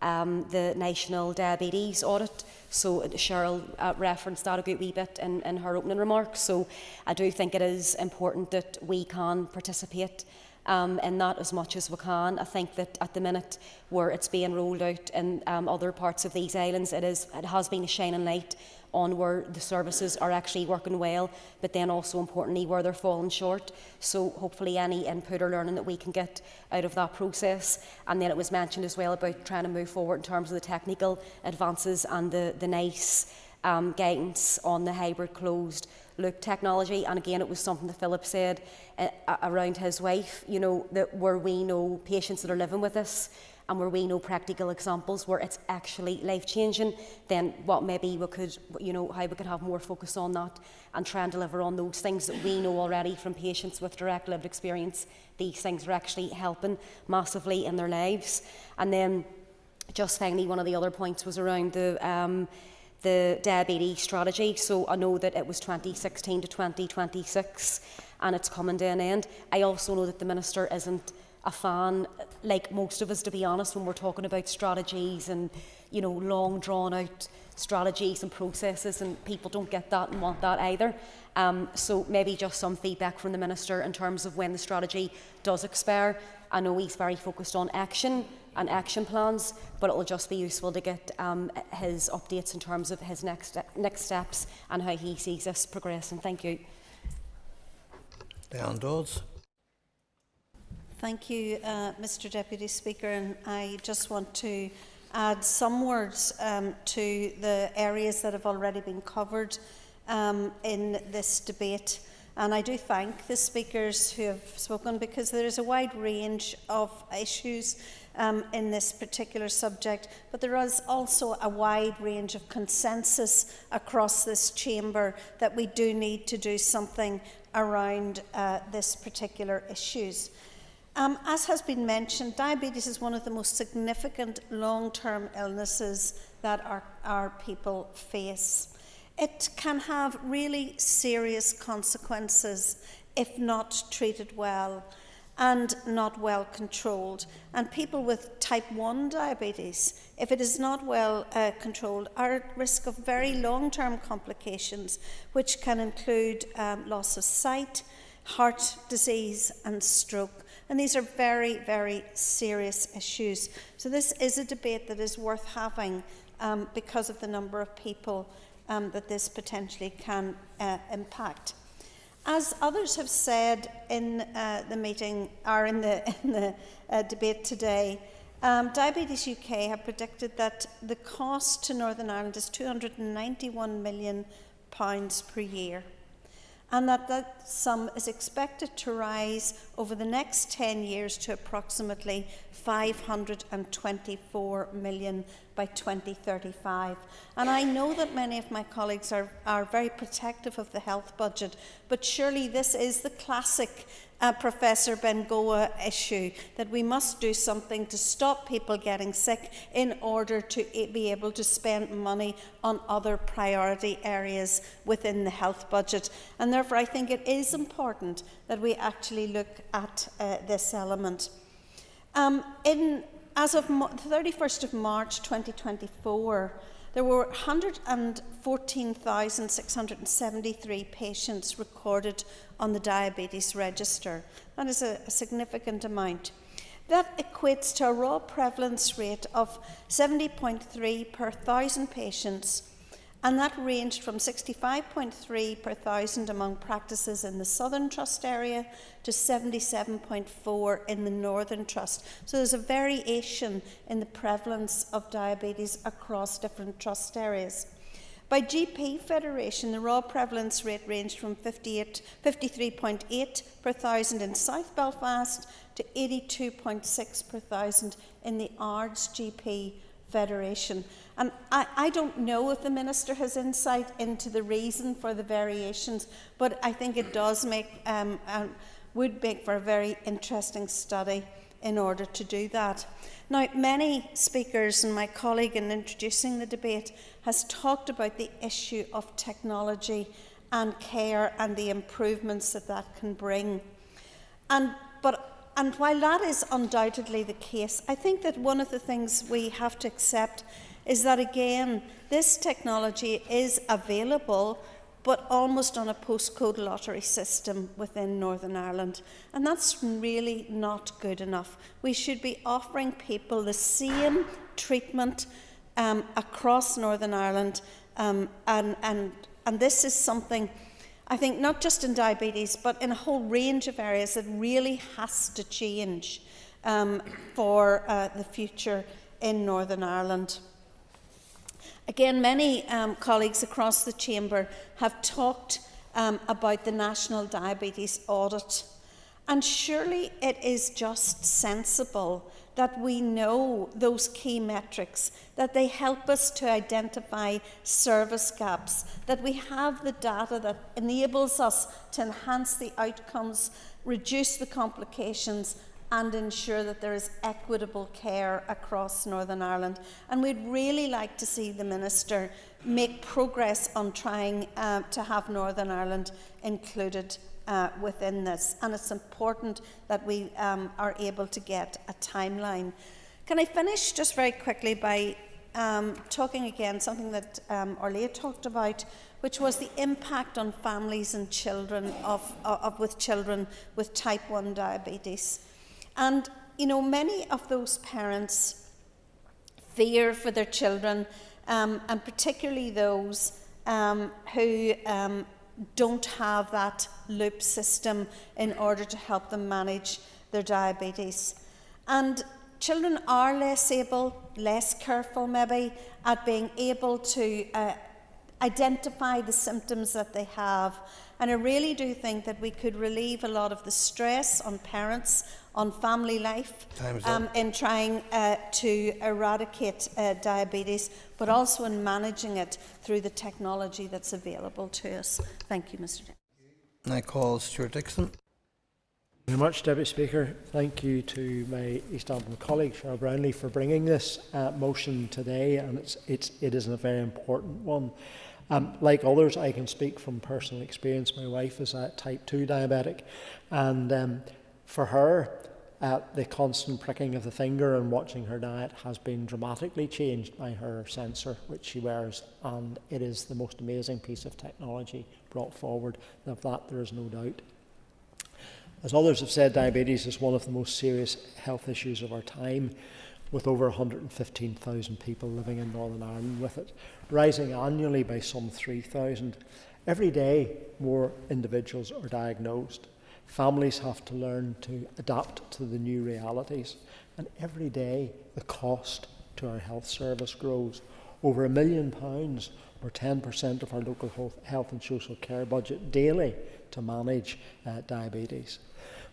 the national diabetes audit. So Cheryl referenced that a good wee bit in her opening remarks. So I do think it is important that we can participate in that as much as we can. I think that at the minute where it's being rolled out in other parts of these islands, it has been a shining light on where the services are actually working well, but then also importantly where they're falling short. So hopefully any input or learning that we can get out of that process. And then it was mentioned as well about trying to move forward in terms of the technical advances and the NICE guidance on the hybrid closed loop technology. And again, it was something that Philip said around his wife, you know, that where we know patients that are living with this and where we know practical examples where it's actually life-changing, then what maybe we could, you know, how we could have more focus on that and try and deliver on those things that we know already from patients with direct lived experience. These things are actually helping massively in their lives. And then just finally, one of the other points was around the diabetes strategy. So I know that it was 2016 to 2026 and it's coming to an end. I also know that the Minister isn't a fan, like most of us, to be honest, when we're talking about strategies and, you know, long drawn out strategies and processes, and people don't get that and want that either. So maybe just some feedback from the Minister in terms of when the strategy does expire. I know he's very focused on action and action plans, but it'll just be useful to get his updates in terms of his next steps and how he sees this progressing. Thank you. Diane Dodds. Thank you, Mr Deputy Speaker, and I just want to add some words to the areas that have already been covered in this debate. And I do thank the speakers who have spoken, because there is a wide range of issues in this particular subject, but there is also a wide range of consensus across this chamber that we do need to do something around this particular issues. As has been mentioned, diabetes is one of the most significant long-term illnesses that our people face. It can have really serious consequences if not treated well and not well controlled. And people with type 1 diabetes, if it is not well controlled, are at risk of very long-term complications, which can include loss of sight, heart disease and stroke. And these are very, very serious issues. So this is a debate that is worth having because of the number of people that this potentially can impact. As others have said in the meeting, or in the debate today, Diabetes UK have predicted that the cost to Northern Ireland is £291 million per year, and that sum is expected to rise over the next 10 years to approximately £524 million by 2035. And I know that many of my colleagues are very protective of the health budget, but surely this is the classic Professor Bengoa issue, that we must do something to stop people getting sick in order to be able to spend money on other priority areas within the health budget. And therefore I think it is important that we actually look at this element. As of the 31st of March 2024, there were 114,673 patients recorded on the diabetes register. That is a significant amount. That equates to a raw prevalence rate of 70.3 per 1,000 patients, and that ranged from 65.3 per 1,000 among practices in the Southern Trust area to 77.4 in the Northern Trust. So there's a variation in the prevalence of diabetes across different trust areas. By GP federation, the raw prevalence rate ranged from 53.8 per 1,000 in South Belfast to 82.6 per 1,000 in the Ards GP Federation. And I don't know if the Minister has insight into the reason for the variations, but I think it does would make for a very interesting study in order to do that. Now, many speakers, and my colleague in introducing the debate, has talked about the issue of technology and care and the improvements that that can bring. And while that is undoubtedly the case, I think that one of the things we have to accept is that, again, this technology is available, but almost on a postcode lottery system within Northern Ireland. And that's really not good enough. We should be offering people the same treatment across Northern Ireland, and this is something, I think, not just in diabetes, but in a whole range of areas that really has to change for the future in Northern Ireland. Again, many colleagues across the chamber have talked about the National Diabetes Audit, and surely it is just sensible that we know those key metrics, that they help us to identify service gaps, that we have the data that enables us to enhance the outcomes, reduce the complications, and ensure that there is equitable care across Northern Ireland. And we'd really like to see the Minister make progress on trying to have Northern Ireland included within this. And it's important that we are able to get a timeline. Can I finish just very quickly by talking again something that Orlia talked about, which was the impact on families and children with children with type 1 diabetes. And, you know, many of those parents fear for their children, and particularly those who don't have that loop system in order to help them manage their diabetes. And children are less able, less careful maybe, at being able to identify the symptoms that they have. And I really do think that we could relieve a lot of the stress on parents, on family life, in trying to eradicate diabetes, but also in managing it through the technology that's available to us. Thank you, Mr. Deputy. I call Stuart Dixon. Thank you very much, Deputy Speaker. Thank you to my East Antrim colleague, Shawn Brown, for bringing this motion today, and it is a very important one. Like others, I can speak from personal experience. My wife is a type 2 diabetic, and for her, the constant pricking of the finger and watching her diet has been dramatically changed by her sensor, which she wears, and it is the most amazing piece of technology brought forward. Of that, there is no doubt. As others have said, diabetes is one of the most serious health issues of our time, with over 115,000 people living in Northern Ireland with it, rising annually by some 3,000. Every day, more individuals are diagnosed. Families have to learn to adapt to the new realities, and every day the cost to our health service grows. Over £1 million, or 10% of our local health and social care budget daily to manage diabetes.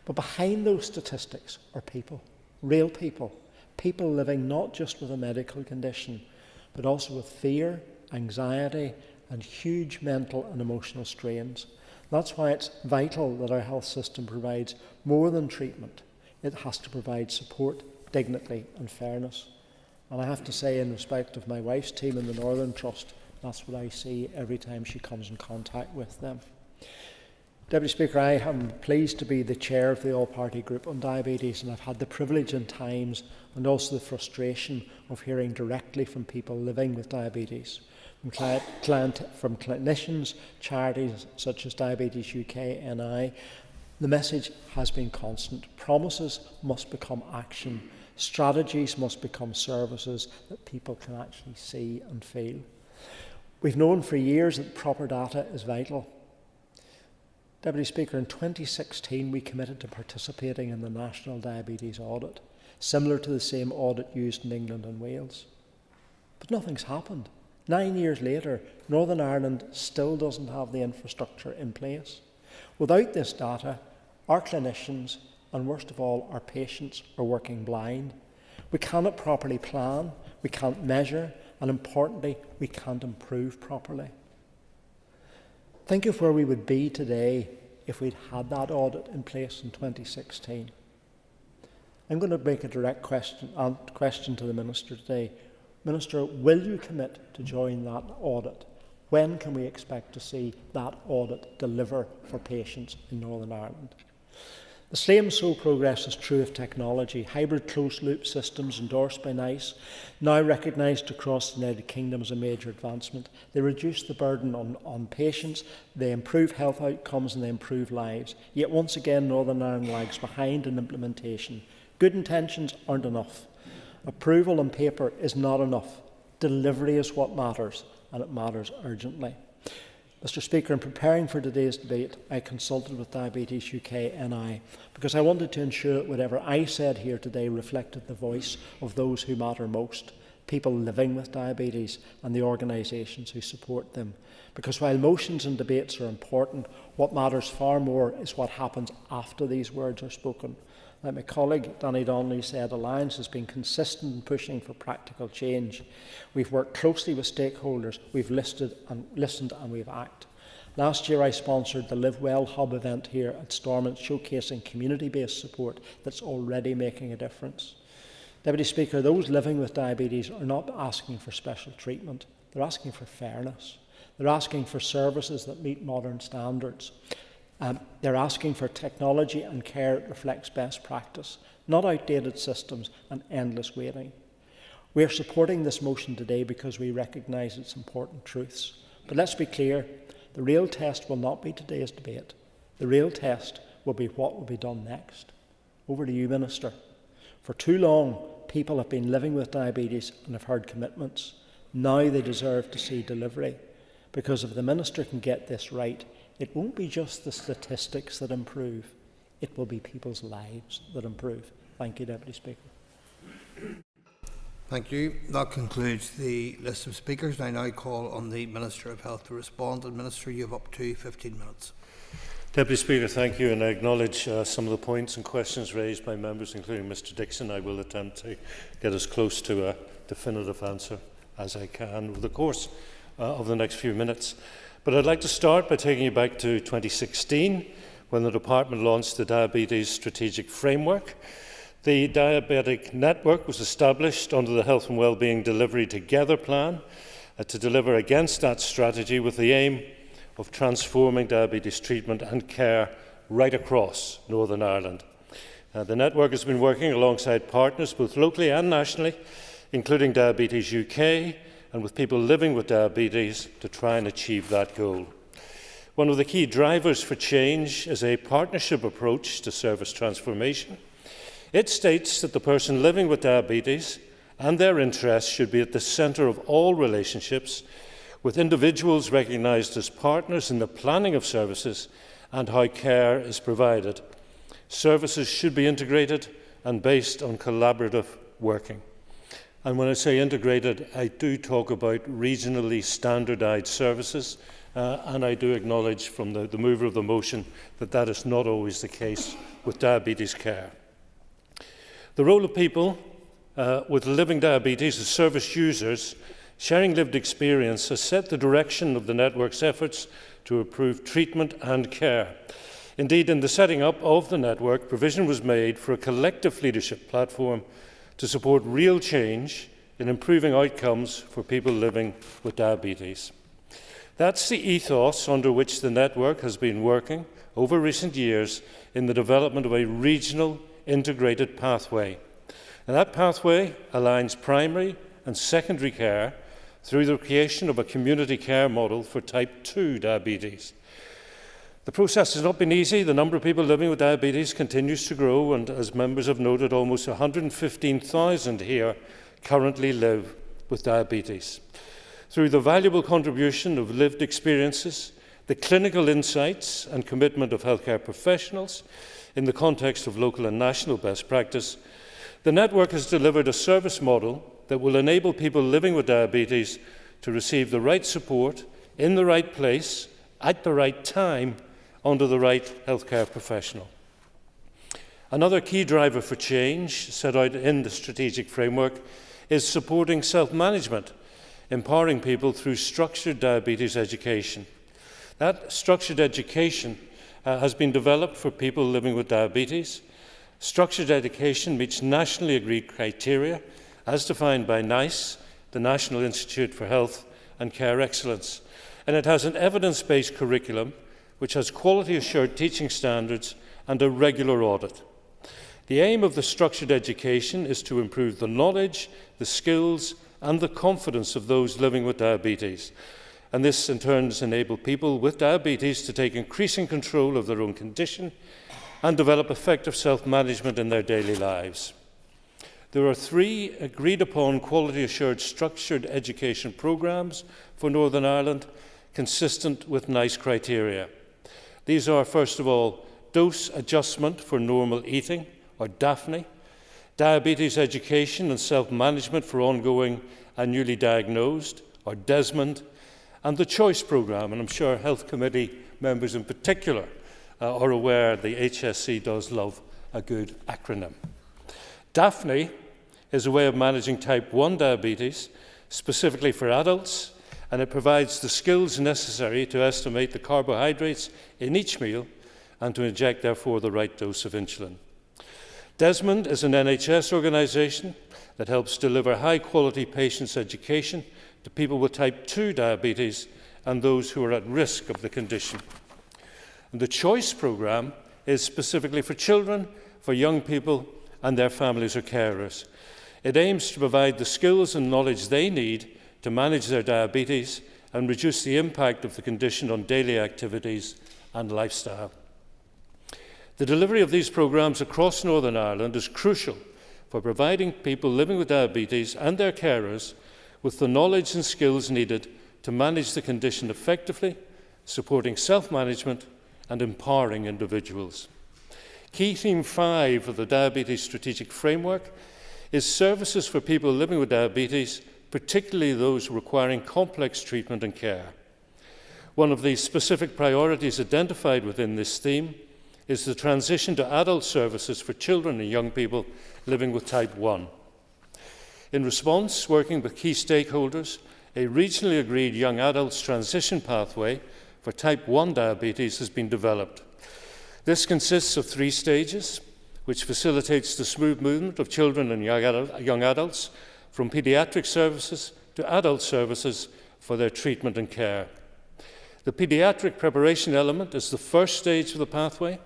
But behind those statistics are people, real people, people living not just with a medical condition, but also with fear, anxiety, and huge mental and emotional strains. That's why it's vital that our health system provides more than treatment. It has to provide support, dignity and fairness. And I have to say, in respect of my wife's team in the Northern Trust, that's what I see every time she comes in contact with them. Deputy Speaker, I am pleased to be the chair of the all-party group on diabetes, and I've had the privilege in times and also the frustration of hearing directly from people living with diabetes. From clinicians, charities such as Diabetes UK, NI, the message has been constant. Promises must become action. Strategies must become services that people can actually see and feel. We've known for years that proper data is vital. Deputy Speaker, in 2016 we committed to participating in the National Diabetes Audit, similar to the same audit used in England and Wales. But nothing's happened. 9 years later, Northern Ireland still doesn't have the infrastructure in place. Without this data, our clinicians, and worst of all, our patients, are working blind. We cannot properly plan, we can't measure, and importantly, we can't improve properly. Think of where we would be today if we'd had that audit in place in 2016. I'm going to make a direct question to the Minister today. Minister, will you commit to join that audit? When can we expect to see that audit deliver for patients in Northern Ireland? The same sole progress is true of technology. Hybrid closed-loop systems endorsed by NICE, now recognised across the United Kingdom as a major advancement. They reduce the burden on patients, they improve health outcomes and they improve lives. Yet once again, Northern Ireland lags behind in implementation. Good intentions aren't enough. Approval on paper is not enough. Delivery is what matters, and it matters urgently. Mr. Speaker, in preparing for today's debate, I consulted with Diabetes UK NI because I wanted to ensure that whatever I said here today reflected the voice of those who matter most, people living with diabetes and the organisations who support them. Because while motions and debates are important, what matters far more is what happens after these words are spoken. Like my colleague Danny Donnelly said, Alliance has been consistent in pushing for practical change. We've worked closely with stakeholders, we've listened and we've acted. Last year I sponsored the Live Well Hub event here at Stormont, showcasing community-based support that's already making a difference. Deputy Speaker, those living with diabetes are not asking for special treatment, they're asking for fairness. They're asking for services that meet modern standards. They're asking for technology and care that reflects best practice, not outdated systems and endless waiting. We're supporting this motion today because we recognise its important truths. But let's be clear, the real test will not be today's debate. The real test will be what will be done next. Over to you, Minister. For too long, people have been living with diabetes and have heard commitments. Now they deserve to see delivery. Because if the Minister can get this right, it won't be just the statistics that improve, it will be people's lives that improve. Thank you, Deputy Speaker. Thank you. That concludes the list of speakers. I now call on the Minister of Health to respond. And Minister, you have up to 15 minutes. Deputy Speaker, thank you, and I acknowledge some of the points and questions raised by members, including Mr Dixon. I will attempt to get as close to a definitive answer as I can over the course of the next few minutes. But I'd like to start by taking you back to 2016, when the Department launched the Diabetes Strategic Framework. The Diabetic Network was established under the Health and Wellbeing Delivery Together plan to deliver against that strategy, with the aim of transforming diabetes treatment and care right across Northern Ireland. The network has been working alongside partners both locally and nationally, including Diabetes UK, and with people living with diabetes to try and achieve that goal. One of the key drivers for change is a partnership approach to service transformation. It states that the person living with diabetes and their interests should be at the centre of all relationships, with individuals recognised as partners in the planning of services and how care is provided. Services should be integrated and based on collaborative working. And when I say integrated, I do talk about regionally standardised services, and I do acknowledge from the mover of the motion that that is not always the case with diabetes care. The role of people with living diabetes as service users sharing lived experience has set the direction of the network's efforts to improve treatment and care. Indeed, in the setting up of the network, provision was made for a collective leadership platform to support real change in improving outcomes for people living with diabetes. That's the ethos under which the network has been working over recent years in the development of a regional integrated pathway. And that pathway aligns primary and secondary care through the creation of a community care model for type 2 diabetes. The process has not been easy. The number of people living with diabetes continues to grow, and as members have noted, almost 115,000 here currently live with diabetes. Through the valuable contribution of lived experiences, the clinical insights and commitment of healthcare professionals in the context of local and national best practice, the network has delivered a service model that will enable people living with diabetes to receive the right support in the right place at the right time under the right healthcare professional. Another key driver for change set out in the strategic framework is supporting self-management, empowering people through structured diabetes education. That structured education has been developed for people living with diabetes. Structured education meets nationally agreed criteria as defined by NICE, the National Institute for Health and Care Excellence, and it has an evidence-based curriculum which has quality-assured teaching standards and a regular audit. The aim of the structured education is to improve the knowledge, the skills and the confidence of those living with diabetes, and this in turn has enabled people with diabetes to take increasing control of their own condition and develop effective self-management in their daily lives. There are 3 agreed-upon quality-assured structured education programmes for Northern Ireland consistent with NICE criteria. These are, first of all, dose adjustment for normal eating, or DAFNE, diabetes education and self-management for ongoing and newly diagnosed, or DESMOND, and the CHOICE programme, and I'm sure Health Committee members in particular are aware the HSC does love a good acronym. DAPHNE is a way of managing type 1 diabetes, specifically for adults, and it provides the skills necessary to estimate the carbohydrates in each meal and to inject, therefore, the right dose of insulin. DESMOND is an NHS organisation that helps deliver high-quality patients' education to people with type 2 diabetes and those who are at risk of the condition. And the CHOICE programme is specifically for children, for young people and their families or carers. It aims to provide the skills and knowledge they need to manage their diabetes and reduce the impact of the condition on daily activities and lifestyle. The delivery of these programmes across Northern Ireland is crucial for providing people living with diabetes and their carers with the knowledge and skills needed to manage the condition effectively, supporting self-management and empowering individuals. Key Theme 5 of the Diabetes Strategic Framework is services for people living with diabetes, particularly those requiring complex treatment and care. One of the specific priorities identified within this theme is the transition to adult services for children and young people living with type 1. In response, working with key stakeholders, a regionally agreed young adults transition pathway for type 1 diabetes has been developed. This consists of 3 stages, which facilitates the smooth movement of children and young adults from paediatric services to adult services for their treatment and care. The paediatric preparation element is the first stage of the pathway,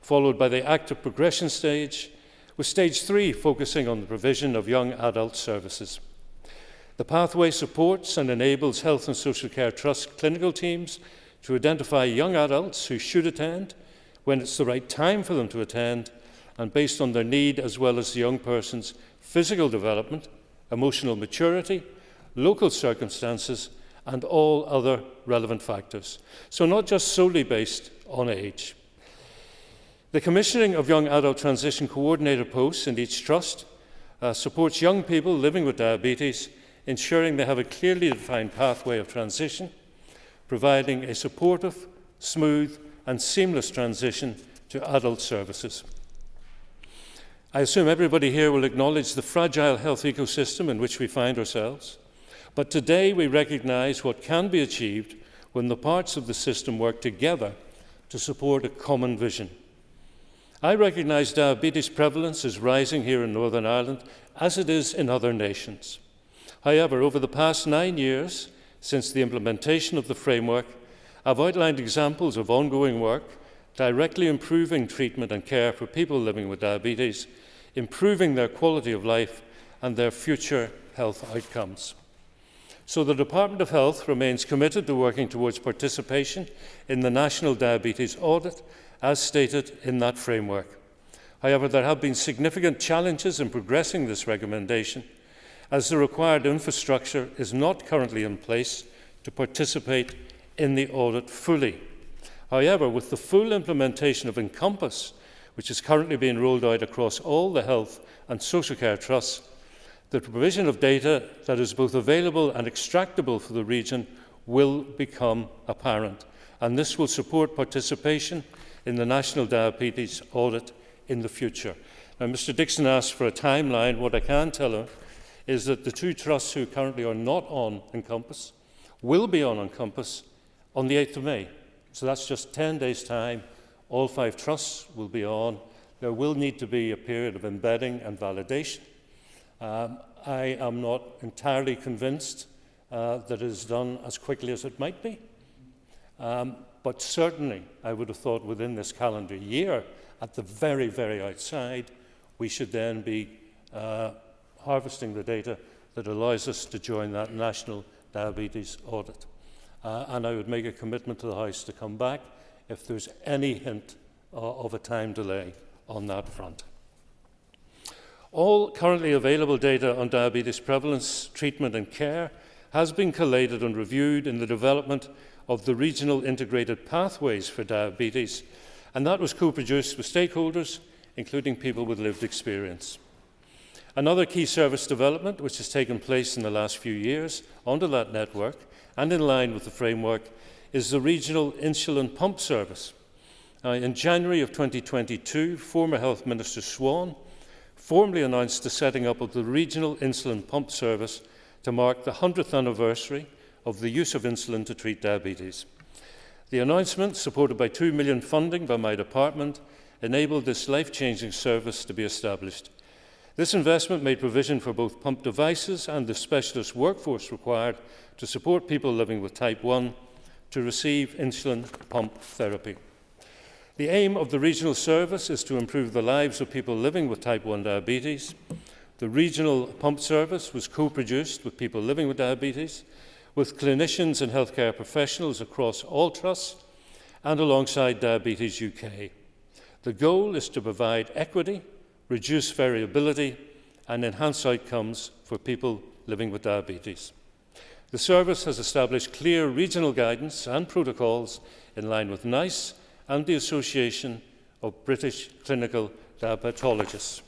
followed by the active progression stage, with stage 3 focusing on the provision of young adult services. The pathway supports and enables Health and Social Care Trust clinical teams to identify young adults who should attend, when it's the right time for them to attend, and based on their need as well as the young person's physical development, emotional maturity, local circumstances, and all other relevant factors. So not just solely based on age. The commissioning of young adult transition coordinator posts in each trust supports young people living with diabetes, ensuring they have a clearly defined pathway of transition, providing a supportive, smooth and seamless transition to adult services. I assume everybody here will acknowledge the fragile health ecosystem in which we find ourselves, but today we recognise what can be achieved when the parts of the system work together to support a common vision. I recognise diabetes prevalence is rising here in Northern Ireland, as it is in other nations. However, over the past 9 years, since the implementation of the framework, I've outlined examples of ongoing work directly improving treatment and care for people living with diabetes, improving their quality of life and their future health outcomes. So the Department of Health remains committed to working towards participation in the National Diabetes Audit, as stated in that framework. However, there have been significant challenges in progressing this recommendation, as the required infrastructure is not currently in place to participate in the audit fully. However, with the full implementation of Encompass, which is currently being rolled out across all the health and social care trusts, the provision of data that is both available and extractable for the region will become apparent, and this will support participation in the National Diabetes Audit in the future. Now, Mr Dixon asked for a timeline. What I can tell him is that the 2 trusts who currently are not on Encompass will be on Encompass on the 8th of May. So that's just 10 days' time. All 5 trusts will be on. There will need to be a period of embedding and validation. I am not entirely convinced that it is done as quickly as it might be. But certainly, I would have thought within this calendar year, at the very, very outside, we should then be harvesting the data that allows us to join that National Diabetes Audit. And I would make a commitment to the House to come back if there's any hint of a time delay on that front. All currently available data on diabetes prevalence, treatment and care has been collated and reviewed in the development of the Regional Integrated Pathways for Diabetes, and that was co-produced with stakeholders, including people with lived experience. Another key service development which has taken place in the last few years under that network and in line with the framework is the regional insulin pump service. In January of 2022, former Health Minister Swan formally announced the setting up of the regional insulin pump service to mark the 100th anniversary of the use of insulin to treat diabetes. The announcement, supported by £2 million funding by my department, enabled this life-changing service to be established. This investment made provision for both pump devices and the specialist workforce required to support people living with type 1 to receive insulin pump therapy. The aim of the regional service is to improve the lives of people living with type 1 diabetes. The regional pump service was co-produced with people living with diabetes, with clinicians and healthcare professionals across all trusts and alongside Diabetes UK. The goal is to provide equity, reduce variability and enhance outcomes for people living with diabetes. The service has established clear regional guidance and protocols in line with NICE and the Association of British Clinical Diabetologists.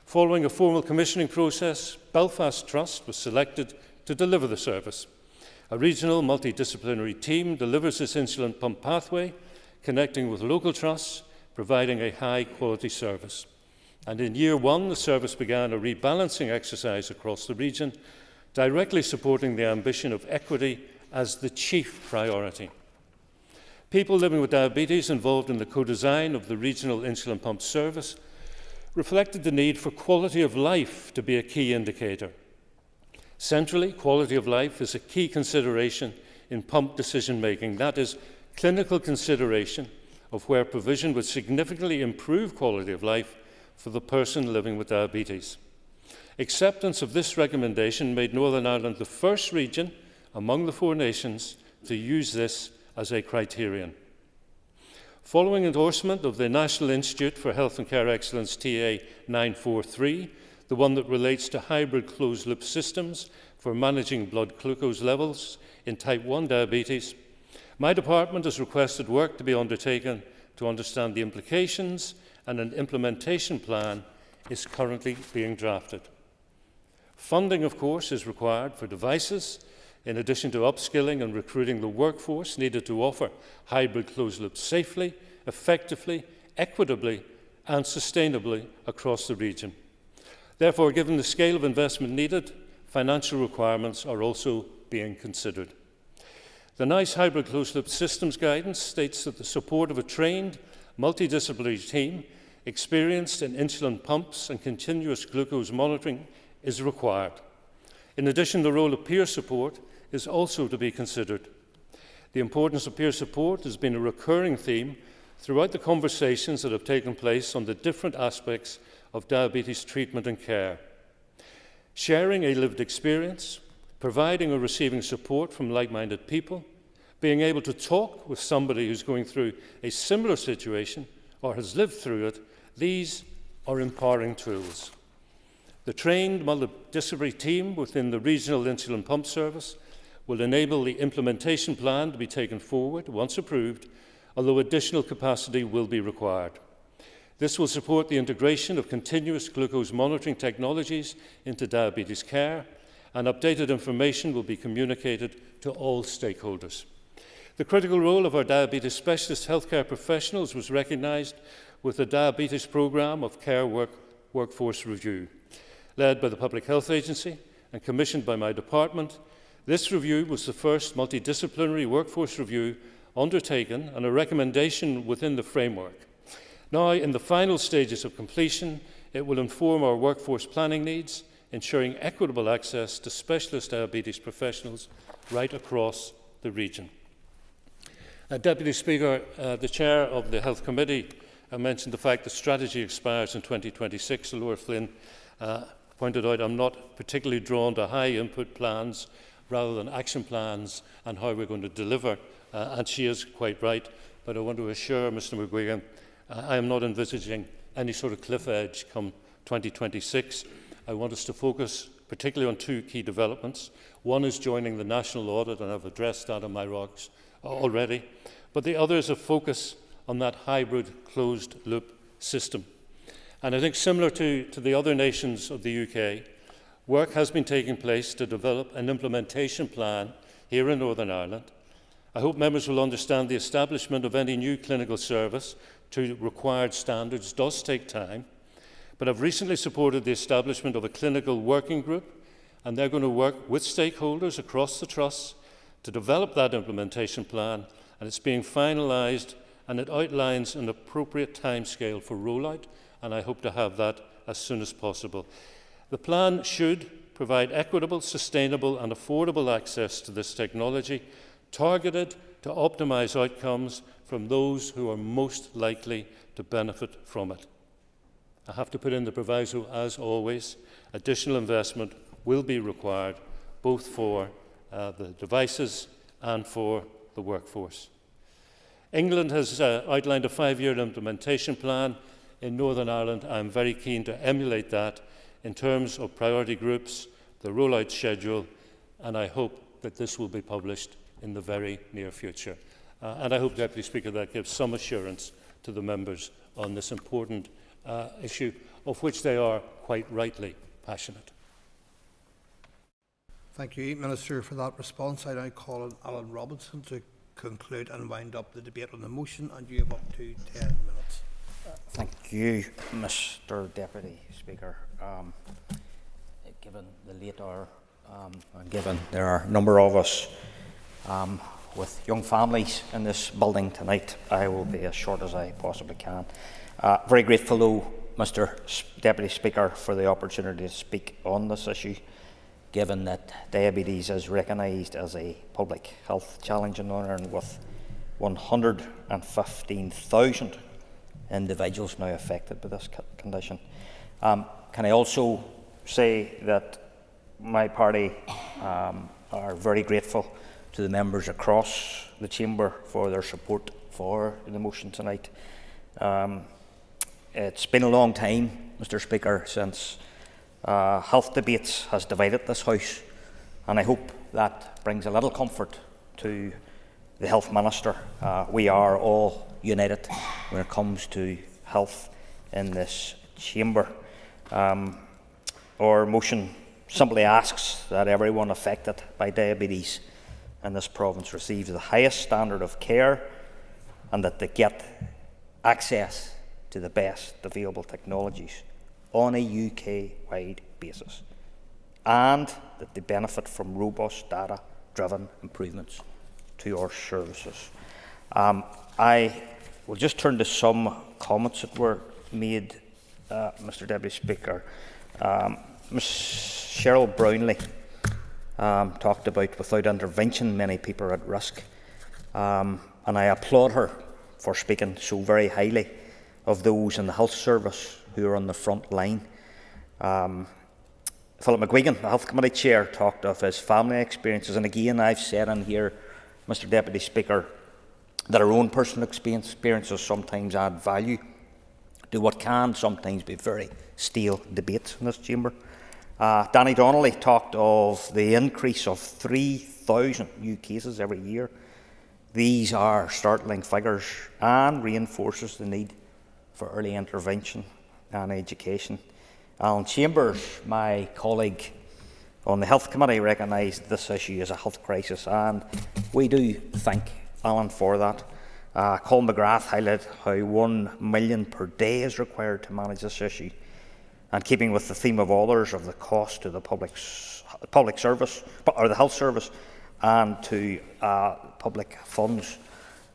Following a formal commissioning process, Belfast Trust was selected to deliver the service. A regional multidisciplinary team delivers this insulin pump pathway, connecting with local trusts, providing a high-quality service. And in year one, the service began a rebalancing exercise across the region, directly supporting the ambition of equity as the chief priority. People living with diabetes involved in the co-design of the regional insulin pump service reflected the need for quality of life to be a key indicator. Centrally, quality of life is a key consideration in pump decision-making. That is, clinical consideration of where provision would significantly improve quality of life for the person living with diabetes. Acceptance of this recommendation made Northern Ireland the first region among the 4 nations to use this as a criterion. Following endorsement of the National Institute for Health and Care Excellence TA 943, the one that relates to hybrid closed-loop systems for managing blood glucose levels in type 1 diabetes, my department has requested work to be undertaken to understand the implications, and an implementation plan is currently being drafted. Funding, of course, is required for devices, in addition to upskilling and recruiting the workforce needed to offer hybrid closed-loop safely, effectively, equitably, and sustainably across the region. Therefore, given the scale of investment needed, financial requirements are also being considered. The NICE Hybrid Closed-Loop Systems Guidance states that the support of a trained, multidisciplinary team experienced in insulin pumps and continuous glucose monitoring is required. In addition, the role of peer support is also to be considered. The importance of peer support has been a recurring theme throughout the conversations that have taken place on the different aspects of diabetes treatment and care. Sharing a lived experience, providing or receiving support from like-minded people, being able to talk with somebody who's going through a similar situation or has lived through it, these are empowering tools. The trained multidisciplinary team within the regional insulin pump service will enable the implementation plan to be taken forward once approved, although additional capacity will be required. This will support the integration of continuous glucose monitoring technologies into diabetes care, and updated information will be communicated to all stakeholders. The critical role of our diabetes specialist healthcare professionals was recognised with the Diabetes Programme of Care Workforce Review. Led by the Public Health Agency and commissioned by my department, this review was the first multidisciplinary workforce review undertaken and a recommendation within the framework. Now, in the final stages of completion, it will inform our workforce planning needs, ensuring equitable access to specialist diabetes professionals right across the region. Deputy Speaker, the Chair of the Health Committee mentioned the fact the strategy expires in 2026. Laura Flynn pointed out I'm not particularly drawn to high input plans rather than action plans and how we're going to deliver, and she is quite right, but I want to assure Mr McGuigan I am not envisaging any sort of cliff edge come 2026. I want us to focus particularly on 2 key developments. One is joining the national audit, and I've addressed that in my remarks already, but the other is a focus on that hybrid closed loop system. And I think similar to the other nations of the UK, work has been taking place to develop an implementation plan here in Northern Ireland. I hope members will understand the establishment of any new clinical service to required standards does take time, but I've recently supported the establishment of a clinical working group, and they're going to work with stakeholders across the Trust to develop that implementation plan, and it's being finalised, and it outlines an appropriate timescale for rollout, and I hope to have that as soon as possible. The plan should provide equitable, sustainable and affordable access to this technology, targeted to optimise outcomes from those who are most likely to benefit from it. I have to put in the proviso, as always, additional investment will be required both for the devices and for the workforce. England has outlined a 5-year implementation plan. In Northern Ireland, I'm very keen to emulate that in terms of priority groups, the rollout schedule, and I hope that this will be published in the very near future. And I hope, Deputy Speaker, that gives some assurance to the members on this important issue, of which they are quite rightly passionate. Thank you, Minister, for that response. I now call on Alan Robinson to conclude and wind up the debate on the motion, and you have up to 10 minutes. Thank you, Mr. Deputy Speaker. Given the late hour, and given there are a number of us with young families in this building tonight, I will be as short as I possibly can. Very grateful, though, Mr. Deputy Speaker, for the opportunity to speak on this issue, given that diabetes is recognised as a public health challenge in Northern Ireland, with 115,000 individuals now affected by this condition. Can I also say that my party are very grateful to the members across the chamber for their support for the motion tonight. It's been a long time, Mr. Speaker, since health debates has divided this House, and I hope that brings a little comfort to the Health Minister. We are all united when it comes to health in this chamber. Our motion simply asks that everyone affected by diabetes in this province receives the highest standard of care, and that they get access to the best available technologies on a UK-wide basis, and that they benefit from robust data-driven improvements to our services. I will just turn to some comments that were made, Mr. Deputy Speaker. Ms. Cheryl Brownlee talked about without intervention many people are at risk, and I applaud her for speaking so very highly of those in the health service who are on the front line. Philip McGuigan, the Health Committee Chair, talked of his family experiences, and again I've said in here, Mr. Deputy Speaker, that our own personal experiences sometimes add value to what can sometimes be very stale debates in this chamber. Danny Donnelly talked of the increase of 3,000 new cases every year. These are startling figures and reinforces the need for early intervention and education. Alan Chambers, my colleague on the Health Committee, recognised this issue as a health crisis, and we do thank Alan for that. Colin McGrath highlighted how 1 million per day is required to manage this issue, and keeping with the theme of others of the cost to the public service or the health service and to public funds.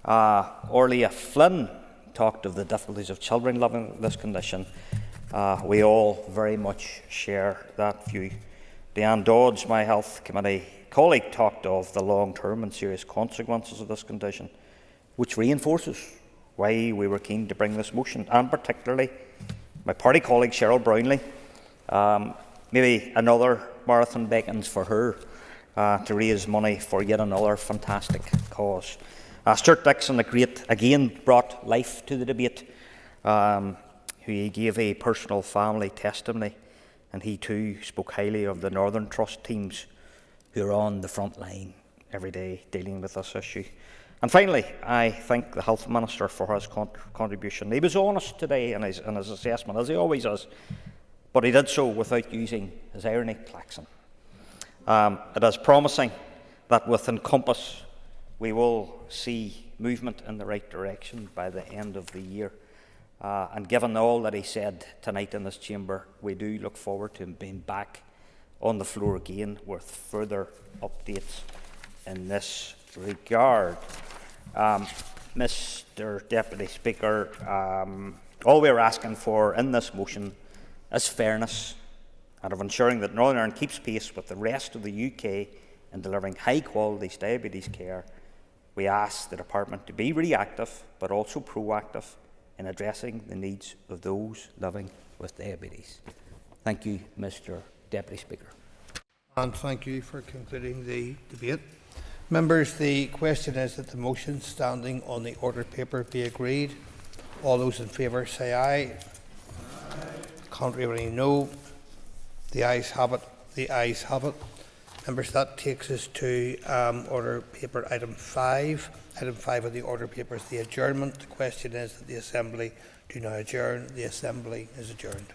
Orlia Flynn talked of the difficulties of children living with this condition. We all very much share that view. Deanne Dodds, my Health Committee colleague, talked of the long-term and serious consequences of this condition, which reinforces why we were keen to bring this motion, and particularly my party colleague Cheryl Brownlee. Maybe another marathon beckons for her to raise money for yet another fantastic cause. Stuart Dixon, the great, again brought life to the debate. He gave a personal family testimony, and he too spoke highly of the Northern Trust teams who are on the front line every day dealing with this issue. And finally, I thank the Health Minister for his contribution. He was honest today in his assessment, as he always is, but he did so without using his irony klaxon. It is promising that with Encompass we will see movement in the right direction by the end of the year. And given all that he said tonight in this chamber, we do look forward to him being back on the floor again with further updates in this regard. Mr. Deputy Speaker, all we are asking for in this motion is fairness and of ensuring that Northern Ireland keeps pace with the rest of the UK in delivering high-quality diabetes care. We ask the Department to be reactive but also proactive in addressing the needs of those living with diabetes. Thank you, Mr. Deputy Speaker. And thank you for concluding the debate. Members, the question is that the motion standing on the order paper be agreed. All those in favour say aye. Contrary, no. The ayes have it. The ayes have it. Members, that takes us to order paper item 5. Item 5 of the order paper is the adjournment. The question is that the Assembly do now adjourn. The Assembly is adjourned.